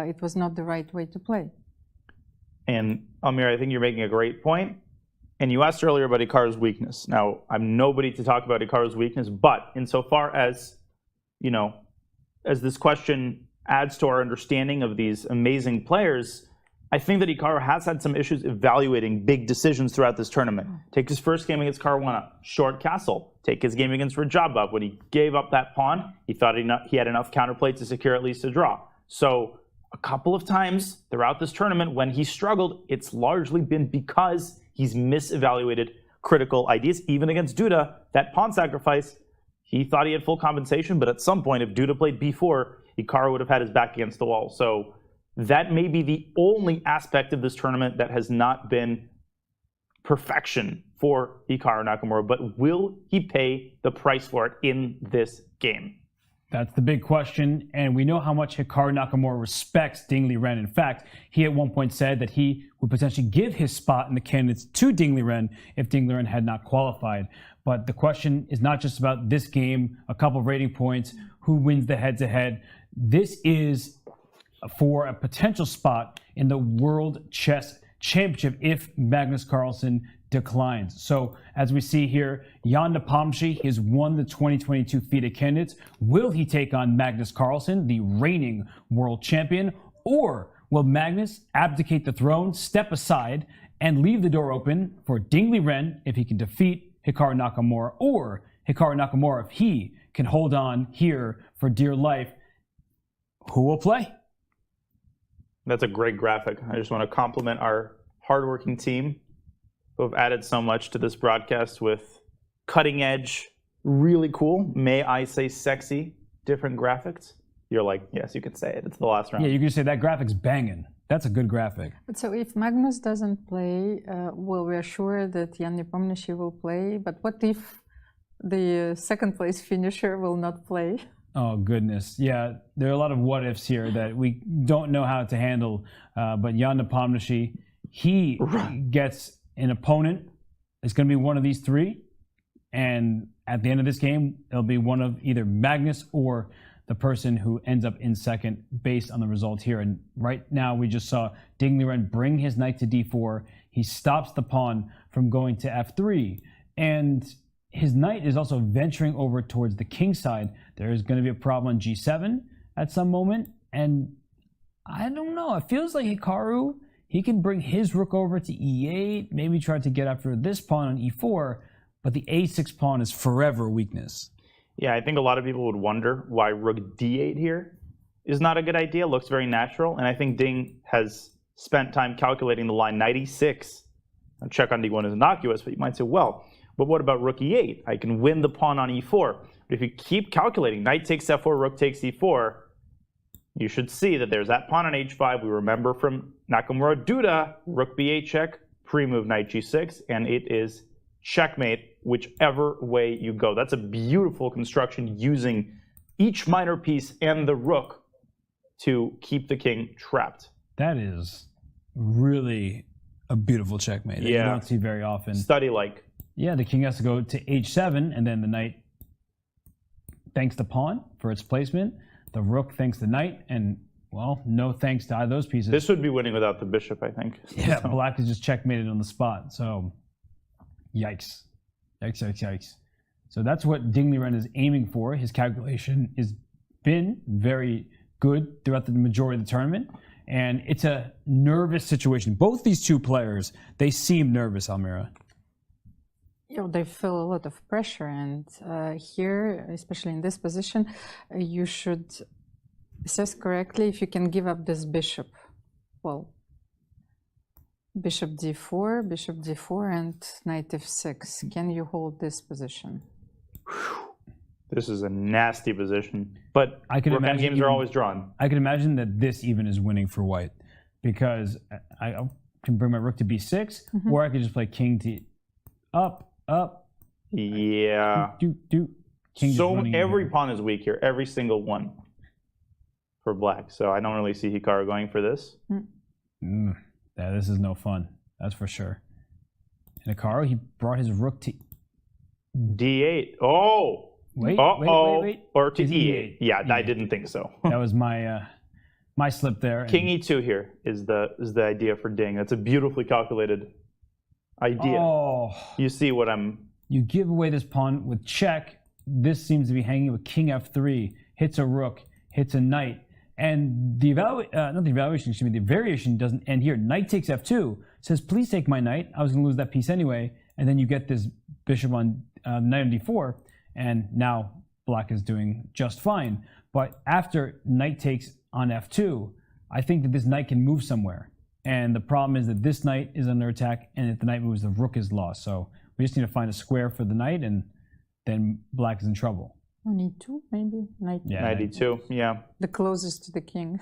Speaker 12: it was not the right way to play.
Speaker 11: And Almira, I think you're making a great point. And you asked earlier about Hikaru's weakness. Now, I'm nobody to talk about Hikaru's weakness, but insofar as, you know, as this question adds to our understanding of these amazing players, I think that Hikaru has had some issues evaluating big decisions throughout this tournament. Take his first game against Caruana, short castle. Take his game against Radjabov. When he gave up that pawn, he thought he had enough counterplay to secure at least a draw. So a couple of times throughout this tournament when he struggled, it's largely been because he's misevaluated critical ideas. Even against Duda, that pawn sacrifice, he thought he had full compensation, but at some point, if Duda played b4, Hikaru would have had his back against the wall. So that may be the only aspect of this tournament that has not been perfection for Hikaru Nakamura, but will he pay the price for it in this game?
Speaker 10: That's the big question, and we know how much Hikaru Nakamura respects Ding Liren. In fact, he at one point said that he would potentially give his spot in the candidates to Ding Liren if Ding Liren had not qualified. But the question is not just about this game, a couple of rating points, who wins the head-to-head. This is for a potential spot in the World Chess Championship if Magnus Carlsen declines. So as we see here, Jan Nepomniachtchi has won the 2022 FIDE Candidates. Will he take on Magnus Carlsen, the reigning world champion, or will Magnus abdicate the throne, step aside, and leave the door open for Ding Liren if he can defeat Hikaru Nakamura, or Hikaru Nakamura if he can hold on here for dear life? Who will play?
Speaker 11: That's a great graphic. I just want to compliment our hardworking team who have added so much to this broadcast with cutting edge, really cool, may I say sexy, different graphics. You're like, yes, you can say it. It's the last round.
Speaker 10: Yeah, you can say that graphic's banging. That's a good graphic.
Speaker 12: So if Magnus doesn't play, well, we are sure that Jan Nepomniachtchi will play. But what if the second place finisher will not play?
Speaker 10: Oh, goodness. Yeah, there are a lot of what ifs here that we don't know how to handle. But Jan Nepomniachtchi, he gets an opponent. It's going to be one of these three. And at the end of this game, it'll be one of either Magnus or the person who ends up in second based on the result here. And right now, we just saw Ding Liren bring his knight to d4. He stops the pawn from going to f3. And his knight is also venturing over towards the king side. There is going to be a problem on g7 at some moment. And I don't know. It feels like Hikaru, he can bring his rook over to e8, maybe try to get after this pawn on e4, but the a6 pawn is forever a weakness.
Speaker 11: Yeah, I think a lot of people would wonder why rook d8 here is not a good idea. Looks very natural. And I think Ding has spent time calculating the line knight e6. Now, check on d1 is innocuous, but you might say, well, but what about rook e8? I can win the pawn on e4. But if you keep calculating, knight takes f4, rook takes e4, you should see that there's that pawn on h5. We remember from Nakamura Duda, rook b8 check, pre-move knight g6, and it is checkmate whichever way you go. That's a beautiful construction using each minor piece and the rook to keep the king trapped.
Speaker 10: That is really a beautiful checkmate that you don't see very often.
Speaker 11: Study-like.
Speaker 10: Yeah, the king has to go to h7, and then the knight thanks the pawn for its placement. The rook thanks the knight, and well, no thanks to either of those pieces.
Speaker 11: This would be winning without the bishop, I think.
Speaker 10: Yeah, black is just checkmated on the spot. So, yikes. Yikes, yikes, yikes. So that's what Ding Liren is aiming for. His calculation has been very good throughout the majority of the tournament. And it's a nervous situation. Both these two players, they seem nervous, Almira.
Speaker 12: You know, they feel a lot of pressure. And here, especially in this position, you should assess correctly if you can give up this bishop. Well, bishop d4, and knight f6. Can you hold this position?
Speaker 11: This is a nasty position, but
Speaker 10: I can imagine
Speaker 11: games are always drawn.
Speaker 10: I can imagine that this even is winning for white, because I can bring my rook to b6, or I could just play king to up.
Speaker 11: Yeah.
Speaker 10: King
Speaker 11: So every pawn is weak here, every single one for black. So I don't really see Hikaru going for this.
Speaker 10: Yeah, this is no fun. That's for sure. And Hikaru, he brought his rook to
Speaker 11: d8. Oh.
Speaker 10: Wait.
Speaker 11: Or to
Speaker 10: Is
Speaker 11: e8. Yeah,
Speaker 10: E8.
Speaker 11: I didn't think so.
Speaker 10: That was my my slip there.
Speaker 11: King e2 here is the idea for Ding. That's a beautifully calculated idea.
Speaker 10: Oh.
Speaker 11: You see what I'm...
Speaker 10: You give away this pawn with check. This seems to be hanging with king f3, hits a rook, hits a knight. And the variation doesn't end here. Knight takes f2, says, please take my knight. I was going to lose that piece anyway. And then you get this bishop on knight on d4. And now black is doing just fine. But after knight takes on f2, I think that this knight can move somewhere. And the problem is that this knight is under attack, and if the knight moves, the rook is lost. So we just need to find a square for the knight, and then black is in trouble.
Speaker 12: On e2, maybe? Knight
Speaker 11: e2, yeah.
Speaker 12: The closest to the king.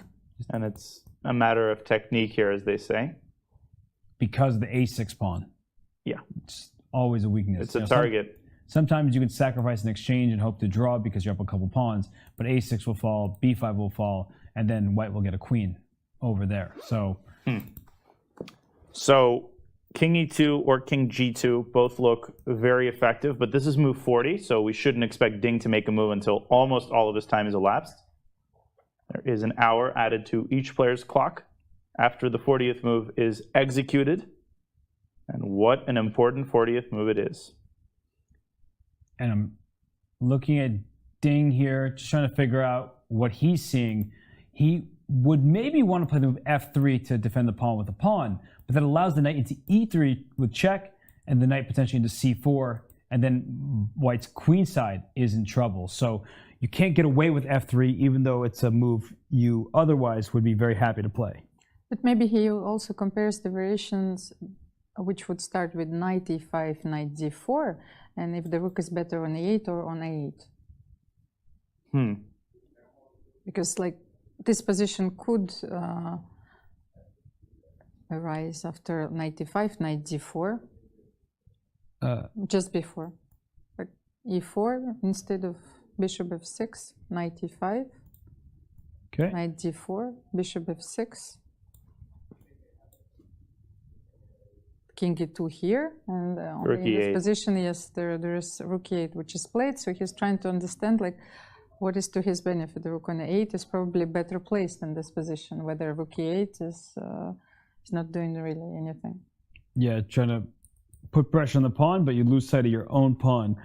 Speaker 11: And it's a matter of technique here, as they say.
Speaker 10: Because of the a6 pawn.
Speaker 11: Yeah.
Speaker 10: It's always a weakness.
Speaker 11: It's a target.
Speaker 10: Sometimes you can sacrifice an exchange and hope to draw because you're up a couple pawns, but a6 will fall, b5 will fall, and then white will get a queen over there. So,
Speaker 11: So king e2 or king g2 both look very effective, but this is move 40, so we shouldn't expect Ding to make a move until almost all of his time is elapsed. There is an hour added to each player's clock after the 40th move is executed. And what an important 40th move it is.
Speaker 10: And I'm looking at Ding here, just trying to figure out what he's seeing. He would maybe want to play the move f3 to defend the pawn with the pawn, but that allows the knight into e3 with check, and the knight potentially into c4, and then white's queen side is in trouble. So you can't get away with f3, even though it's a move you otherwise would be very happy to play.
Speaker 12: But maybe he also compares the variations which would start with knight e5, knight d4, and if the rook is better on e8 or on a8. Because like this position could arise after knight e5, knight d4, just before. Like e4 instead of bishop f6, knight e5, knight d4, bishop f6, king e2 here, and in this position, yes, there is rook e8, which is played. So he's trying to understand like what is to his benefit. The rook on e8 is probably better placed in this position, whether rook e8 is not doing really anything.
Speaker 10: Yeah, trying to put pressure on the pawn, but you lose sight of your own pawn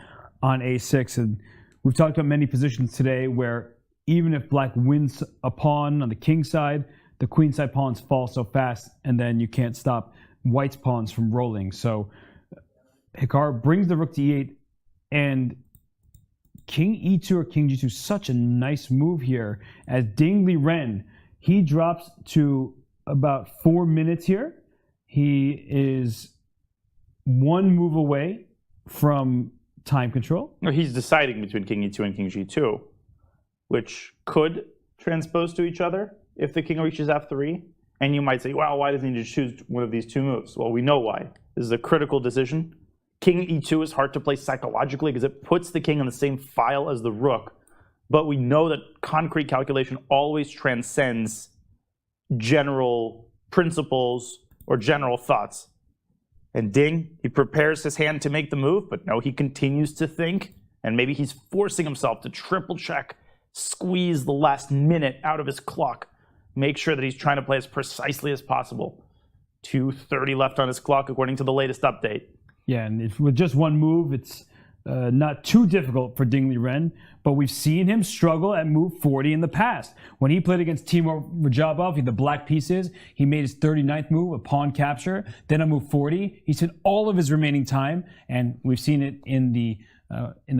Speaker 10: on a6. And we've talked about many positions today where even if black wins a pawn on the king side, the queen side pawns fall so fast, and then you can't stop white's pawns from rolling. So Hikaru brings the rook to e8, and king e2 or king g2, such a nice move here. As Ding Liren, he drops to about 4 minutes here. He is one move away from time control.
Speaker 11: No, he's deciding between king e2 and king g2, which could transpose to each other if the king reaches f3. And you might say, well, why doesn't he just choose one of these two moves? Well, we know why. This is a critical decision. King e2 is hard to play psychologically because it puts the king on the same file as the rook. But we know that concrete calculation always transcends general principles or general thoughts. And Ding, he prepares his hand to make the move, but no, he continues to think And maybe he's forcing himself to triple check, squeeze the last minute out of his clock, make sure that he's trying to play as precisely as possible. 2:30 left on his clock, according to the latest update.
Speaker 10: Yeah, and if with just one move, it's not too difficult for Ding Liren, but we've seen him struggle at move 40 in the past. When he played against Teimour Radjabov, the black pieces, he made his 39th move, a pawn capture, then on move 40. He spent all of his remaining time, and we've seen it in the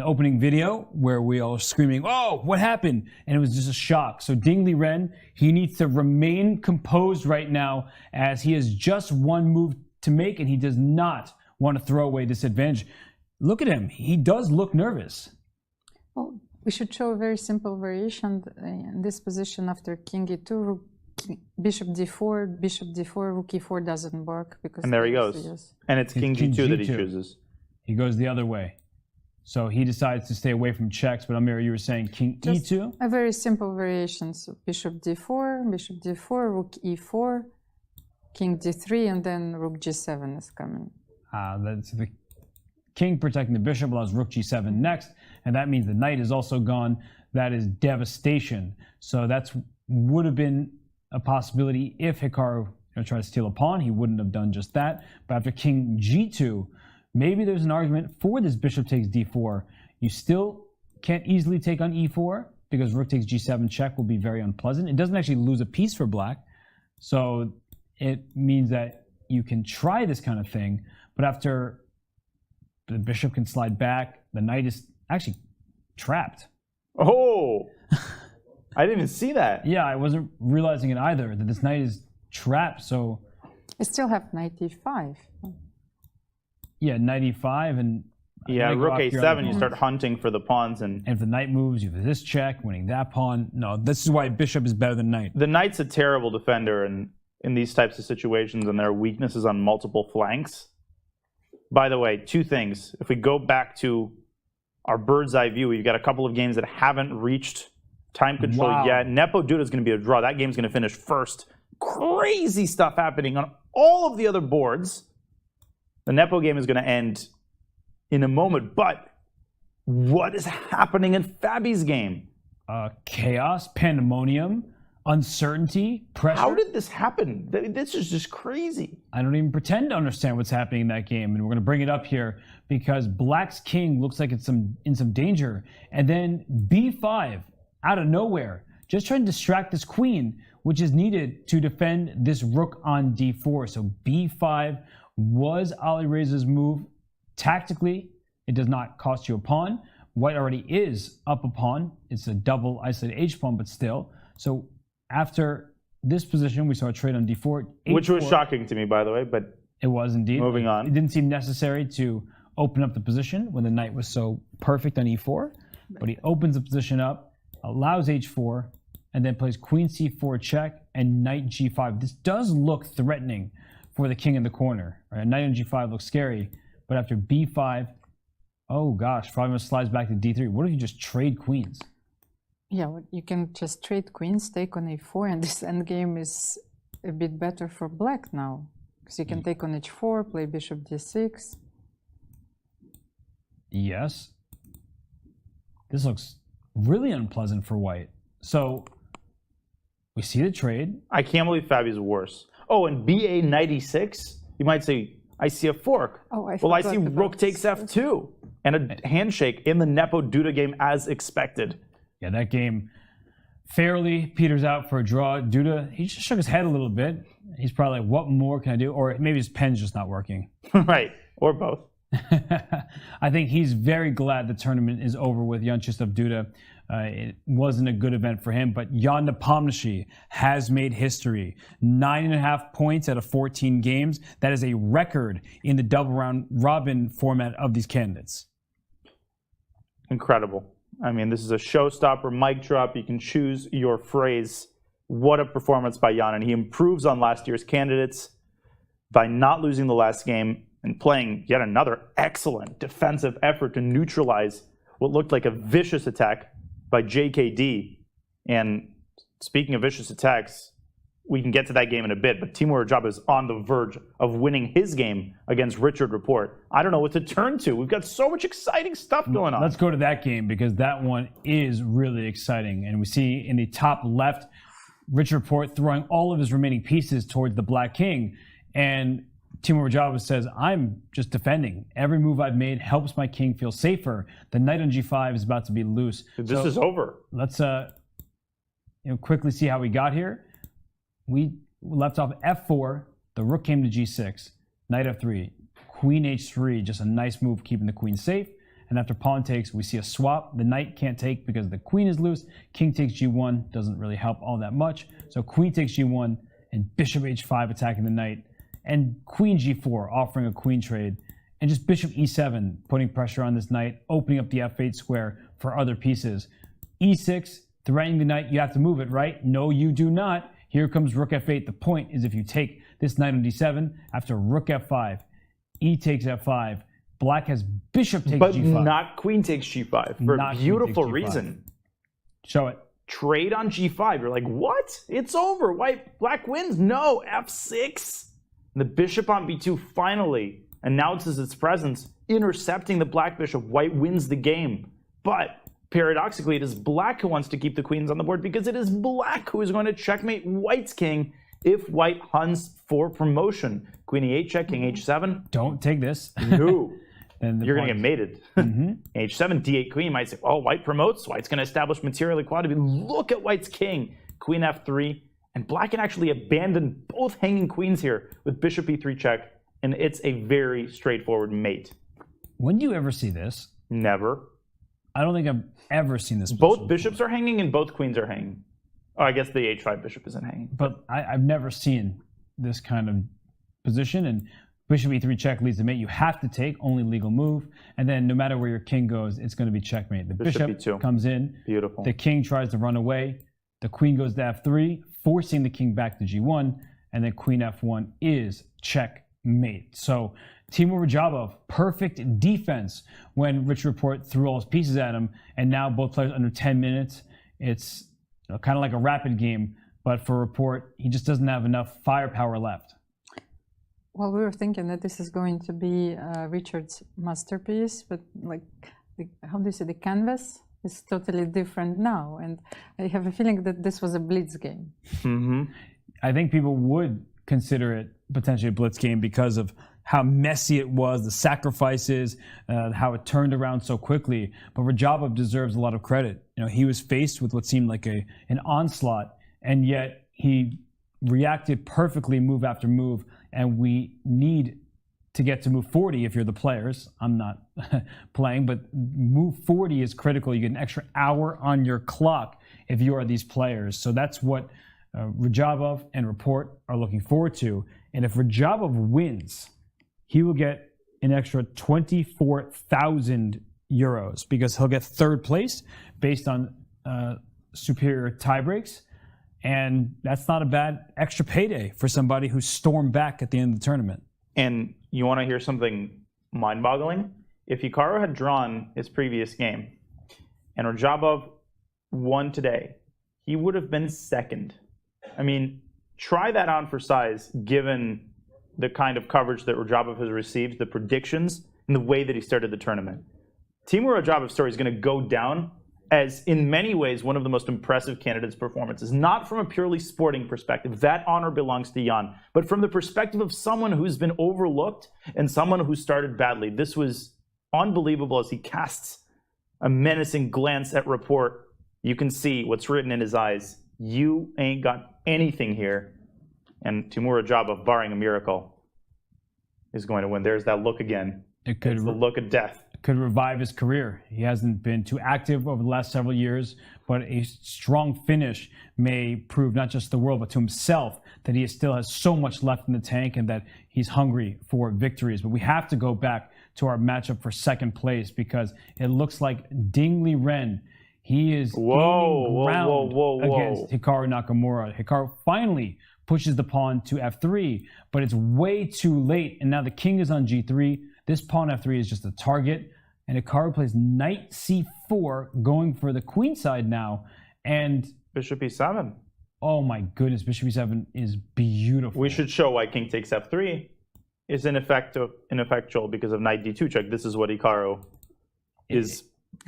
Speaker 10: opening video where we all were screaming, "Oh, what happened?" And it was just a shock. So Ding Liren, he needs to remain composed right now as he has just one move to make, and he does not want to throw away this advantage. Look at him. He does look nervous.
Speaker 12: Well, we should show a very simple variation in this position after King E2, Bishop D4, Bishop D4, Rook E4 doesn't work. Because
Speaker 11: and there he goes. And it's King G2 that he chooses.
Speaker 10: He goes the other way. So he decides to stay away from checks, but Almira, you were saying King E2?
Speaker 12: A very simple variation. So Bishop D4, Rook E4, King D3, and then Rook G7 is coming.
Speaker 10: That's the king protecting the bishop, allows Rook G7 next, and that means the knight is also gone. That is devastation. So that's would have been a possibility if Hikaru tried to steal a pawn. He wouldn't have done just that. But after King G2, maybe there's an argument for this bishop takes D4. You still can't easily take on E4 because Rook takes G7 check will be very unpleasant. It doesn't actually lose a piece for black. So it means that you can try this kind of thing, but after the bishop can slide back, the knight is actually trapped.
Speaker 11: Oh, I didn't even see that.
Speaker 10: Yeah, I wasn't realizing it either, that this knight is trapped, so...
Speaker 12: I still have knight E5.
Speaker 10: Yeah, knight E5 and...
Speaker 11: Yeah, Rook A7, you start hunting for the pawns. And
Speaker 10: if the knight moves, you have this check, winning that pawn. No, this is why bishop is better than knight.
Speaker 11: The knight's a terrible defender in these types of situations, and there are weaknesses on multiple flanks. By the way, two things. If we go back to our bird's eye view, we've got a couple of games that haven't reached time control yet. Nepo Duda is going to be a draw. That game's going to finish first. Crazy stuff happening on all of the other boards. The Nepo game is going to end in a moment, but what is happening in Fabi's game?
Speaker 10: Chaos, pandemonium, uncertainty, pressure.
Speaker 11: How did this happen? This is just crazy.
Speaker 10: I don't even pretend to understand what's happening in that game, and we're going to bring it up here because Black's king looks like it's in some danger, and then B5 out of nowhere, just trying to distract this queen, which is needed to defend this rook on D4. So B5 was Alireza's move. Tactically, it does not cost you a pawn. White already is up a pawn. It's a double isolated H pawn, but still. So after this position, we saw a trade on D4.
Speaker 11: Which was shocking to me, by the way, but
Speaker 10: it was indeed.
Speaker 11: Moving on.
Speaker 10: It didn't seem necessary to open up the position when the knight was so perfect on E4, but he opens the position up, allows H4, and then plays Queen C4 check and Knight G5. This does look threatening for the king in the corner. Right? Knight on G5 looks scary, but after B5, oh gosh, probably slides back to D3. What if you just trade queens?
Speaker 12: Yeah, well, you can just trade queens, take on A4, and this endgame is a bit better for black now. Because you can take on H4, play bishop D6.
Speaker 10: Yes. This looks really unpleasant for white. So, we see the trade.
Speaker 11: I can't believe Fabi's worse. Oh, and BA 96, you might say, I see a fork.
Speaker 12: Oh,
Speaker 11: well, I see rook takes F2 and a handshake in the Nepo Duda game as expected.
Speaker 10: Yeah, that game fairly peters out for a draw. Duda, he just shook his head a little bit. He's probably like, what more can I do? Or maybe his pen's just not working.
Speaker 11: Right, or both.
Speaker 10: I think he's very glad the tournament is over with Jan-Krzysztof Duda. It wasn't a good event for him, but Jan Nepomniachtchi has made history. 9.5 points out of 14 games. That is a record in the double round robin format of these candidates.
Speaker 11: Incredible. I mean, this is a showstopper, mic drop. You can choose your phrase. What a performance by Jan. And he improves on last year's candidates by not losing the last game and playing yet another excellent defensive effort to neutralize what looked like a vicious attack by JKD. And speaking of vicious attacks, we can get to that game in a bit, but Teimour Radjabov is on the verge of winning his game against Richard Rapport. I don't know what to turn to. We've got so much exciting stuff going on.
Speaker 10: Let's go to that game because that one is really exciting. And we see in the top left, Richard Rapport throwing all of his remaining pieces towards the Black King. And Teimour Radjabov says, I'm just defending. Every move I've made helps my king feel safer. The knight on g5 is about to be loose.
Speaker 11: This is over.
Speaker 10: Let's quickly see how we got here. We left off f4, the rook came to g6, knight f3, queen h3, just a nice move keeping the queen safe. And after pawn takes, we see a swap. The knight can't take because the queen is loose. King takes g1, doesn't really help all that much. So queen takes g1 and bishop h5 attacking the knight. And queen g4 offering a queen trade. And just bishop e7 putting pressure on this knight, opening up the f8 square for other pieces. e6, threatening the knight, you have to move it, right? No, you do not. Here comes rook f8. The point is if you take this knight on d7, after rook f5, e takes f5, black has bishop takes g5.
Speaker 11: But not queen takes g5 for a beautiful reason.
Speaker 10: Show it.
Speaker 11: Trade on g5. You're like, what? It's over. Black wins? No, f6. And the bishop on b2 finally announces its presence, intercepting the black bishop. White wins the game. But paradoxically, it is black who wants to keep the queens on the board because it is black who is going to checkmate white's king if white hunts for promotion. Queen e8 check, king h7.
Speaker 10: Don't take this.
Speaker 11: No. You're going to get mated. h7, d8 queen. You might say, oh, white promotes. White's going to establish material equality. Look at white's king. Queen f3. And black can actually abandon both hanging queens here with bishop e3 check. And it's a very straightforward mate.
Speaker 10: When do you ever see this?
Speaker 11: Never.
Speaker 10: I don't think I've ever seen this.
Speaker 11: Both bishops are hanging and both queens are hanging. Oh, I guess the h5 bishop isn't hanging.
Speaker 10: But I've never seen this kind of position. And bishop e3 check leads to mate. You have to take, only legal move. And then no matter where your king goes, it's going to be checkmate. The bishop
Speaker 11: e2
Speaker 10: comes in.
Speaker 11: Beautiful.
Speaker 10: The king tries to run away. The queen goes to f3, forcing the king back to g1. And then queen f1 is checkmate. So Teimour Radjabov, perfect defense when Richard Rapport threw all his pieces at him. And now both players under 10 minutes. It's kind of like a rapid game. But for Rapport, he just doesn't have enough firepower left.
Speaker 12: Well, we were thinking that this is going to be Richard's masterpiece, but how do you say, the canvas is totally different now. And I have a feeling that this was a blitz game.
Speaker 10: I think people would consider it potentially a blitz game because of how messy it was, the sacrifices, how it turned around so quickly. But Radjabov deserves a lot of credit. He was faced with what seemed like an onslaught, and yet he reacted perfectly move after move. And we need to get to move 40 if you're the players. I'm not playing, but move 40 is critical. You get an extra hour on your clock if you are these players. So that's what Radjabov and Rapport are looking forward to. And if Radjabov wins, he will get an extra 24,000 euros because he'll get third place based on superior tiebreaks. And that's not a bad extra payday for somebody who stormed back at the end of the tournament.
Speaker 11: And you want to hear something mind-boggling? If Hikaru had drawn his previous game and Radjabov won today, he would have been second. I mean, try that on for size, given the kind of coverage that Radjabov has received, the predictions, and the way that he started the tournament. Teimour Radjabov's story is going to go down as, in many ways, one of the most impressive candidates' performances. Not from a purely sporting perspective. That honor belongs to Jan. But from the perspective of someone who's been overlooked and someone who started badly. This was unbelievable as he casts a menacing glance at Rapport. You can see what's written in his eyes. You ain't got anything here. And Teimour Radjabov, barring a miracle, is going to win. There's that look again. It's the look of death.
Speaker 10: Could revive his career. He hasn't been too active over the last several years, but a strong finish may prove not just to the world, but to himself that he still has so much left in the tank and that he's hungry for victories. But we have to go back to our matchup for second place because it looks like Liren. He is gaining ground against Hikaru Nakamura. Hikaru finally pushes the pawn to f3, but it's way too late, and now the king is on g3. This pawn f3 is just a target, and Hikaru plays knight c4, going for the queen side now, and
Speaker 11: bishop e7.
Speaker 10: Oh my goodness, bishop e7 is beautiful.
Speaker 11: We should show why king takes f3 is ineffectual because of knight d2 check. This is what Hikaru is.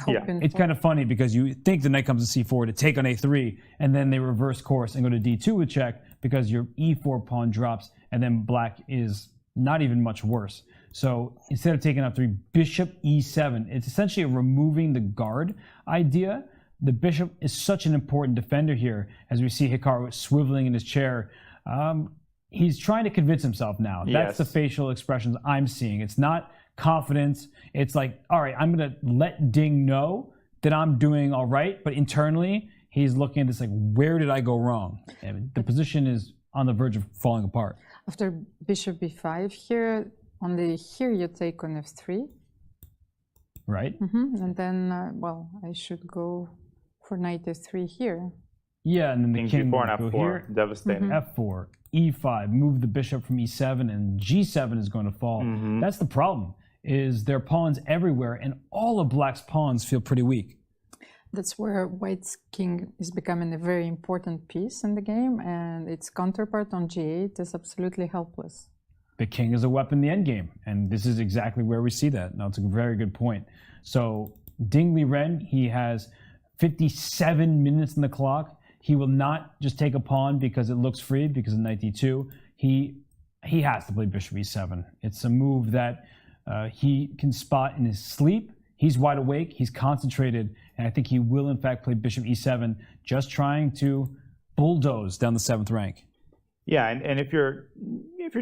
Speaker 10: It's kind of funny because you think the knight comes to c4 to take on a3, and then they reverse course and go to d2 with check because your e4 pawn drops, and then black is not even much worse. So instead of taking f3, bishop e7, it's essentially removing the guard idea. The bishop is such an important defender here, as we see Hikaru swiveling in his chair. He's trying to convince himself now. That's the facial expressions I'm seeing. It's not confidence. It's like, all right, I'm going to let Ding know that I'm doing all right. But internally, he's looking at this like, where did I go wrong? And the position is on the verge of falling apart.
Speaker 12: After bishop b5 here, here you take on f3.
Speaker 10: Right.
Speaker 12: And then, well, I should go for knight f3 here.
Speaker 10: Yeah, and then the king
Speaker 11: g4 and
Speaker 10: will
Speaker 11: f4,
Speaker 10: go here.
Speaker 11: devastating.
Speaker 10: F4, e5, move the bishop from e7, and g7 is going to fall. That's the problem, is there are pawns everywhere, and all of black's pawns feel pretty weak.
Speaker 12: That's where white's king is becoming a very important piece in the game, and its counterpart on g8 is absolutely helpless.
Speaker 10: The king is a weapon in the endgame, and this is exactly where we see that. Now, it's a very good point. So, Ding Liren, he has 57 minutes on the clock. He will not just take a pawn because it looks free because of knight d2. He has to play bishop e7. It's a move that he can spot in his sleep. He's wide awake, he's concentrated, and I think he will in fact play bishop e7, just trying to bulldoze down the 7th rank.
Speaker 11: Yeah, and if you're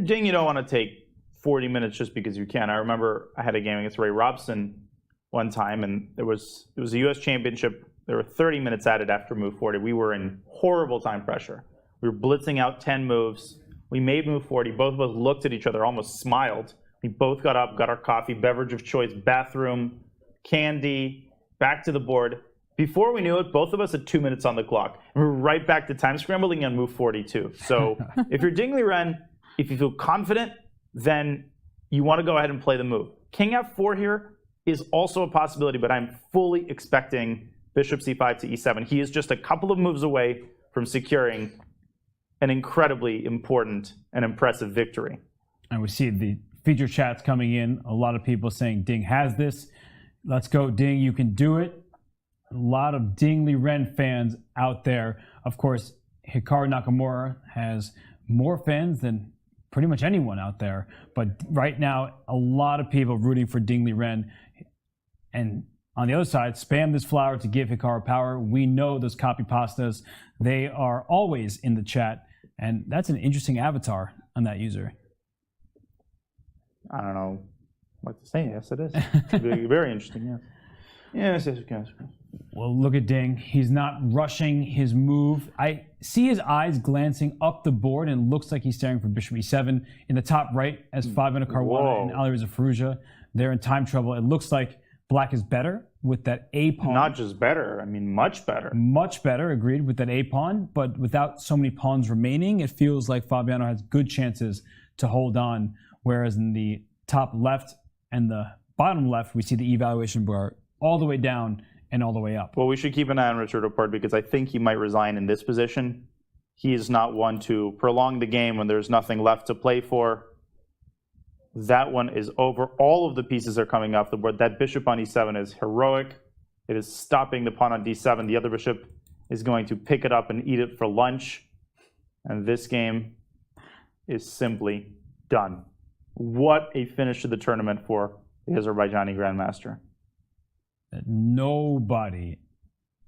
Speaker 11: Ding, you don't want to take 40 minutes just because you can. I remember I had a game against Ray Robson one time, and it was a U.S. championship. There were 30 minutes added after move 40. We were in horrible time pressure. We were blitzing out 10 moves. We made move 40. Both of us looked at each other, almost smiled. We both got up, got our coffee, beverage of choice, bathroom, candy, back to the board. Before we knew it, both of us had 2 minutes on the clock. And we're right back to time scrambling on move 42. So if you're Ding Liren, if you feel confident, then you want to go ahead and play the move. King f4 here is also a possibility, but I'm fully expecting bishop c5 to e7. He is just a couple of moves away from securing an incredibly important and impressive victory.
Speaker 10: And we see the feature chats coming in. A lot of people saying Ding has this. Let's go, Ding, you can do it. A lot of Ding Liren fans out there. Of course, Hikaru Nakamura has more fans than pretty much anyone out there. But right now, a lot of people rooting for Ding Liren. And on the other side, spam this flower to give Hikaru power. We know those copy pastas. They are always in the chat. And that's an interesting avatar on that user.
Speaker 11: I don't know what to say. Yes, it is. Very interesting, yeah. Yes, yes, yes.
Speaker 10: Well, look at Ding. He's not rushing his move. I see his eyes glancing up the board, and it looks like he's staring for bishop e7. In the top right, as Fabiano Caruana and Alireza Firouzja, they're in time trouble. It looks like black is better with that A pawn.
Speaker 11: Not just better, I mean much better.
Speaker 10: Much better, agreed, with that A pawn. But without so many pawns remaining, it feels like Fabiano has good chances to hold on. Whereas in the top left and the bottom left, we see the evaluation bar all the way down and all the way up.
Speaker 11: Well, we should keep an eye on Richard Rapport because I think he might resign in this position. He is not one to prolong the game when there's nothing left to play for. That one is over. All of the pieces are coming off the board. That bishop on e7 is heroic. It is stopping the pawn on d7. The other bishop is going to pick it up and eat it for lunch. And this game is simply done. What a finish to the tournament for the Azerbaijani Grandmaster.
Speaker 10: Nobody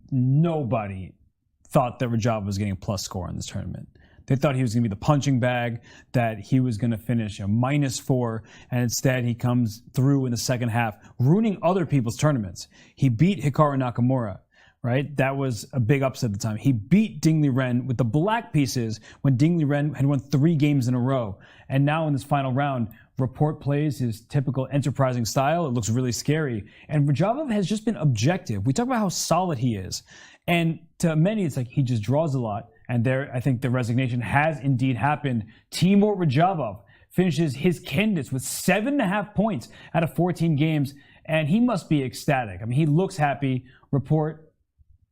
Speaker 10: thought that Radjabov was getting a plus score in this tournament. They thought he was going to be the punching bag, that he was going to finish a -4, and instead he comes through in the second half, ruining other people's tournaments. He beat Hikaru Nakamura, right? That was a big upset at the time. He beat Ding Liren with the black pieces when Ding Liren had won 3 games in a row. And now in this final round, Rapport plays his typical enterprising style. It looks really scary. And Radjabov has just been objective. We talk about how solid he is. And to many, it's like he just draws a lot. And there, I think the resignation has indeed happened. Teimour Radjabov finishes his candidates with 7.5 points out of 14 games. And he must be ecstatic. I mean, he looks happy. Rapport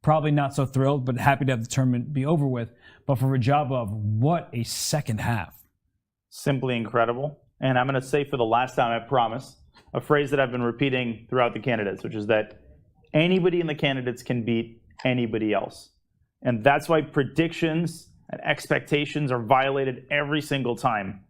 Speaker 10: probably not so thrilled, but happy to have the tournament be over with. But for Radjabov, what a second half.
Speaker 11: Simply incredible. And I'm going to say for the last time, I promise, a phrase that I've been repeating throughout the candidates, which is that anybody in the candidates can beat anybody else. And that's why predictions and expectations are violated every single time.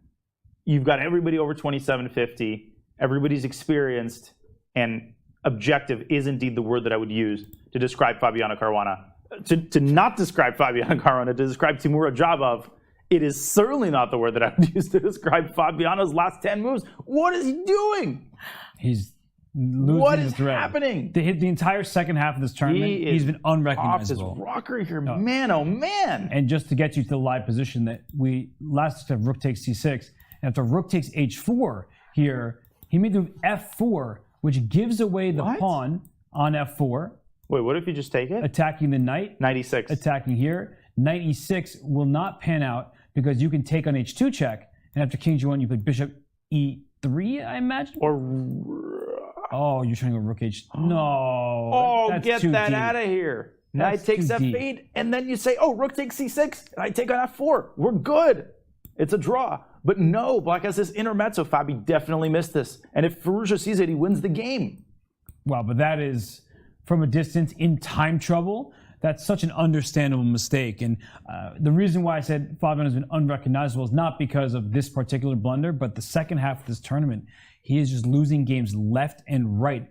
Speaker 11: You've got everybody over 2750, everybody's experienced, and objective is indeed the word that I would use to describe Fabiano Caruana. To not describe Fabiano Caruana, to describe Teimour Radjabov, it is certainly not the word that I would use to describe Fabiano's last 10 moves. What is he doing?
Speaker 10: He's losing
Speaker 11: what
Speaker 10: the
Speaker 11: is
Speaker 10: thread.
Speaker 11: happening?
Speaker 10: The entire second half of this tournament, he's been unrecognizable.
Speaker 11: Off his rocker here, man, oh man.
Speaker 10: And just to get you to the live position that we last have rook takes c6, and after rook takes h4 here, he made the move f4, which gives away the pawn on f4.
Speaker 11: Wait, what if you just take it?
Speaker 10: Attacking the knight.
Speaker 11: Knight e6.
Speaker 10: Attacking here. Knight e6 will not pan out because you can take on h2 check, and after king g1, you play bishop e3, I imagine?
Speaker 11: Or...
Speaker 10: Oh, you're trying to go rook h... No.
Speaker 11: Oh,
Speaker 10: that's
Speaker 11: get
Speaker 10: too
Speaker 11: that
Speaker 10: deep.
Speaker 11: out of here.
Speaker 10: That's
Speaker 11: Knight takes
Speaker 10: too deep.
Speaker 11: f8, and then you say, oh, rook takes c6, and I take on f4. We're good. It's a draw. But no, Black has this intermezzo. Fabi definitely missed this. And if Firouzja sees it, he wins the game.
Speaker 10: Wow, but that is, from a distance, in time trouble. That's such an understandable mistake. And the reason why I said Fabiano has been unrecognizable is not because of this particular blunder, but the second half of this tournament, he is just losing games left and right.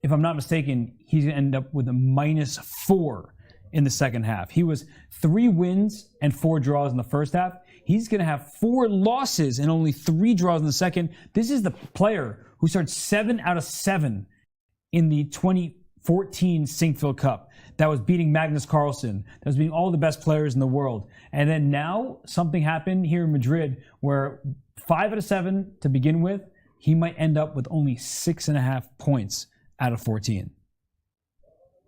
Speaker 10: If I'm not mistaken, he's going to end up with a -4 in the second half. He was 3 wins and 4 draws in the first half. He's going to have 4 losses and only 3 draws in the second. This is the player who started 7 out of 7 in the 2014 Sinquefield Cup. That was beating Magnus Carlsen. That was beating all the best players in the world. And then now something happened here in Madrid where 5 out of 7 to begin with, he might end up with only 6.5 points out of 14.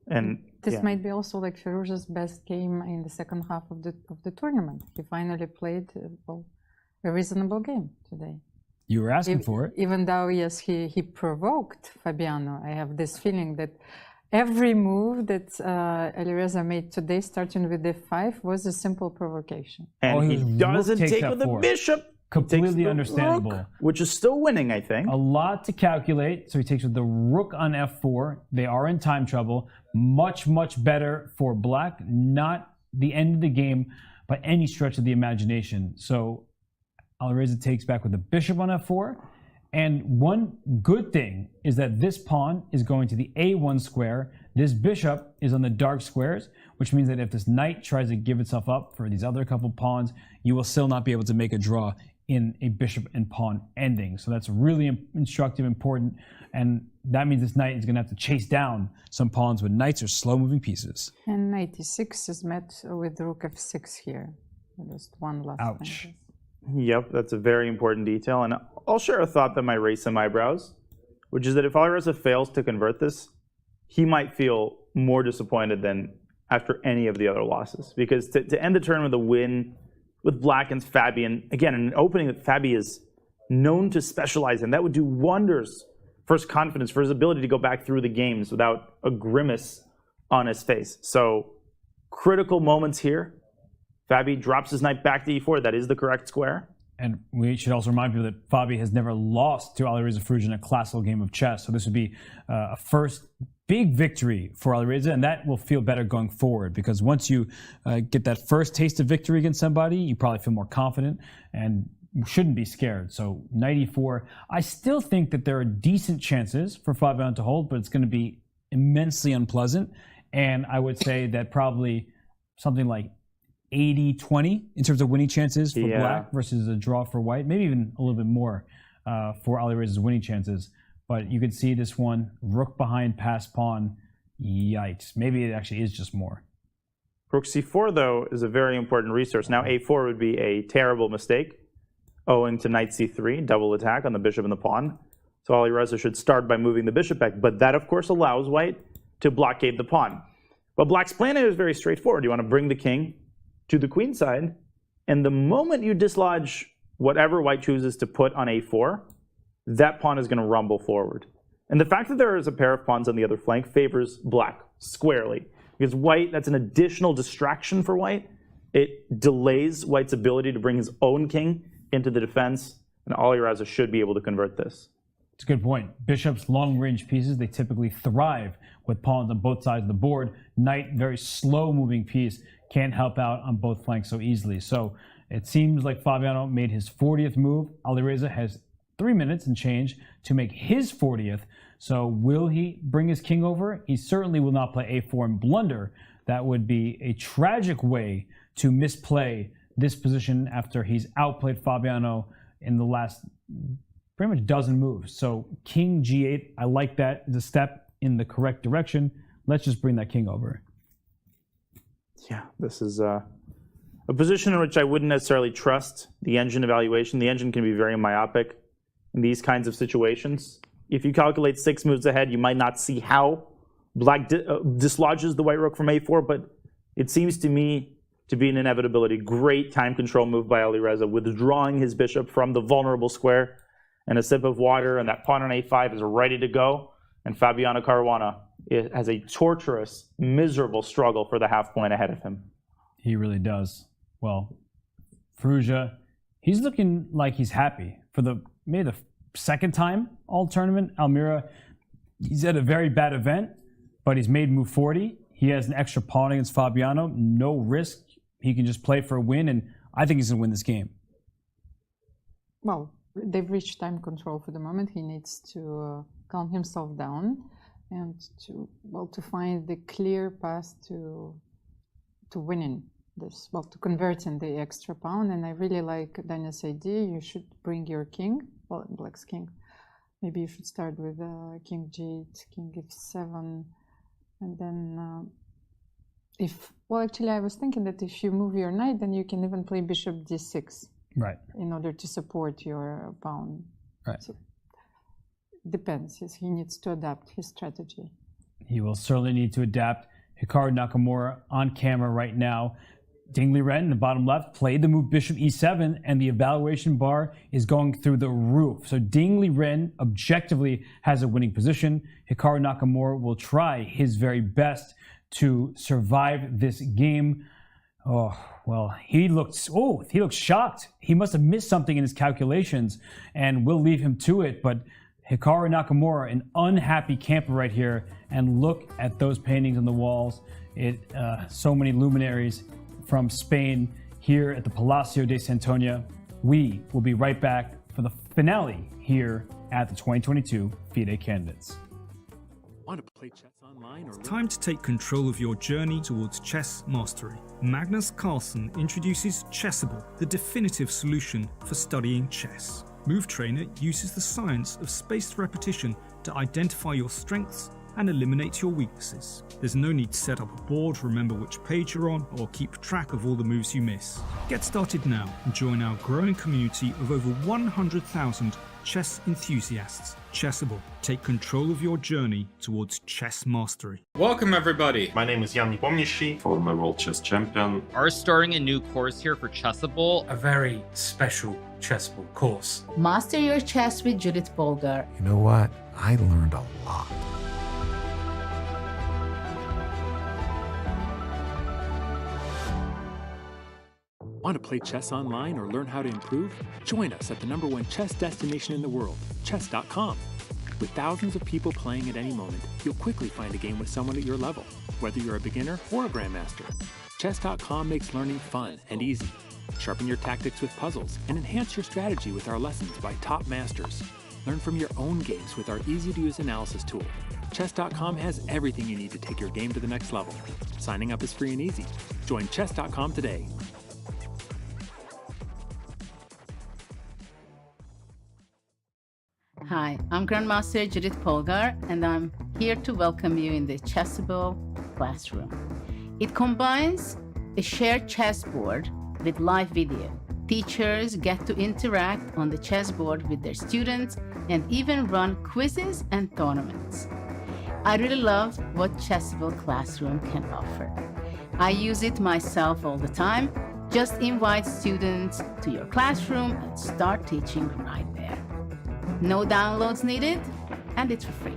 Speaker 11: And
Speaker 12: this might be also like Firouzja's best game in the second half of the tournament. He finally played a reasonable game today.
Speaker 10: You were asking for it.
Speaker 12: Even though, yes, he provoked Fabiano. I have this feeling that every move that Alireza made today, starting with f5, was a simple provocation.
Speaker 11: And he doesn't take with the bishop.
Speaker 10: Completely understandable.
Speaker 11: Rook, which is still winning, I think.
Speaker 10: A lot to calculate. So he takes with the rook on f4. They are in time trouble. Much, much better for black. Not the end of the game by any stretch of the imagination. So Alireza takes back with the bishop on f4. And one good thing is that this pawn is going to the a1 square. This bishop is on the dark squares, which means that if this knight tries to give itself up for these other couple pawns, you will still not be able to make a draw in a bishop and pawn ending. So that's really instructive, important, and that means this knight is going to have to chase down some pawns, but knights are slow-moving pieces.
Speaker 12: And knight e6 is met with rook f6 here. Just one last
Speaker 10: Ouch.
Speaker 12: thing.
Speaker 11: Yep, that's a very important detail. And I'll share a thought that might raise some eyebrows, which is that if Alireza fails to convert this, he might feel more disappointed than after any of the other losses. Because to end the tournament with a win with black and Fabi, and again, an opening that Fabi is known to specialize in, that would do wonders for his confidence, for his ability to go back through the games without a grimace on his face. So, critical moments here. Fabi drops his knight back to e4. That is the correct square.
Speaker 10: And we should also remind people that Fabi has never lost to Alireza Firouzja in a classical game of chess. So this would be a first big victory for Alireza, and that will feel better going forward because once you get that first taste of victory against somebody, you probably feel more confident and shouldn't be scared. So knight e4. I still think that there are decent chances for Fabiano to hold, but it's going to be immensely unpleasant. And I would say that probably something like 80-20 in terms of winning chances for black versus a draw for white, maybe even a little bit more for Alireza's winning chances. But you can see this one, rook behind pass pawn, yikes. Maybe it actually is just more.
Speaker 11: Rook c4, though, is a very important resource. Now a4 would be a terrible mistake, owing to knight c3, double attack on the bishop and the pawn. So Alireza should start by moving the bishop back, but that, of course, allows white to blockade the pawn. But black's plan is very straightforward. You want to bring the king to the queen side, and the moment you dislodge whatever white chooses to put on a4, that pawn is going to rumble forward. And the fact that there is a pair of pawns on the other flank favors black squarely. because white, that's an additional distraction for white. It delays white's ability to bring his own king into the defense, and Alireza should be able to convert this.
Speaker 10: It's a good point. Bishop's long-range pieces, they typically thrive with pawns on both sides of the board. Knight, very slow-moving piece, can't help out on both flanks so easily. So it seems like Fabiano made his 40th move. Alireza has 3 minutes and change to make his 40th. So will he bring his king over? He certainly will not play a4 and blunder. That would be a tragic way to misplay this position after he's outplayed Fabiano in the last pretty much dozen moves. So king g8, I like that. It's a step in the correct direction. Let's just bring that king over.
Speaker 11: Yeah, this is a position in which I wouldn't necessarily trust the engine evaluation. The engine can be very myopic in these kinds of situations. If you calculate 6 moves ahead, you might not see how black dislodges the white rook from a4, but it seems to me to be an inevitability. Great time control move by Alireza, withdrawing his bishop from the vulnerable square, and a sip of water, and that pawn on a5 is ready to go. And Fabiano Caruana has a torturous, miserable struggle for the half point ahead of him.
Speaker 10: He really does. Well, Firouzja, he's looking like he's happy. For maybe the second time all tournament, Almira, he's at a very bad event, but he's made move 40. He has an extra pawn against Fabiano, no risk. He can just play for a win, and I think he's going to win this game.
Speaker 12: Well, they've reached time control for the moment. He needs to calm himself down and to find the clear path to winning this, to converting the extra pawn. And I really like Dina's idea. You should bring your king, black's king. Maybe you should start with king g8, king f7, and then actually I was thinking that if you move your knight, then you can even play bishop d6.
Speaker 10: Right.
Speaker 12: In order to support your pawn.
Speaker 10: Right.
Speaker 12: So, depends. He needs to adapt his strategy.
Speaker 10: He will certainly need to adapt. Hikaru Nakamura on camera right now. Liren in the bottom left played the move bishop e7, and the evaluation bar is going through the roof. So Liren objectively has a winning position. Hikaru Nakamura will try his very best to survive this game. Oh, well, he looks shocked. He must have missed something in his calculations, and we'll leave him to it. But Hikaru Nakamura, an unhappy camper right here, and look at those paintings on the walls. So many luminaries from Spain here at the Palacio de Santoña. We will be right back for the finale here at the 2022 FIDE Candidates.
Speaker 8: Want to play chess online?
Speaker 1: It's time to take control of your journey towards chess mastery. Magnus Carlsen introduces Chessable, the definitive solution for studying chess. Move Trainer uses the science of spaced repetition to identify your strengths and eliminate your weaknesses. There's no need to set up a board, remember which page you're on, or keep track of all the moves you miss. Get started now and join our growing community of over 100,000 chess enthusiasts. Chessable. Take control of your journey towards chess mastery.
Speaker 5: Welcome everybody.
Speaker 3: My name is Jan Nepomniachtchi, former World Chess Champion.
Speaker 4: Are starting a new course here for Chessable.
Speaker 5: A very special Chessable course.
Speaker 6: Master your chess with Judith Polgar.
Speaker 7: You know what? I learned a lot.
Speaker 8: Want to play chess online or learn how to improve? Join us at the #1 chess destination in the world, chess.com. With thousands of people playing at any moment, you'll quickly find a game with someone at your level, whether you're a beginner or a grandmaster. Chess.com makes learning fun and easy. Sharpen your tactics with puzzles and enhance your strategy with our lessons by top masters. Learn from your own games with our easy-to-use analysis tool. Chess.com has everything you need to take your game to the next level. Signing up is free and easy. Join Chess.com today.
Speaker 6: Hi, I'm Grandmaster Judith Polgar, and I'm here to welcome you in the Chessable classroom. It combines a shared chessboard with live video. Teachers get to interact on the chessboard with their students and even run quizzes and tournaments. I really love what Chessable Classroom can offer. I use it myself all the time. Just invite students to your classroom and start teaching right there. No downloads needed, and it's for free.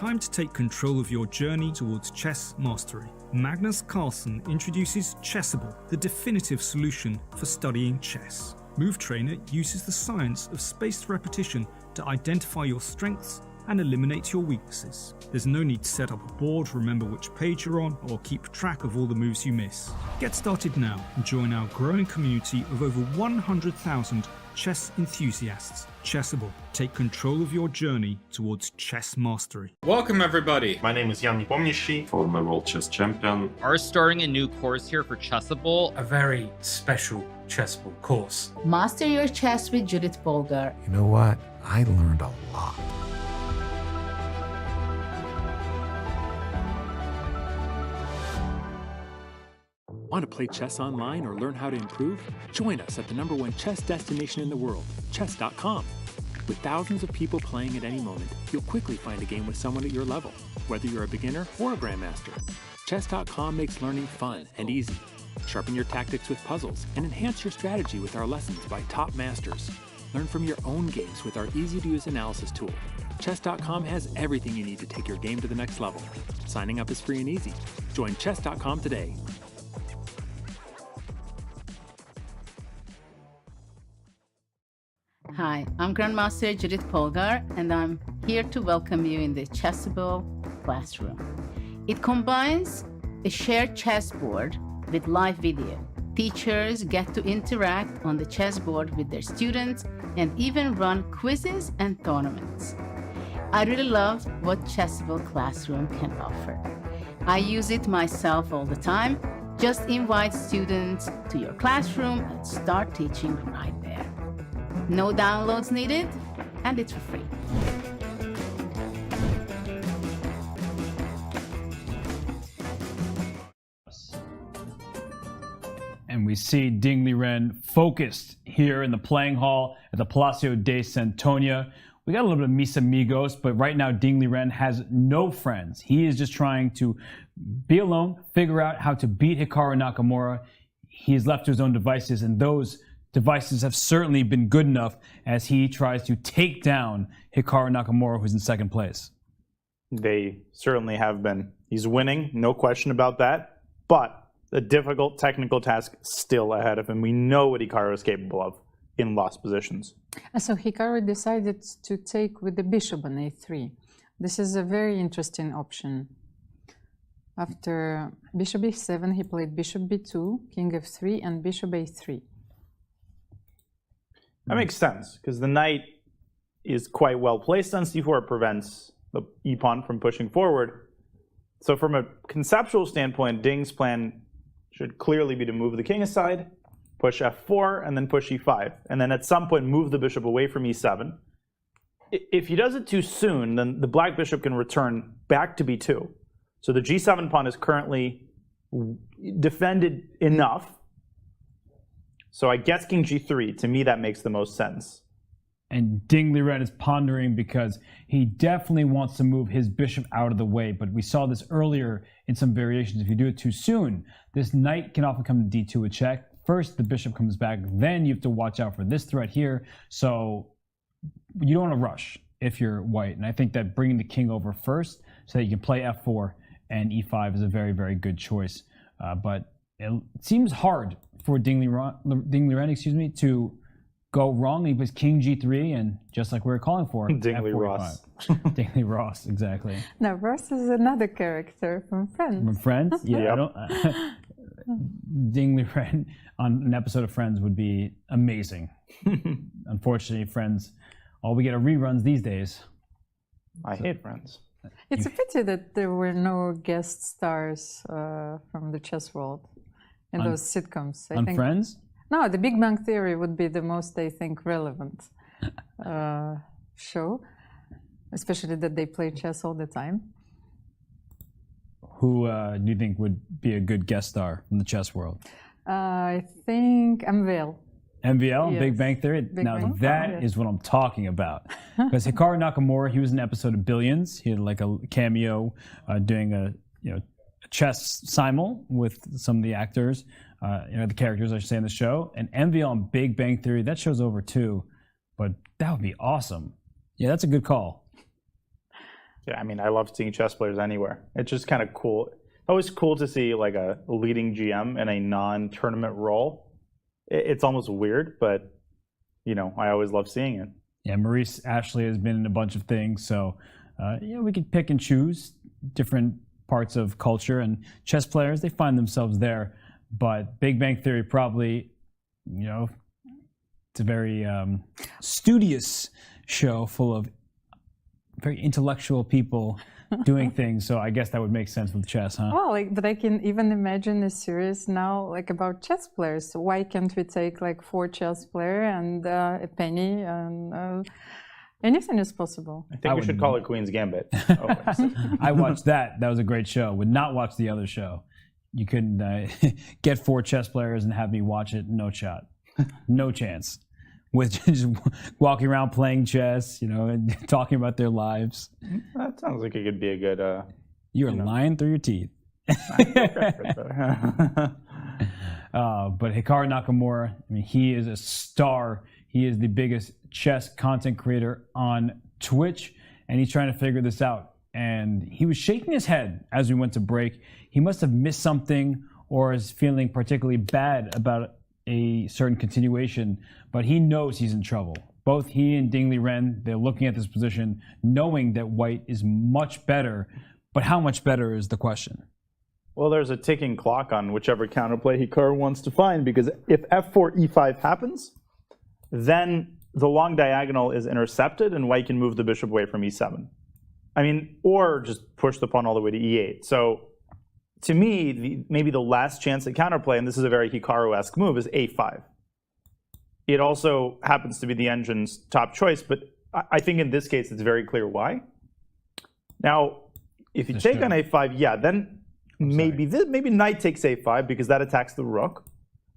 Speaker 1: time to take control of your journey towards chess mastery. Magnus Carlsen introduces Chessable, the definitive solution for studying chess. Move Trainer uses the science of spaced repetition to identify your strengths and eliminate your weaknesses. There's no need to set up a board, remember which page you're on, or keep track of all the moves you miss. Get started now and join our growing community of over 100,000 chess enthusiasts. Chessable. Take control of your journey towards chess mastery.
Speaker 5: Welcome, everybody.
Speaker 3: My name is Jan Nepomniachtchi,
Speaker 17: former World Chess Champion.
Speaker 4: Are starting a new course here for Chessable.
Speaker 5: A very special Chessable course.
Speaker 6: Master your chess with Judith Polgar.
Speaker 7: You know what? I learned a lot.
Speaker 8: Want to play chess online or learn how to improve? Join us at the #1 chess destination in the world, chess.com. With thousands of people playing at any moment, you'll quickly find a game with someone at your level, whether you're a beginner or a grandmaster. Chess.com makes learning fun and easy. Sharpen your tactics with puzzles and enhance your strategy with our lessons by top masters. Learn from your own games with our easy-to-use analysis tool. Chess.com has everything you need to take your game to the next level. Signing up is free and easy. Join Chess.com today.
Speaker 6: Hi, I'm Grandmaster Judith Polgar, and I'm here to welcome you in the Chessable classroom. It combines a shared chessboard with live video. Teachers get to interact on the chessboard with their students and even run quizzes and tournaments. I really love what Chessable Classroom can offer. I use it myself all the time. Just invite students to your classroom and start teaching right there. No downloads needed, and it's for free.
Speaker 10: And we see Ding Liren focused here in the playing hall at the Palacio de Santonia. We got a little bit of Mis Amigos, but right now Ding Liren has no friends. He is just trying to be alone, figure out how to beat Hikaru Nakamura. He is left to his own devices, and those devices have certainly been good enough as he tries to take down Hikaru Nakamura, who's in second place.
Speaker 11: They certainly have been. He's winning, no question about that, but a difficult technical task still ahead of him. We know what Hikaru is capable of in lost positions.
Speaker 12: So Hikaru decided to take with the bishop on a3. This is a very interesting option. After bishop e7, he played bishop b2, king f3, and bishop a3.
Speaker 11: That makes sense, because the knight is quite well placed on c4. It prevents the e-pawn from pushing forward. So from a conceptual standpoint, Ding's plan should clearly be to move the king aside, push f4, and then push e5. And then at some point move the bishop away from e7. If he does it too soon, then the black bishop can return back to b2. So the g7 pawn is currently defended enough. So I guess king g3, to me that makes the most sense.
Speaker 10: And Ding Liren is pondering because he definitely wants to move his bishop out of the way. But we saw this earlier in some variations. If you do it too soon, this knight can often come to d2 a check. First, the bishop comes back. Then you have to watch out for this threat here. So you don't want to rush if you're white. And I think that bringing the king over first so that you can play f4 and e5 is a very, very good choice. But it seems hard for Ding Liren, to go wrong. He plays king g3, and just like we were calling for,
Speaker 11: Dingley Ross.
Speaker 10: Dingley Ross, exactly.
Speaker 12: Now, Ross is another character from Friends.
Speaker 10: From Friends? Yeah, Ding Liren on an episode of Friends would be amazing. Unfortunately, Friends, all we get are reruns these days.
Speaker 11: I hate Friends.
Speaker 12: It's a pity that there were no guest stars from the chess world in those sitcoms. I think
Speaker 10: Friends?
Speaker 12: No, The Big Bang Theory would be the most, I think, relevant show, especially that they play chess all the time.
Speaker 10: Who do you think would be a good guest star from the chess world?
Speaker 12: I think MVL.
Speaker 10: MVL,
Speaker 12: Yes.
Speaker 10: Big Bang Theory? Now that is what I'm talking about. Because Hikaru Nakamura, he was in an episode of Billions. He had like a cameo doing a chess simul with some of the actors, the characters, I should say, in the show. And MVL on Big Bang Theory, that show's over too. But that would be awesome. Yeah, that's a good call.
Speaker 11: Yeah, I mean, I love seeing chess players anywhere. It's just kind of cool. Always cool to see like a leading GM in a non-tournament role. It's almost weird, but you know, I always love seeing it.
Speaker 10: Yeah, Maurice Ashley has been in a bunch of things, so we could pick and choose different parts of culture, and chess players, they find themselves there. But Big Bang Theory probably, it's a very studious show full of very intellectual people doing things, so I guess that would make sense with chess, huh?
Speaker 12: Well, but I can even imagine a series now about chess players. Why can't we take 4 chess players and a penny, and anything is possible.
Speaker 11: I think we should call it Queen's Gambit.
Speaker 10: I watched that. That was a great show. Would not watch the other show. You couldn't get 4 chess players and have me watch it. No shot. No chance. With just walking around playing chess, and talking about their lives.
Speaker 11: That sounds like it could be a good...
Speaker 10: You're lying through your teeth. But Hikaru Nakamura, I mean, he is a star. He is the biggest chess content creator on Twitch, and he's trying to figure this out. And he was shaking his head as we went to break. He must have missed something or is feeling particularly bad about a certain continuation, but he knows he's in trouble. Both he and Liren, they're looking at this position knowing that white is much better, but how much better is the question?
Speaker 11: Well, there's a ticking clock on whichever counterplay Hikaru wants to find, because if f4 e5 happens, then the long diagonal is intercepted and white can move the bishop away from e7. I mean, or just push the pawn all the way to e8. So to me, maybe the last chance at counterplay, and this is a very Hikaru-esque move, is a5. It also happens to be the engine's top choice, but I think in this case it's very clear why. Now, if you take on a5, yeah, then maybe knight takes a5 because that attacks the rook.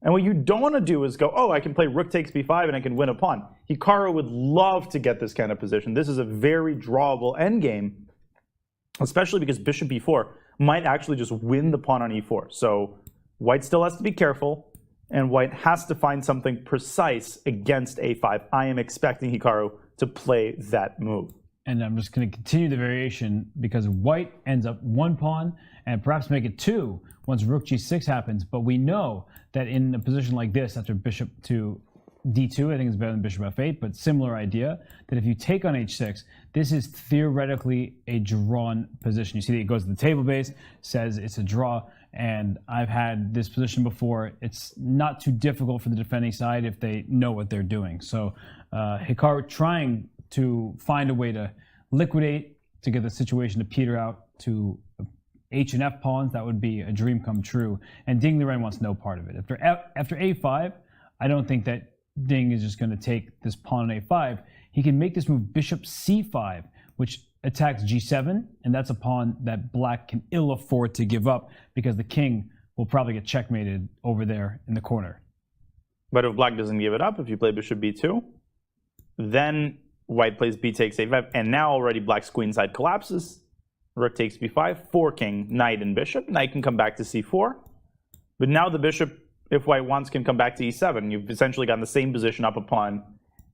Speaker 11: And what you don't want to do is go, oh, I can play rook takes b5 and I can win a pawn. Hikaru would love to get this kind of position. This is a very drawable endgame, especially because bishop b4 might actually just win the pawn on e4. So white still has to be careful, and white has to find something precise against a5. I am expecting Hikaru to play that move.
Speaker 10: And I'm just going to continue the variation because white ends up 1 pawn and perhaps make it 2 once rook g6 happens. But we know that in a position like this, after bishop to d2, I think it's better than bishop f8, but similar idea, that if you take on h6, this is theoretically a drawn position. You see that it goes to the table base, says it's a draw, and I've had this position before. It's not too difficult for the defending side if they know what they're doing. So Hikaru trying to find a way to liquidate, to get the situation to peter out to h and f pawns. That would be a dream come true, and Liren wants no part of it. After a5, I don't think that Ding is just going to take this pawn on a5. He can make this move bishop c5, which attacks g7, and that's a pawn that black can ill afford to give up because the king will probably get checkmated over there in the corner.
Speaker 11: But if black doesn't give it up, if you play bishop b2, then white plays b takes a5, and now already black's queen side collapses. Rook takes b5, forking knight and bishop. Knight can come back to c4, but now the bishop, if white wants, can come back to e7. You've essentially gotten the same position up a pawn,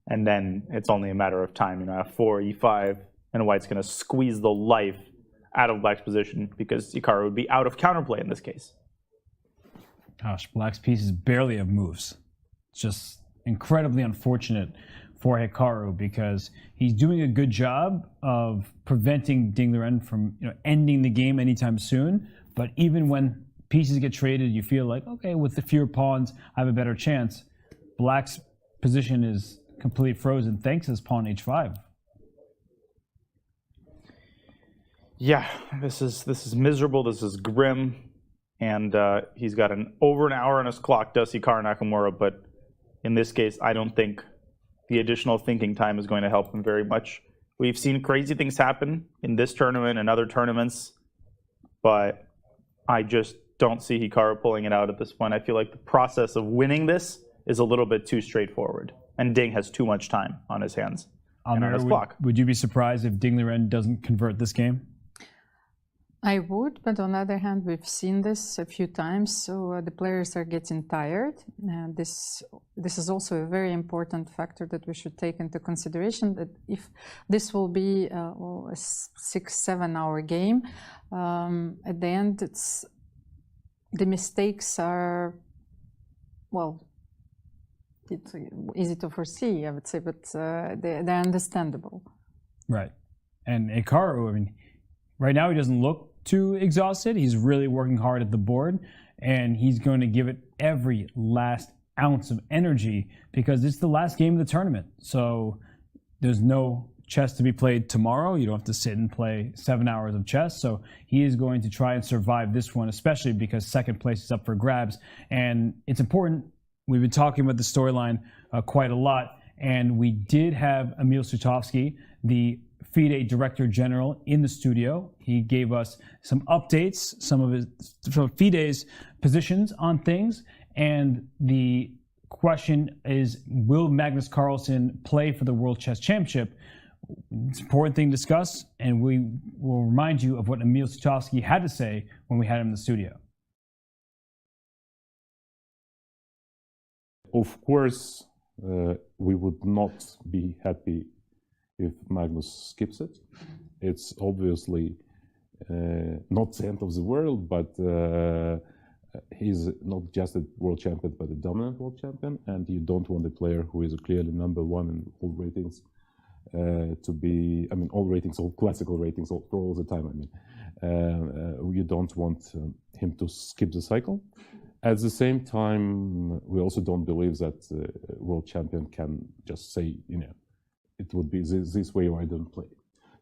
Speaker 11: and then it's only a matter of time. f4, e5, and white's going to squeeze the life out of black's position because Hikaru would be out of counterplay in this case.
Speaker 10: Gosh, black's pieces barely have moves. It's just incredibly unfortunate for Hikaru because he's doing a good job of preventing Liren from ending the game anytime soon. But even when pieces get traded, you feel like, okay, with the fewer pawns, I have a better chance. Black's position is completely frozen thanks to his pawn h5.
Speaker 11: Yeah, this is miserable. This is grim, and he's got over an hour on his clock, does Hikaru Nakamura. But in this case, I don't think the additional thinking time is going to help him very much. We've seen crazy things happen in this tournament and other tournaments, but I just don't see Hikaru pulling it out at this point. I feel like the process of winning this is a little bit too straightforward, and Ding has too much time on his hands and on his clock.
Speaker 10: Would you be surprised if Liren doesn't convert this game?
Speaker 12: I would, but on the other hand, we've seen this a few times, so the players are getting tired. And this is also a very important factor that we should take into consideration, that if this will be a 6-7 hour game, at the end, the mistakes are, well, it's easy to foresee, I would say, but they're understandable.
Speaker 10: Right. And Hikaru, I mean, right now he doesn't look too exhausted. He's really working hard at the board, and he's going to give it every last ounce of energy because it's the last game of the tournament. So there's no chess to be played tomorrow. You don't have to sit and play 7 hours of chess. So he is going to try and survive this one, especially because second place is up for grabs. And it's important. We've been talking about the storyline quite a lot, and we did have Emil Sutovsky, the FIDE Director General, in the studio. He gave us some updates, some of his from FIDE's positions on things, and the question is, will Magnus Carlsen play for the World Chess Championship? It's an important thing to discuss, and we will remind you of what Emil Sutovsky had to say when we had him in the studio.
Speaker 17: Of course, we would not be happy if Magnus skips it. It's obviously not the end of the world, but he's not just a world champion, but a dominant world champion, and you don't want a player who is clearly number one in all ratings to be, I mean, all ratings, all classical ratings, for all the time, I mean. You don't want him to skip the cycle. At the same time, we also don't believe that the world champion can just say, you know, it would be this way or I don't play.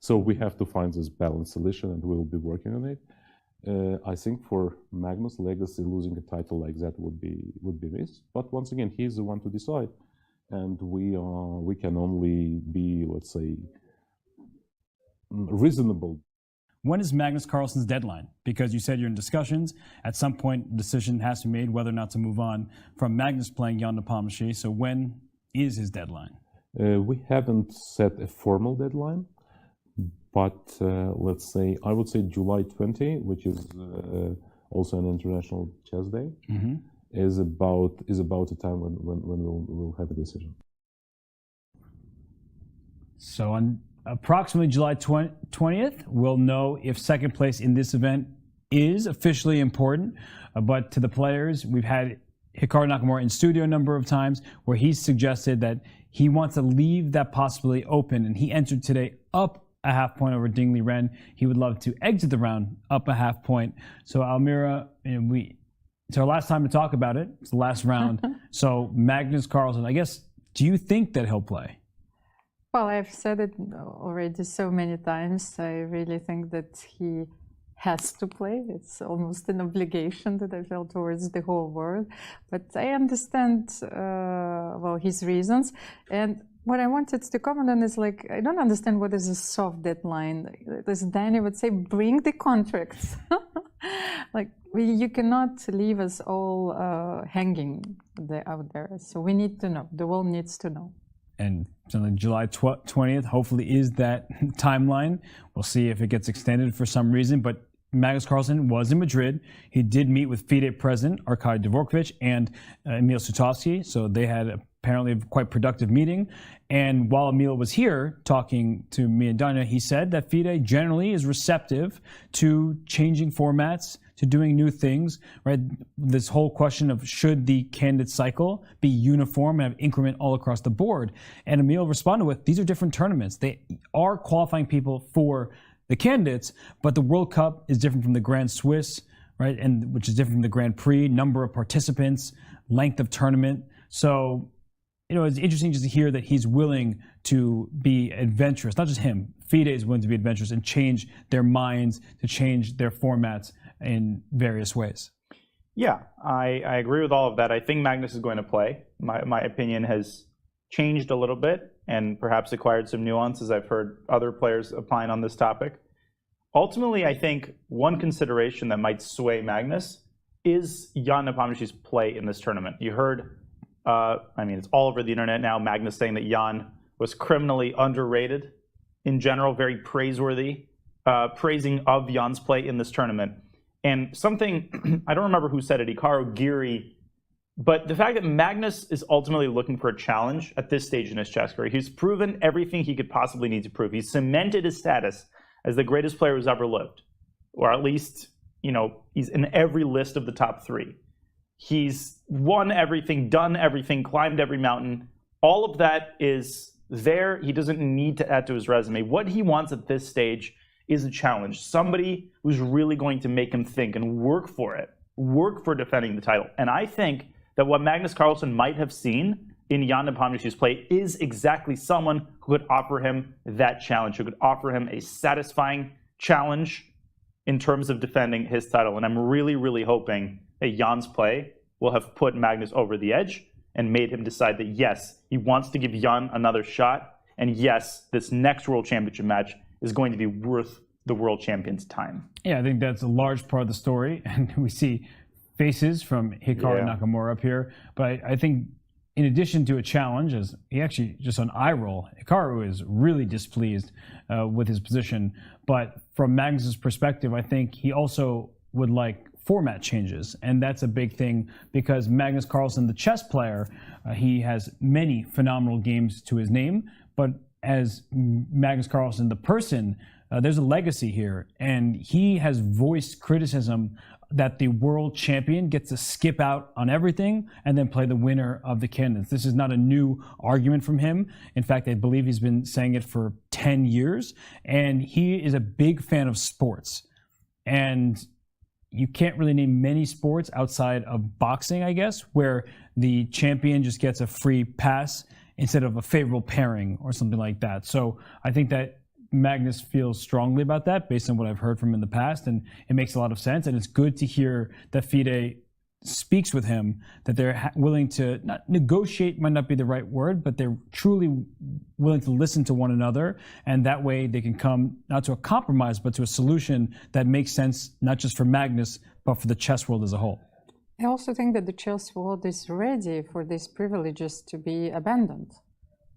Speaker 17: So we have to find this balanced solution, and we will be working on it. I think for Magnus' legacy, losing a title like that would be missed. But once again, he's the one to decide, and we can only be, let's say, reasonable.
Speaker 10: When is Magnus Carlsen's deadline? Because you said you're in discussions. At some point, the decision has to be made whether or not to move on from Magnus playing Jan Nepomniachtchi. So when is his deadline?
Speaker 17: We haven't set a formal deadline, but let's say, I would say July 20, which is also an International Chess Day, is about the time when we'll have a decision.
Speaker 10: So on approximately July 20th, we'll know if second place in this event is officially important. But to the players, we've had Hikaru Nakamura in studio a number of times where he's suggested that he wants to leave that possibility open, and he entered today up a half point over Ding Liren. He would love to exit the round up a half point. So Almira, it's our last time to talk about it. It's the last round. So Magnus Carlsen, I guess, do you think that he'll play?
Speaker 12: Well, I've said it already so many times. I really think that he has to play. It's almost an obligation that I feel towards the whole world. But I understand, well, his reasons. And what I wanted to comment on is, like, I don't understand what is a soft deadline. As Danny would say, bring the contracts. Like, you cannot leave us all hanging out there. So we need to know. The world needs to know.
Speaker 10: And something July 20th hopefully is that timeline. We'll see if it gets extended for some reason. But Magnus Carlsen was in Madrid. He did meet with FIDE President Arkady Dvorkovich and Emil Sutovsky. So they had apparently a quite productive meeting. And while Emil was here talking to me and Dina, he said that FIDE generally is receptive to changing formats, to doing new things, right? This whole question of should the candidate cycle be uniform and have increment all across the board? And Emil responded with, these are different tournaments. They are qualifying people for the candidates, but the World Cup is different from the Grand Swiss, right? And which is different from the Grand Prix, number of participants, length of tournament. So, it's interesting just to hear that he's willing to be adventurous. Not just him. FIDE is willing to be adventurous and change their minds, to change their formats in various ways.
Speaker 11: Yeah, I agree with all of that. I think Magnus is going to play. My opinion has changed a little bit and perhaps acquired some nuances. I've heard other players opine on this topic. Ultimately, I think one consideration that might sway Magnus is Jan Nepomniachtchi's play in this tournament. You heard, it's all over the internet now, Magnus saying that Jan was criminally underrated in general, very praiseworthy praising of Jan's play in this tournament. And something, I don't remember who said it, Hikaru, Giri, but the fact that Magnus is ultimately looking for a challenge at this stage in his chess career. He's proven everything he could possibly need to prove. He's cemented his status as the greatest player who's ever lived. Or at least, he's in every list of the top 3. He's won everything, done everything, climbed every mountain. All of that is there. He doesn't need to add to his resume. What he wants at this stage is a challenge. Somebody who's really going to make him think and work for it. Work for defending the title. And I think that what Magnus Carlsen might have seen in Jan Nepomniachtchi's play is exactly someone who could offer him that challenge, who could offer him a satisfying challenge in terms of defending his title. And I'm really, really hoping that Jan's play will have put Magnus over the edge and made him decide that, yes, he wants to give Jan another shot. And yes, this next World Championship match is going to be worth the world champion's time.
Speaker 10: Yeah, I think that's a large part of the story. And we see faces from Hikaru Nakamura up here. But I think in addition to a challenge, as he actually just on eye roll, Hikaru is really displeased with his position. But from Magnus's perspective, I think he also would like format changes. And that's a big thing because Magnus Carlsen, the chess player, he has many phenomenal games to his name. But as Magnus Carlsen, the person, there's a legacy here. And he has voiced criticism that the world champion gets to skip out on everything and then play the winner of the candidates. This is not a new argument from him. In fact, I believe he's been saying it for 10 years. And he is a big fan of sports. And you can't really name many sports outside of boxing, I guess, where the champion just gets a free pass instead of a favorable pairing or something like that. So I think that Magnus feels strongly about that based on what I've heard from him in the past, and it makes a lot of sense. And it's good to hear that FIDE speaks with him, that they're willing to, not negotiate might not be the right word, but they're truly willing to listen to one another. And that way they can come not to a compromise, but to a solution that makes sense, not just for Magnus, but for the chess world as a whole.
Speaker 12: I also think that the chess world is ready for these privileges to be abandoned.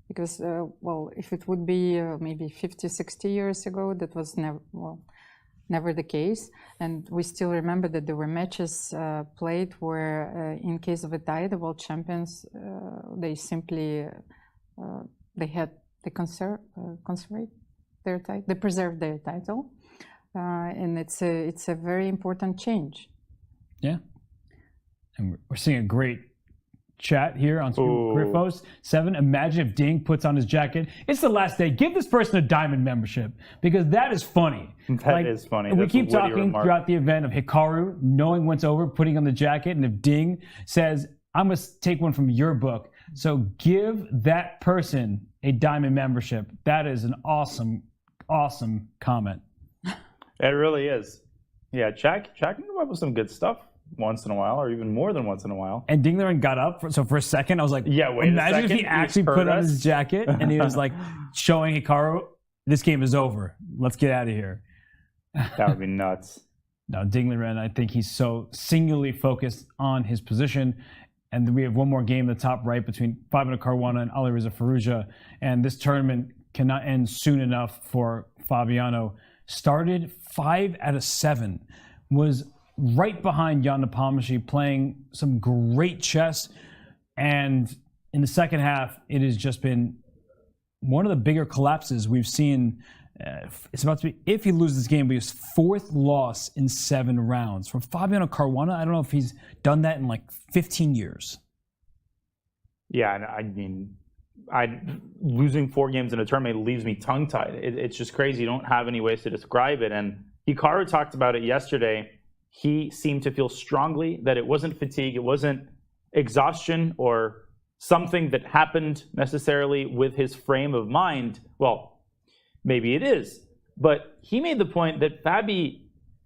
Speaker 12: Because, well, if it would be maybe 50, 60 years ago, that was never the case. And we still remember that there were matches played where, in case of a tie, the world champions, they simply, they conserve their title, they preserve their title. And it's a very important change.
Speaker 10: Yeah. And we're seeing a great chat here on Griffos 7. Imagine if Ding puts on his jacket. It's the last day. Give this person a diamond membership because that is funny.
Speaker 11: That is funny.
Speaker 10: We keep talking throughout the event of Hikaru knowing what's over, putting on the jacket, and if Ding says, I'm going to take one from your book. So give that person a diamond membership. That is an awesome, awesome comment.
Speaker 11: It really is. Yeah, Jack can come up with some good stuff once in a while, or even more than once in a while.
Speaker 10: And Ding Liren got up, so for a second I was like,
Speaker 11: yeah, wait
Speaker 10: imagine
Speaker 11: a second.
Speaker 10: if he actually put on his jacket and he was like showing Hikaru, this game is over. Let's get out of here.
Speaker 11: That would be nuts.
Speaker 10: No, Ding Liren, I think he's so singularly focused on his position. And we have one more game in the top right between Fabiano Caruana and Alireza Firouzja. And this tournament cannot end soon enough for Fabiano. Started 5 out of 7. Was right behind Jan Nepomniachtchi, playing some great chess. And in the second half, it has just been one of the bigger collapses we've seen. It's about to be, if he loses this game, be his 4th loss in 7 rounds. From Fabiano Caruana, I don't know if he's done that in like 15 years.
Speaker 11: Yeah, I mean, losing 4 games in a tournament leaves me tongue-tied. It's just crazy. You don't have any ways to describe it. And Hikaru talked about it yesterday. He seemed to feel strongly that it wasn't fatigue, it wasn't exhaustion or something that happened necessarily with his frame of mind. Well, maybe it is. But he made the point that Fabi,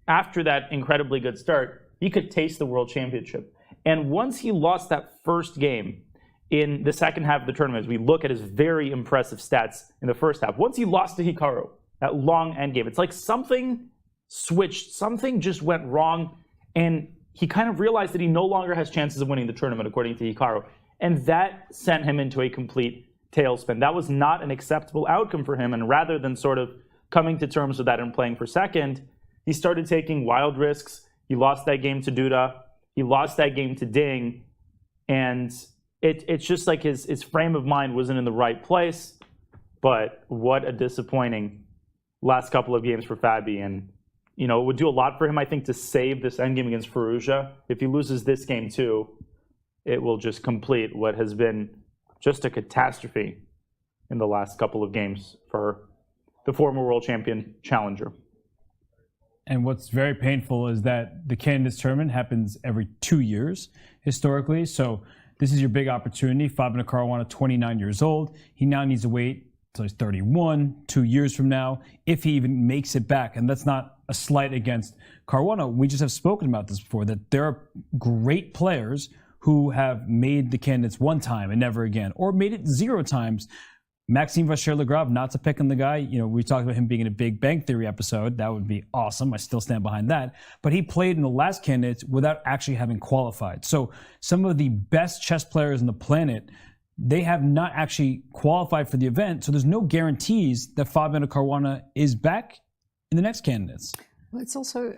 Speaker 11: after that incredibly good start, he could taste the World Championship. And once he lost that first game in the second half of the tournament, as we look at his very impressive stats in the first half, once he lost to Hikaru, that long end game, it's like something switched, something just went wrong, and he kind of realized that he no longer has chances of winning the tournament, according to Hikaru. And that sent him into a complete tailspin. That was not an acceptable outcome for him, and rather than sort of coming to terms with that and playing for second, he started taking wild risks. He lost that game to Duda. He lost that game to Ding. And it's just like his frame of mind wasn't in the right place. But what a disappointing last couple of games for Fabi. And, you know, it would do a lot for him, I think, to save this endgame against Firouzja. If he loses this game too, it will just complete what has been just a catastrophe in the last couple of games for the former world champion challenger.
Speaker 10: And what's very painful is that the Candidates Tournament happens every 2 years historically. So this is your big opportunity. Fabiano Caruana, 29 years old. He now needs to wait until he's 31, 2 years from now, if he even makes it back. And that's not a slight against Caruana. We just have spoken about this before, that there are great players who have made the Candidates one time and never again, or made it 0 times. Maxime Vachier-Lagrave, not to pick on the guy. You know, we talked about him being in a Big Bang Theory episode. That would be awesome. I still stand behind that. But he played in the last Candidates without actually having qualified. So some of the best chess players on the planet, they have not actually qualified for the event. So there's no guarantees that Fabiano Caruana is back in the next Candidates.
Speaker 12: Well, it's also,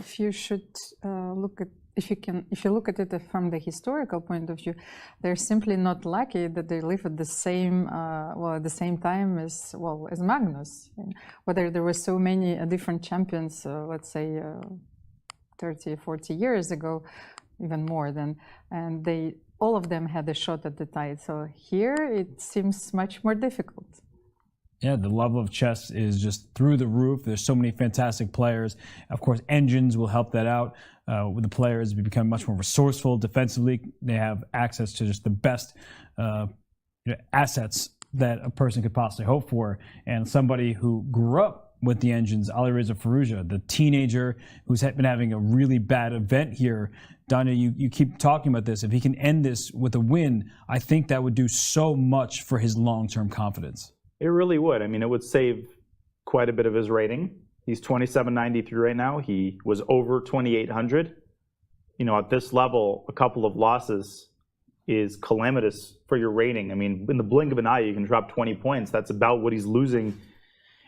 Speaker 12: if you should look at, if you look at it from the historical point of view, they're simply not lucky that they live at the same, at the same time as Magnus. Whether there were so many different champions, let's say 30, 40 years ago, even more than, and all of them had a shot at the tide. So here it seems much more difficult.
Speaker 10: Yeah, the level of chess is just through the roof. There's so many fantastic players. Of course, engines will help that out. With the players, we become much more resourceful defensively. They have access to just the best assets that a person could possibly hope for. And somebody who grew up with the engines, Alireza Firouzja, the teenager who's been having a really bad event here. Dina, you keep talking about this. If he can end this with a win, I think that would do so much for his long-term confidence.
Speaker 11: It really would. I mean, it would save quite a bit of his rating. He's 2793 right now. He was over 2800. You know, at this level, a couple of losses is calamitous for your rating. I mean, in the blink of an eye, you can drop 20 points. That's about what he's losing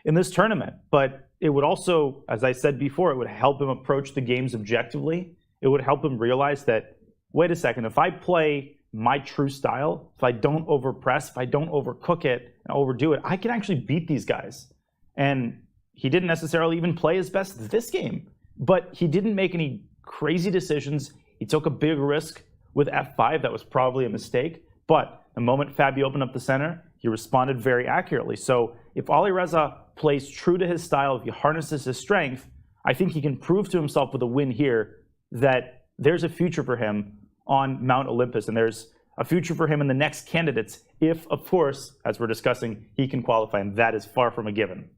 Speaker 11: in this tournament. But it would also, as I said before, it would help him approach the games objectively. It would help him realize that, wait a second, if I play my true style, if I don't overpress, if I don't overcook it and overdo it, I can actually beat these guys. And he didn't necessarily even play his best this game, but he didn't make any crazy decisions. He took a big risk with F5. That was probably a mistake. But the moment Fabi opened up the center, he responded very accurately. So if Alireza plays true to his style, if he harnesses his strength, I think he can prove to himself with a win here that there's a future for him on Mount Olympus, and there's a future for him in the next Candidates if, of course, as we're discussing, he can qualify, and that is far from a given.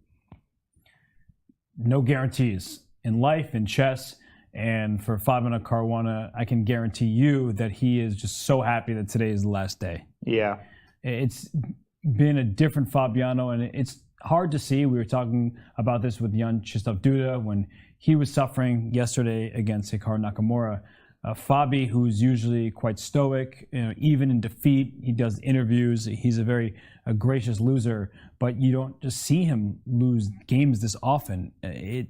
Speaker 10: No guarantees in life, in chess, and for Fabiano Caruana, I can guarantee you that he is just so happy that today is the last day.
Speaker 11: Yeah.
Speaker 10: It's been a different Fabiano, and it's hard to see. We were talking about this with Jan-Krzysztof Duda when he was suffering yesterday against Hikaru Nakamura. Fabi, who's usually quite stoic, even in defeat, he does interviews. He's a very gracious loser, but you don't just see him lose games this often. It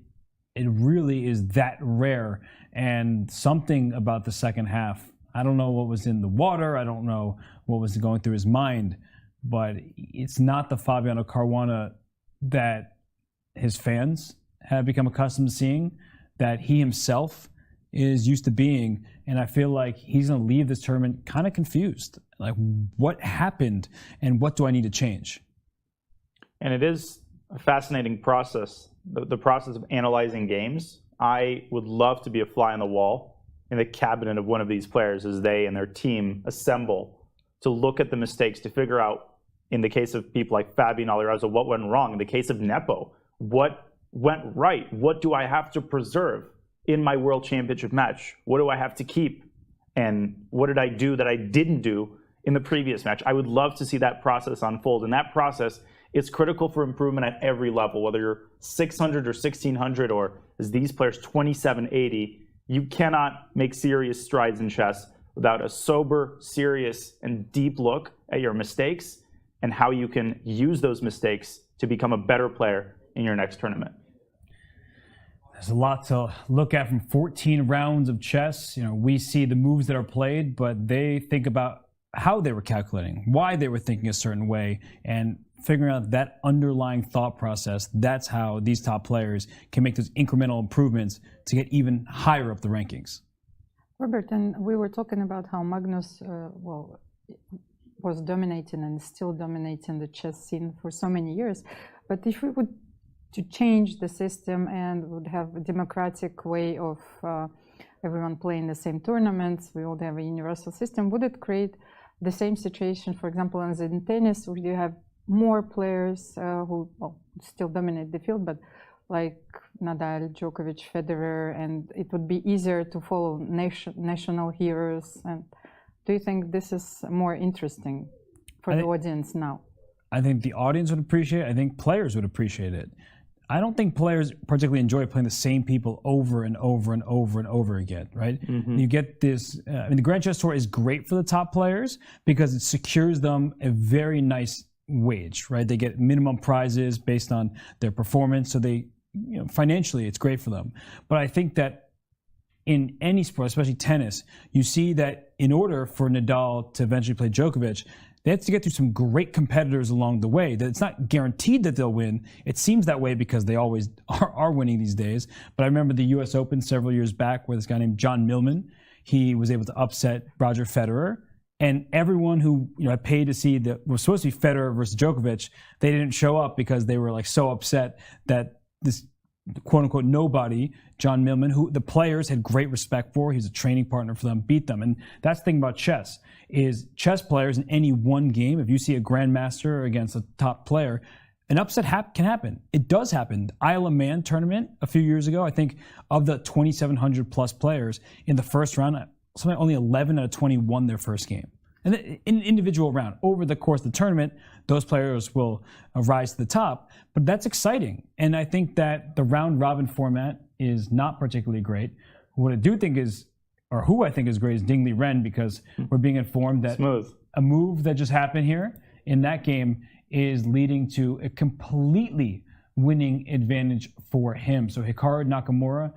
Speaker 10: really is that rare, and something about the second half. I don't know what was in the water. I don't know what was going through his mind, but it's not the Fabiano Caruana that his fans have become accustomed to seeing, that he himself is used to being. And I feel like he's going to leave this tournament kind of confused. Like, what happened and what do I need to change?
Speaker 11: And it is a fascinating process, the process of analyzing games. I would love to be a fly on the wall in the cabinet of one of these players as they and their team assemble to look at the mistakes, to figure out, in the case of people like Fabi and Alireza, what went wrong. In the case of Nepo, what went right? What do I have to preserve in my World Championship match? What do I have to keep? And what did I do that I didn't do in the previous match? I would love to see that process unfold. And that process is critical for improvement at every level, whether you're 600 or 1600, or as these players 2780. You cannot make serious strides in chess without a sober, serious, and deep look at your mistakes and how you can use those mistakes to become a better player in your next tournament?
Speaker 10: There's a lot to look at from 14 rounds of chess. We see the moves that are played, but they think about how they were calculating, why they were thinking a certain way, and figuring out that underlying thought process. That's how these top players can make those incremental improvements to get even higher up the rankings.
Speaker 12: Robert, and we were talking about how Magnus was dominating and still dominating the chess scene for so many years. But if we would to change the system and would have a democratic way of everyone playing the same tournaments, we would have a universal system, would it create the same situation, for example, as in tennis, where you have more players who still dominate the field, but like Nadal, Djokovic, Federer, and it would be easier to follow national heroes? And do you think this is more interesting for the audience now?
Speaker 10: I think the audience would appreciate it. I think players would appreciate it. I don't think players particularly enjoy playing the same people over and over and over and over again, right? Mm-hmm. You get this, the Grand Chess Tour is great for the top players because it secures them a very nice wage, right? They get minimum prizes based on their performance, so they, financially it's great for them. But I think that in any sport, especially tennis, you see that in order for Nadal to eventually play Djokovic, they have to get through some great competitors along the way. That it's not guaranteed that they'll win. It seems that way because they always are winning these days. But I remember the U.S. Open several years back where this guy named John Millman, he was able to upset Roger Federer. And everyone who had paid to see that was supposed to be Federer versus Djokovic, they didn't show up because they were so upset that this quote-unquote nobody, John Millman, who the players had great respect for, he's a training partner for them, beat them. And that's the thing about chess, is chess players in any one game, if you see a grandmaster against a top player, an upset can happen. It does happen. The Isle of Man tournament a few years ago, I think of the 2,700 plus players in the first round, something only 11 out of 20 won their first game. And in an individual round, over the course of the tournament, those players will rise to the top. But that's exciting. And I think that the round robin format is not particularly great. What I do think is, or who I think is great, is Ding Liren, because we're being informed that a move that just happened here in that game is leading to a completely winning advantage for him. So Hikaru Nakamura,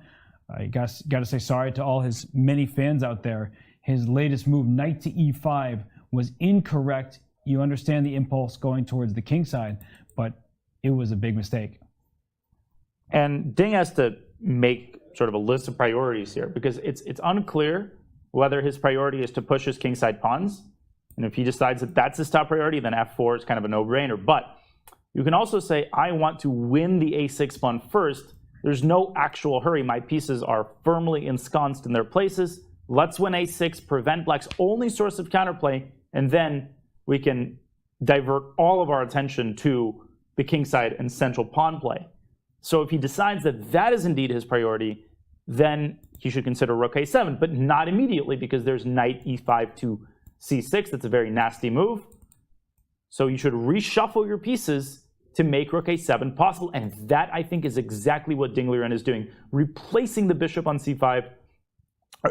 Speaker 10: I got to say sorry to all his many fans out there. His latest move, knight to e5, was incorrect. You understand the impulse going towards the king side, but it was a big mistake.
Speaker 11: And Ding has to make sort of a list of priorities here, because it's unclear whether his priority is to push his kingside pawns. And if he decides that that's his top priority, then f4 is kind of a no-brainer. But you can also say, I want to win the a6 pawn first. There's no actual hurry. My pieces are firmly ensconced in their places. Let's win a6, prevent black's only source of counterplay, and then we can divert all of our attention to the kingside and central pawn play. So if he decides that that is indeed his priority, then he should consider rook a7, but not immediately, because there's knight e5 to c6. That's a very nasty move. So you should reshuffle your pieces to make rook a7 possible, and that, I think, is exactly what Ding Liren is doing, replacing the bishop on c5,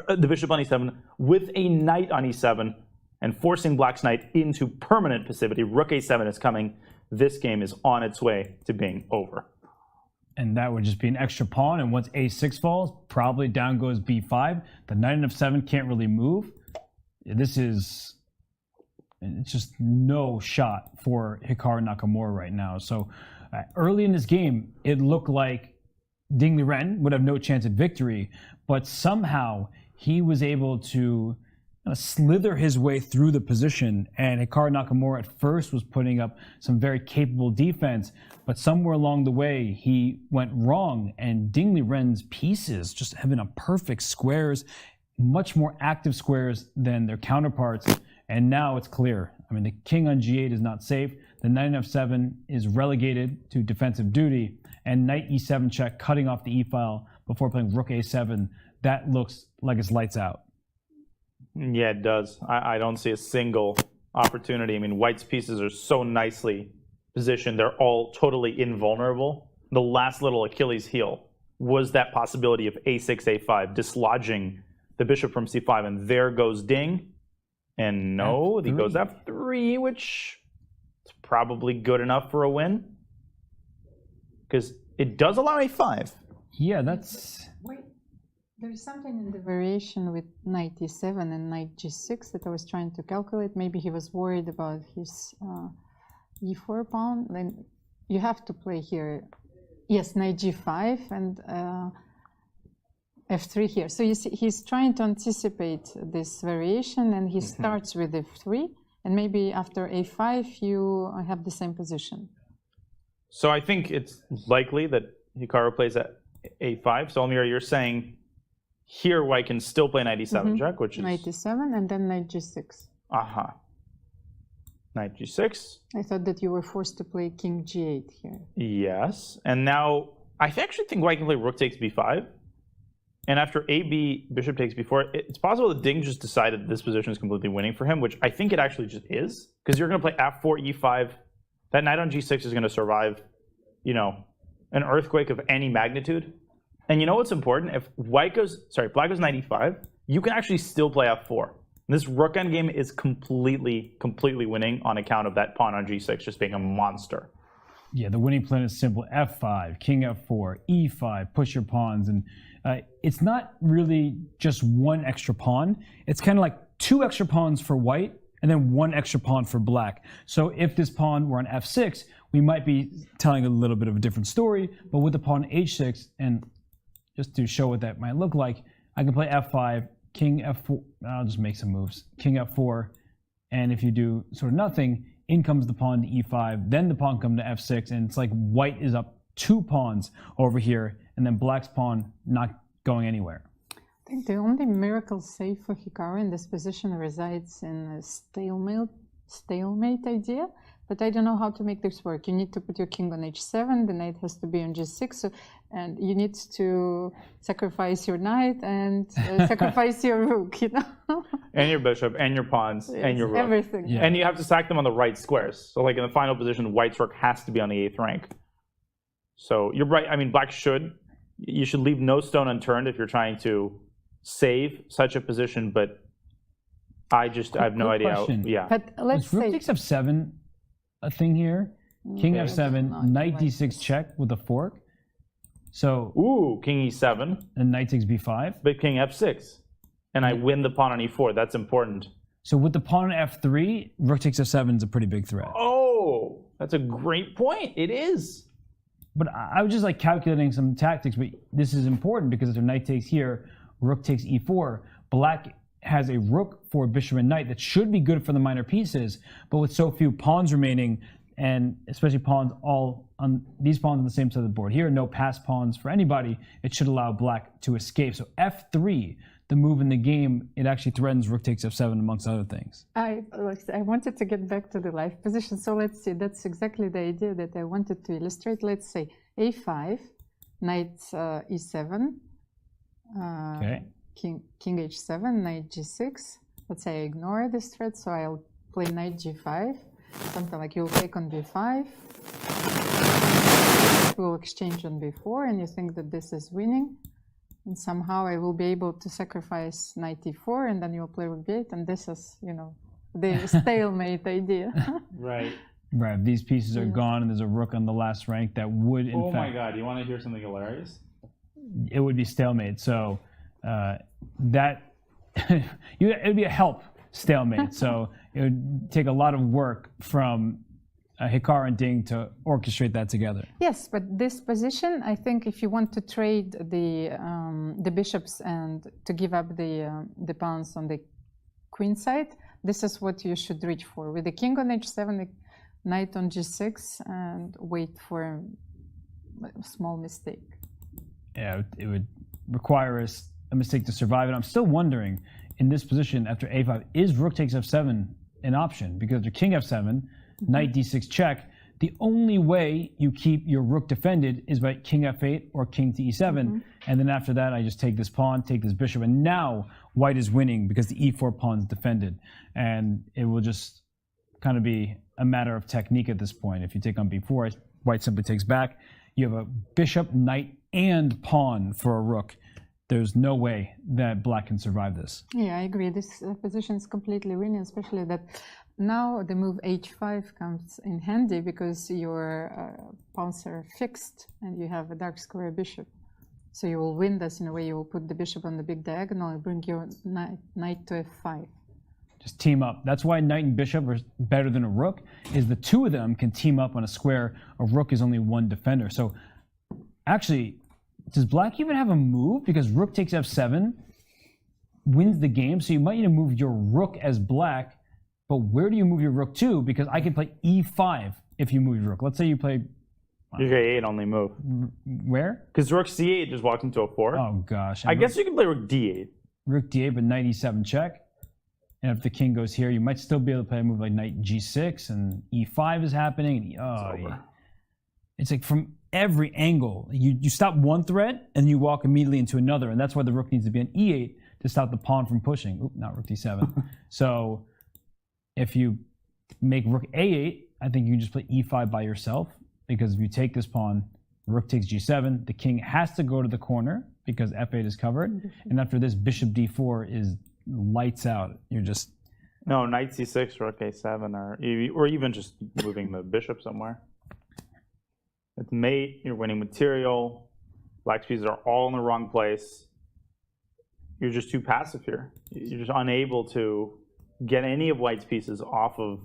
Speaker 11: the bishop on e7 with a knight on e7 and forcing black's knight into permanent passivity. Rook a7 is coming. This game is on its way to being over.
Speaker 10: And that would just be an extra pawn, and once a6 falls, probably down goes b5. The knight on f7 can't really move. It's just no shot for Hikaru Nakamura right now. So early in this game, it looked like Ding Liren would have no chance at victory, but somehow he was able to slither his way through the position, and Hikaru Nakamura at first was putting up some very capable defense, but somewhere along the way he went wrong, and Ding Liren's pieces just having a perfect squares, much more active squares than their counterparts, and now it's clear. I mean, the king on g8 is not safe, the knight on f7 is relegated to defensive duty, and knight e7 check, cutting off the e-file before playing rook a7. That looks like it's lights out.
Speaker 11: Yeah, it does. I don't see a single opportunity. I mean, white's pieces are so nicely positioned. They're all totally invulnerable. The last little Achilles heel was that possibility of a6, a5, dislodging the bishop from c5, and there goes Ding. And no, he goes f3, which is probably good enough for a win. because it does allow a5.
Speaker 10: Yeah, that's...
Speaker 12: Wait, there's something in the variation with knight e7 and knight g6 that I was trying to calculate. Maybe he was worried about his e4 pawn. Then you have to play here. Yes, knight g5 and f3 here. So you see, he's trying to anticipate this variation, and he starts with f3, and maybe after a5 you have the same position.
Speaker 11: So I think it's likely that Hikaru plays at a5. So Almira, you're saying here white can still play knight e7 check, which is
Speaker 12: knight e7 and then knight g6.
Speaker 11: Knight g6.
Speaker 12: I thought that you were forced to play king g8 here.
Speaker 11: Yes, and now I actually think white can play rook takes b5. And after AB, bishop takes b4, it's possible that Ding just decided this position is completely winning for him, which I think it actually just is, because you're going to play f4, e5. That knight on g6 is going to survive, you know, an earthquake of any magnitude. And you know what's important? If black goes knight e5, you can actually still play f4. And this rook endgame is completely winning on account of that pawn on g6 just being a monster.
Speaker 10: Yeah, the winning plan is simple. f5, king f4, e5, push your pawns. And it's not really just one extra pawn. It's kind of like two extra pawns for white and then one extra pawn for black. So if this pawn were on f6, we might be telling a little bit of a different story. But with the pawn h6, and just to show what that might look like, I can play f5, king f4. I'll just make some moves. King f4, and if you do sort of nothing, in comes the pawn to e5, then the pawn comes to f6, and it's like white is up 2 pawns over here, and then black's pawn not going anywhere.
Speaker 12: I think the only miracle save for Hikaru in this position resides in a stalemate idea, but I don't know how to make this work. You need to put your king on h7, the knight has to be on g6, so, and you need to sacrifice your knight and sacrifice your rook, you know?
Speaker 11: And your bishop, and your pawns, and your rook.
Speaker 12: Everything.
Speaker 10: Yeah.
Speaker 11: And you have to stack them on the right squares. So like in the final position, white's rook has to be on the 8th rank. So you're right. I mean, you should leave no stone unturned if you're trying to save such a position, but I have no idea how, yeah.
Speaker 12: But let's
Speaker 10: rook
Speaker 12: say...
Speaker 10: takes f7 a thing here. King f7, knight d6 check with a fork. So
Speaker 11: ooh, king e7.
Speaker 10: And knight takes b5.
Speaker 11: But king f6. And I win the pawn on e4. That's important.
Speaker 10: So with the pawn on f3, rook takes f7 is a pretty big threat.
Speaker 11: Oh, that's a great point. It is.
Speaker 10: But I was just like calculating some tactics, but this is important because if the knight takes here, rook takes e4, black has a rook for bishop and knight that should be good for the minor pieces, but with so few pawns remaining, and especially pawns all on these pawns on the same side of the board here, no pass pawns for anybody, it should allow black to escape. So f3, the move in the game, it actually threatens rook takes f7 amongst other things.
Speaker 12: I wanted to get back to the live position, so let's see, that's exactly the idea that I wanted to illustrate. Let's say a5, knight e7,
Speaker 10: okay.
Speaker 12: King h7, knight g6. Let's say I ignore this threat, so I'll play knight g5. Something like you'll take on b5. We'll exchange on b4, and you think that this is winning. And somehow I will be able to sacrifice knight e4, and then you'll play rook b8, and this is, you know, the stalemate idea.
Speaker 11: Right.
Speaker 10: Right. These pieces are gone, and there's a rook on the last rank that would, in fact...
Speaker 11: Oh my god, you want to hear something hilarious?
Speaker 10: It would be stalemate. So that it would be a help stalemate. So it would take a lot of work from Hikaru and Ding to orchestrate that together.
Speaker 12: Yes, but this position, I think, if you want to trade the bishops and to give up the pawns on the queen side, this is what you should reach for. With the king on h7, the knight on g6, and wait for a small mistake.
Speaker 10: Yeah, it would require a mistake to survive. And I'm still wondering, in this position after a5, is rook takes f7 an option? Because after king f7, knight d6 check, the only way you keep your rook defended is by king f8 or king to e7. And then after that, I just take this pawn, take this bishop, and now white is winning because the e4 pawn is defended. And it will just kind of be a matter of technique at this point. If you take on b4, white simply takes back. You have a bishop, knight, and pawn for a rook. there's no way that black can survive this.
Speaker 12: Yeah, I agree. This position is completely winning, especially that now the move h5 comes in handy because your pawns are fixed and you have a dark square bishop. So you will win this in a way. You will put the bishop on the big diagonal and bring your knight to f5.
Speaker 10: Just team up. That's why knight and bishop are better than a rook, is the two of them can team up on a square. A rook is only one defender. So actually, does black even have a move? Because rook takes f7, wins the game. So you might need to move your rook as black, but where do you move your rook to? Because I can play e5 if you move your rook. Let's say you play...
Speaker 11: Your a8 only move.
Speaker 10: Where?
Speaker 11: Because rook c8 just walks into a 4.
Speaker 10: Oh, gosh.
Speaker 11: I guess you can play rook d8.
Speaker 10: Rook d8, but knight e7 check. And if the king goes here, you might still be able to play a move like knight g6, and e5 is happening. And it's like from every angle. You stop one threat, and you walk immediately into another. And that's why the rook needs to be on e8 to stop the pawn from pushing. Oop, not rook d7. So if you make rook a8, I think you can just play e5 by yourself. Because if you take this pawn, rook takes g7, the king has to go to the corner because f8 is covered. And after this, bishop d4 is lights out. You're just...
Speaker 11: No, knight c6, rook a7, or even just moving the bishop somewhere. It's mate, you're winning material. Black's pieces are all in the wrong place. You're just too passive here. You're just unable to get any of white's pieces off of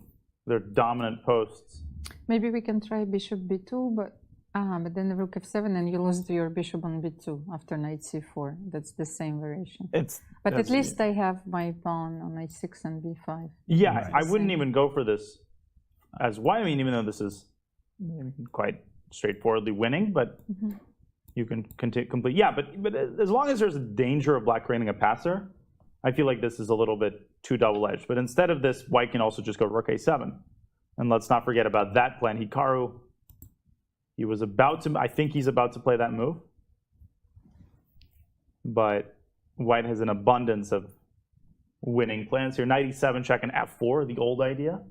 Speaker 11: their dominant posts.
Speaker 12: Maybe we can try bishop b2, but then the rook f7 and you lose your bishop on b2 after knight c4. That's the same variation. But at least I have my pawn on h6 and b5.
Speaker 11: Yeah, right. I wouldn't even go for this as white. I mean, even though this is quite straightforwardly winning, but you can complete. Yeah, but as long as there's a danger of black creating a passer, I feel like this is a little bit too double-edged. But instead of this, white can also just go rook a7. And let's not forget about that plan. Hikaru, he was about to, I think he's about to play that move. But white has an abundance of winning plans here. Knight e7 check and f4, the old idea.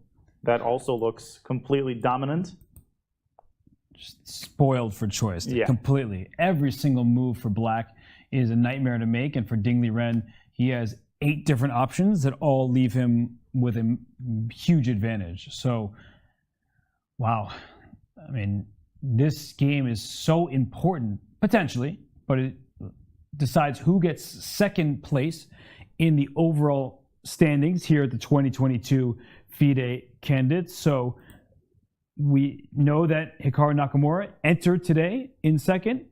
Speaker 11: That also looks completely dominant.
Speaker 10: Just spoiled for choice, completely. Every single move for black is a nightmare to make. And for Liren, he has 8 different options that all leave him with a huge advantage. So, wow. I mean, this game is so important, potentially, but it decides who gets second place in the overall standings here at the 2022 FIDE Candidates. So we know that Hikaru Nakamura entered today in second,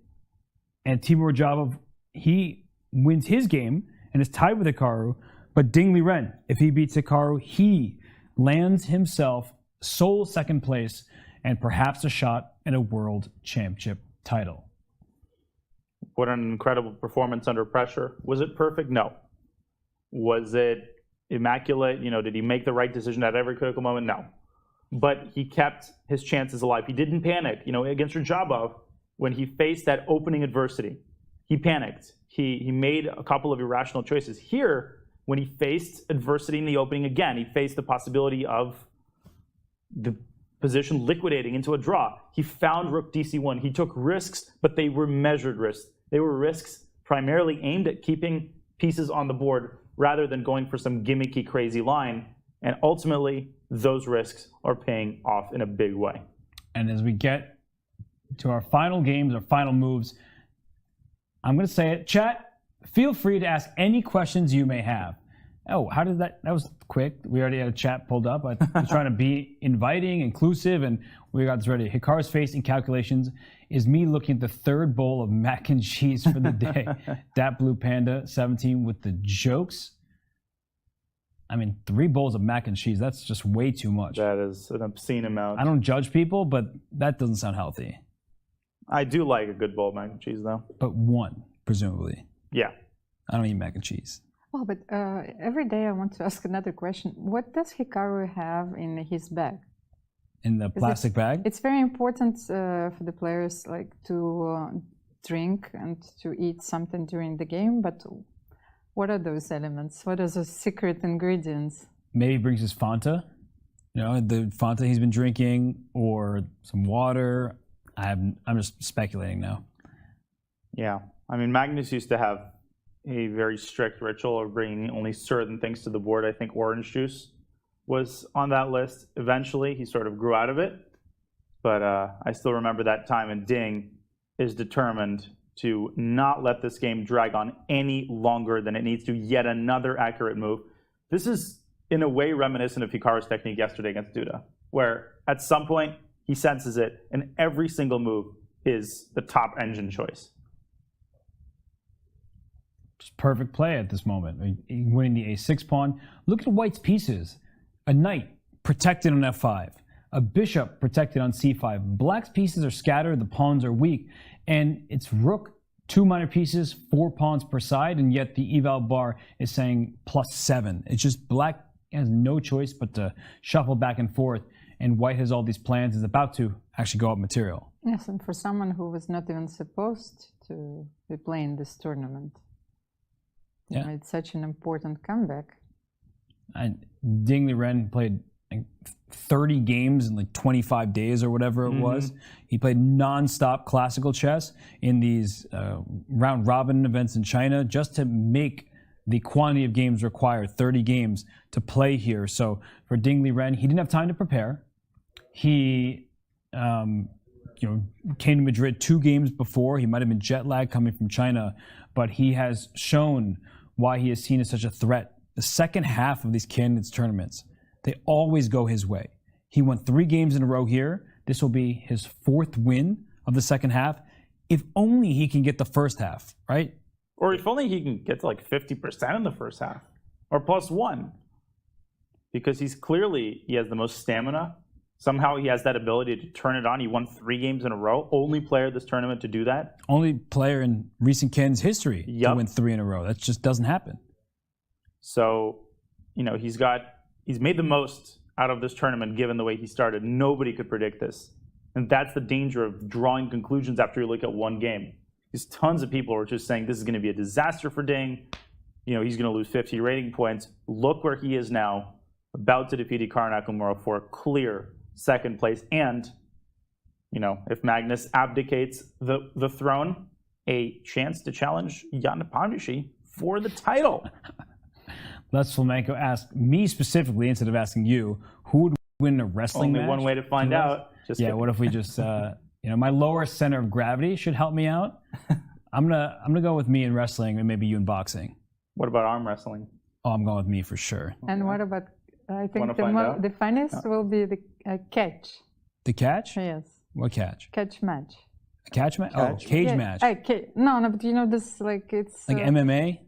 Speaker 10: and Teimour Radjabov, he wins his game and is tied with Hikaru. But Liren, if he beats Hikaru, he lands himself sole second place and perhaps a shot at a world championship title.
Speaker 11: What an incredible performance under pressure. Was it perfect? No. Was it immaculate? You know, did he make the right decision at every critical moment? No. But he kept his chances alive. He didn't panic. You know, against Radjabov, when he faced that opening adversity, he panicked. He made a couple of irrational choices. Here, when he faced adversity in the opening again, he faced the possibility of the position liquidating into a draw. He found rook dc1. He took risks, but they were measured risks. They were risks primarily aimed at keeping pieces on the board rather than going for some gimmicky, crazy line. And ultimately, those risks are paying off in a big way.
Speaker 10: And as we get to our final games, our final moves, I'm going to say it. Chat, feel free to ask any questions you may have. Oh, how did that was quick. We already had a chat pulled up. I was trying to be inviting, inclusive, and we got this ready. Hikaru's face in calculations is me looking at the third bowl of mac and cheese for the day. Dat Blue Panda 17 with the jokes. I mean, 3 bowls of mac and cheese, that's just way too much.
Speaker 11: That is an obscene amount.
Speaker 10: I don't judge people, but that doesn't sound healthy.
Speaker 11: I do like a good bowl of mac and cheese, though.
Speaker 10: But one, presumably.
Speaker 11: Yeah.
Speaker 10: I don't eat mac and cheese.
Speaker 12: Oh, but every day I want to ask another question. What does Hikaru have in his bag?
Speaker 10: In the plastic bag?
Speaker 12: It's very important for the players like to drink and to eat something during the game, but what are those elements? What are those secret ingredients?
Speaker 10: Maybe he brings his Fanta, you know, the Fanta he's been drinking, or some water. I'm just speculating now.
Speaker 11: Yeah. I mean, Magnus used to have a very strict ritual of bringing only certain things to the board. I think orange juice was on that list. Eventually, he sort of grew out of it. But I still remember that time, and Ding is determined to not let this game drag on any longer than it needs to. Yet another accurate move. This is, in a way, reminiscent of Hikaru's technique yesterday against Duda, where at some point he senses it, and every single move is the top engine choice.
Speaker 10: Just perfect play at this moment. Winning the a6 pawn. Look at White's pieces. A knight protected on f5. A bishop protected on c5. Black's pieces are scattered, the pawns are weak. And it's rook, 2 minor pieces, 4 pawns per side, and yet the eval bar is saying +7. It's just black has no choice but to shuffle back and forth, and White has all these plans, is about to actually go up material.
Speaker 12: Yes, and for someone who was not even supposed to be playing this tournament,
Speaker 10: yeah,
Speaker 12: it's such an important comeback.
Speaker 10: And Ding Liren played like 30 games in like 25 days or whatever it was. He played non-stop classical chess in these round robin events in China just to make the quantity of games required, 30 games to play here. So for Ding Liren, he didn't have time to prepare. He came to Madrid 2 games before. He might have been jet lagged coming from China, but he has shown why he is seen as such a threat. The second half of these candidates tournaments, they always go his way. He won 3 games in a row here. This will be his 4th win of the second half. If only he can get the first half, right?
Speaker 11: Or if only he can get to like 50% in the first half, or +1. Because he has the most stamina. Somehow he has that ability to turn it on. He won 3 games in a row. Only player this tournament to do that.
Speaker 10: Only player in recent candidates history to win 3 in a row. That just doesn't happen.
Speaker 11: So, he's made the most out of this tournament given the way he started. Nobody could predict this. And that's the danger of drawing conclusions after you look at one game. Because tons of people are just saying this is going to be a disaster for Ding. He's going to lose 50 rating points. Look where he is now, about to defeat Hikaru Nakamura for a clear second place. And, if Magnus abdicates the throne, a chance to challenge Jan Nepomniachtchi for the title.
Speaker 10: Let's Flamenco ask me specifically, instead of asking you, who would win a wrestling match?
Speaker 11: Only one way to find out.
Speaker 10: What if we just, my lower center of gravity should help me out. I'm gonna go with me in wrestling and maybe you in boxing.
Speaker 11: What about arm wrestling?
Speaker 10: Oh, I'm going with me for sure.
Speaker 12: And what about, I think the funniest will be the catch.
Speaker 10: The catch?
Speaker 12: Yes.
Speaker 10: What catch?
Speaker 12: Catch match.
Speaker 10: A catch match? Oh, cage match.
Speaker 12: No, but this it's
Speaker 10: like MMA?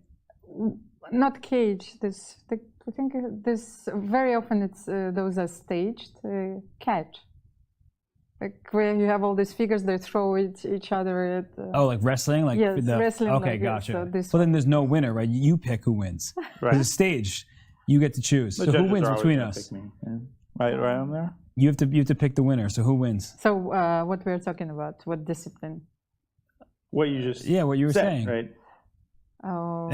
Speaker 12: Not cage. I think this very often those are staged catch. Like where you have all these figures, they throw each other at.
Speaker 10: Like wrestling,
Speaker 12: yes, wrestling.
Speaker 10: Okay,
Speaker 12: like
Speaker 10: gotcha.
Speaker 12: So
Speaker 10: then there's no winner, right? You pick who wins.
Speaker 11: Right.
Speaker 10: It's a stage. You get to choose. So who wins between us?
Speaker 11: Yeah. Right on there.
Speaker 10: You have to pick the winner. So who wins?
Speaker 12: So what we're talking about? What discipline?
Speaker 11: What you just
Speaker 10: what you were saying,
Speaker 11: right?
Speaker 12: Oh.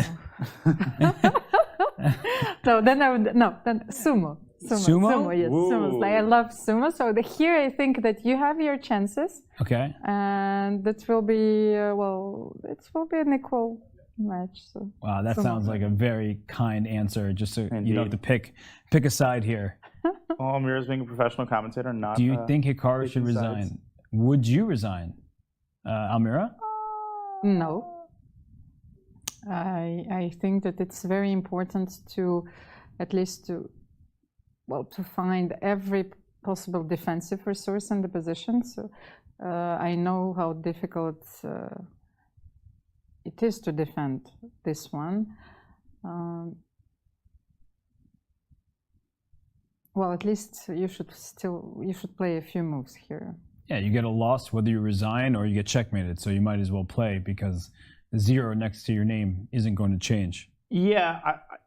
Speaker 12: So then then sumo. Sumo, yes, sumo. Like, I love sumo. So here I think that you have your chances.
Speaker 10: Okay.
Speaker 12: And that will be it will be an equal match. So.
Speaker 10: Wow, that sounds like a very kind answer. Just so
Speaker 11: Indeed.
Speaker 10: you don't have to pick a side here.
Speaker 11: Well, Almira's being a professional commentator, not.
Speaker 10: Do you think Hikaru should resign?
Speaker 11: Sides.
Speaker 10: Would you resign, Almira?
Speaker 12: No. I think that it's very important to, at least to find every possible defensive resource in the position. So I know how difficult it is to defend this one. At least you should play a few moves here.
Speaker 10: Yeah, you get a loss whether you resign or you get checkmated, so you might as well play because the 0 next to your name isn't going to change.
Speaker 11: Yeah,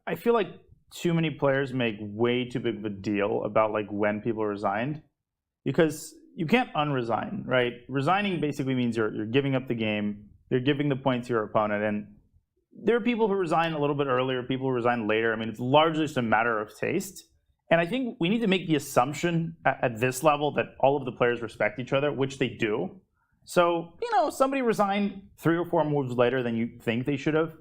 Speaker 11: I feel like too many players make way too big of a deal about like when people resigned, because you can't unresign, right? Resigning basically means you're giving up the game, you're giving the points to your opponent, and there are people who resign a little bit earlier, people who resign later. I mean, it's largely just a matter of taste. And I think we need to make the assumption at this level that all of the players respect each other, which they do. So, somebody resigned 3 or 4 moves later than you think they should have.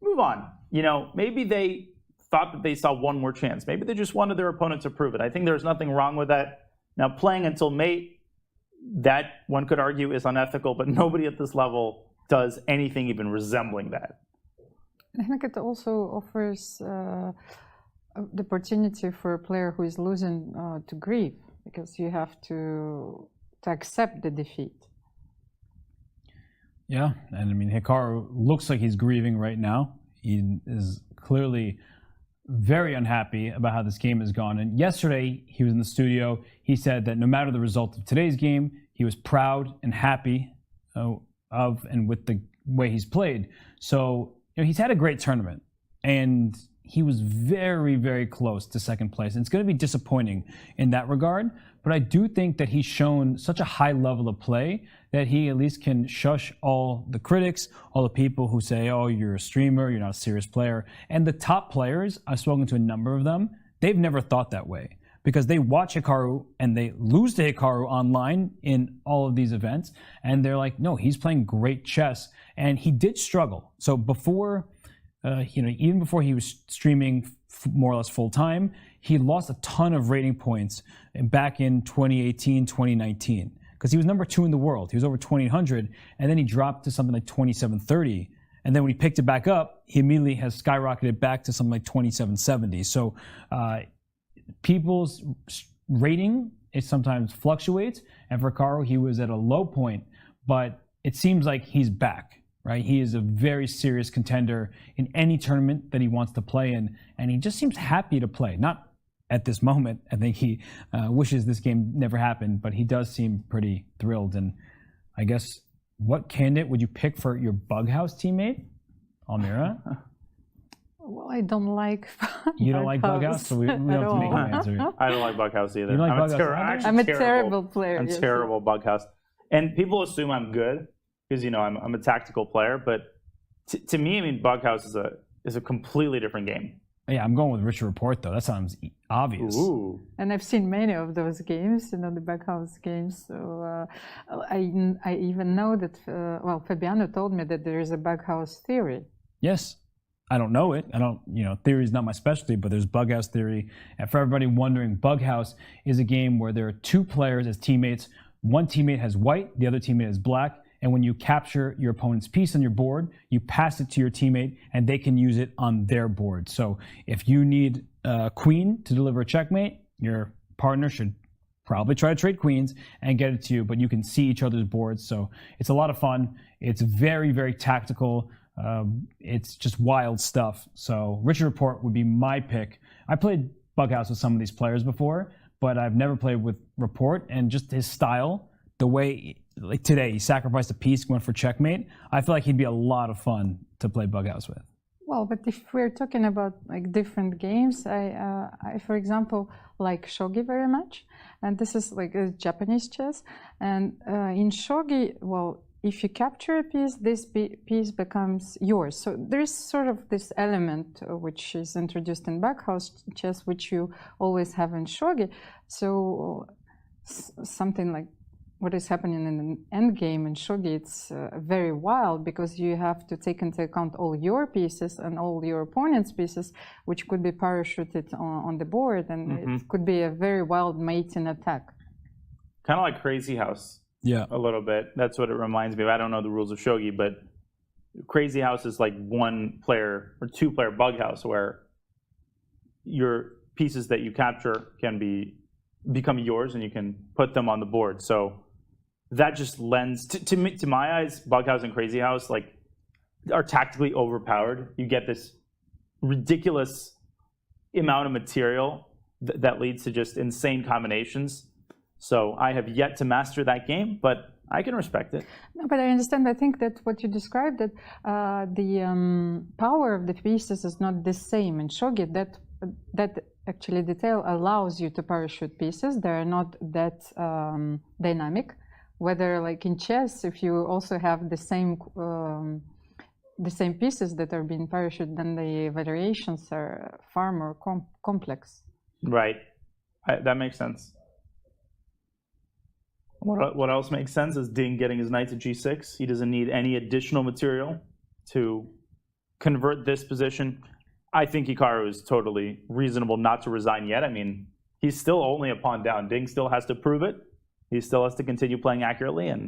Speaker 11: move on. You know, maybe they thought that they saw one more chance. Maybe they just wanted their opponent to prove it. I think there's nothing wrong with that. Now, playing until mate, that one could argue is unethical, but nobody at this level does anything even resembling that.
Speaker 12: I think it also offers the opportunity for a player who is losing to grieve, because you have to accept the defeat.
Speaker 10: Yeah, and I mean, Hikaru looks like he's grieving right now. He is clearly very unhappy about how this game has gone. And yesterday, he was in the studio. He said that no matter the result of today's game, he was proud and happy of and with the way he's played. So, you know, he's had a great tournament, and he was very, very close to second place. And it's going to be disappointing in that regard. But I do think that he's shown such a high level of play that he at least can shush all the critics, all the people who say, oh, you're a streamer, you're not a serious player. And the top players, I've spoken to a number of them, they've never thought that way, because they watch Hikaru and they lose to Hikaru online in all of these events. And they're like, no, he's playing great chess. And he did struggle. So before, even before he was streaming more or less full time, he lost a ton of rating points back in 2018, 2019, because he was number 2 in the world. He was over 2,800, and then he dropped to something like 2,730. And then when he picked it back up, he immediately has skyrocketed back to something like 2,770. So people's rating, it sometimes fluctuates. And for Hikaru, he was at a low point, but it seems like he's back. Right, he is a very serious contender in any tournament that he wants to play in, and he just seems happy to play. Not at this moment. I think he wishes this game never happened, but he does seem pretty thrilled. And I guess, what candidate would you pick for your Bughouse teammate, Almira?
Speaker 12: Well, I don't like.
Speaker 10: You don't like Bughouse, so we don't have to make an answer.
Speaker 11: I don't like Bughouse either.
Speaker 10: You don't like Bughouse?
Speaker 12: I'm a terrible player.
Speaker 11: I'm
Speaker 12: yes.
Speaker 11: terrible Bughouse, and people assume I'm good because I'm a tactical player. But to me, I mean, Bughouse is a completely different game.
Speaker 10: Yeah, I'm going with Richard Rapport though. That sounds obvious.
Speaker 11: Ooh.
Speaker 12: And I've seen many of those games, the Bughouse games. So I even know that. Fabiano told me that there is a Bughouse theory.
Speaker 10: Yes. I don't know it. Theory is not my specialty, but there's Bughouse theory. And for everybody wondering, Bughouse is a game where there are 2 players as teammates. One teammate has white, the other teammate has black. And when you capture your opponent's piece on your board, you pass it to your teammate and they can use it on their board. So if you need a queen to deliver a checkmate, your partner should probably try to trade queens and get it to you, but you can see each other's boards. So it's a lot of fun. It's very, very tactical. It's just wild stuff. So Richard Rapport would be my pick. I played Bughouse with some of these players before, but I've never played with Rapport, and just his style, the way, like today, he sacrificed a piece, went for checkmate. I feel like he'd be a lot of fun to play Bughouse with.
Speaker 12: Well, but if we're talking about like different games, I for example, like shogi very much, and this is like a Japanese chess. And in shogi, well, if you capture a piece, this piece becomes yours. So there is sort of this element which is introduced in Bughouse chess, which you always have in shogi. So something like what is happening in the end game in shogi, it's very wild, because you have to take into account all your pieces and all your opponent's pieces, which could be parachuted on the board, and it could be a very wild mating attack.
Speaker 11: Kind of like Crazy House.
Speaker 10: Yeah,
Speaker 11: a little bit. That's what it reminds me of. I don't know the rules of shogi, but Crazy House is like 1-player or 2-player Bughouse, where your pieces that you capture can become yours, and you can put them on the board. So that just lends to my eyes, Bughouse and Crazy House are tactically overpowered. You get this ridiculous amount of material that leads to just insane combinations. So I have yet to master that game, but I can respect it.
Speaker 12: No, but I understand. I think that what you described, that the power of the pieces is not the same in shogi. That actually detail allows you to parachute pieces. They are not that dynamic. Whether like in chess, if you also have the same pieces that are being parachuted, then the variations are far more complex.
Speaker 11: Right. That makes sense. What else makes sense is Ding getting his knight to g6. He doesn't need any additional material to convert this position. I think Hikaru is totally reasonable not to resign yet. I mean, he's still only a pawn down. Ding still has to prove it. He still has to continue playing accurately, and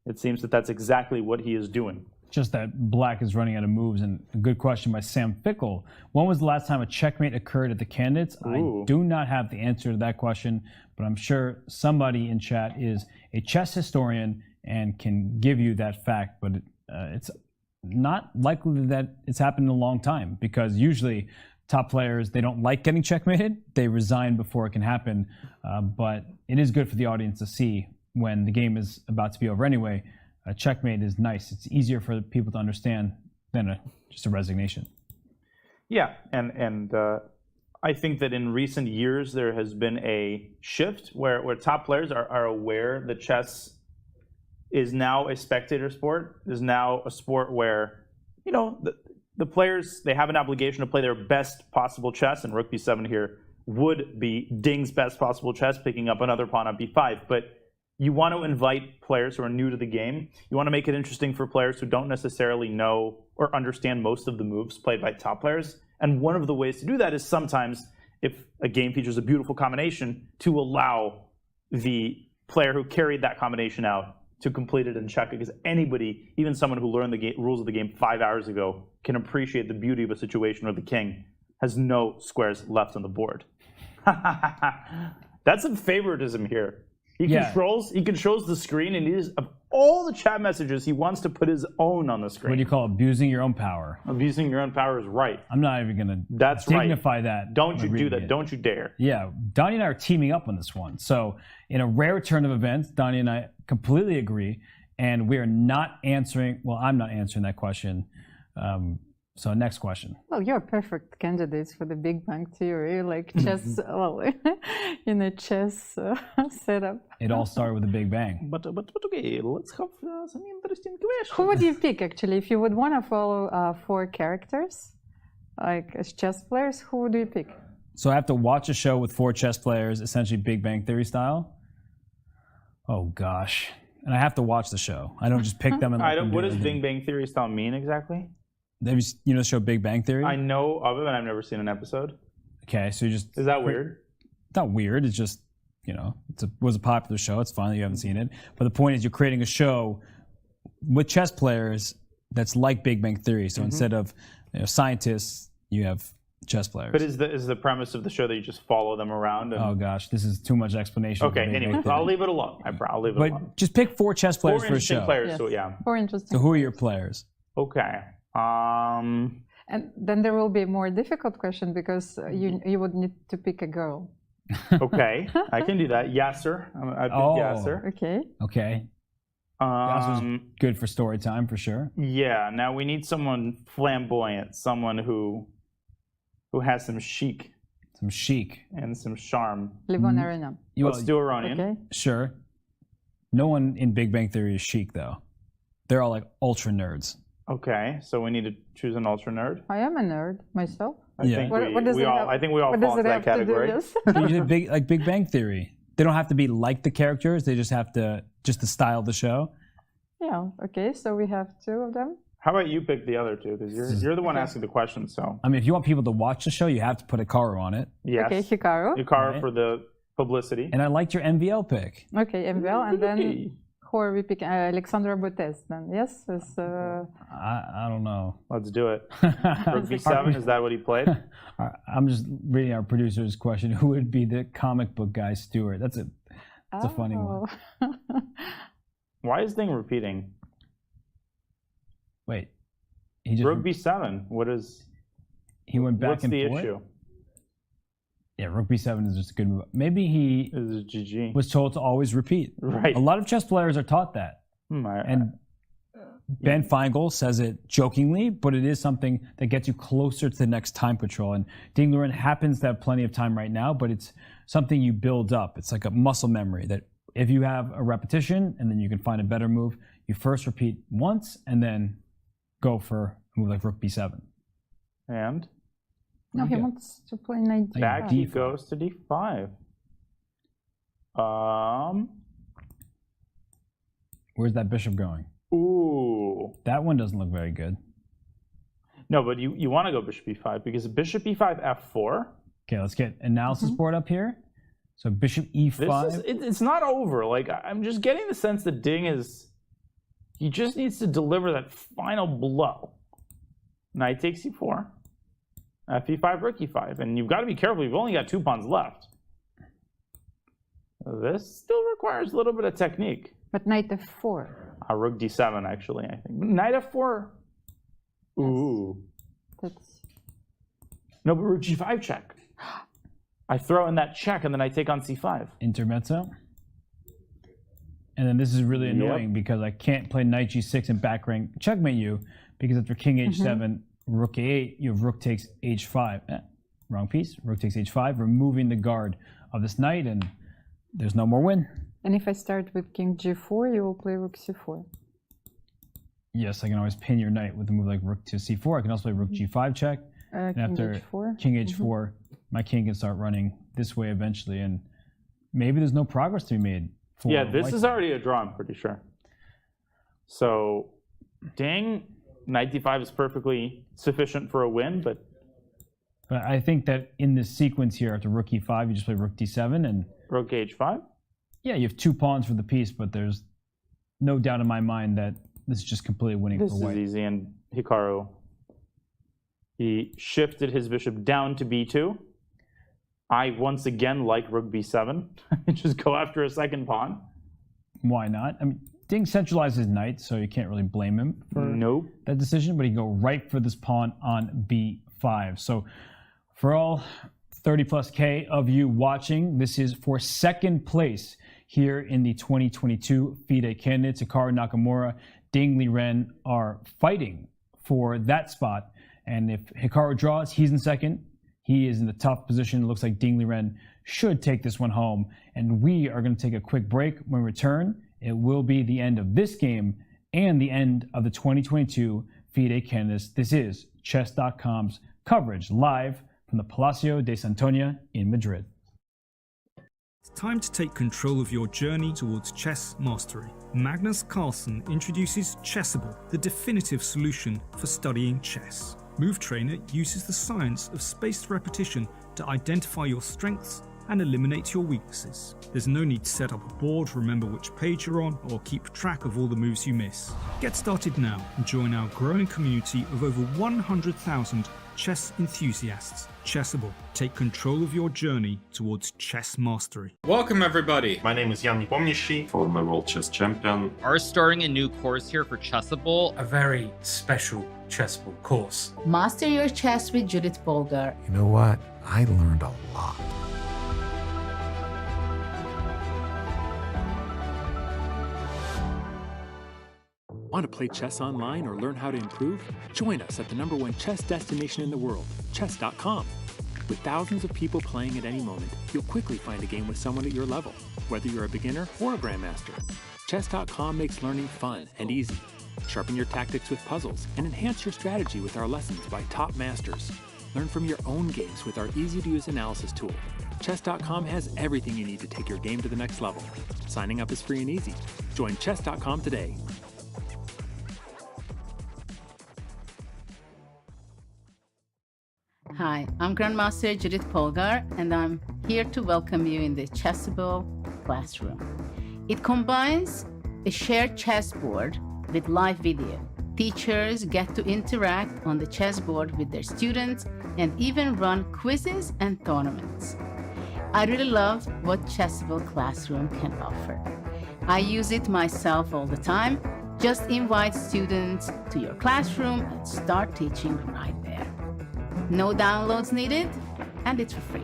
Speaker 11: it seems that that's exactly what he is doing.
Speaker 10: Just that black is running out of moves, and a good question by Sam Fickle. When was the last time a checkmate occurred at the candidates?
Speaker 11: Ooh.
Speaker 10: I do not have the answer to that question, but I'm sure somebody in chat is a chess historian and can give you that fact, but it's not likely that it's happened in a long time, because usually top players, they don't like getting checkmated. They resign before it can happen, but it is good for the audience to see when the game is about to be over anyway. A checkmate is nice. It's easier for people to understand than just a resignation.
Speaker 11: Yeah, and I think that in recent years there has been a shift where top players are aware that chess is now a spectator sport, is now a sport where, you know, the players, they have an obligation to play their best possible chess, and rook b7 here would be Ding's best possible chess, picking up another pawn on b5, but you want to invite players who are new to the game. You want to make it interesting for players who don't necessarily know or understand most of the moves played by top players. And one of the ways to do that is sometimes, if a game features a beautiful combination, to allow the player who carried that combination out to complete it and check it. Because anybody, even someone who learned the rules of the game 5 hours ago, can appreciate the beauty of a situation where the king has no squares left on the board. That's some favoritism here. He controls the screen, and of all the chat messages, he wants to put his own on the screen.
Speaker 10: What do you call it? Abusing your own power.
Speaker 11: Abusing your own power is right.
Speaker 10: I'm not even going to dignify that.
Speaker 11: Don't you do that. Don't you dare.
Speaker 10: Yeah, Donnie and I are teaming up on this one. So in a rare turn of events, Donnie and I completely agree, and we are not answering, well, I'm not answering that question. So next question.
Speaker 12: Well, you're perfect candidates for the Big Bang Theory, like chess, well, in a chess setup.
Speaker 10: It all started with the Big Bang.
Speaker 11: But okay, let's have some interesting questions.
Speaker 12: Who would you pick, actually, if you would want to follow 4 characters, like as chess players? Who would you pick?
Speaker 10: So I have to watch a show with 4 chess players, essentially Big Bang Theory style? Oh, gosh. And I have to watch the show. I don't just pick them and
Speaker 11: what does Big Bang Theory style mean exactly?
Speaker 10: You know the show Big Bang Theory?
Speaker 11: I know of it, but I've never seen an episode.
Speaker 10: Okay, so you just...
Speaker 11: Is that weird?
Speaker 10: It's not weird. It's just, you know, was a popular show. It's fine that you haven't seen it. But the point is you're creating a show with chess players that's like Big Bang Theory. So instead of scientists, you have chess players.
Speaker 11: But is the premise of the show that you just follow them around? And...
Speaker 10: Oh, gosh. This is too much explanation.
Speaker 11: Okay, anyway, I'll leave it alone. I'll leave it alone.
Speaker 10: But just pick 4 chess players for a show.
Speaker 11: 4 interesting players, yes. So yeah.
Speaker 12: 4 interesting.
Speaker 10: So who are your players?
Speaker 11: Okay.
Speaker 12: And then there will be a more difficult question, because you would need to pick a girl.
Speaker 11: Okay, I can do that. Yasser. I pick Yasser.
Speaker 12: Okay.
Speaker 10: Okay. Yasser's good for story time for sure.
Speaker 11: Yeah. Now we need someone flamboyant, someone who has some chic.
Speaker 10: Some chic.
Speaker 11: And some charm.
Speaker 12: Livon Arena.
Speaker 11: Let's do Iranian.
Speaker 12: Okay.
Speaker 10: Sure. No one in Big Bang Theory is chic, though. They're all like ultra nerds.
Speaker 11: Okay, so we need to choose an ultra nerd.
Speaker 12: I am a nerd myself.
Speaker 11: I think we all fall into that category.
Speaker 10: Big Bang Theory. They don't have to be like the characters. They just have to the style of the show.
Speaker 12: Yeah. Okay. So we have 2 of them.
Speaker 11: How about you pick the other 2? Because you're the one asking the question. So
Speaker 10: I mean, if you want people to watch the show, you have to put Hikaru on it.
Speaker 11: Yes.
Speaker 12: Okay, Hikaru.
Speaker 11: Hikaru for the publicity.
Speaker 10: And I liked your MVL pick.
Speaker 12: Okay, MVL, and then. Who are we picking? Alexandra Botes, then, yes?
Speaker 10: I don't know.
Speaker 11: Let's do it. Rook b7, is that what he played?
Speaker 10: I'm just reading our producer's question. Who would be the comic book guy, Stuart? That's a funny one.
Speaker 11: Why is Ding repeating?
Speaker 10: Wait.
Speaker 11: Rook b7, what is...
Speaker 10: He went back
Speaker 11: what's
Speaker 10: and
Speaker 11: the
Speaker 10: forth?
Speaker 11: issue?
Speaker 10: Yeah, Rook b7 is just a good move. Maybe he was told to always repeat.
Speaker 11: Right.
Speaker 10: A lot of chess players are taught that. And Ben Feingold says it jokingly, but it is something that gets you closer to the next time control. And Ding Liren happens to have plenty of time right now, but it's something you build up. It's like a muscle memory that if you have a repetition and then you can find a better move, you first repeat once and then go for a move like Rook b7.
Speaker 11: And?
Speaker 12: No, he wants to play knight d5.
Speaker 11: Back he goes to d5.
Speaker 10: Where's that bishop going?
Speaker 11: Ooh.
Speaker 10: That one doesn't look very good.
Speaker 11: No, but you want to go bishop e5 because bishop e5 f4.
Speaker 10: Okay, let's get analysis board up here. So bishop e5.
Speaker 11: It's not over. Like, I'm just getting the sense that Ding he just needs to deliver that final blow. Knight takes e4, fe5, rook e5, and you've got to be careful. You've only got 2 pawns left. This still requires a little bit of technique.
Speaker 12: But knight f4.
Speaker 11: Rook d7, actually, I think. Knight f4. Ooh.
Speaker 12: That's...
Speaker 11: No, but rook g5 check. I throw in that check, and then I take on c5.
Speaker 10: Intermezzo. And then this is really annoying because I can't play knight g6 and back rank checkmate you because after king h7, rook a8, you have rook takes h5. Wrong piece. Rook takes h5, removing the guard of this knight, and there's no more win.
Speaker 12: And if I start with king g4, you will play rook c4.
Speaker 10: Yes, I can always pin your knight with a move like rook to c4. I can also play rook g5 check. And after king h4, my king can start running this way eventually, and maybe there's no progress to be made.
Speaker 11: Yeah, this is already a draw, I'm pretty sure. So, Ding, knight d5 is perfectly sufficient for a win, but
Speaker 10: I think that in this sequence here, after rook e5, you just play rook d7 and
Speaker 11: rook h5.
Speaker 10: Yeah, you have 2 pawns for the piece, but there's no doubt in my mind that this is just completely winning for white.
Speaker 11: This is easy, and Hikaru, he shifted his bishop down to b2. I once again like rook b7. Just go after a second pawn.
Speaker 10: Why not? I mean, Ding centralizes his knight, so you can't really blame him for that decision, but he can go right for this pawn on b5. So for all 30 plus K of you watching, this is for second place here in the 2022 FIDE Candidates. Hikaru Nakamura, Ding Liren are fighting for that spot. And if Hikaru draws, he's in second. He is in the tough position. It looks like Ding Liren should take this one home. And we are going to take a quick break. When we return, it will be the end of this game and the end of the 2022 FIDE Candidates. This is Chess.com's coverage live from the Palacio de Santoña in Madrid.
Speaker 1: It's time to take control of your journey towards chess mastery. Magnus Carlsen introduces Chessable, the definitive solution for studying chess. Move Trainer uses the science of spaced repetition to identify your strengths and eliminate your weaknesses. There's no need to set up a board, remember which page you're on, or keep track of all the moves you miss. Get started now and join our growing community of over 100,000 chess enthusiasts. Chessable. Take control of your journey towards chess mastery.
Speaker 5: Welcome, everybody.
Speaker 3: My name is Jan Nepomniachtchi, former World Chess Champion.
Speaker 4: Are starting a new course here for Chessable.
Speaker 5: A very special Chessable course.
Speaker 6: Master your chess with Judith Polgar.
Speaker 7: You know what? I learned a lot.
Speaker 8: Want to play chess online or learn how to improve? Join us at the #1 chess destination in the world, chess.com. With thousands of people playing at any moment, you'll quickly find a game with someone at your level, whether you're a beginner or a grandmaster. Chess.com makes learning fun and easy. Sharpen your tactics with puzzles and enhance your strategy with our lessons by top masters. Learn from your own games with our easy-to-use analysis tool. Chess.com has everything you need to take your game to the next level. Signing up is free and easy. Join Chess.com today.
Speaker 6: Hi, I'm Grandmaster Judith Polgar, and I'm here to welcome you in the Chessable classroom. It combines a shared chessboard with live video. Teachers get to interact on the chessboard with their students and even run quizzes and tournaments. I really love what Chessable Classroom can offer. I use it myself all the time. Just invite students to your classroom and start teaching right there. No downloads needed, and it's for free.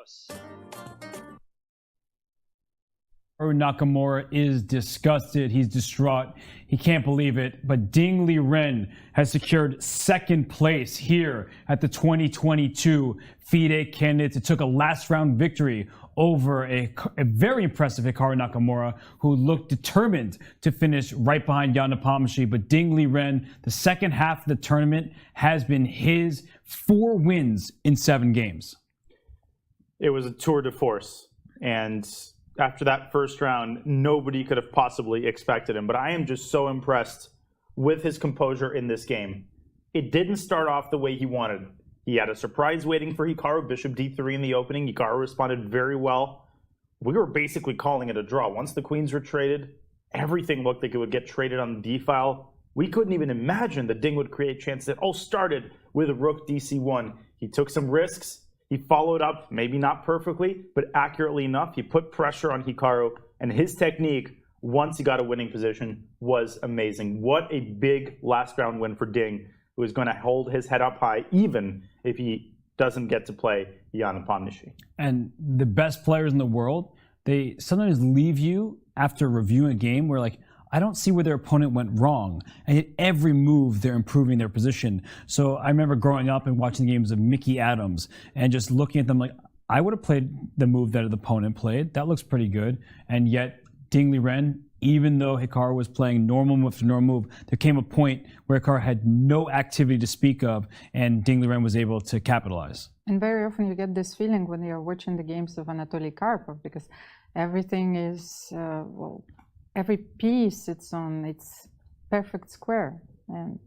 Speaker 2: house.
Speaker 10: Hikaru Nakamura is disgusted. He's distraught. He can't believe it. But Ding Liren has secured second place here at the 2022 FIDE Candidates. It took a last round victory over a very impressive Hikaru Nakamura, who looked determined to finish right behind Jan Nepomniachtchi. But Ding Liren, the second half of the tournament has been his. 4 wins in 7 games.
Speaker 11: It was a tour de force. And after that first round, nobody could have possibly expected him. But I am just so impressed with his composure in this game. It didn't start off the way he wanted. He had a surprise waiting for Hikaru, bishop d3 in the opening. Hikaru responded very well. We were basically calling it a draw. Once the queens were traded, everything looked like it would get traded on the d-file. We couldn't even imagine that Ding would create chances. It all started with rook dc1. He took some risks. He followed up, maybe not perfectly, but accurately enough. He put pressure on Hikaru, and his technique, once he got a winning position, was amazing. What a big last round win for Ding, who is going to hold his head up high, even if he doesn't get to play Jan Nepomniachtchi.
Speaker 10: And the best players in the world, they sometimes leave you after reviewing a game where, like, I don't see where their opponent went wrong. And yet every move, they're improving their position. So I remember growing up and watching the games of Mickey Adams and just looking at them like, I would have played the move that the opponent played. That looks pretty good. And yet Ding Liren, even though Hikaru was playing normal move to normal move, there came a point where Hikaru had no activity to speak of, and Ding Liren was able to capitalize.
Speaker 12: And very often you get this feeling when you're watching the games of Anatoly Karpov, because everything is, every piece it's on its perfect square. And,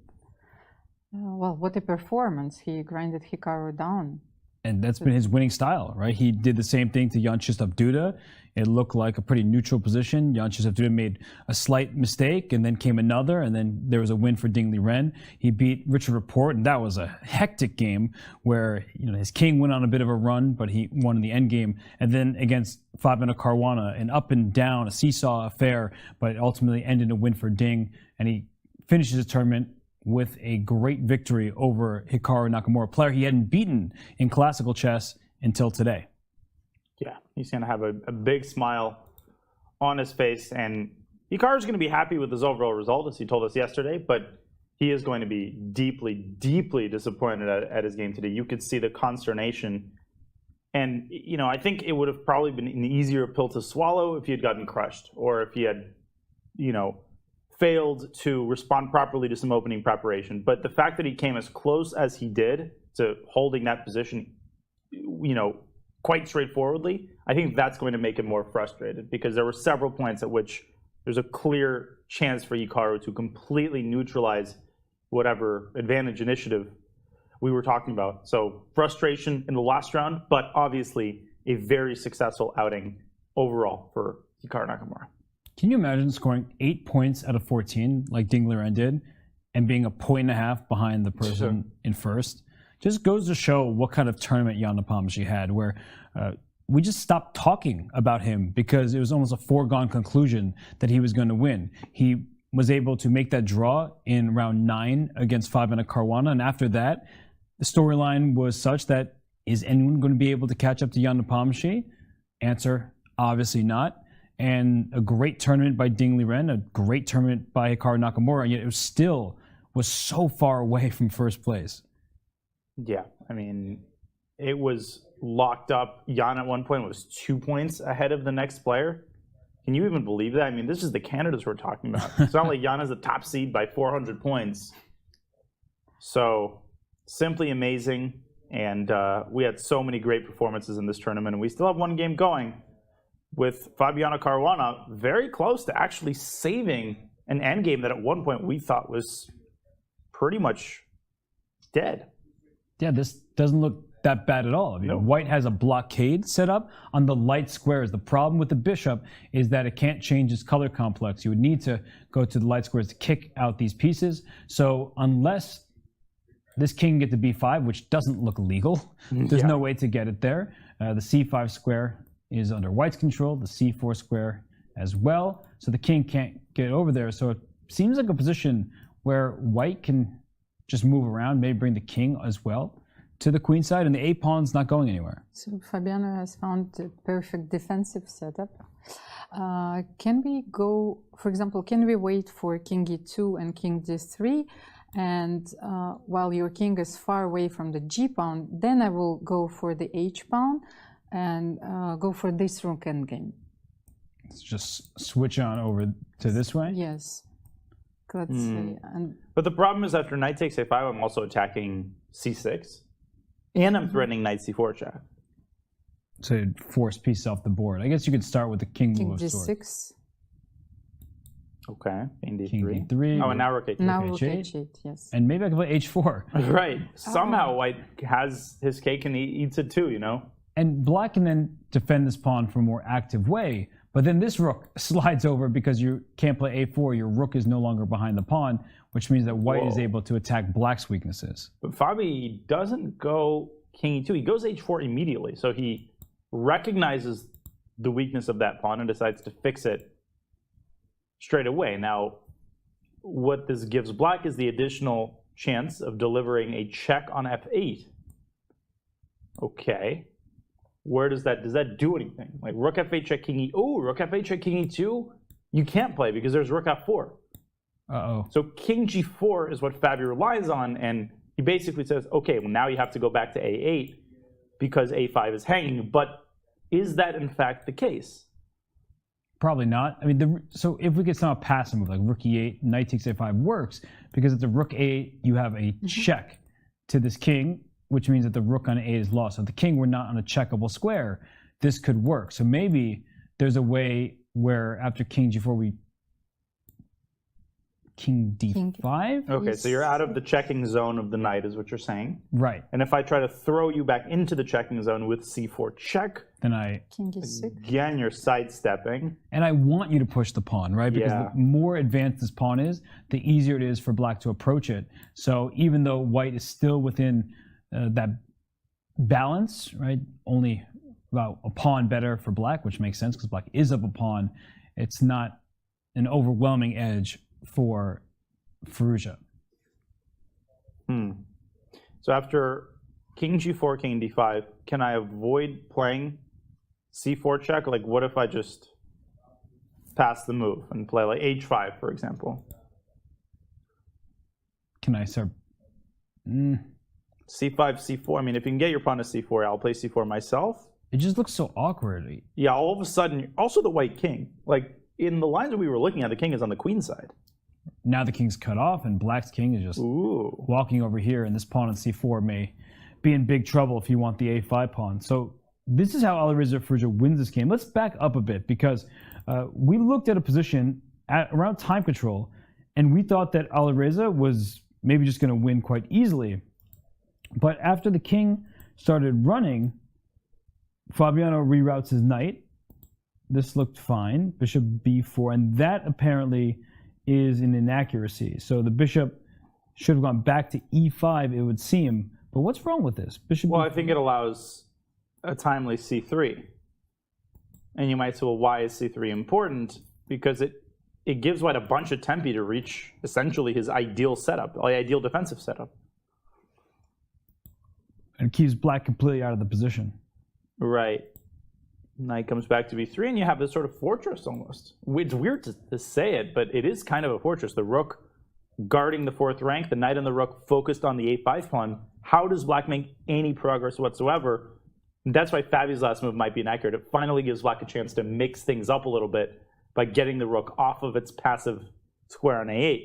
Speaker 12: what a performance. He grinded Hikaru down.
Speaker 10: And that's been his winning style, right? He did the same thing to Jan-Krzysztof Duda. It looked like a pretty neutral position. Jan-Krzysztof Duda made a slight mistake, and then came another, and then there was a win for Ding Liren. He beat Richard Rapport, and that was a hectic game where his king went on a bit of a run, but he won in the end game. And then against Fabiano Caruana, an up and down, a seesaw affair, but it ultimately ended in a win for Ding, and he finishes the tournament with a great victory over Hikaru Nakamura, a player he hadn't beaten in classical chess until today.
Speaker 11: Yeah, he's going to have a big smile on his face, and Hikaru's going to be happy with his overall result, as he told us yesterday, but he is going to be deeply, deeply disappointed at his game today. You could see the consternation, and I think it would have probably been an easier pill to swallow if he had gotten crushed, or if he had, failed to respond properly to some opening preparation. But the fact that he came as close as he did to holding that position, quite straightforwardly, I think that's going to make him more frustrated, because there were several points at which there's a clear chance for Hikaru to completely neutralize whatever advantage initiative we were talking about. So frustration in the last round, but obviously a very successful outing overall for Hikaru Nakamura.
Speaker 10: Can you imagine scoring 8 points out of 14 like Ding Liren did and being a point and a half behind the person in first? Just goes to show what kind of tournament Jan Nepomniachtchi had, where we just stopped talking about him because it was almost a foregone conclusion that he was going to win. He was able to make that draw in round 9 against Fabiano Caruana, and after that, the storyline was such that, is anyone going to be able to catch up to Jan Nepomniachtchi? Answer, obviously not. And a great tournament by Ding Liren, a great tournament by Hikaru Nakamura, and yet it was so far away from first place.
Speaker 11: Yeah, I mean, it was locked up. Jan at one point was 2 points ahead of the next player. Can you even believe that? I mean, this is the candidates we're talking about. It's not like Jan is the top seed by 400 points. So, simply amazing. And we had so many great performances in this tournament, and we still have one game going, with Fabiano Caruana very close to actually saving an endgame that at one point we thought was pretty much dead.
Speaker 10: Yeah, this doesn't look that bad at all. I mean, White has a blockade set up on the light squares. The problem with the bishop is that it can't change its color complex. You would need to go to the light squares to kick out these pieces. So unless this king get to b5, which doesn't look legal, there's no way to get it there. The c5 square is under White's control, the c4 square as well. So the king can't get over there. So it seems like a position where White can just move around, maybe bring the king as well. to the queen side, and the a-pawn's not going anywhere.
Speaker 12: So Fabiano has found the perfect defensive setup. Can we go, for example, can we wait for king e2 and king d3? And while your king is far away from the g-pawn, then I will go for the h-pawn and go for this rook endgame.
Speaker 10: Let's just switch on over to this way.
Speaker 12: Yes. Let's see. And
Speaker 11: but the problem is after knight takes a5, I'm also attacking c6. And I'm threatening knight c4 check.
Speaker 10: To force pieces off the board. I guess you could start with the king
Speaker 12: king
Speaker 10: move of sorts.
Speaker 12: g6.
Speaker 11: Okay, king d3.
Speaker 10: King d3.
Speaker 11: Oh, and now rook h8.
Speaker 12: Now rook h8, yes.
Speaker 10: And maybe I can play h4.
Speaker 11: Right. Somehow white has his cake and he eats it too, you know?
Speaker 10: And black can then defend this pawn from a more active way. But then this rook slides over because you can't play a4. Your rook is no longer behind the pawn, which means that white is able to attack black's weaknesses.
Speaker 11: But Fabi doesn't go king e2. He goes h4 immediately. So he recognizes the weakness of that pawn and decides to fix it straight away. Now, what this gives black is the additional chance of delivering a check on f8. Okay. Where does that do anything? Like rook f8 check king e. Oh, rook f8 check king e2. You can't play because there's rook f4.
Speaker 10: Uh-oh.
Speaker 11: So king g4 is what Fabi relies on, and he basically says, okay, well now you have to go back to a8 because a5 is hanging. But is that in fact the case?
Speaker 10: Probably not. I mean, so if we could somehow pass a move like rook e8, knight takes a5 works because at the rook a8 you have a check to this king, which means that the rook on a8 is lost. So if the king were not on a checkable square, this could work. So maybe there's a way where after king g4 we king d5.
Speaker 11: Okay, so you're out of the checking zone of the knight is what you're saying.
Speaker 10: Right.
Speaker 11: And if I try to throw you back into the checking zone with c4 check,
Speaker 10: then I
Speaker 12: king d6.
Speaker 11: Again, you're sidestepping.
Speaker 10: And I want you to push the pawn, right? Because
Speaker 11: Yeah.
Speaker 10: the more advanced this pawn is, the easier it is for black to approach it. So even though white is still within that balance, right? Only about a pawn better for black, which makes sense because black is up a pawn. It's not an overwhelming edge for Firouzja.
Speaker 11: So after king g4, king d5, can I avoid playing c4 check? Like what if I just pass the move and play like h5, for example?
Speaker 10: Can I start?
Speaker 11: c5, c4. I mean, if you can get your pawn to c4, I'll play c4 myself.
Speaker 10: It just looks so awkward.
Speaker 11: Yeah, all of a sudden, also the white king. Like in the lines that we were looking at, the king is on the queen side.
Speaker 10: Now the king's cut off, and black's king is just walking over here, and this pawn on c4 may be in big trouble if you want the a5 pawn. So this is how Alireza Firouzja wins this game. Let's back up a bit, because we looked at a position at around time control, and we thought that Alireza was maybe just going to win quite easily. But after the king started running, Fabiano reroutes his knight. This looked fine. Bishop b4, and that apparently is an inaccuracy. So the bishop should have gone back to e5, it would seem. But what's wrong with this? Bishop
Speaker 11: Well,
Speaker 10: b4?
Speaker 11: I think it allows a timely c3. And you might say, well, why is c3 important? Because it gives white a bunch of tempi to reach essentially his ideal setup, the ideal defensive setup.
Speaker 10: And keeps black completely out of the position.
Speaker 11: Right. Knight comes back to b3, and you have this sort of fortress almost. It's weird to say it, but it is kind of a fortress. The rook guarding the fourth rank, the knight and the rook focused on the a5 pawn. How does black make any progress whatsoever? And that's why Fabi's last move might be inaccurate. It finally gives black a chance to mix things up a little bit by getting the rook off of its passive square on a8.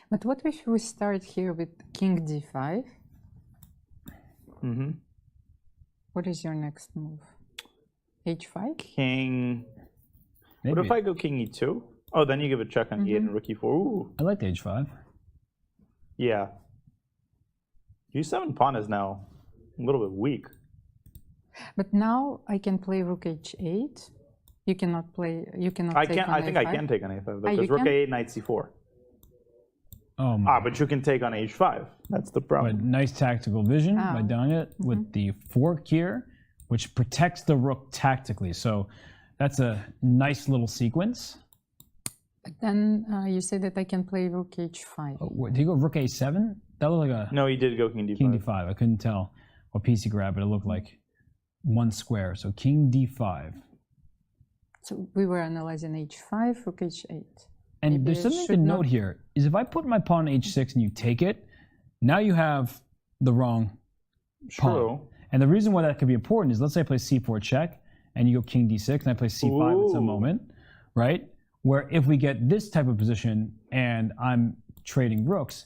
Speaker 12: But what if we start here with king d5?
Speaker 11: Mm-hmm.
Speaker 12: What is your next move? h5?
Speaker 11: King. Maybe. What if I go king e2? Oh, then you give a check on e8 and rook e4. Ooh.
Speaker 10: I like the h5.
Speaker 11: Yeah. g7 pawn is now a little bit weak.
Speaker 12: But now I can play rook h8. You cannot play. You cannot.
Speaker 11: I
Speaker 12: take
Speaker 11: can't.
Speaker 12: on
Speaker 11: I think
Speaker 12: a5.
Speaker 11: I can take on a5 because rook a8, knight c4.
Speaker 10: Oh my.
Speaker 11: But you can take on h5. That's the problem.
Speaker 10: But nice tactical vision by doing it with the fork here, which protects the rook tactically. So that's a nice little sequence.
Speaker 12: But then you say that I can play rook h5.
Speaker 10: Oh, do you go rook a7? That looked like a...
Speaker 11: No, he did go king d5.
Speaker 10: King d5. I couldn't tell what piece he grabbed, but it looked like one square. So king d5.
Speaker 12: So we were analyzing h5, rook h8.
Speaker 10: And
Speaker 12: Maybe
Speaker 10: there's something to note here, is if I put my pawn on h6 and you take it, now you have the wrong pawn. And the reason why that could be important is, let's say I play c4 check, and you go king d6, and I play c5 at some moment, right? Where if we get this type of position, and I'm trading rooks,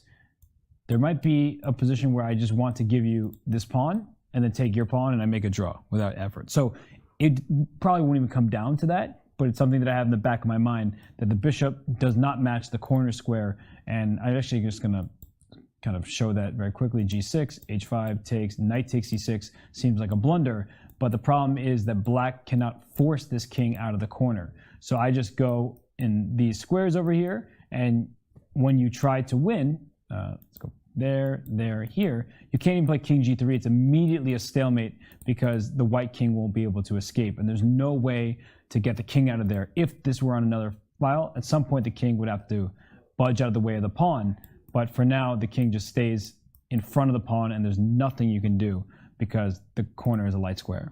Speaker 10: there might be a position where I just want to give you this pawn, and then take your pawn, and I make a draw without effort. So it probably won't even come down to that, but it's something that I have in the back of my mind, that the bishop does not match the corner square. And I'm actually just going to kind of show that very quickly. g6, h5 takes, knight takes c6, seems like a blunder, but the problem is that black cannot force this king out of the corner. So I just go in these squares over here, and when you try to win, let's go there, here, you can't even play king g3. It's immediately a stalemate because the white king won't be able to escape, and there's no way to get the king out of there. If this were on another file, at some point the king would have to budge out of the way of the pawn, but for now the king just stays in front of the pawn, and there's nothing you can do because the corner is a light square.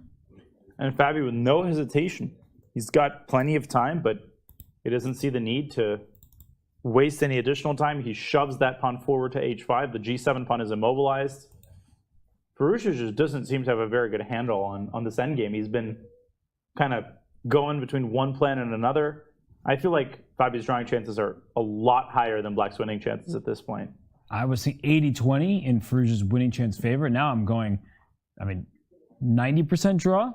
Speaker 11: And Fabi, with no hesitation, he's got plenty of time, but he doesn't see the need to waste any additional time. He shoves that pawn forward to h5. The g7 pawn is immobilized. Firouzja just doesn't seem to have a very good handle on this endgame. He's been kind of going between one plan and another. I feel like Fabi's drawing chances are a lot higher than Black's winning chances at this point.
Speaker 10: I was saying 80-20 in Firouzja's winning chance favor. Now I'm going, 90% draw.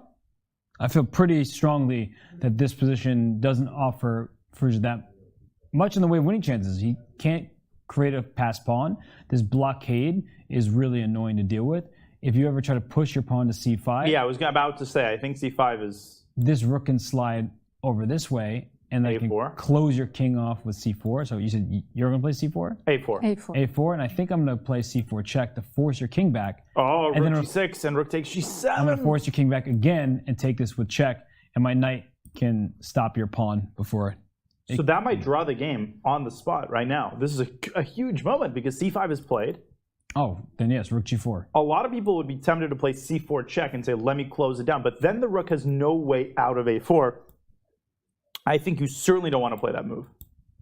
Speaker 10: I feel pretty strongly that this position doesn't offer Firouzja that much in the way of winning chances. He can't create a passed pawn. This blockade is really annoying to deal with. If you ever try to push your pawn to c5...
Speaker 11: Yeah, I was about to say, I think c5 is...
Speaker 10: This rook can slide over this way, and then you can close your king off with c4. So you said you're going to play c4?
Speaker 11: a4.
Speaker 10: a4, and I think I'm going to play c4 check to force your king back.
Speaker 11: Oh,
Speaker 10: and
Speaker 11: rook g6, and rook takes g7.
Speaker 10: I'm going to force your king back again and take this with check, and my knight can stop your pawn before...
Speaker 11: So that might draw the game on the spot right now. This is a huge moment because c5 is played.
Speaker 10: Oh, then yes, rook g4.
Speaker 11: A lot of people would be tempted to play c4 check and say, let me close it down. But then the rook has no way out of a4. I think you certainly don't want to play that move.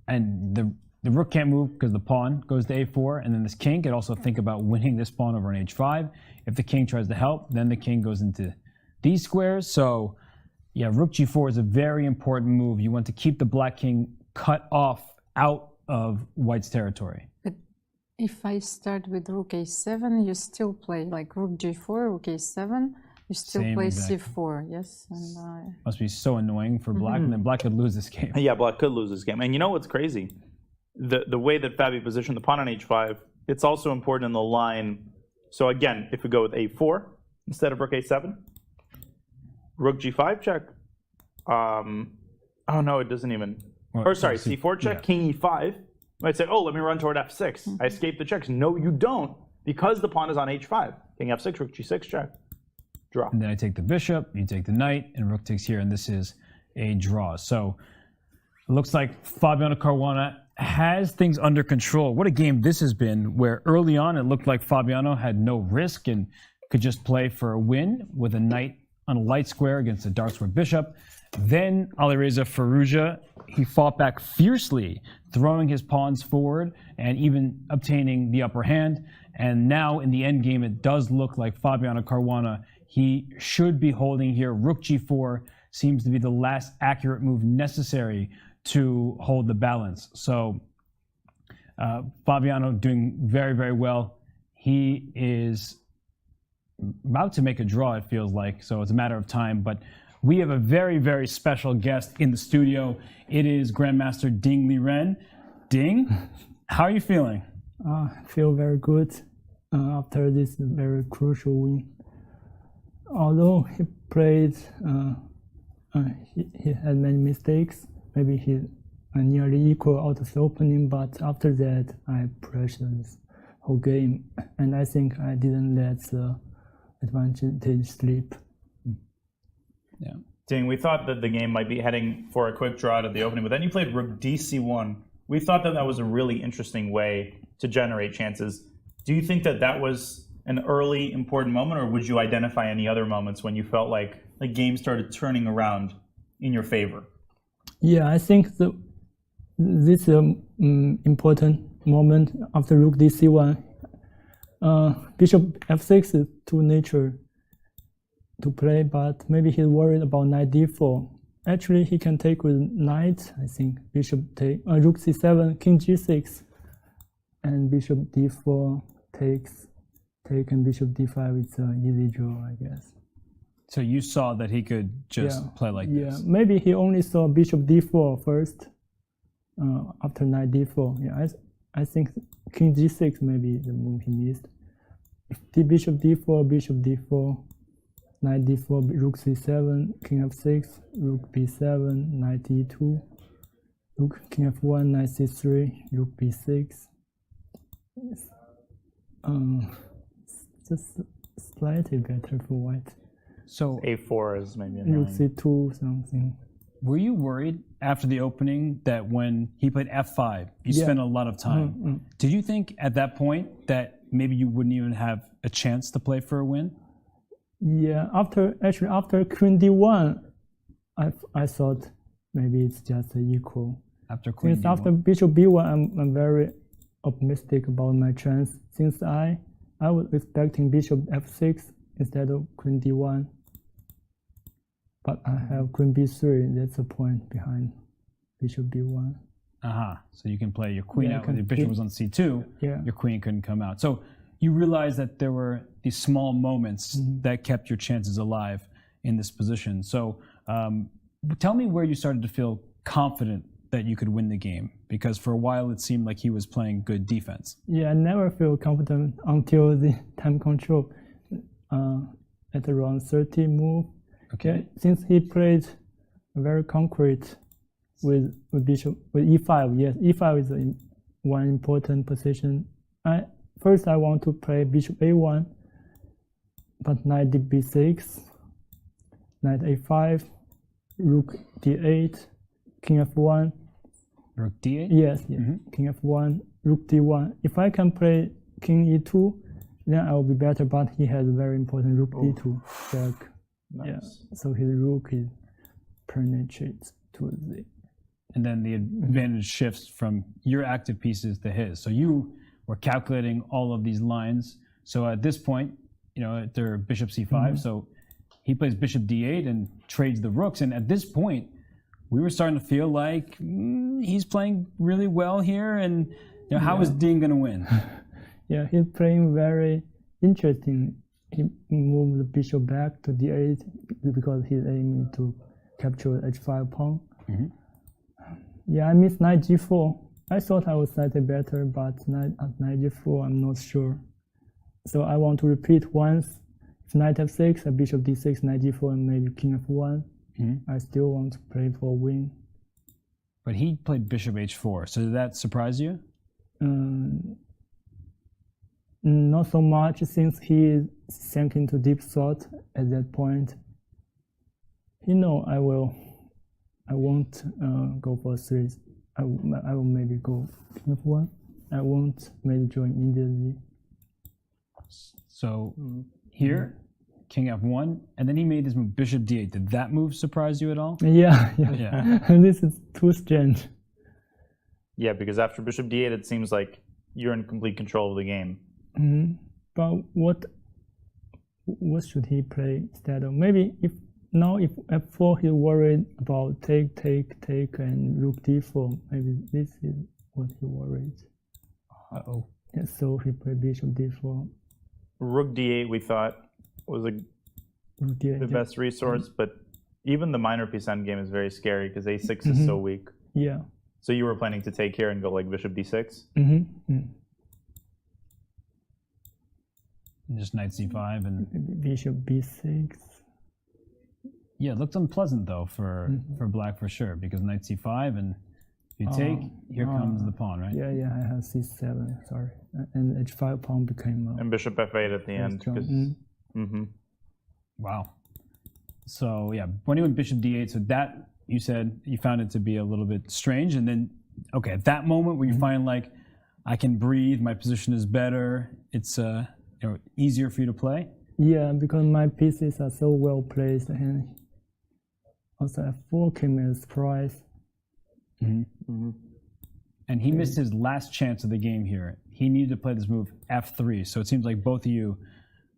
Speaker 10: And the rook can't move because the pawn goes to a4. And then this king could also think about winning this pawn over on h5. If the king tries to help, then the king goes into these squares. So... yeah, rook g4 is a very important move. You want to keep the black king cut off out of white's territory.
Speaker 12: But if I start with rook a7, you still play like rook g4, rook a7, you still play c4, yes? And,
Speaker 10: must be so annoying for black, and then black could lose this game.
Speaker 11: Yeah, black could lose this game. And you know what's crazy? The way that Fabi positioned the pawn on h5, it's also important in the line. So again, if we go with a4 instead of rook a7, rook g5 check. Oh no, it doesn't even. Or sorry, c4 check, king e5. Might say, oh, let me run toward f6. I escape the checks. No, you don't, because the pawn is on h5. King f6, rook g6 check. Draw.
Speaker 10: And then I take the bishop, you take the knight, and rook takes here, and this is a draw. So it looks like Fabiano Caruana has things under control. What a game this has been, where early on it looked like Fabiano had no risk and could just play for a win with a knight on a light square against a dark square bishop. Then Alireza Firouzja, he fought back fiercely, throwing his pawns forward and even obtaining the upper hand. And now in the end game, it does look like Fabiano Caruana, he should be holding here. Rook g4 seems to be the last accurate move necessary to hold the balance. So Fabiano doing very, very well. He is about to make a draw, it feels like, so it's a matter of time. But we have a very, very special guest in the studio. It is Grandmaster Ding Liren. Ding, how are you feeling?
Speaker 20: I feel very good after this very crucial win. Although he played, he had many mistakes. Maybe he nearly equal out of the opening, but after that, I pressured this whole game, and I think I didn't let the advantage slip.
Speaker 11: Yeah. Ding, we thought that the game might be heading for a quick draw at the opening, but then you played rook dc1. We thought that that was a really interesting way to generate chances. Do you think that that was an early important moment, or would you identify any other moments when you felt like the game started turning around in your favor?
Speaker 20: Yeah, I think this is an important moment after rook dc1. Bishop f6 is too nature to play, but maybe he's worried about knight d4. Actually, he can take with knight, I think. Bishop take rook c7, king g6, and bishop d4 takes, and bishop d5 is an easy draw, I guess.
Speaker 10: So you saw that he could just play like this?
Speaker 20: Yeah, maybe he only saw bishop d4 first, after knight d4. Yeah, I think king g6 maybe the move he missed. If bishop d4, knight d4, rook c7, king f6, rook b7, knight e2, rook king f1, knight c3, rook b6. Just slightly better for white.
Speaker 10: So
Speaker 11: a4 is maybe
Speaker 20: rook
Speaker 11: annoying.
Speaker 20: c2 something.
Speaker 10: Were you worried after the opening that when he played f5, you spent a lot of time? Did you think at that point that maybe you wouldn't even have a chance to play for a win?
Speaker 20: Yeah, after queen d1, I thought maybe it's just equal.
Speaker 10: After queen
Speaker 20: Since
Speaker 10: d1.
Speaker 20: after bishop b1, I'm very optimistic about my chance. Since I was expecting bishop f6 instead of queen d1. But I have queen b3, that's the point behind bishop b1.
Speaker 10: So you can play your queen out when your bishop was on c2, your queen couldn't come out. So you realized that there were these small moments that kept your chances alive in this position. So tell me where you started to feel confident that you could win the game, because for a while it seemed like he was playing good defense.
Speaker 20: Yeah, I never feel confident until the time control at around 30 move.
Speaker 10: Okay.
Speaker 20: Since he played very concrete with bishop with e5. Yes, e5 is one important position. First I want to play bishop a1, but knight b6, knight a5, rook d8, king f1.
Speaker 10: Rook d8?
Speaker 20: Yes, king f1, rook d1. If I can play king e2, then I will be better, but he has a very important rook d2 check.
Speaker 11: Nice.
Speaker 20: Yeah, so his rook is penetrates to the...
Speaker 10: And then the advantage shifts from your active pieces to his. So you were calculating all of these lines. So at this point, they're bishop c5. So he plays bishop d8 and trades the rooks. And at this point, we were starting to feel like he's playing really well here. And how is Dina going to win?
Speaker 20: Yeah, he's playing very interesting. He moved the bishop back to d8 because he's aiming to capture h5 pawn. Yeah, I missed knight g4. I thought I was slightly better, but at knight g4, I'm not sure. So I want to repeat once. If knight f6, a bishop d6, knight g4, and maybe king f1. I still want to play for a win.
Speaker 10: But he played bishop h4, so did that surprise you?
Speaker 20: Not so much, since he sank into deep thought at that point. I won't go for 3. I will maybe go king f1. I won't maybe join immediately.
Speaker 10: So here, king f1, and then he made this move, bishop d8. Did that move surprise you at all?
Speaker 20: Yeah. This is too strange.
Speaker 11: Yeah, because after bishop d8, it seems like you're in complete control of the game.
Speaker 20: But what should he play instead of? Maybe if f4 he's worried about take, and rook d4. Maybe this is what he worried. Yeah, so he played bishop d4.
Speaker 11: Rook d8 we thought was the best resource, but even the minor piece endgame is very scary because a6 is so weak.
Speaker 20: Yeah.
Speaker 11: So you were planning to take here and go like bishop d6?
Speaker 10: Just knight c5 and
Speaker 20: bishop b6.
Speaker 10: Yeah, it looked unpleasant though for black for sure, because knight c5, and if you take, here comes the pawn, right?
Speaker 20: Yeah, I have c7, sorry. And h5 pawn became...
Speaker 11: and bishop f8 at the end.
Speaker 10: Wow. So yeah, when he went bishop d8, so that, you said you found it to be a little bit strange, and then, okay, at that moment where you find like, I can breathe, my position is better, it's easier for you to play?
Speaker 20: Yeah, because my pieces are so well placed, and also F4 came as a surprise.
Speaker 10: And he missed his last chance of the game here. He needed to play this move F3, so it seems like both of you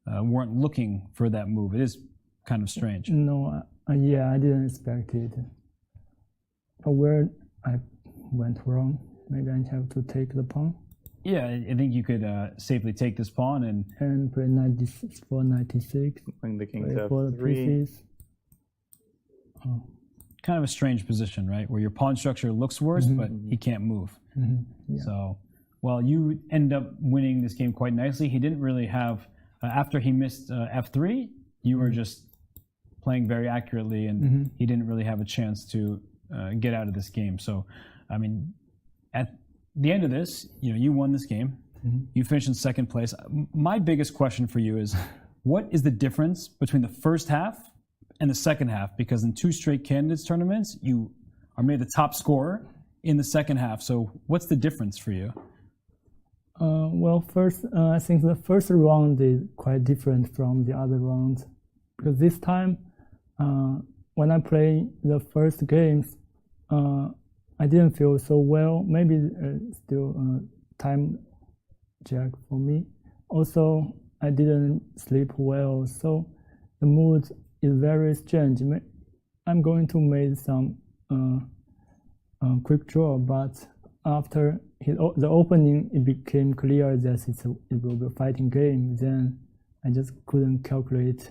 Speaker 10: weren't looking for that move. It is kind of strange.
Speaker 20: No, yeah, I didn't expect it. But where I went wrong, maybe I have to take the pawn.
Speaker 10: Yeah, I think you could safely take this pawn
Speaker 20: and play 94, 96.
Speaker 11: Bring the king
Speaker 20: play
Speaker 11: to
Speaker 20: for the
Speaker 11: F3.
Speaker 20: pieces. Oh.
Speaker 10: Kind of a strange position, right? Where your pawn structure looks worse, but he can't move.
Speaker 20: Yeah.
Speaker 10: So, well, you end up winning this game quite nicely. He didn't really have, after he missed F3, you were just playing very accurately, and he didn't really have a chance to get out of this game. So, I mean, at the end of this, you won this game. You finished in second place. My biggest question for you is, what is the difference between the first half and the second half? Because in 2 straight candidates tournaments, you are made the top scorer in the second half. So what's the difference for you?
Speaker 20: Well, first, I think the first round is quite different from the other rounds. Because this time, when I play the first games, I didn't feel so well. Maybe still time jack for me. Also, I didn't sleep well. So the mood is very strange. I'm going to make some quick draw, but after the opening, it became clear that it will be a fighting game. Then I just couldn't calculate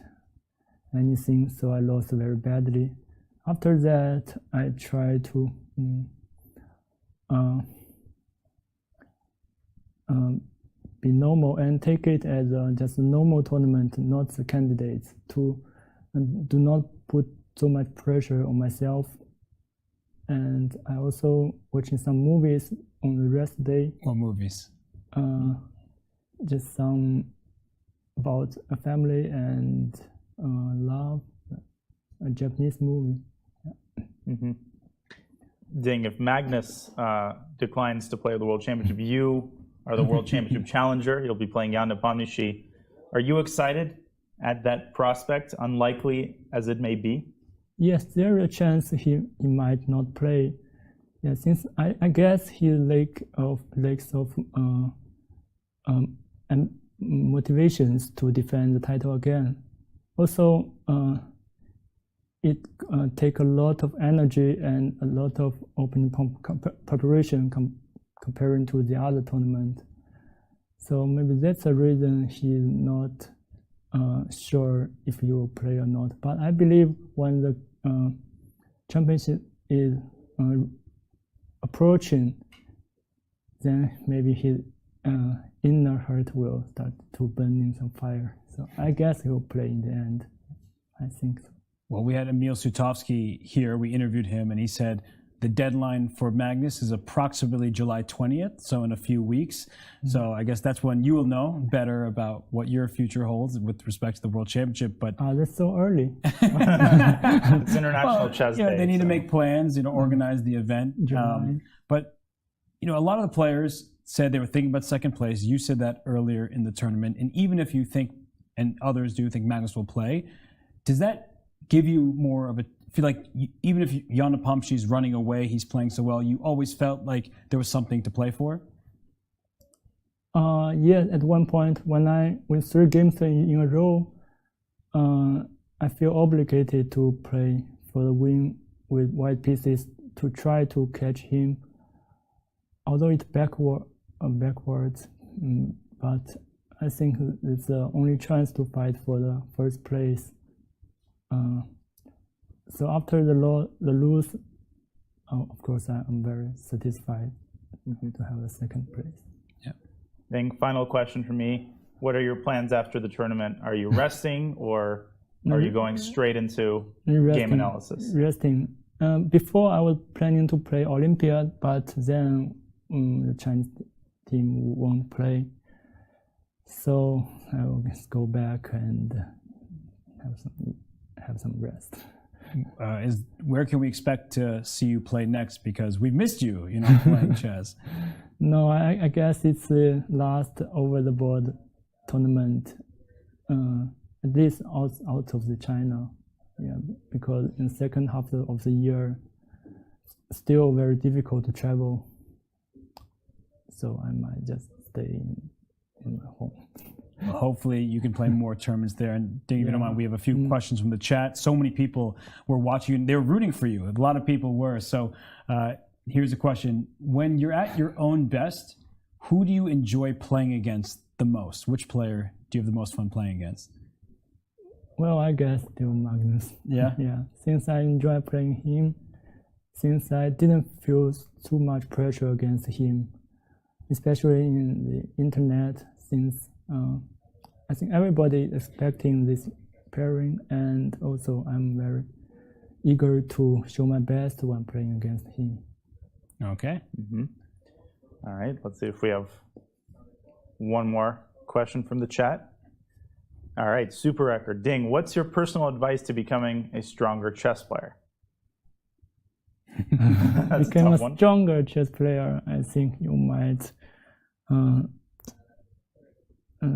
Speaker 20: anything, so I lost very badly. After that, I tried to be normal and take it as just a normal tournament, not the candidates, to do not put so much pressure on myself. And I also watching some movies on the rest day.
Speaker 10: What movies?
Speaker 20: Just some about a family and love, a Japanese movie.
Speaker 11: Ding, if Magnus declines to play the World Championship, you are the World Championship challenger. You'll be playing Jan Nepomniachtchi. Are you excited at that prospect, unlikely as it may be?
Speaker 20: Yes, there is a chance he might not play. Yeah, since I guess he lacks of and motivations to defend the title again. Also, it takes a lot of energy and a lot of opening preparation comparing to the other tournament. So maybe that's the reason he's not sure if he will play or not. But I believe when the championship is approaching, then maybe his inner heart will start to burn in some fire. So I guess he'll play in the end. I think so.
Speaker 10: Well, we had Emil Sutovsky here. We interviewed him, and he said the deadline for Magnus is approximately July 20th, so in a few weeks. So I guess that's when you will know better about what your future holds with respect to the World Championship. But
Speaker 20: that's so early.
Speaker 11: It's International Chess Day.
Speaker 10: They need to make plans, organize the event. But a lot of the players said they were thinking about second place. You said that earlier in the tournament. And even if you think, and others do think Magnus will play, does that give you more of a feel like even if Jan Nepomniachtchi is running away, he's playing so well, you always felt like there was something to play for?
Speaker 20: Yeah, at one point when I win 3 games in a row, I feel obligated to play for the win with white pieces to try to catch him. Although it's backwards, but I think it's the only chance to fight for the first place. So after the lose, of course I'm very satisfied to have the second place.
Speaker 10: Yeah.
Speaker 11: Then final question for me: what are your plans after the tournament? Are you resting, or are you going straight into game analysis?
Speaker 20: Resting. Before I was planning to play Olympiad, but then the Chinese team won't play. So I will just go back and have some rest.
Speaker 10: Where can we expect to see you play next? Because we've missed you, playing chess.
Speaker 20: No, I guess it's the last over-the-board tournament, at least out of the China. Yeah, because in the second half of the year, still very difficult to travel. So I might just stay in my home.
Speaker 10: Well, hopefully you can play more tournaments there. And Ding, if you don't mind, we have a few questions from the chat. So many people were watching you. They were rooting for you. A lot of people were. So here's a question. When you're at your own best, who do you enjoy playing against the most? Which player do you have the most fun playing against?
Speaker 20: Well, I guess still Magnus.
Speaker 10: Yeah?
Speaker 20: Yeah. Since I enjoy playing him, since I didn't feel too much pressure against him, especially in the internet, since I think everybody is expecting this pairing, and also I'm very eager to show my best when playing against him.
Speaker 10: Okay.
Speaker 11: All right, let's see if we have one more question from the chat. All right, Super Record. Ding, what's your personal advice to becoming a stronger chess player?
Speaker 20: Become a stronger chess player, I think you might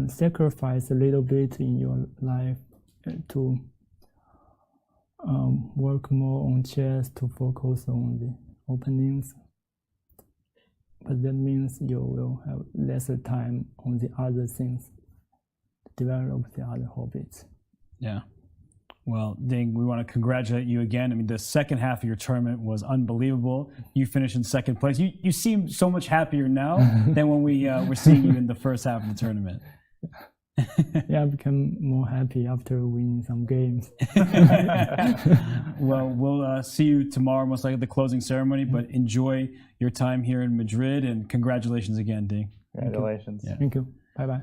Speaker 20: sacrifice a little bit in your life to work more on chess, to focus on the openings. But that means you will have lesser time on the other things, to develop the other hobbies.
Speaker 10: Yeah. Well, Ding, we want to congratulate you again. I mean, the second half of your tournament was unbelievable. You finished in second place. You seem so much happier now than when we were seeing you in the first half of the tournament.
Speaker 20: Yeah, I become more happy after winning some games.
Speaker 10: Well, we'll see you tomorrow, most likely at the closing ceremony, but enjoy your time here in Madrid, and congratulations again, Ding.
Speaker 11: Congratulations.
Speaker 20: Yeah. Thank you. Bye-bye.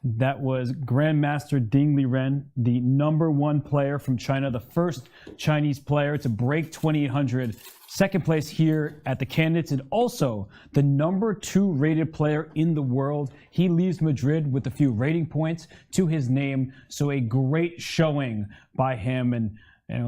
Speaker 10: That was Grandmaster Ding Liren, the #1 player from China, the first Chinese player to break 2800, second place here at the candidates, and also the #2 rated player in the world. He leaves Madrid with a few rating points to his name, so a great showing by him. And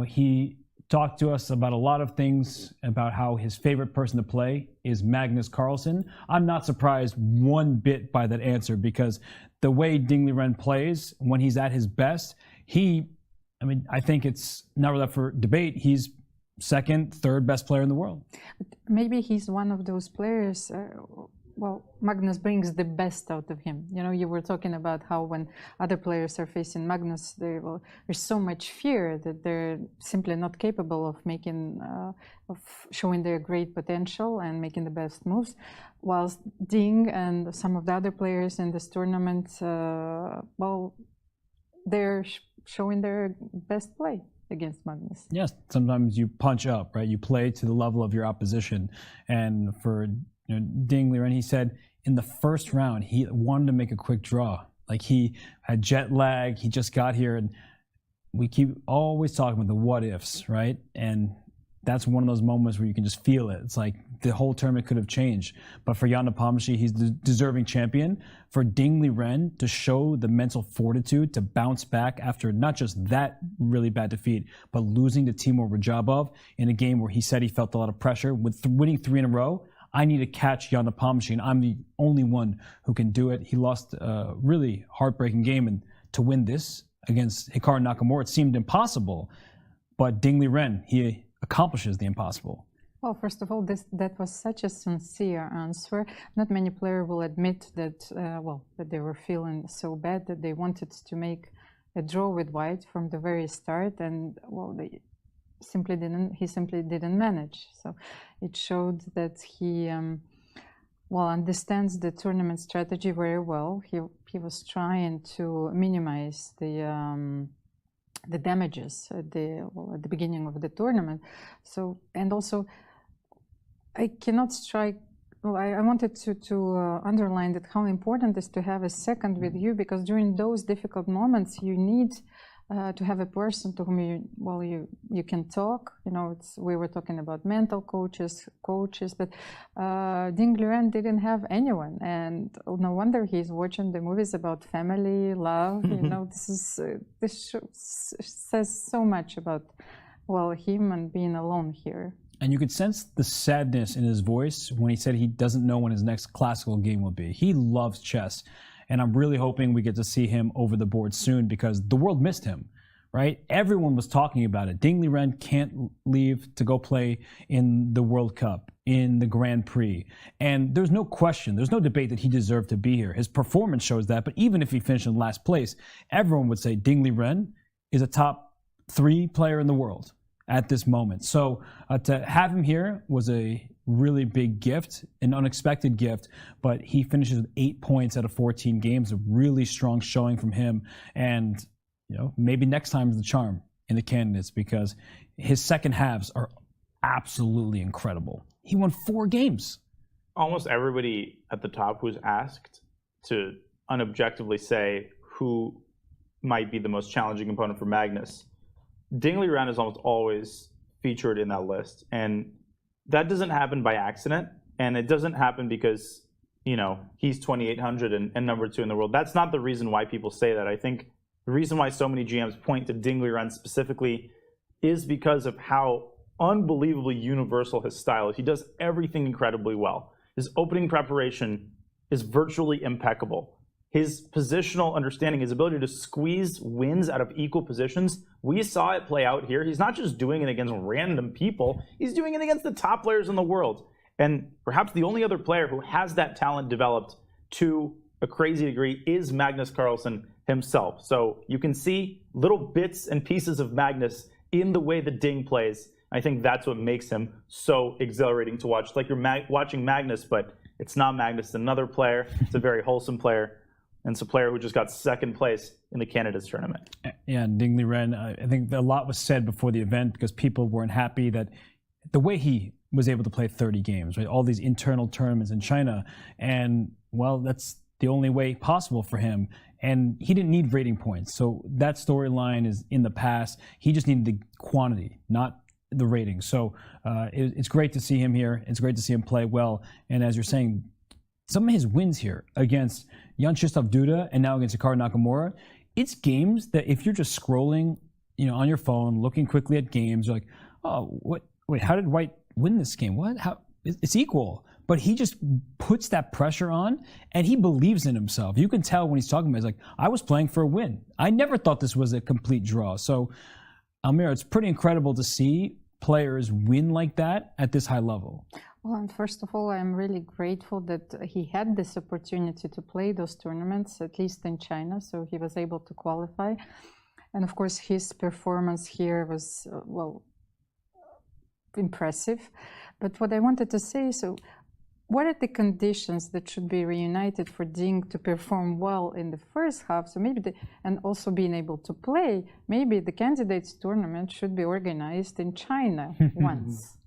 Speaker 10: he talked to us about a lot of things, about how his favorite person to play is Magnus Carlsen. I'm not surprised one bit by that answer, because the way Ding Liren plays when he's at his best, I think it's not really up for debate. He's second, third best player in the world.
Speaker 12: Maybe he's one of those players. Magnus brings the best out of him. You were talking about how when other players are facing Magnus, there's so much fear that they're simply not capable of showing their great potential and making the best moves. Whilst Ding and some of the other players in this tournament, they're showing their best play against Magnus.
Speaker 10: Yes, sometimes you punch up, right? You play to the level of your opposition. And for Ding Liren, he said in the first round, he wanted to make a quick draw. Like, he had jet lag, he just got here, and we keep always talking about the what ifs, right? And that's one of those moments where you can just feel it. It's like the whole tournament could have changed. But for Jan Nepomniachtchi, he's the deserving champion. For Ding Liren to show the mental fortitude to bounce back after not just that really bad defeat, but losing to Teimour Radjabov in a game where he said he felt a lot of pressure, with winning 3 in a row. I need to catch Jan Nepomniachtchi, and I'm the only one who can do it. He lost a really heartbreaking game, and to win this against Hikaru Nakamura, it seemed impossible. But Ding Liren, he accomplishes the impossible.
Speaker 12: Well, first of all, that was such a sincere answer. Not many players will admit that that they were feeling so bad that they wanted to make a draw with white from the very start, and he simply didn't manage. So it showed that he understands the tournament strategy very well. He was trying to minimize the damages at the beginning of the tournament. So, and also, I cannot strike. I wanted to underline that how important it is to have a second with you, because during those difficult moments you need to have a person to whom you can talk. We were talking about mental coaches, but Ding Liren didn't have anyone, and no wonder he's watching the movies about family, love. This says so much about him and being alone here.
Speaker 10: And you could sense the sadness in his voice when he said he doesn't know when his next classical game will be. He loves chess, and I'm really hoping we get to see him over the board soon because the world missed him, right? Everyone was talking about it. Ding Liren can't leave to go play in the World Cup, in the Grand Prix. And there's no question, there's no debate that he deserved to be here. His performance shows that, but even if he finished in last place, everyone would say Ding Liren is a top 3 player in the world at this moment. So to have him here was a really big gift, an unexpected gift, but he finishes with 8 points out of 14 games, a really strong showing from him. And maybe next time is the charm in the candidates because his second halves are absolutely incredible. He won 4 games.
Speaker 11: Almost everybody at the top who's asked to unobjectively say who might be the most challenging opponent for Magnus, Ding Liren is almost always featured in that list. And that doesn't happen by accident. And it doesn't happen because, he's 2,800 and number 2 in the world. That's not the reason why people say that. I think the reason why so many GMs point to Ding Liren specifically is because of how unbelievably universal his style is. He does everything incredibly well. His opening preparation is virtually impeccable. His positional understanding, his ability to squeeze wins out of equal positions, we saw it play out here. He's not just doing it against random people, he's doing it against the top players in the world. And perhaps the only other player who has that talent developed to a crazy degree is Magnus Carlsen himself. So you can see little bits and pieces of Magnus in the way that Ding plays. I think that's what makes him so exhilarating to watch. It's like you're watching Magnus, but it's not Magnus. It's another player. It's a very wholesome player. And it's a player who just got 2nd place in the Candidates Tournament.
Speaker 10: Yeah, Ding Liren, I think a lot was said before the event because people weren't happy that the way he was able to play 30 games, right? All these internal tournaments in China. And, well, that's the only way possible for him. And he didn't need rating points. So that storyline is in the past. He just needed the quantity, not the rating. So it's great to see him here. It's great to see him play well. And as you're saying, some of his wins here against Jan-Krzysztof Duda and now against Hikaru Nakamura, it's games that if you're just scrolling, on your phone, looking quickly at games, you're like, oh, wait, how did White win this game? What? How? It's equal. But he just puts that pressure on, and he believes in himself. You can tell when he's talking about it, he's like, I was playing for a win. I never thought this was a complete draw. So, Almira, it's pretty incredible to see players win like that at this high level.
Speaker 12: Well, and first of all, I'm really grateful that he had this opportunity to play those tournaments, at least in China, so he was able to qualify. And of course, his performance here was, impressive. But what I wanted to say, so what are the conditions that should be reunited for Ding to perform well in the first half? So maybe, and also being able to play, maybe the Candidates Tournament should be organized in China once.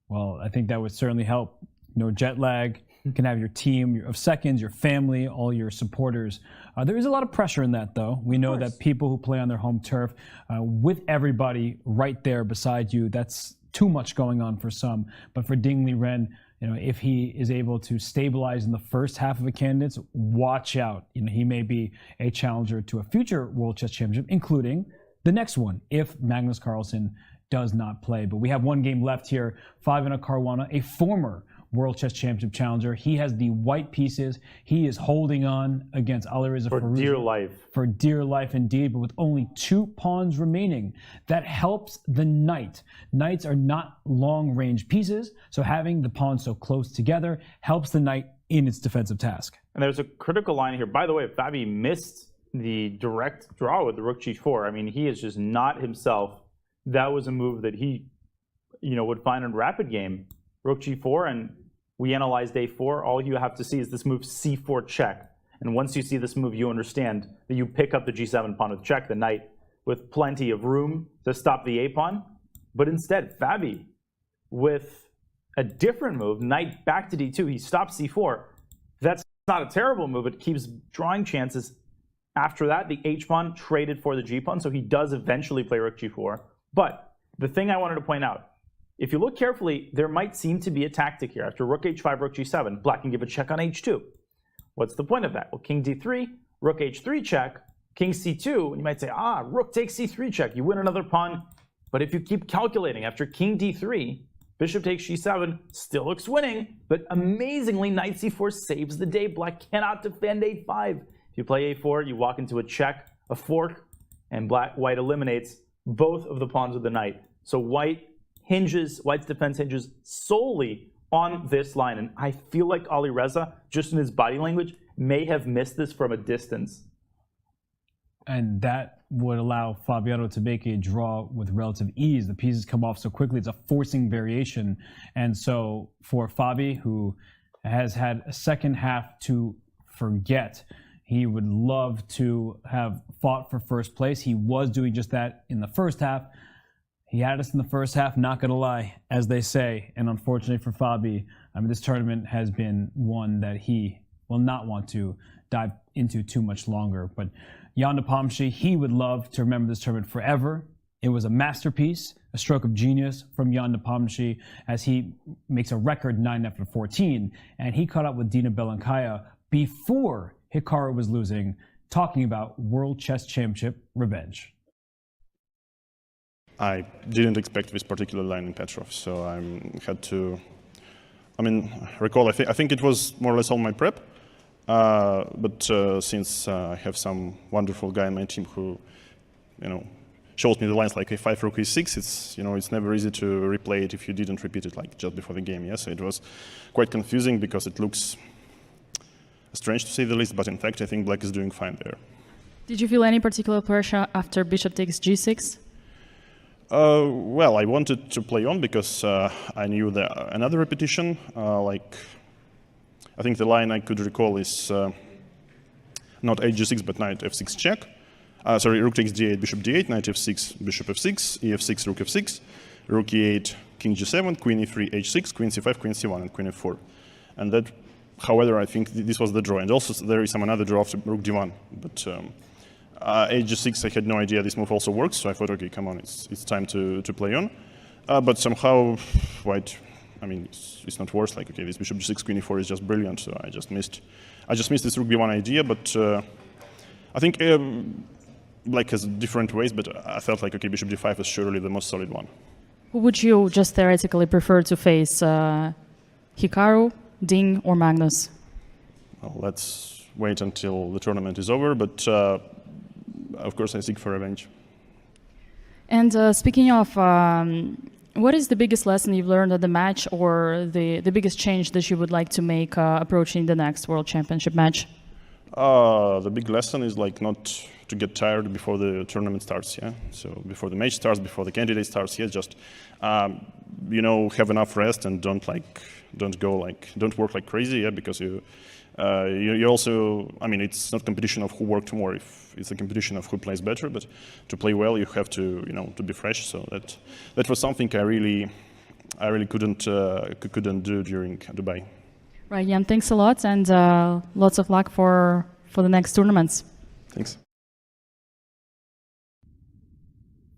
Speaker 10: Well, I think that would certainly help. No jet lag. You can have your team of seconds, your family, all your supporters. There is a lot of pressure in that, though. We know that people who play on their home turf, with everybody right there beside you, that's too much going on for some. But for Ding Liren, if he is able to stabilize in the first half of a candidates, watch out. He may be a challenger to a future World Chess Championship, including the next one, if Magnus Carlsen does not play. But we have one game left here. Fabiano Caruana, a former World Chess Championship challenger. He has the white pieces. He is holding on against Alireza Firouzja.
Speaker 11: For dear life.
Speaker 10: For dear life indeed, but with only 2 pawns remaining. That helps the knight. Knights are not long-range pieces, so having the pawns so close together helps the knight in its defensive task.
Speaker 11: And there's a critical line here. By the way, Fabi missed the direct draw with the rook g4. I mean, he is just not himself. That was a move that he, would find in rapid game. Rook g4, and we analyzed a4. All you have to see is this move c4 check. And once you see this move, you understand that you pick up the g7 pawn with check, the knight, with plenty of room to stop the a pawn. But instead, Fabi, with a different move, knight back to d2, he stops c4. That's not a terrible move. It keeps drawing chances. After that, the h pawn traded for the g pawn, so he does eventually play rook g4. But the thing I wanted to point out, if you look carefully, there might seem to be a tactic here. After rook h5, rook g7, black can give a check on h2. What's the point of that? Well, king d3, rook h3 check, king c2, and you might say, rook takes c3 check. You win another pawn, But if you keep calculating after king d3, bishop takes g7, still looks winning, but amazingly knight c4 saves the day. Black cannot defend a5. If you play a4, you walk into a check, a fork, and white eliminates both of the pawns of the knight. So white's defense hinges solely on this line. And I feel like Alireza, just in his body language, may have missed this from a distance.
Speaker 10: And that would allow Fabiano to make a draw with relative ease. The pieces come off so quickly. It's a forcing variation. And so for Fabi, who has had a second half to forget, he would love to have fought for first place. He was doing just that in the first half. He had us in the first half, not going to lie, as they say. And unfortunately for Fabi, this tournament has been one that he will not want to dive into too much longer. But Jan Nepomniachtchi, he would love to remember this tournament forever. It was a masterpiece, a stroke of genius from Jan Nepomniachtchi, as he makes a record 9 after 14. And he caught up with Dina Belenkaya before Hikaru was losing, talking about World Chess Championship revenge.
Speaker 13: I didn't expect this particular line in Petrov, so I had to, recall, I think it was more or less all my prep, but since I have some wonderful guy in my team who, shows me the lines like a5, rook e6, it's never easy to replay it if you didn't repeat it like just before the game, yes, so it was quite confusing because it looks strange to say the least, but in fact I think black is doing fine there.
Speaker 21: Did you feel any particular pressure after bishop takes g6?
Speaker 13: Well, I wanted to play on because I knew that another repetition, I think the line I could recall is not hg6 but knight f6 check. Rook takes d8, bishop d8, knight f6, bishop f6, e6, rook f6, rook e8, king g7, queen e3, h6, queen c5, queen c1, and queen f4. And that, however, I think this was the draw. And also there is another draw after rook d1. But hg6, I had no idea this move also works, so I thought, okay, come on, it's time to play on. But somehow, white, it's not worse. Like, okay, this bishop g6, queen e4 is just brilliant. So I just missed this rook b1 idea. But I think black has different ways. But I felt like, okay, bishop d5 is surely the most solid one.
Speaker 21: Who would you just theoretically prefer to face, Hikaru, Ding, or Magnus?
Speaker 13: Well, let's wait until the tournament is over. But of course, I seek for revenge.
Speaker 21: And speaking of, what is the biggest lesson you've learned at the match, or the biggest change that you would like to make approaching the next World Championship match?
Speaker 13: The big lesson is like not to get tired before the tournament starts. Yeah. So before the match starts, before the candidate starts, yeah, just have enough rest and don't work like crazy. Yeah, because you also, it's not competition of who worked more. If it's a competition of who plays better, but to play well, you have to, to be fresh. So that was something I really couldn't do during Dubai.
Speaker 21: Right, Jan. Thanks a lot, and lots of luck for the next tournaments.
Speaker 13: Thanks.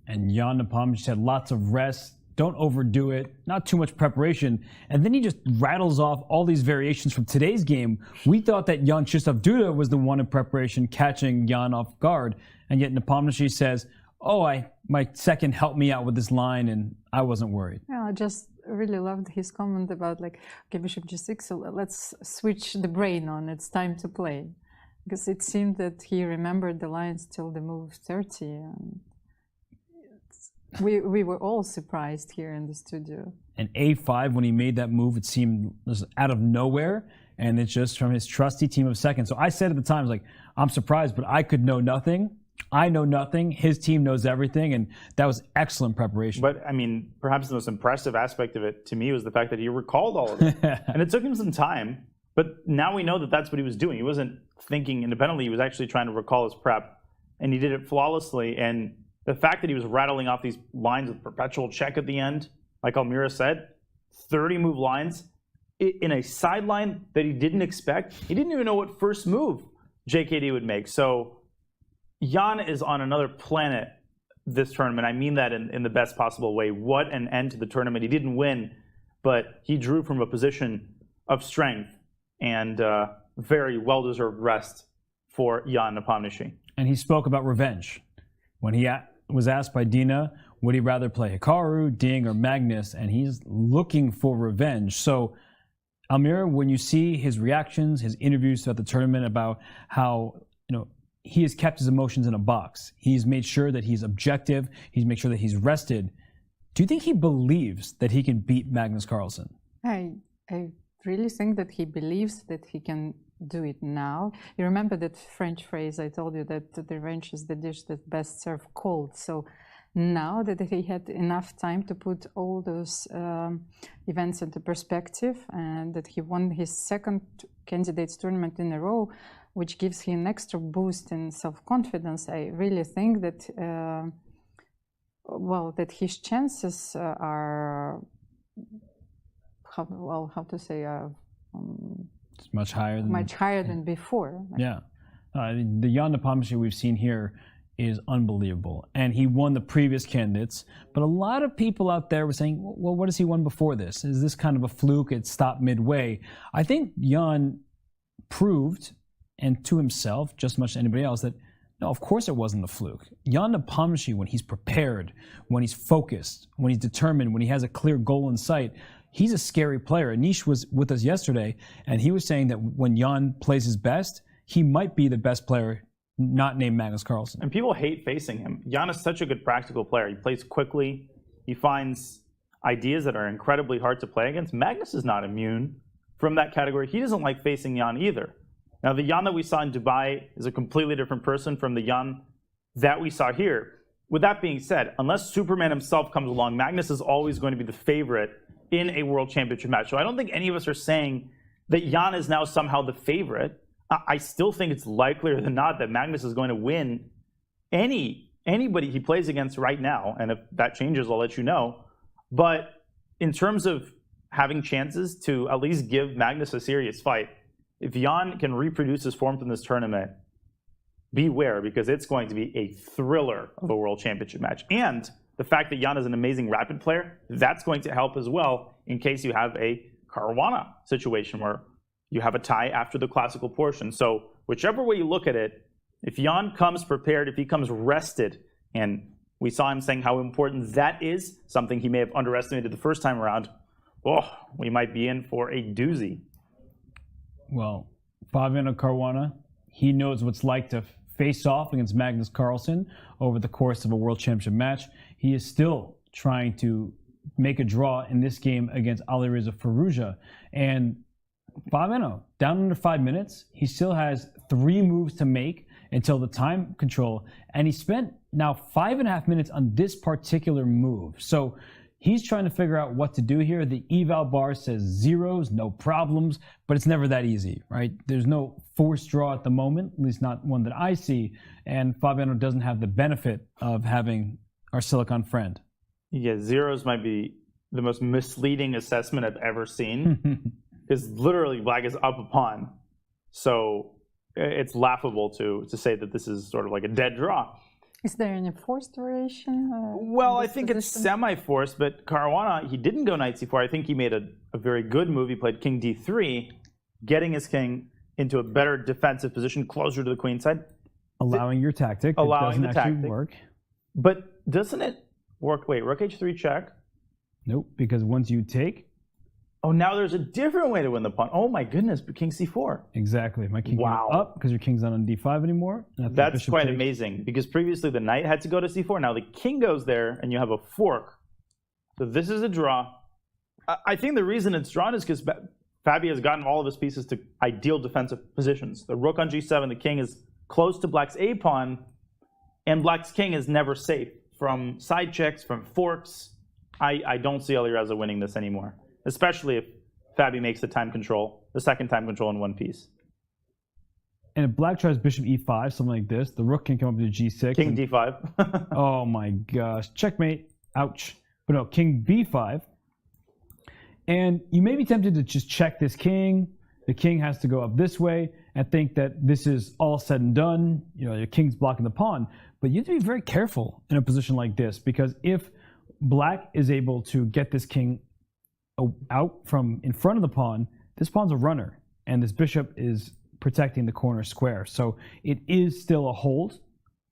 Speaker 10: And Jan Nepomniachtchi had lots of rest. Don't overdo it, not too much preparation. And then he just rattles off all these variations from today's game. We thought that Jan-Krzysztof Duda was the one in preparation catching Jan off guard. And yet Nepomniachtchi says, my second helped me out with this line and I wasn't worried.
Speaker 12: Yeah, I just really loved his comment about okay, bishop g6, so let's switch the brain on, it's time to play. Because it seemed that he remembered the lines till the move 30. And we were all surprised here in the studio.
Speaker 10: And a5, when he made that move, it seemed just out of nowhere, and it's just from his trusty team of seconds. So I said at the time, I'm surprised, but I could know nothing. I know nothing. His team knows everything, and that was excellent preparation.
Speaker 11: But, perhaps the most impressive aspect of it to me was the fact that he recalled all of it. And it took him some time, but now we know that that's what he was doing. He wasn't thinking independently. He was actually trying to recall his prep, and he did it flawlessly. And the fact that he was rattling off these lines with perpetual check at the end, like Almira said, 30-move lines in a sideline that he didn't expect. He didn't even know what first move JKD would make. So Jan is on another planet this tournament. I mean that in the best possible way. What an end to the tournament. He didn't win, but he drew from a position of strength and very well-deserved rest for Jan Nepomniachtchi.
Speaker 10: And he spoke about revenge. When he was asked by Dina Would he rather play Hikaru, Ding, or Magnus? And he's looking for revenge. So, Almira, when you see his reactions, his interviews throughout the tournament about how, he has kept his emotions in a box. He's made sure that he's objective. He's made sure that he's rested. Do you think he believes that he can beat Magnus Carlsen?
Speaker 12: I really think that he believes that he can do it now. You remember that French phrase I told you, that the revenge is the dish that best served cold. So now that he had enough time to put all those events into perspective, and that he won his second candidates tournament in a row, which gives him an extra boost in self-confidence, I really think that that his chances are
Speaker 10: it's much higher than
Speaker 12: before.
Speaker 10: Yeah, the Jan Nepomniachtchi we've seen here is unbelievable, and he won the previous candidates. But a lot of people out there were saying, "Well, what has he won before this? Is this kind of a fluke? It stopped midway." I think Jan proved, and to himself, just as much as anybody else, that no, of course it wasn't a fluke. Jan Nepomniachtchi, when he's prepared, when he's focused, when he's determined, when he has a clear goal in sight, he's a scary player. Anish was with us yesterday, and he was saying that when Jan plays his best, he might be the best player not named Magnus Carlsen.
Speaker 11: And people hate facing him. Jan is such a good practical player. He plays quickly. He finds ideas that are incredibly hard to play against. Magnus is not immune from that category. He doesn't like facing Jan either. Now, the Jan that we saw in Dubai is a completely different person from the Jan that we saw here. With that being said, unless Superman himself comes along, Magnus is always going to be the favorite in a World Championship match. So I don't think any of us are saying that Jan is now somehow the favorite. I still think it's likelier than not that Magnus is going to win anybody he plays against right now. And if that changes, I'll let you know. But in terms of having chances to at least give Magnus a serious fight, if Jan can reproduce his form from this tournament, beware, because it's going to be a thriller of a World Championship match. And the fact that Jan is an amazing rapid player, that's going to help as well in case you have a Caruana situation where you have a tie after the classical portion. So whichever way you look at it, if Jan comes prepared, if he comes rested, and we saw him saying how important that is, something he may have underestimated the first time around, we might be in for a doozy.
Speaker 10: Well, Fabiano Caruana, he knows what it's like to face off against Magnus Carlsen over the course of a World Championship match. He is still trying to make a draw in this game against Alireza Firouzja. And Fabiano, down under 5 minutes, he still has 3 moves to make until the time control. And he spent now 5.5 minutes on this particular move. So he's trying to figure out what to do here. The eval bar says zeros, no problems, but it's never that easy, right? There's no forced draw at the moment, at least not one that I see, and Fabiano doesn't have the benefit of having our silicon friend.
Speaker 11: Yeah, zeros might be the most misleading assessment I've ever seen, because literally black is up a pawn. So it's laughable to say that this is sort of like a dead draw.
Speaker 12: Is there any forced variation?
Speaker 11: Well, I think it's semi-forced, but Caruana, he didn't go knight c4. I think he made a very good move. He played king d3, getting his king into a better defensive position, closer to the queen side.
Speaker 10: Allowing your tactic.
Speaker 11: Allowing
Speaker 10: it doesn't actually work.
Speaker 11: But doesn't it work? Wait, rook h3 check?
Speaker 10: Nope, because once you take...
Speaker 11: Oh, now there's a different way to win the pawn. Oh my goodness, but king c4.
Speaker 10: Exactly. My king went up because your king's not on d5 anymore.
Speaker 11: That's quite amazing, because previously the knight had to go to c4. Now the king goes there, and you have a fork. So this is a draw. I think the reason it's drawn is because Fabi has gotten all of his pieces to ideal defensive positions. The rook on g7, the king is close to black's a pawn, and black's king is never safe from side checks, from forks. I don't see Alireza winning this anymore, especially if Fabi makes the second time control in one piece.
Speaker 10: And if black tries bishop e5, something like this, the rook can come up to g6.
Speaker 11: King d5.
Speaker 10: Oh my gosh. Checkmate. Ouch. But no, king b5. And you may be tempted to just check this king. The king has to go up this way and think that this is all said and done. You know, your king's blocking the pawn. But you have to be very careful in a position like this, because if black is able to get this king out from in front of the pawn, this pawn's a runner, and this bishop is protecting the corner square. So it is still a hold.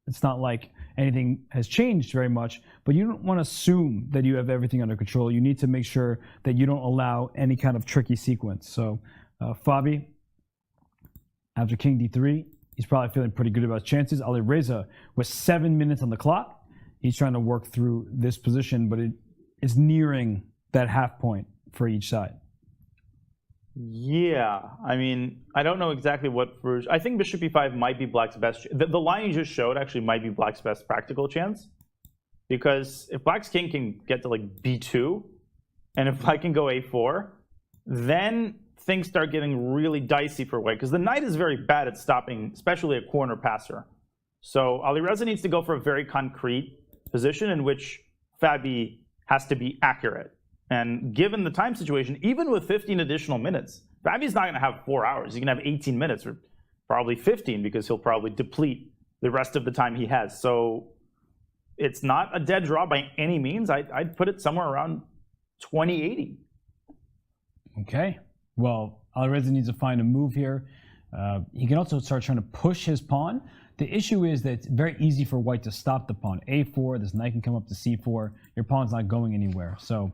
Speaker 10: It's not like anything has changed very much, but you don't want to assume that you have everything under control. You need to make sure that you don't allow any kind of tricky sequence. So Fabi, after king d3, he's probably feeling pretty good about his chances. Alireza with 7 minutes on the clock. He's trying to work through this position, but it is nearing that half point for each side.
Speaker 11: Yeah, I mean, I don't know exactly what Firouzja. I think bishop e5 might be black's best. The line you just showed actually might be black's best practical chance, because if black's king can get to like b2, and if black can go a4, then things start getting really dicey for white, because the knight is very bad at stopping, especially a corner passer. So Alireza needs to go for a very concrete position in which Fabi has to be accurate. And given the time situation, even with 15 additional minutes, Fabi's not going to have 4 hours. He can have 18 minutes or probably 15, because he'll probably deplete the rest of the time he has. So it's not a dead draw by any means. I'd put it somewhere around 20-80.
Speaker 10: Okay. Well, Alireza needs to find a move here. He can also start trying to push his pawn. The issue is that it's very easy for white to stop the pawn. a4, this knight can come up to c4. Your pawn's not going anywhere. So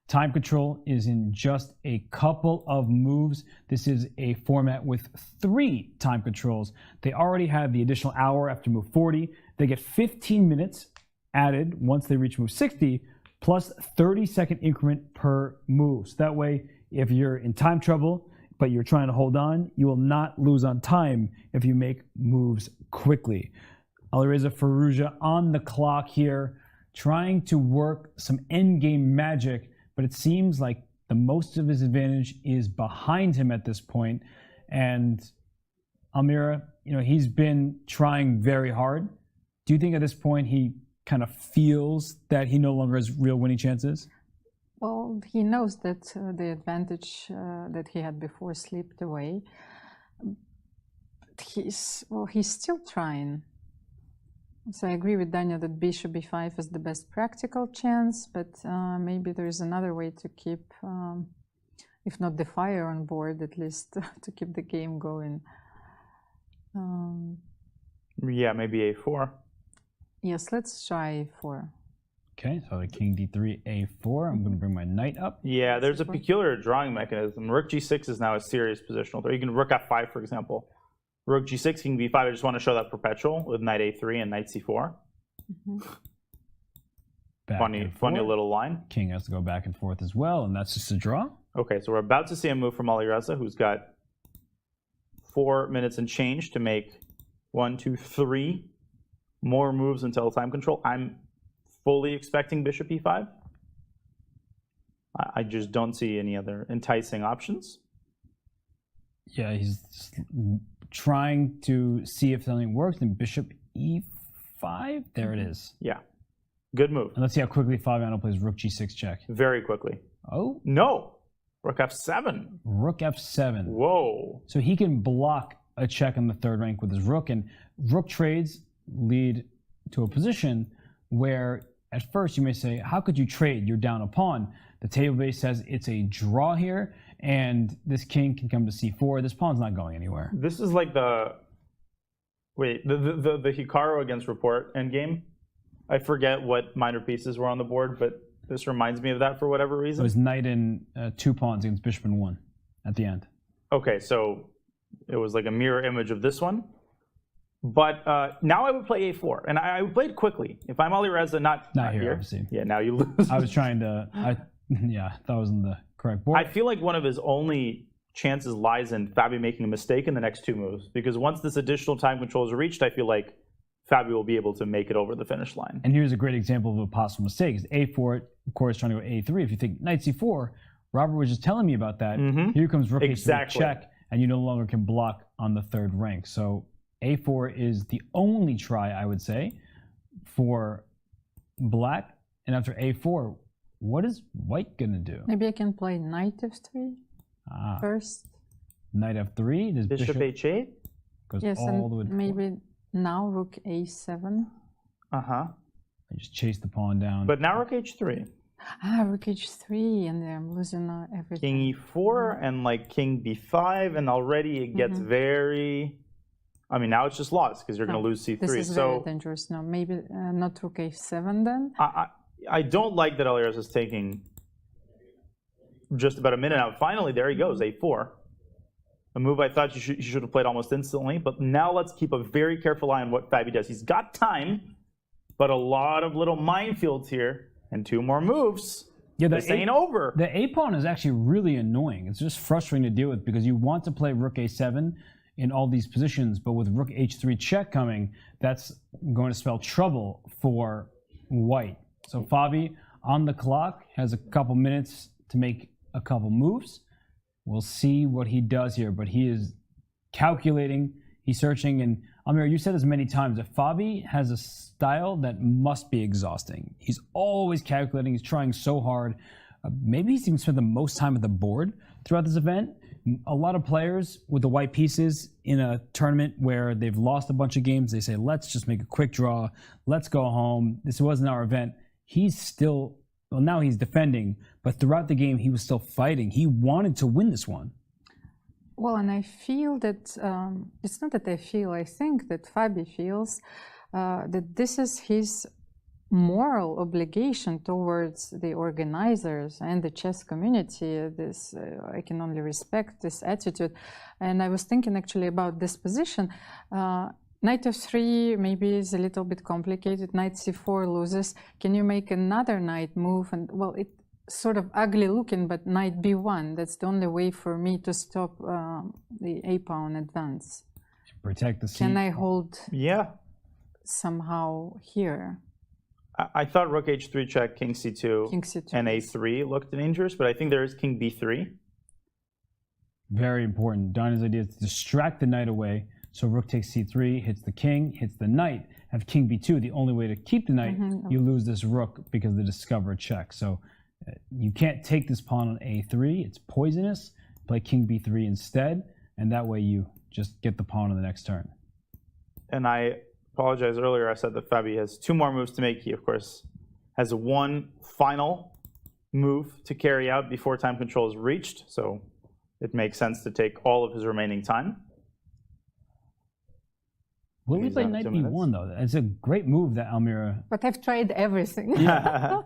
Speaker 10: time control is in just a couple of moves. This is a format with 3 time controls. They already have the additional hour after move 40. They get 15 minutes added once they reach move 60, plus 30-second increment per move. So that way, if you're in time trouble, but you're trying to hold on, you will not lose on time if you make moves quickly. Alireza Firouzja on the clock here, trying to work some endgame magic, but it seems like the most of his advantage is behind him at this point. And Almira, he's been trying very hard. Do you think at this point he kind of feels that he no longer has real winning chances?
Speaker 12: Well, he knows that the advantage that he had before slipped away. He's still trying. So I agree with Daniel that bishop b5 is the best practical chance, but maybe there's another way to keep, if not the fire on board, at least to keep the game going.
Speaker 11: Yeah, maybe a4.
Speaker 12: Yes, let's try a4.
Speaker 10: Okay, so the king d3, a4. I'm going to bring my knight up.
Speaker 11: Yeah, there's a peculiar drawing mechanism. Rook g6 is now a serious positional threat. You can rook f5, for example. Rook g6, king b5. I just want to show that perpetual with knight a3 and knight c4. Funny little line.
Speaker 10: King has to go back and forth as well, and that's just a draw.
Speaker 11: Okay, so we're about to see a move from Alireza, who's got 4 minutes and change to make 1, 2, 3 more moves until time control. I'm fully expecting bishop e5. I just don't see any other enticing options.
Speaker 10: Yeah, he's trying to see if something works. And bishop e5, there it is.
Speaker 11: Yeah, good move.
Speaker 10: And let's see how quickly Fabiano plays rook g6 check.
Speaker 11: Very quickly.
Speaker 10: Oh
Speaker 11: no, rook f7.
Speaker 10: Rook f7.
Speaker 11: Whoa.
Speaker 10: So he can block a check on the third rank with his rook, and rook trades lead to a position where at first you may say, how could you trade? You're down a pawn. The table base says it's a draw here, and this king can come to c4. This pawn's not going anywhere.
Speaker 11: This is like the Hikaru against Rapport endgame. I forget what minor pieces were on the board, but this reminds me of that for whatever reason.
Speaker 10: It was knight and 2 pawns against bishop and 1 at the end.
Speaker 11: Okay, so it was like a mirror image of this one. But now I would play a4, and I would play it quickly. If I'm Alireza, not
Speaker 10: here, obviously.
Speaker 11: Yeah, now you lose.
Speaker 10: I was trying to, that wasn't the correct board.
Speaker 11: I feel like one of his only chances lies in Fabi making a mistake in the next 2 moves, because once this additional time control is reached, I feel like Fabi will be able to make it over the finish line.
Speaker 10: And here's a great example of a possible mistake. Is a4, of course, trying to go a3. If you think knight c4, Robert was just telling me about that. Here comes rook a3 check, and you no longer can block on the third rank. So a4 is the only try, I would say, for black. And after a4, what is white going to do?
Speaker 12: Maybe I can play knight f3 first.
Speaker 10: Knight f3. Does
Speaker 11: bishop h8?
Speaker 10: Goes
Speaker 12: yes,
Speaker 10: all the way
Speaker 12: and maybe now rook a7.
Speaker 11: Uh-huh.
Speaker 10: I just chase the pawn down.
Speaker 11: But now rook h3.
Speaker 12: Rook h3, and I'm losing everything.
Speaker 11: King e4 and like king b5, and already it gets very I mean, now it's just lost because you're going to lose c3.
Speaker 12: This is very dangerous now. Maybe not rook a7 then?
Speaker 11: I don't like that Alireza is taking just about a minute out. Finally, there he goes, a4. A move I thought you should have played almost instantly. But now let's keep a very careful eye on what Fabi does. He's got time, but a lot of little minefields here. And 2 more moves.
Speaker 10: Yeah,
Speaker 11: this ain't over.
Speaker 10: The a-pawn is actually really annoying. It's just frustrating to deal with because you want to play rook a7 in all these positions, but with rook h3 check coming, that's going to spell trouble for white. So Fabi on the clock has a couple minutes to make a couple moves. We'll see what he does here, but he is calculating, he's searching, and Almira, you said this many times, that Fabi has a style that must be exhausting. He's always calculating, he's trying so hard. Maybe he's even spent the most time at the board throughout this event. A lot of players with the white pieces in a tournament where they've lost a bunch of games, they say, let's just make a quick draw, let's go home. This wasn't our event. He's still, well, now he's defending, but throughout the game, he was still fighting. He wanted to win this one.
Speaker 12: Well, and I feel that, it's not that I feel, I think that Fabi feels that this is his moral obligation towards the organizers and the chess community. This I can only respect this attitude. And I was thinking actually about this position. Knight f3 maybe is a little bit complicated. Knight c4 loses. Can you make another knight move? And well, it's sort of ugly looking, but knight b1. That's the only way for me to stop the a-pawn advance.
Speaker 10: Protect the c.
Speaker 12: Can I hold?
Speaker 11: Yeah.
Speaker 12: Somehow here.
Speaker 11: I thought rook h3 check, king c2, and a3 looked dangerous, but I think there is king b3.
Speaker 10: Very important. Dina's idea is to distract the knight away. So rook takes c3, hits the king, hits the knight. Have king b2. The only way to keep the knight, you lose this rook because of the discovered check. So you can't take this pawn on a3. It's poisonous. Play king b3 instead, and that way you just get the pawn on the next turn.
Speaker 11: And I apologize earlier. I said that Fabi has 2 more moves to make. He, of course, has one final move to carry out before time control is reached. So it makes sense to take all of his remaining time.
Speaker 10: Will he play knight b1 though? It's a great move that Almira.
Speaker 12: But I've tried everything.
Speaker 10: Yeah.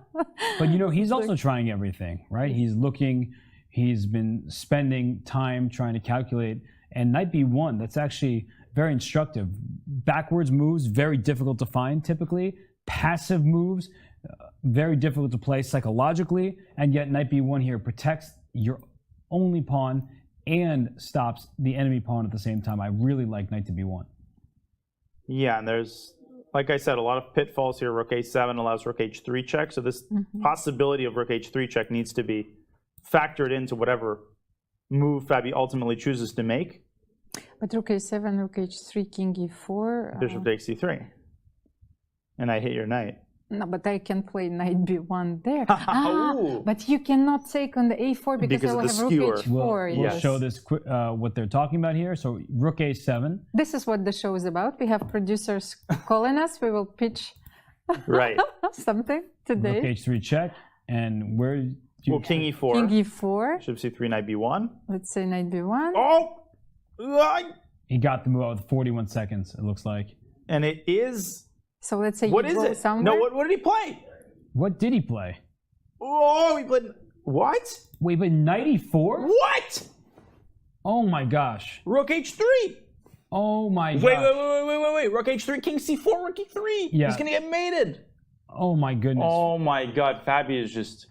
Speaker 10: But you know, he's also trying everything, right? He's looking, he's been spending time trying to calculate. And knight b1, that's actually very instructive. Backwards moves, very difficult to find typically. Passive moves, very difficult to play psychologically. And yet knight b1 here protects your only pawn and stops the enemy pawn at the same time. I really like knight to b1.
Speaker 11: Yeah, and there's, like I said, a lot of pitfalls here. Rook a7 allows rook h3 check. So this possibility of rook h3 check needs to be factored into whatever move Fabi ultimately chooses to make.
Speaker 12: But rook a7, rook h3, king e4.
Speaker 11: Bishop takes c3. And I hit your knight.
Speaker 12: No, but I can play knight b1 there. But you cannot take on the a4 because I will have rook h4.
Speaker 10: We'll show this what they're talking about here. So rook a7.
Speaker 12: This is what the show is about. We have producers calling us. We will pitch something today.
Speaker 10: Rook h3 check. And where?
Speaker 11: Well, king e4.
Speaker 12: King e4.
Speaker 11: Bishop c3, knight b1.
Speaker 12: Let's say knight b1.
Speaker 11: Oh!
Speaker 10: He got the move out with 41 seconds, it looks like.
Speaker 11: And it is...
Speaker 12: So let's say
Speaker 11: what
Speaker 12: you
Speaker 11: is
Speaker 12: go
Speaker 11: it?
Speaker 12: somewhere.
Speaker 11: No, what did he play?
Speaker 10: What did he play?
Speaker 11: Oh, he played... What?
Speaker 10: Wait, but knight e4?
Speaker 11: What?
Speaker 10: Oh my gosh.
Speaker 11: Rook h3.
Speaker 10: Oh my gosh.
Speaker 11: Wait. Rook h3, king c4, rook e3.
Speaker 10: Yeah.
Speaker 11: He's going to get mated.
Speaker 10: Oh my goodness.
Speaker 11: Oh my god, Fabi is just...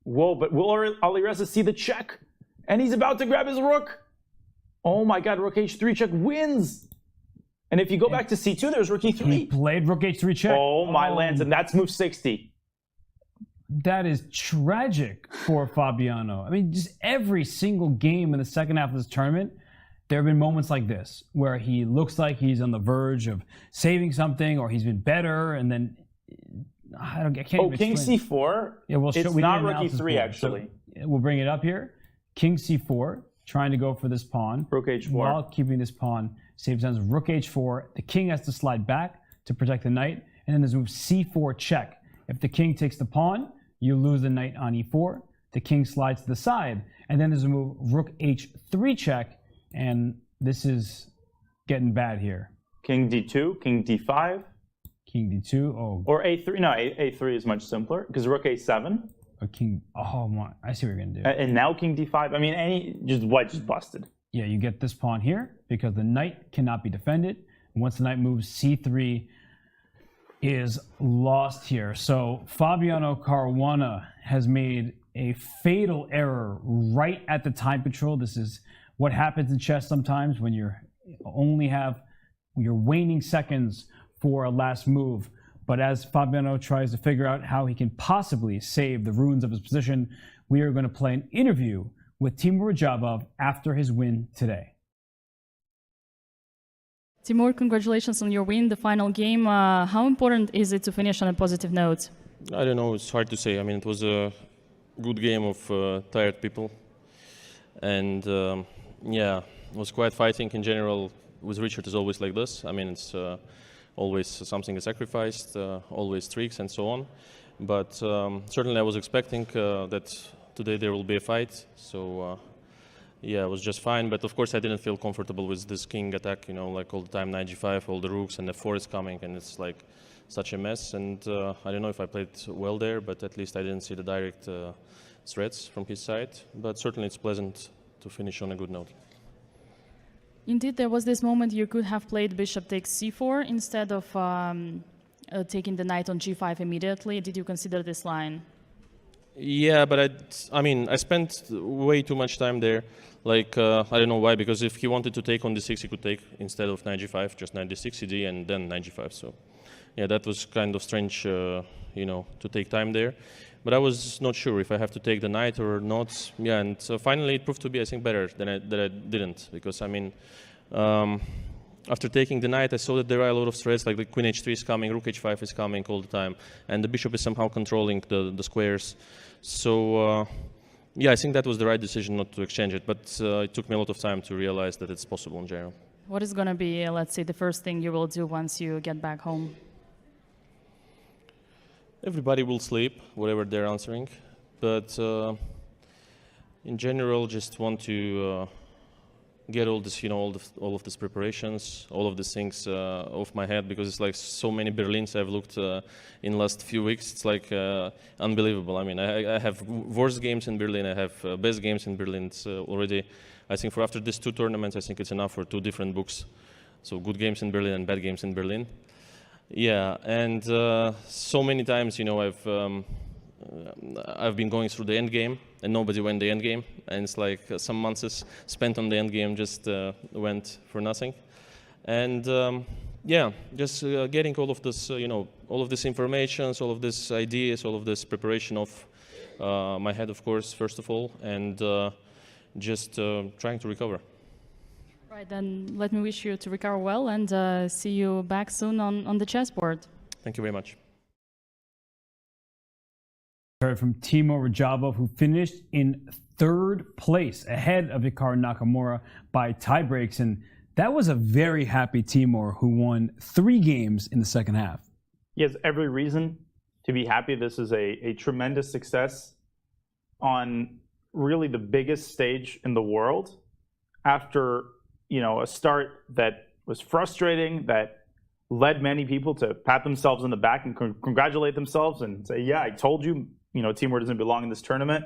Speaker 11: Whoa, but will Alireza see the check? And he's about to grab his rook. Oh my god, rook h3 check wins. And if you go back to c2, there's rook e3.
Speaker 10: He played rook h3 check.
Speaker 11: Oh my lands, and that's move 60.
Speaker 10: That is tragic for Fabiano. I mean, just every single game in the second half of this tournament, there have been moments like this where he looks like he's on the verge of saving something, or he's been better, and then I can't even
Speaker 11: king
Speaker 10: explain.
Speaker 11: c4.
Speaker 10: Yeah, well,
Speaker 11: it's not rook e3 actually.
Speaker 10: So we'll bring it up here. King c4, trying to go for this pawn.
Speaker 11: Rook h4.
Speaker 10: While keeping this pawn saves times. Rook h4. The king has to slide back to protect the knight, and then there's move c4 check. If the king takes the pawn, you lose the knight on e4. The king slides to the side, and then there's a move rook h3 check, and this is getting bad here.
Speaker 11: King d2, king d5.
Speaker 10: King d2, oh.
Speaker 11: Or a3, no, a3 is much simpler, because rook a7.
Speaker 10: A king, oh my, I see what you're gonna do.
Speaker 11: And now king d5, I mean, white just busted.
Speaker 10: Yeah, you get this pawn here, because the knight cannot be defended. And once the knight moves, c3 is lost here. So Fabiano Caruana has made a fatal error right at the time control. This is what happens in chess sometimes when you're waning seconds for a last move. But as Fabiano tries to figure out how he can possibly save the ruins of his position, we are going to play an interview with Teimour Radjabov after his win today.
Speaker 21: Teimour, congratulations on your win, the final game. How important is it to finish on a positive note?
Speaker 14: I don't know, it's hard to say. I mean, it was a good game of tired people. And yeah, it was quite fighting in general. With Richard, it's always like this. I mean, it's always something is sacrificed, always tricks and so on. But certainly I was expecting that today there will be a fight. So yeah, it was just fine. But of course I didn't feel comfortable with this king attack, you know, like all the time, knight g5, all the rooks and f4 is coming and it's like such a mess. And I don't know if I played well there, but at least I didn't see the direct threats from his side. But certainly it's pleasant to finish on a good note.
Speaker 21: Indeed, there was this moment you could have played bishop takes c4 instead of taking the knight on g5 immediately. Did you consider this line?
Speaker 14: Yeah, but I mean, I spent way too much time there. Like, I don't know why, because if he wanted to take on d6, he could take instead of knight g5, just knight d6, cd, and then knight g5. So, yeah, that was kind of strange, you know, to take time there. But I was not sure if I have to take the knight or not. Yeah, and finally it proved to be, I think, better than I didn't. Because, I mean, after taking the knight, I saw that there are a lot of threats, like the queen h3 is coming, rook h5 is coming all the time, and the bishop is somehow controlling the squares. So, yeah, I think that was the right decision not to exchange it. But it took me a lot of time to realize that it's possible in general.
Speaker 21: What is going to be, let's say, the first thing you will do once you get back home?
Speaker 14: Everybody will sleep, whatever they're answering, but in general, just want to get all this, you know, all of these preparations, all of these things off my head, because it's like so many Berlins I've looked in last few weeks. It's like unbelievable. I mean, I have worst games in Berlin. I have best games in Berlin. It's already, I think, for after these two tournaments, I think it's enough for 2 different books. So good games in Berlin and bad games in Berlin. Yeah, and so many times, you know, I've been going through the end game, and nobody went the end game, and it's like some months spent on the end game just went for nothing. And yeah, just getting all of this, you know, all of this information, all of these ideas, all of this preparation of my head, of course, first of all, and just trying to recover.
Speaker 21: Right, then let me wish you to recover well and see you back soon on the chessboard.
Speaker 14: Thank you very much.
Speaker 10: Heard from Teimour Radjabov, who finished in 3rd place ahead of Hikaru Nakamura by tie breaks. And that was a very happy Teimour, who won 3 games in the second half.
Speaker 11: He has every reason to be happy. This is a tremendous success on really the biggest stage in the world after, you know, a start that was frustrating, that led many people to pat themselves on the back and congratulate themselves and say, yeah, I told you, you know, Teimour doesn't belong in this tournament.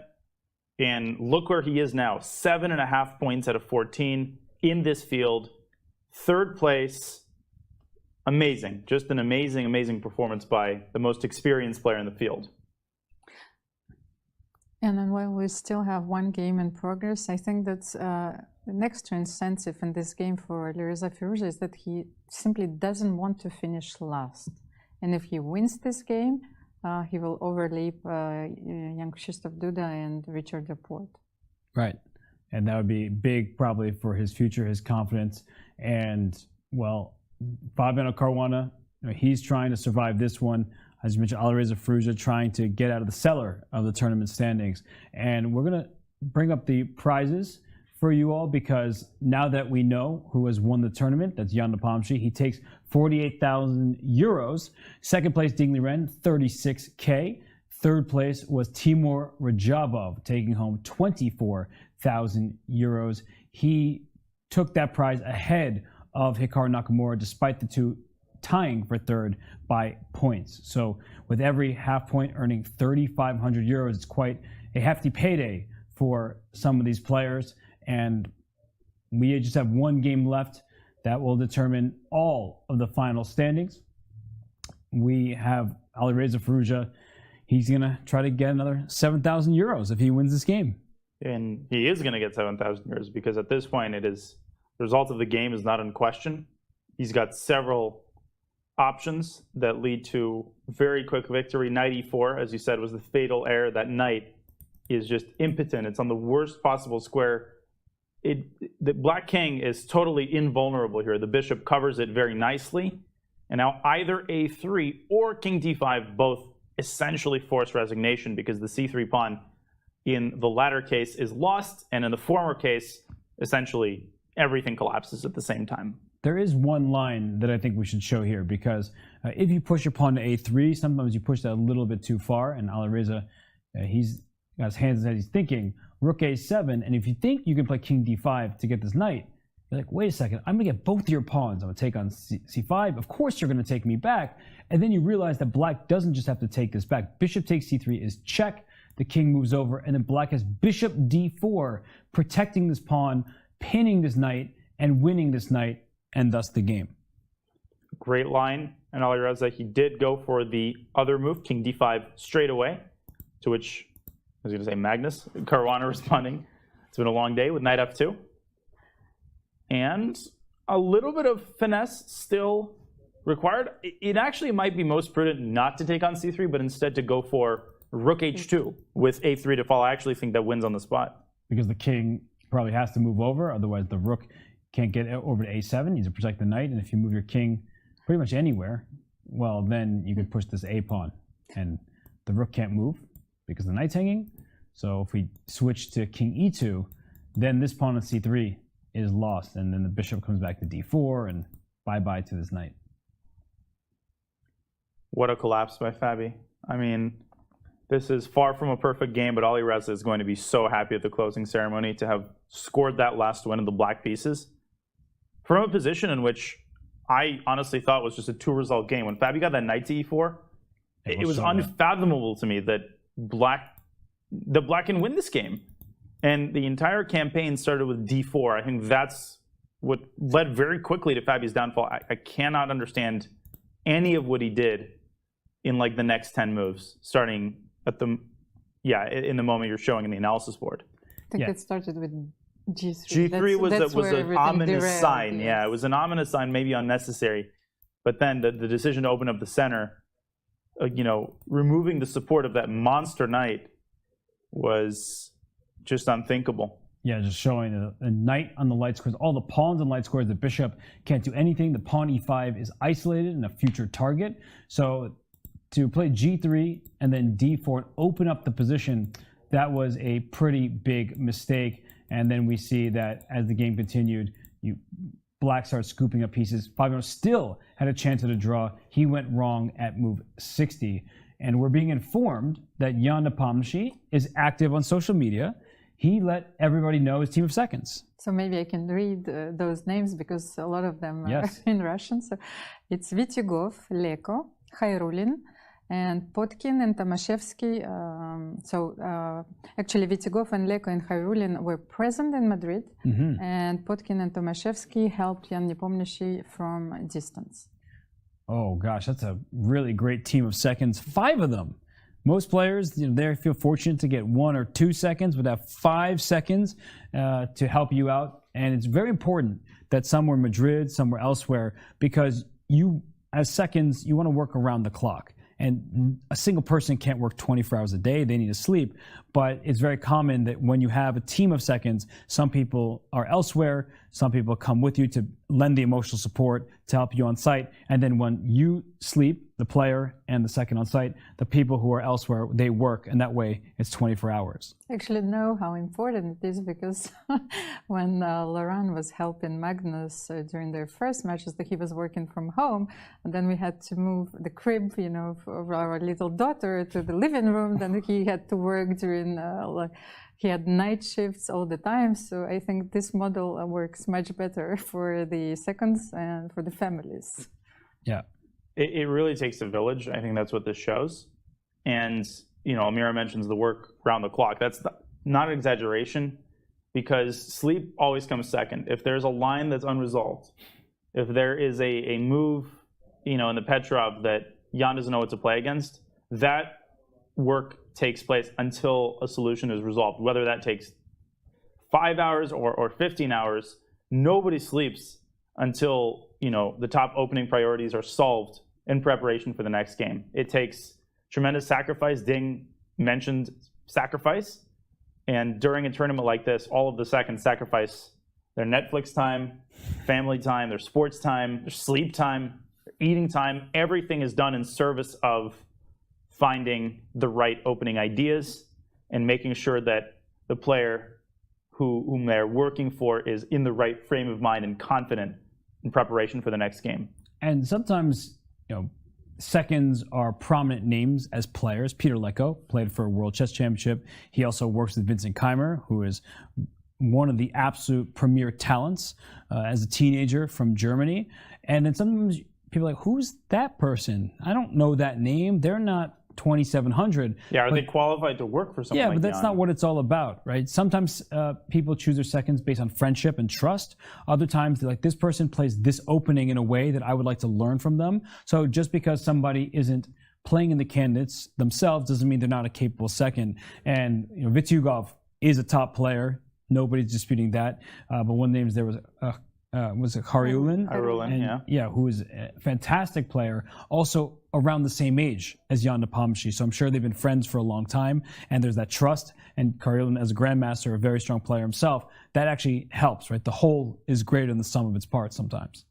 Speaker 11: And look where he is now, 7.5 points out of 14 in this field, 3rd place. Amazing, just an amazing, amazing performance by the most experienced player in the field.
Speaker 12: And then while we still have 1 game in progress, I think that's the extra incentive in this game for Alireza Firouzja is that he simply doesn't want to finish last. And if he wins this game, he will overleap Jan-Krzysztof Duda and Richard Rapport.
Speaker 10: Right. And that would be big probably for his future, his confidence. And, well, Fabiano Caruana, you know, he's trying to survive this one. As you mentioned, Alireza Firouzja trying to get out of the cellar of the tournament standings. And we're going to bring up the prizes for you all, because now that we know who has won the tournament, that's Jan Nepomniachtchi. He takes 48,000 euros. 2nd place, Liren, 36K. 3rd place was Teimour Radjabov, taking home 24,000 euros. He took that prize ahead of Hikaru Nakamura, despite the two tying for third by points. So with every half point earning 3,500 euros, it's quite a hefty payday for some of these players. And we just have one game left that will determine all of the final standings. We have Alireza Firouzja. He's going to try to get another 7,000 euros if he wins this game.
Speaker 11: And he is going to get 7,000 euros because at this point, the result of the game is not in question. He's got several options that lead to very quick victory. Knight e4, as you said, was the fatal error. That knight is just impotent. It's on the worst possible square. The black king is totally invulnerable here. The bishop covers it very nicely. And now either a3 or king d5 both essentially force resignation because the c3 pawn in the latter case is lost, and in the former case, essentially everything collapses at the same time.
Speaker 10: There is one line that I think we should show here because if you push your pawn to a3, sometimes you push that a little bit too far, and Alireza, he's got his hands in his head, he's thinking rook a7, and if you think you can play king d5 to get this knight, you're like, wait a second, I'm going to get both of your pawns. I'm going to take on c5. Of course you're going to take me back. And then you realize that black doesn't just have to take this back. Bishop takes c3 is check. The king moves over, and then black has bishop d4, protecting this pawn, pinning this knight, and winning this knight, and thus the game.
Speaker 11: Great line. And Alireza, he did go for the other move, king d5, straight away, to which, I was going to say Magnus Caruana responding. It's been a long day with knight f2. And a little bit of finesse still required. It actually might be most prudent not to take on c3, but instead to go for rook h2 with a3 to follow. I actually think that wins on the spot.
Speaker 10: Because the king probably has to move over, otherwise the rook can't get over to a7. You need to protect the knight, and if you move your king pretty much anywhere, well, then you could push this a pawn, and the rook can't move because the knight's hanging. So if we switch to king e2, then this pawn on c3 is lost, and then the bishop comes back to d4, and bye-bye to this knight.
Speaker 11: What a collapse by Fabi. I mean, this is far from a perfect game, but Alireza is going to be so happy at the closing ceremony to have scored that last win of the black pieces from a position in which I honestly thought was just a two-result game. When Fabi got that knight to e4, it was unfathomable to me that black can win this game. And the entire campaign started with d4. I think that's what led very quickly to Fabi's downfall. I cannot understand any of what he did in like the next 10 moves, starting at in the moment you're showing in the analysis board.
Speaker 12: I think it started with g3.
Speaker 11: G3 was an ominous sign.
Speaker 12: Yes.
Speaker 11: Yeah, it was an ominous sign, maybe unnecessary. But then the decision to open up the center, removing the support of that monster knight was just unthinkable.
Speaker 10: Yeah, just showing a knight on the light squares, all the pawns on light squares, the bishop can't do anything. The pawn e5 is isolated and a future target. So to play g3 and then d4 and open up the position, that was a pretty big mistake. And then we see that as the game continued, black started scooping up pieces. Fabiano still had a chance at a draw. He went wrong at move 60. And we're being informed that Jan Nepomniachtchi is active on social media. He let everybody know his team of seconds.
Speaker 12: So maybe I can read those names because a lot of them are in Russian. So it's Vityugov, Leko, Khairulin, and Potkin and Tomaszewski. Actually, Vityugov and Leko and Khairulin were present in Madrid, and Potkin and Tomaszewski helped Jan Nepomniachtchi from a distance.
Speaker 10: Oh gosh, that's a really great team of seconds. 5 of them. Most players, they feel fortunate to get 1 or 2 seconds, but have 5 seconds to help you out. And it's very important that some were in Madrid, some were elsewhere, because you, as seconds, you want to work around the clock. And a single person can't work 24 hours a day. They need to sleep. But it's very common that when you have a team of seconds, some people are elsewhere, some people come with you to lend the emotional support to help you on site. And then when you sleep, the player and the second on site, the people who are elsewhere, they work. And that way, it's 24 hours.
Speaker 12: I actually know how important it is because when Liren was helping Magnus during their first matches, that he was working from home. And then we had to move the crib, for our little daughter to the living room. Then he had to work during he had night shifts all the time. So I think this model works much better for the seconds and for the families.
Speaker 10: Yeah.
Speaker 11: It really takes a village. I think that's what this shows. And, you know, Almira mentions the work around the clock. That's not an exaggeration, because sleep always comes second. If there's a line that's unresolved, if there is a move, you know, in the Petrov that Jan doesn't know what to play against, that work takes place until a solution is resolved. Whether that takes 5 hours or 15 hours, nobody sleeps until, you know, the top opening priorities are solved in preparation for the next game. It takes tremendous sacrifice. Ding mentioned sacrifice. And during a tournament like this, all of the seconds sacrifice their Netflix time, family time, their sports time, their sleep time, their eating time. Everything is done in service of finding the right opening ideas and making sure that the player whom they're working for is in the right frame of mind and confident in preparation for the next game.
Speaker 10: And sometimes, you know, seconds are prominent names as players. Peter Lecko played for a World Chess Championship. He also works with Vincent Keimer, who is one of the absolute premier talents as a teenager from Germany. And then sometimes people are like, who's that person? I don't know that name. They're not 2,700.
Speaker 11: Yeah, are they qualified to work for someone
Speaker 10: Yeah,
Speaker 11: like
Speaker 10: but that's
Speaker 11: Jan?
Speaker 10: not what it's all about, right? Sometimes people choose their seconds based on friendship and trust. Other times they're like, this person plays this opening in a way that I would like to learn from them. So just because somebody isn't playing in the candidates themselves doesn't mean they're not a capable second. And you know, Vityugov is a top player. Nobody's disputing that. But one of the names there was it Haryulin?
Speaker 11: Haryulin,
Speaker 10: Yeah, who is a fantastic player, also around the same age as Jan Nepomniachtchi. So I'm sure they've been friends for a long time, and there's that trust. And Haryulin, as a grandmaster, a very strong player himself, that actually helps, right? The whole is greater than the sum of its parts sometimes.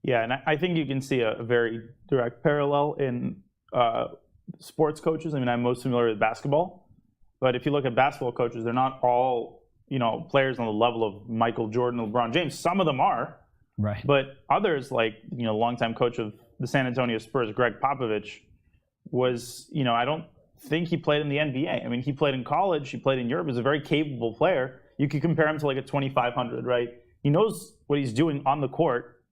Speaker 11: Yeah, and I think you can see a very direct parallel in sports coaches. I mean, I'm most familiar with basketball, but if you look at basketball coaches, they're not all, you know, players on the level of Michael Jordan and LeBron James. Some of them are,
Speaker 10: right?
Speaker 11: But others, like, you know, longtime coach of the San Antonio Spurs, Greg Popovich, was, you know, I don't think he played in the NBA. I mean, he played in college, he played in Europe. He's a very capable player. You could compare him to like a 2,500, right? He knows what he's doing on the court,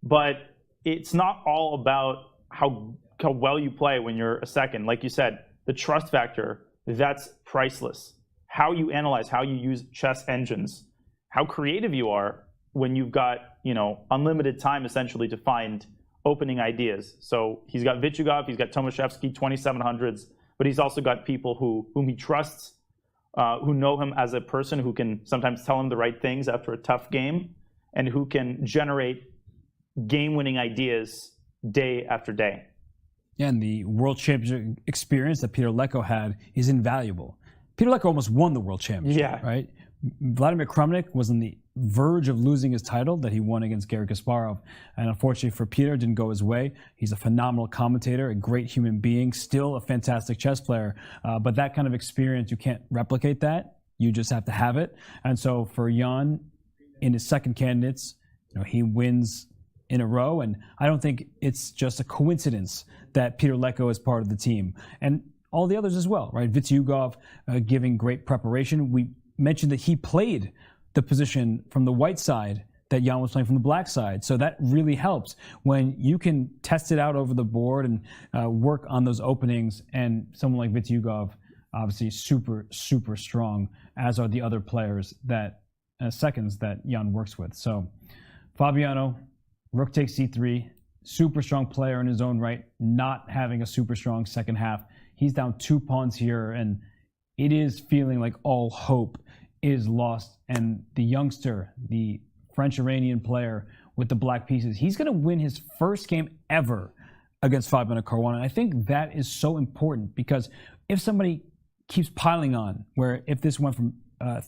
Speaker 11: but it's not all about how well you play when you're a second. Like you said, the trust factor, that's priceless. How you analyze, how you use chess engines, how creative you are when you've got, you know, unlimited time essentially to find opening ideas. So he's got Vityugov, he's got Tomaszewski, 2700s, but he's also got people whom he trusts, who know him as a person who can sometimes tell him the right things after a tough game, and who can generate game-winning ideas day after day.
Speaker 10: Yeah, and the World Championship experience that Peter Lecko had is invaluable. Peter Lecko almost won the World Championship, right? Vladimir Kramnik was on the verge of losing his title that he won against Garry Kasparov. And unfortunately for Peter, it didn't go his way. He's a phenomenal commentator, a great human being, still a fantastic chess player. But that kind of experience, you can't replicate that. You just have to have it. And so for Jan, in his second candidates, you know, he wins in a row. And I don't think it's just a coincidence that Peter Lecko is part of the team. And all the others as well, right? Vityugov giving great preparation. We mentioned that he played the position from the white side that Jan was playing from the black side. So that really helps when you can test it out over the board and work on those openings. And someone like Vityugov, obviously super, super strong, as are the other players that seconds that Jan works with. So Fabiano, rook takes c3, super strong player in his own right, not having a super strong second half. He's down 2 pawns here, and it is feeling like all hope is lost. And the youngster, the French-Iranian player with the black pieces, he's going to win his first game ever against Fabiano Caruana. And I think that is so important, because if somebody keeps piling on, where if this went from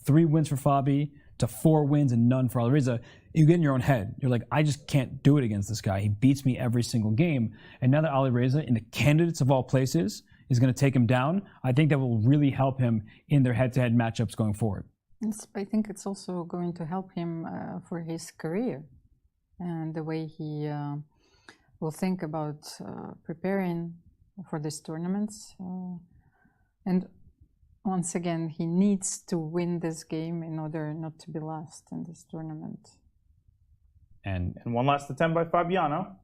Speaker 10: 3 wins for Fabi to 4 wins and none for Alireza, you get in your own head. You're like, I just can't do it against this guy. He beats me every single game. And now that Alireza, in the candidates of all places, is going to take him down, I think that will really help him in their head-to-head matchups going forward.
Speaker 12: I think it's also going to help him for his career and the way he will think about preparing for these tournaments. And once again, he needs to win this game in order not to be last in this tournament.
Speaker 11: And one last attempt by Fabiano.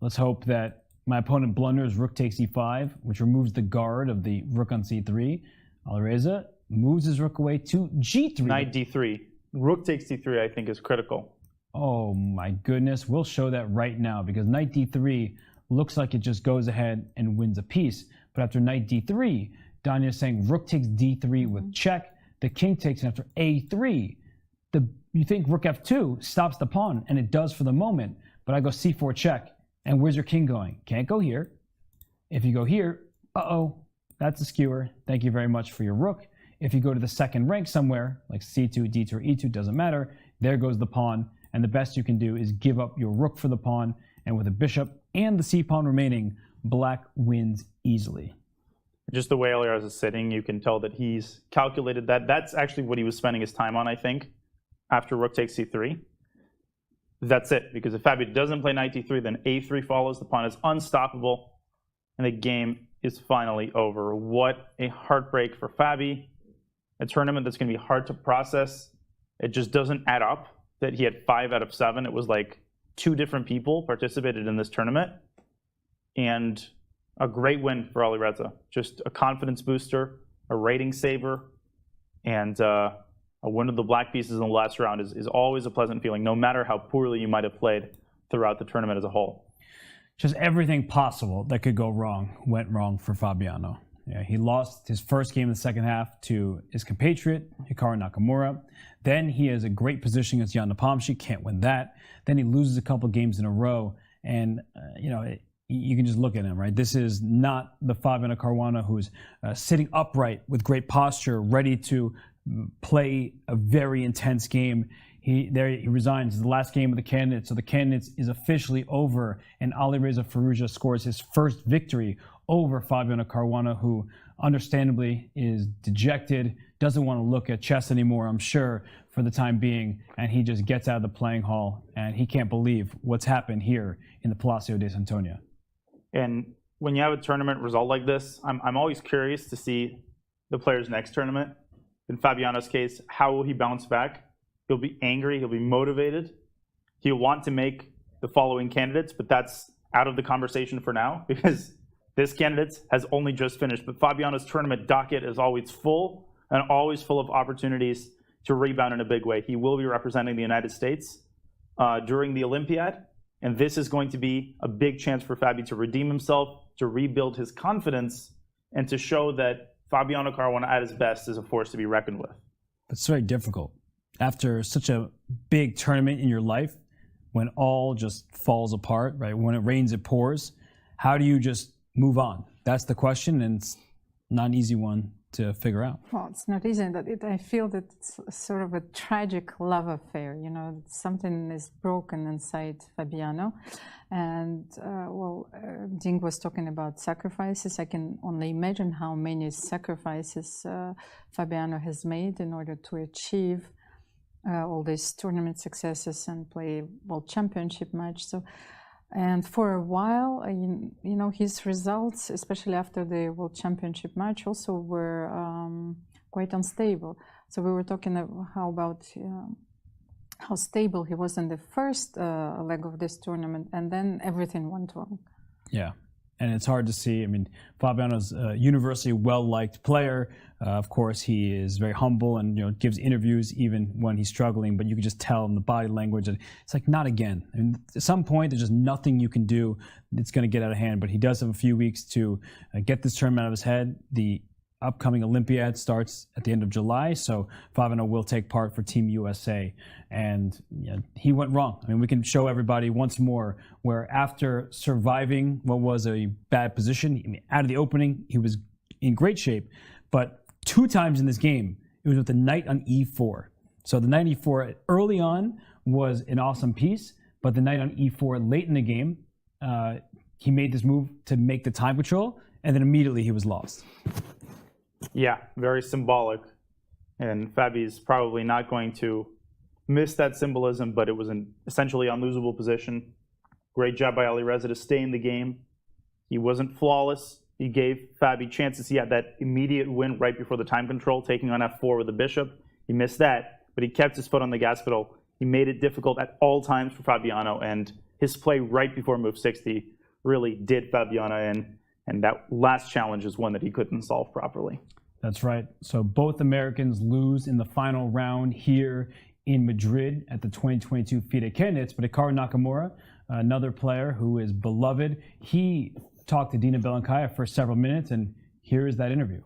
Speaker 10: Let's hope that my opponent blunders rook takes e5, which removes the guard of the rook on c3. Alireza moves his rook away to g3.
Speaker 11: Knight d3. Rook takes d3, I think, is critical.
Speaker 10: Oh my goodness. We'll show that right now because knight d3 looks like it just goes ahead and wins a piece. But after knight d3, Dina is saying rook takes d3 with check. The king takes it after a3. You think rook f2 stops the pawn, and it does for the moment. But I go c4 check. And where's your king going? Can't go here. If you go here, that's a skewer. Thank you very much for your rook. If you go to the second rank somewhere, like c2, d2, or e2, doesn't matter, there goes the pawn. And the best you can do is give up your rook for the pawn. And with a bishop and the c-pawn remaining, black wins easily.
Speaker 11: Just the way Alireza is sitting, you can tell that he's calculated that. That's actually what he was spending his time on, I think, after rook takes c3. That's it, because if Fabi doesn't play knight d3, then a3 follows. The pawn is unstoppable, and the game is finally over. What a heartbreak for Fabi. A tournament that's going to be hard to process. It just doesn't add up that he had 5 out of 7. It was like 2 different people participated in this tournament. And a great win for Alireza. Just a confidence booster, a rating saver, and a win of the black pieces in the last round is always a pleasant feeling, no matter how poorly you might have played throughout the tournament as a whole.
Speaker 10: Just everything possible that could go wrong went wrong for Fabiano. Yeah, he lost his first game in the second half to his compatriot, Hikaru Nakamura. Then he has a great position against Jan Nepomniachtchi, can't win that. Then he loses a couple games in a row, and you can just look at him, right? This is not the Fabiano Caruana who's sitting upright with great posture, ready to play a very intense game. He resigns. It's the last game of the candidates, so the candidates is officially over, and Alireza Firouzja scores his first victory over Fabiano Caruana, who understandably is dejected, doesn't want to look at chess anymore, I'm sure, for the time being, and he just gets out of the playing hall, and he can't believe what's happened here in the Palacio de Santonia.
Speaker 11: And when you have a tournament result like this, I'm always curious to see the player's next tournament. In Fabiano's case, how will he bounce back? He'll be angry, he'll be motivated. He'll want to make the following candidates, but that's out of the conversation for now because this candidate has only just finished. But Fabiano's tournament docket is always full and always full of opportunities to rebound in a big way. He will be representing the United States during the Olympiad, and this is going to be a big chance for Fabi to redeem himself, to rebuild his confidence, and to show that Fabiano Caruana at his best is a force to be reckoned with.
Speaker 10: It's very difficult. After such a big tournament in your life, when all just falls apart, right? When it rains, it pours. How do you just move on? That's the question, and it's not an easy one to figure out.
Speaker 12: Well, it's not easy. I feel that it's sort of a tragic love affair. Something is broken inside Fabiano. And, Ding was talking about sacrifices. I can only imagine how many sacrifices Fabiano has made in order to achieve all these tournament successes and play World Championship match. And for a while, his results, especially after the World Championship match, also were quite unstable. So we were talking about how stable he was in the first leg of this tournament, and then everything went wrong.
Speaker 10: Yeah, and it's hard to see. I mean, Fabiano's a universally well-liked player. Of course, he is very humble and gives interviews even when he's struggling. But you can just tell in the body language that it's like, not again. And at some point, there's just nothing you can do. It's going to get out of hand. But he does have a few weeks to get this tournament out of his head. The upcoming Olympiad starts at the end of July, so Fabiano will take part for Team USA. And he went wrong. I mean, we can show everybody once more where after surviving what was a bad position, out of the opening, he was in great shape. But 2 times in this game, it was with the knight on e4. So the knight e4 early on was an awesome piece, but the knight on e4 late in the game, he made this move to make the time control, and then immediately he was lost.
Speaker 11: Yeah, very symbolic. And Fabi's probably not going to miss that symbolism, but it was an essentially unlosable position. Great job by Alireza to stay in the game. He wasn't flawless, He gave Fabi chances. He had that immediate win right before the time control, taking on f4 with the bishop. He missed that, but he kept his foot on the gas pedal. He made it difficult at all times for Fabiano, and his play right before move 60 really did Fabiano in, and that last challenge is one that he couldn't solve properly.
Speaker 10: That's right. So both Americans lose in the final round here in Madrid at the 2022 FIDE Candidates, but Hikaru Nakamura, another player who is beloved, he talked to Dina Belenkaya for several minutes, and here is that interview.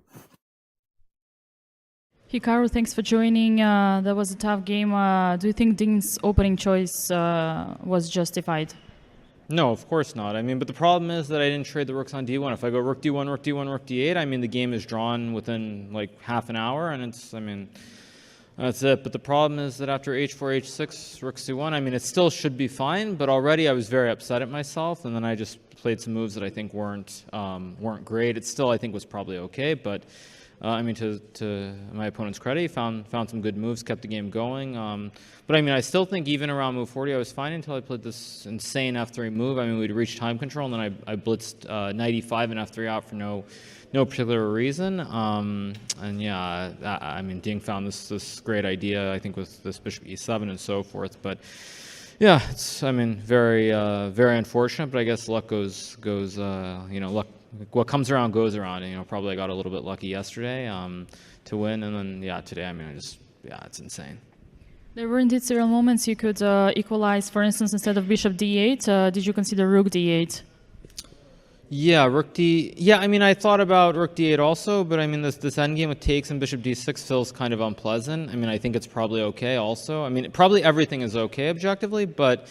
Speaker 21: Hikaru, thanks for joining. That was a tough game. Do you think Ding's opening choice was justified?
Speaker 16: No, of course not. I mean, but the problem is that I didn't trade the rooks on d1. If I go rook d1, rook d1, rook d8, I mean, the game is drawn within like half an hour, and it's, I mean, that's it. But the problem is that after h4, h6, rook c1, I mean, it still should be fine, but already I was very upset at myself, and then I just played some moves that I think weren't great. It still, I think, was probably okay, but I mean, to my opponent's credit, he found some good moves, kept the game going. But I mean, I still think even around move 40, I was fine until I played this insane f3 move. I mean, we'd reached time control, and then I blitzed knight e5 and f3 out for no particular reason. And yeah, I mean, Ding found this great idea, I think, with this bishop e7 and so forth. But yeah, it's, I mean, very unfortunate. But I guess luck goes you know, luck. What comes around goes around. And, you know, probably I got a little bit lucky yesterday to win, and then yeah, today, I mean, it's insane.
Speaker 21: There were indeed several moments you could equalize. For instance, instead of bishop d8, did you consider rook d8?
Speaker 16: Yeah, rook d. Yeah, I mean, I thought about rook d8 also, but I mean, this endgame with takes and bishop d6 feels kind of unpleasant. I mean, I think it's probably okay also. I mean, probably everything is okay objectively, but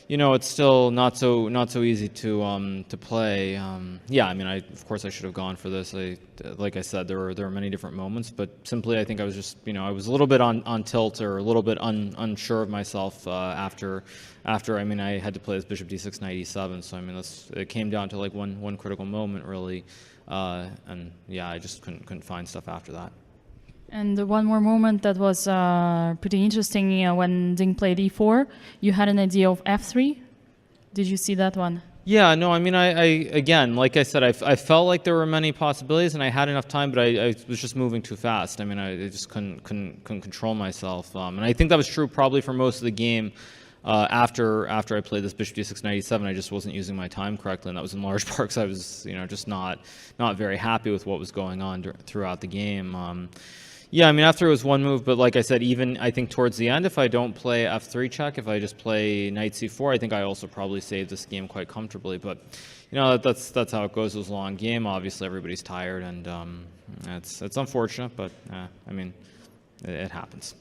Speaker 16: you know, it's still not so easy to play. Yeah, I mean, of course I should have gone for this. Like I said, there were many different moments, but simply I think I was just, you know, I was a little bit on tilt, or a little bit unsure of myself after I mean, I had to play this bishop d6 knight e7. So I mean, it came down to like one critical moment really, and yeah, I just couldn't find stuff after that.
Speaker 21: And one more moment that was pretty interesting when Ding played e4. You had an idea of f3. Did you see that one?
Speaker 16: Yeah, no, I mean, I again, like I said, I felt like there were many possibilities, and I had enough time, but I was just moving too fast. I mean, I just couldn't control myself, and I think that was true probably for most of the game. After I played this bishop d6 knight e7, I just wasn't using my time correctly, and that was in large part because I was, you know, just not very happy with what was going on throughout the game. Yeah, I mean, f3 was one move, but like I said, even I think towards the end, if I don't play f3 check, if I just play knight c4, I think I also probably saved this game quite comfortably. But you know, that's how it goes. It was a long game. Obviously, everybody's tired, and it's unfortunate, but I mean, it happens.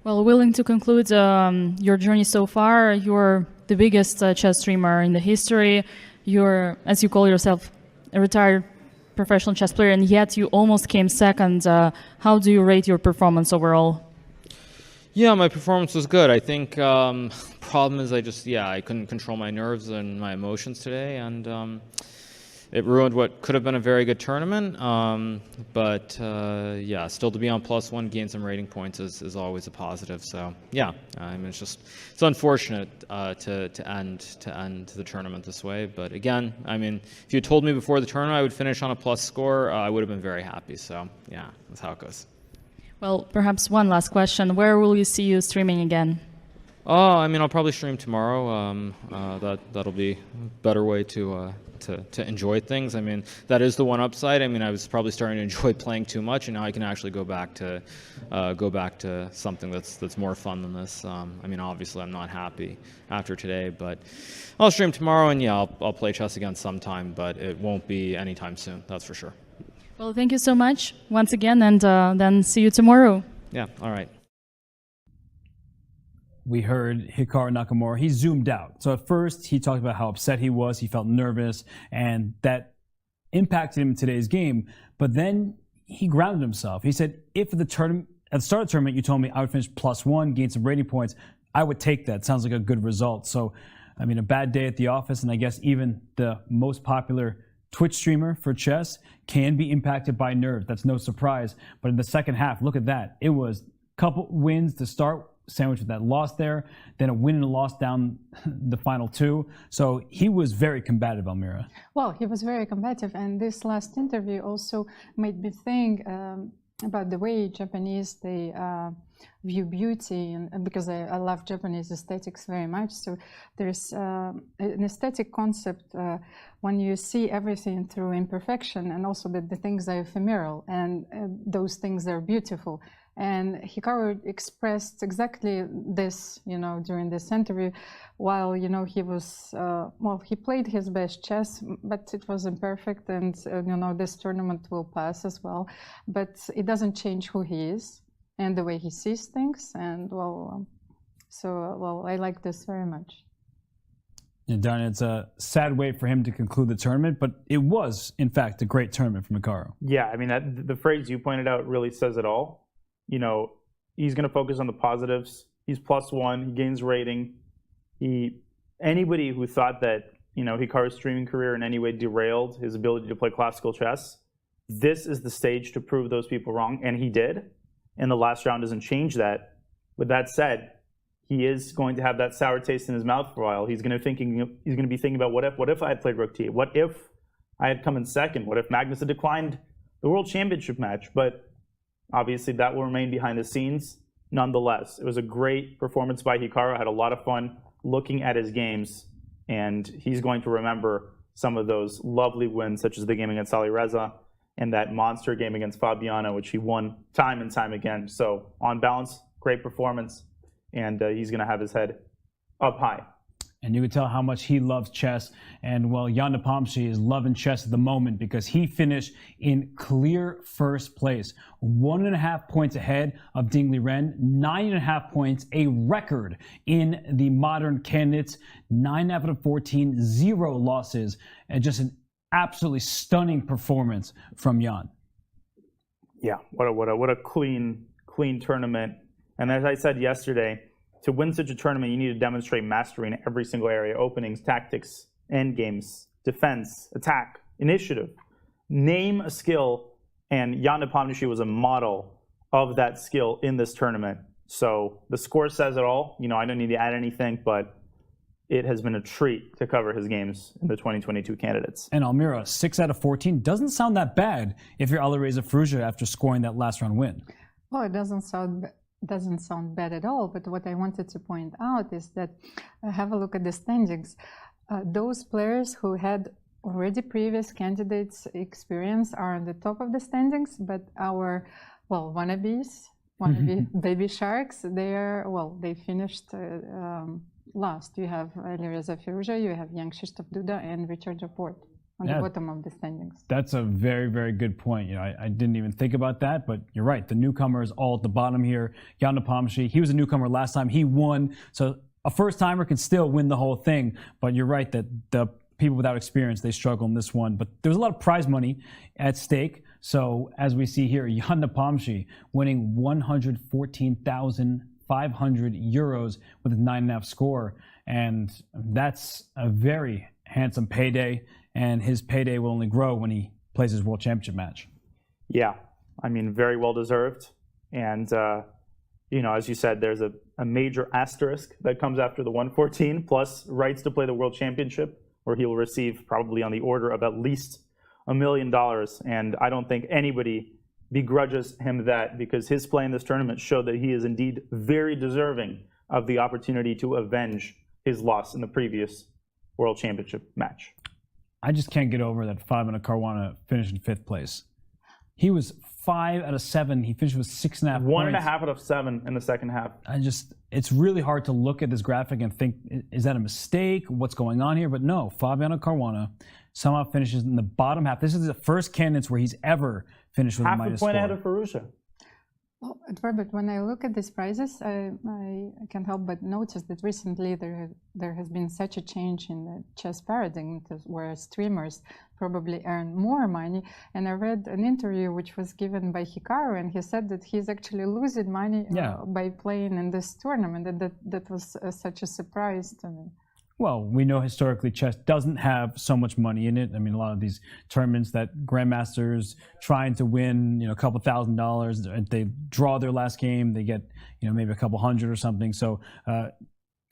Speaker 21: Well, willing to conclude your journey so far, you're the biggest chess streamer in the history. You're, as you call yourself, a retired professional chess player, and yet you almost came second. How do you rate your performance overall?
Speaker 16: Yeah, my performance was good. I think problem is I couldn't control my nerves and my emotions today, and it ruined what could have been a very good tournament. But yeah, still to be on +1, gain some rating points is always a positive. So yeah, I mean, it's unfortunate to end the tournament this way. But again, I mean, if you told me before the tournament I would finish on a plus score, I would have been very happy. So yeah, that's how it goes.
Speaker 21: Well, perhaps one last question: where will you see you streaming again?
Speaker 16: Oh, I mean, I'll probably stream tomorrow. That'll be a better way to enjoy things. I mean, that is the one upside. I mean, I was probably starting to enjoy playing too much, and now I can actually go back to something that's more fun than this. I mean, obviously, I'm not happy after today, but I'll stream tomorrow, and yeah, I'll play chess again sometime, but it won't be anytime soon. That's for sure.
Speaker 21: Well, thank you so much once again, and then see you tomorrow.
Speaker 16: Yeah. All right.
Speaker 10: We heard Hikaru Nakamura. He zoomed out. So at first, he talked about how upset he was. He felt nervous, and that impacted him in today's game. But then he grounded himself. He said, if at the start of the tournament, you told me I would finish +1, gain some rating points, I would take that. Sounds like a good result. So, I mean, a bad day at the office, and I guess even the most popular Twitch streamer for chess can be impacted by nerves. That's no surprise. But in the second half, look at that. It was a couple wins to start sandwiched with that loss there, then a win and a loss down the final two. So he was very combative, Almira.
Speaker 12: Well, he was very combative, and this last interview also made me think about the way Japanese, they view beauty, and because I love Japanese aesthetics very much. So there's an aesthetic concept when you see everything through imperfection, and also that the things are ephemeral, and those things are beautiful. And Hikaru expressed exactly this, during this interview, while, he was, he played his best chess, but it was imperfect, and, this tournament will pass as well. But it doesn't change who he is and the way he sees things. And, I like this very much.
Speaker 10: Yeah, Dina, it's a sad way for him to conclude the tournament, but it was, in fact, a great tournament from Hikaru.
Speaker 11: Yeah, I mean, the phrase you pointed out really says it all. He's going to focus on the positives. He's +1. He gains rating. Anybody who thought that, Hikaru's streaming career in any way derailed his ability to play classical chess, this is the stage to prove those people wrong, and he did. And the last round doesn't change that. With that said, he is going to have that sour taste in his mouth for a while. He's going to be thinking about what if I had played Rook T8? What if I had come in second? What if Magnus had declined the World Championship match? But obviously, that will remain behind the scenes. Nonetheless, it was a great performance by Hikaru. I had a lot of fun looking at his games, and he's going to remember some of those lovely wins, such as the game against Alireza and that monster game against Fabiano, which he won time and time again. So, on balance, great performance, and he's going to have his head up high.
Speaker 10: And you could tell how much he loves chess. And well, Jan Nepomniachtchi is loving chess at the moment because he finished in clear first place, 1.5 points ahead of Ding Liren, 9.5 points, a record in the modern candidates, 9 out of 14, 0 losses, and just an absolutely stunning performance from Jan.
Speaker 11: Yeah, what a clean tournament. And as I said yesterday, to win such a tournament, you need to demonstrate mastery in every single area: openings, tactics, endgames, defense, attack, initiative. Name a skill, and Jan Nepomniachtchi was a model of that skill in this tournament. So the score says it all. I don't need to add anything, but it has been a treat to cover his games in the 2022 candidates.
Speaker 10: And Almira, 6 out of 14 doesn't sound that bad if you're Alireza Firouzja after scoring that last round win.
Speaker 12: Well, it doesn't sound bad at all, but what I wanted to point out is that have a look at the standings. Those players who had already previous candidates experience are on the top of the standings, but our wannabe baby sharks, they finished last. You have Alireza Firouzja, you have Jan-Krzysztof Duda, and Rapport on the bottom of the standings.
Speaker 10: That's a very, very good point. I didn't even think about that, but you're right. The newcomers all at the bottom here. Jan Nepomniachtchi, he was a newcomer last time. He won. So a first-timer can still win the whole thing. But you're right that the people without experience, they struggle in this one. But there's a lot of prize money at stake. So as we see here, Jan Nepomniachtchi winning 114,500 euros with a 9.5 score. And that's a very handsome payday. And his payday will only grow when he plays his World Championship match.
Speaker 11: Yeah, I mean, very well deserved. And, as you said, there's a major asterisk that comes after the 114, plus rights to play the World Championship, where he will receive probably on the order of at least $1 million. And I don't think anybody begrudges him that, because his play in this tournament showed that he is indeed very deserving of the opportunity to avenge his loss in the previous World Championship match.
Speaker 10: I just can't get over that Fabiano Caruana finished in 5th place. He was 5 out of 7. He finished with 6.5 points.
Speaker 11: 1.5 out of 7 in the second half.
Speaker 10: It's really hard to look at this graphic and think, is that a mistake? What's going on here? But no, Fabiano Caruana somehow finishes in the bottom half. This is the first candidates where he's ever finished with a minus score.
Speaker 11: Half a point ahead of Firouzja.
Speaker 12: Well, Robert, when I look at these prizes, I can't help but notice that recently there has been such a change in the chess paradigm, where streamers probably earn more money. And I read an interview which was given by Hikaru, and he said that he's actually losing money by playing in this tournament. And that was such a surprise to me.
Speaker 10: Well, we know historically chess doesn't have so much money in it. I mean, a lot of these tournaments that grandmasters trying to win, a couple $1,000s, they draw their last game, they get, maybe a couple hundred or something. So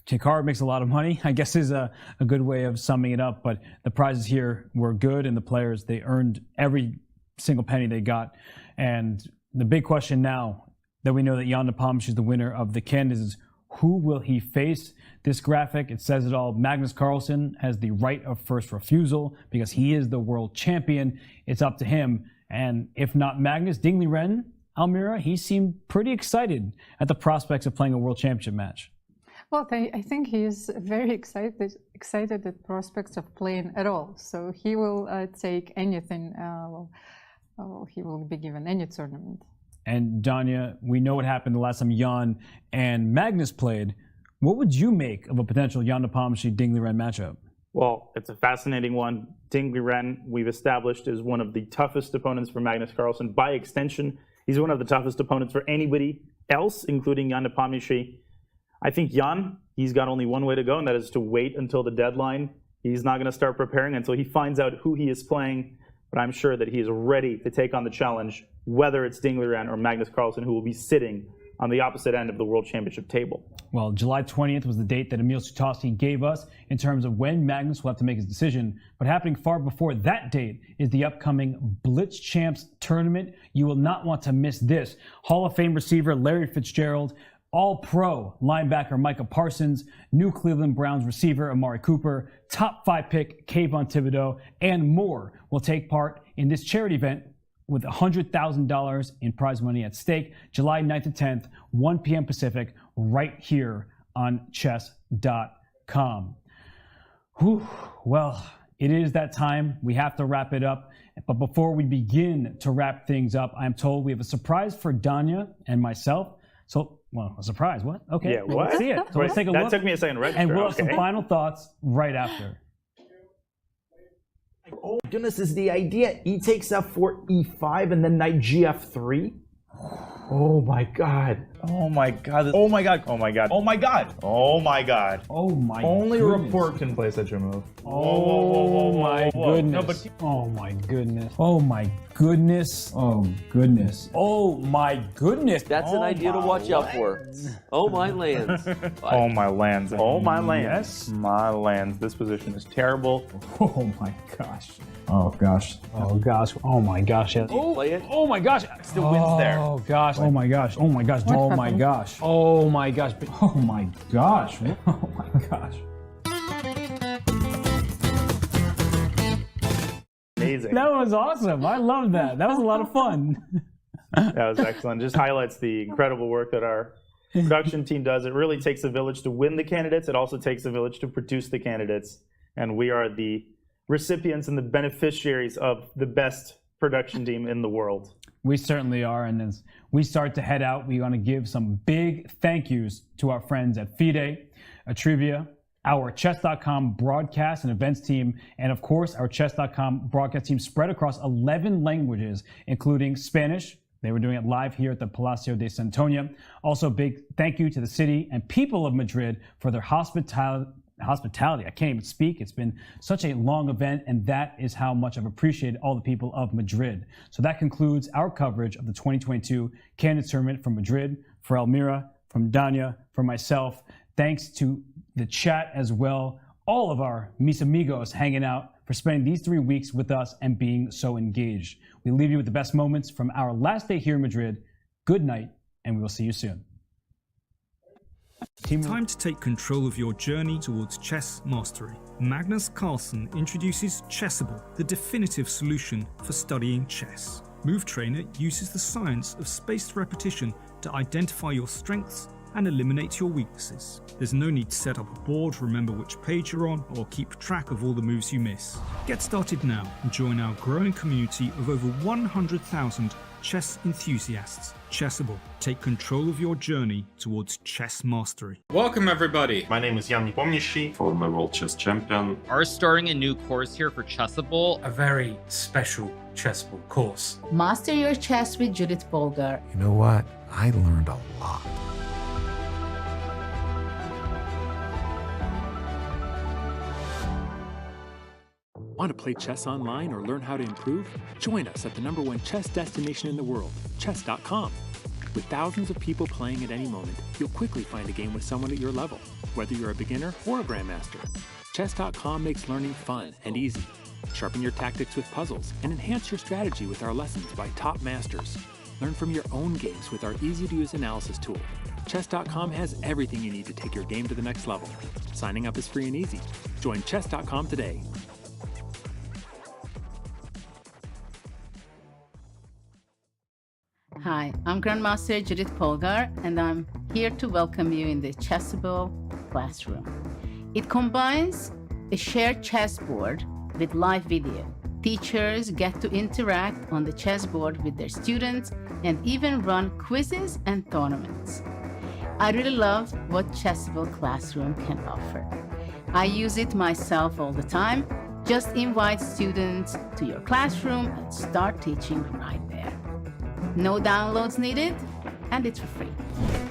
Speaker 10: Hikaru makes a lot of money, I guess is a good way of summing it up. But the prizes here were good, and the players, they earned every single penny they got. And the big question now that we know that Jan Nepomniachtchi is the winner of the candidates is, who will he face? This graphic, it says it all. Magnus Carlsen has the right of first refusal because he is the world champion. It's up to him. And if not Magnus, Liren, Almira, he seemed pretty excited at the prospects of playing a world championship match.
Speaker 12: Well, I think he's very excited at prospects of playing at all. So he will take anything. He will be given any tournament.
Speaker 10: And Dina, we know what happened the last time Jan and Magnus played. What would you make of a potential Jan Nepomniachtchi Liren matchup?
Speaker 11: Well, it's a fascinating one. Liren, we've established, is one of the toughest opponents for Magnus Carlsen. By extension, he's one of the toughest opponents for anybody else, including Jan Nepomniachtchi. I think Jan, he's got only one way to go, and that is to wait until the deadline. He's not going to start preparing until he finds out who he is playing. But I'm sure that he is ready to take on the challenge, whether it's Liren or Magnus Carlsen, who will be sitting on the opposite end of the World Championship table.
Speaker 10: Well, July 20th was the date that Emil Sutovsky gave us in terms of when Magnus will have to make his decision. But happening far before that date is the upcoming Blitz Champs tournament. You will not want to miss this. Hall of Fame receiver Larry Fitzgerald, All-Pro linebacker Micah Parsons, new Cleveland Browns receiver Amari Cooper, top 5 pick Kayvon Thibodeau, and more will take part in this charity event with $100,000 in prize money at stake, July 9th to 10th, 1 p.m. Pacific, right here on chess.com. Whew. Well, it is that time. We have to wrap it up. But before we begin to wrap things up, I'm told we have a surprise for Dina and myself. So, well, a surprise. What? Okay.
Speaker 11: Yeah, what?
Speaker 10: Let's see it. So let's take a look.
Speaker 11: That took me a second to register.
Speaker 10: And we'll have some final thoughts right after.
Speaker 18: Oh my goodness, is the idea e takes f4, e5, and then knight gf3? Oh my god.
Speaker 11: Oh my god. Oh my god. Oh my god. Oh my god. Oh my god.
Speaker 10: Oh my
Speaker 18: Only
Speaker 10: goodness.
Speaker 18: Rapport can play such a move.
Speaker 10: Oh my goodness.
Speaker 18: No, but
Speaker 10: oh my goodness. Oh my goodness. Oh goodness. Oh my goodness.
Speaker 2: That's an idea to watch out for. Oh my lands.
Speaker 11: Oh my lands. Oh my lands.
Speaker 10: Yes.
Speaker 11: My lands. This position is terrible.
Speaker 10: Oh my gosh. Oh gosh. Oh gosh. Oh my gosh. Oh my gosh.
Speaker 11: Still wins there.
Speaker 10: Oh gosh. Oh my gosh. Oh my gosh. Oh my gosh. Oh my gosh. Oh my gosh. Oh my gosh.
Speaker 11: Amazing.
Speaker 10: That was awesome. I love that. That was a lot of fun.
Speaker 11: That was excellent. Just highlights the incredible work that our production team does. It really takes a village to win the candidates. It also takes a village to produce the candidates. And we are the recipients and the beneficiaries of the best production team in the world.
Speaker 10: We certainly are. And as we start to head out, we want to give some big thank yous to our friends at FIDE, Atrivia, our Chess.com broadcast and events team, and of course, our Chess.com broadcast team spread across 11 languages, including Spanish. They were doing it live here at the Palacio de Santoña. Also, big thank you to the city and people of Madrid for their hospitality. I can't even speak. It's been such a long event, and that is how much I've appreciated all the people of Madrid. So that concludes our coverage of the 2022 Candidates Tournament from Madrid. For Almira, from Dina, for myself, thanks to the chat as well, all of our mis amigos hanging out for spending these 3 weeks with us and being so engaged. We leave you with the best moments from our last day here in Madrid. Good night, and we will see you soon.
Speaker 1: Time to take control of your journey towards chess mastery. Magnus Carlsen introduces Chessable, the definitive solution for studying chess. Move Trainer uses the science of spaced repetition to identify your strengths and eliminate your weaknesses. There's no need to set up a board, remember which page you're on, or keep track of all the moves you miss. Get started now and join our growing community of over 100,000 chess enthusiasts. Chessable. Take control of your journey towards chess mastery.
Speaker 5: Welcome everybody.
Speaker 3: My name is Jan Nepomniachtchi, former World Chess Champion.
Speaker 4: Are starting a new course here for Chessable.
Speaker 5: A very special Chessable course.
Speaker 6: Master your chess with Judith Polgar.
Speaker 7: You know what? I learned a lot.
Speaker 8: Want to play chess online or learn how to improve? Join us at the #1 chess destination in the world, chess.com. With thousands of people playing at any moment, you'll quickly find a game with someone at your level, whether you're a beginner or a grandmaster. Chess.com makes learning fun and easy. Sharpen your tactics with puzzles and enhance your strategy with our lessons by top masters. Learn from your own games with our easy-to-use analysis tool. Chess.com has everything you need to take your game to the next level. Signing up is free and easy. Join Chess.com today.
Speaker 6: Hi, I'm Grandmaster Judith Polgar, and I'm here to welcome you in the Chessable classroom. It combines a shared chessboard with live video. Teachers get to interact on the chessboard with their students and even run quizzes and tournaments. I really love what Chessable Classroom can offer. I use it myself all the time. Just invite students to your classroom and start teaching right there. No downloads needed, and it's for free.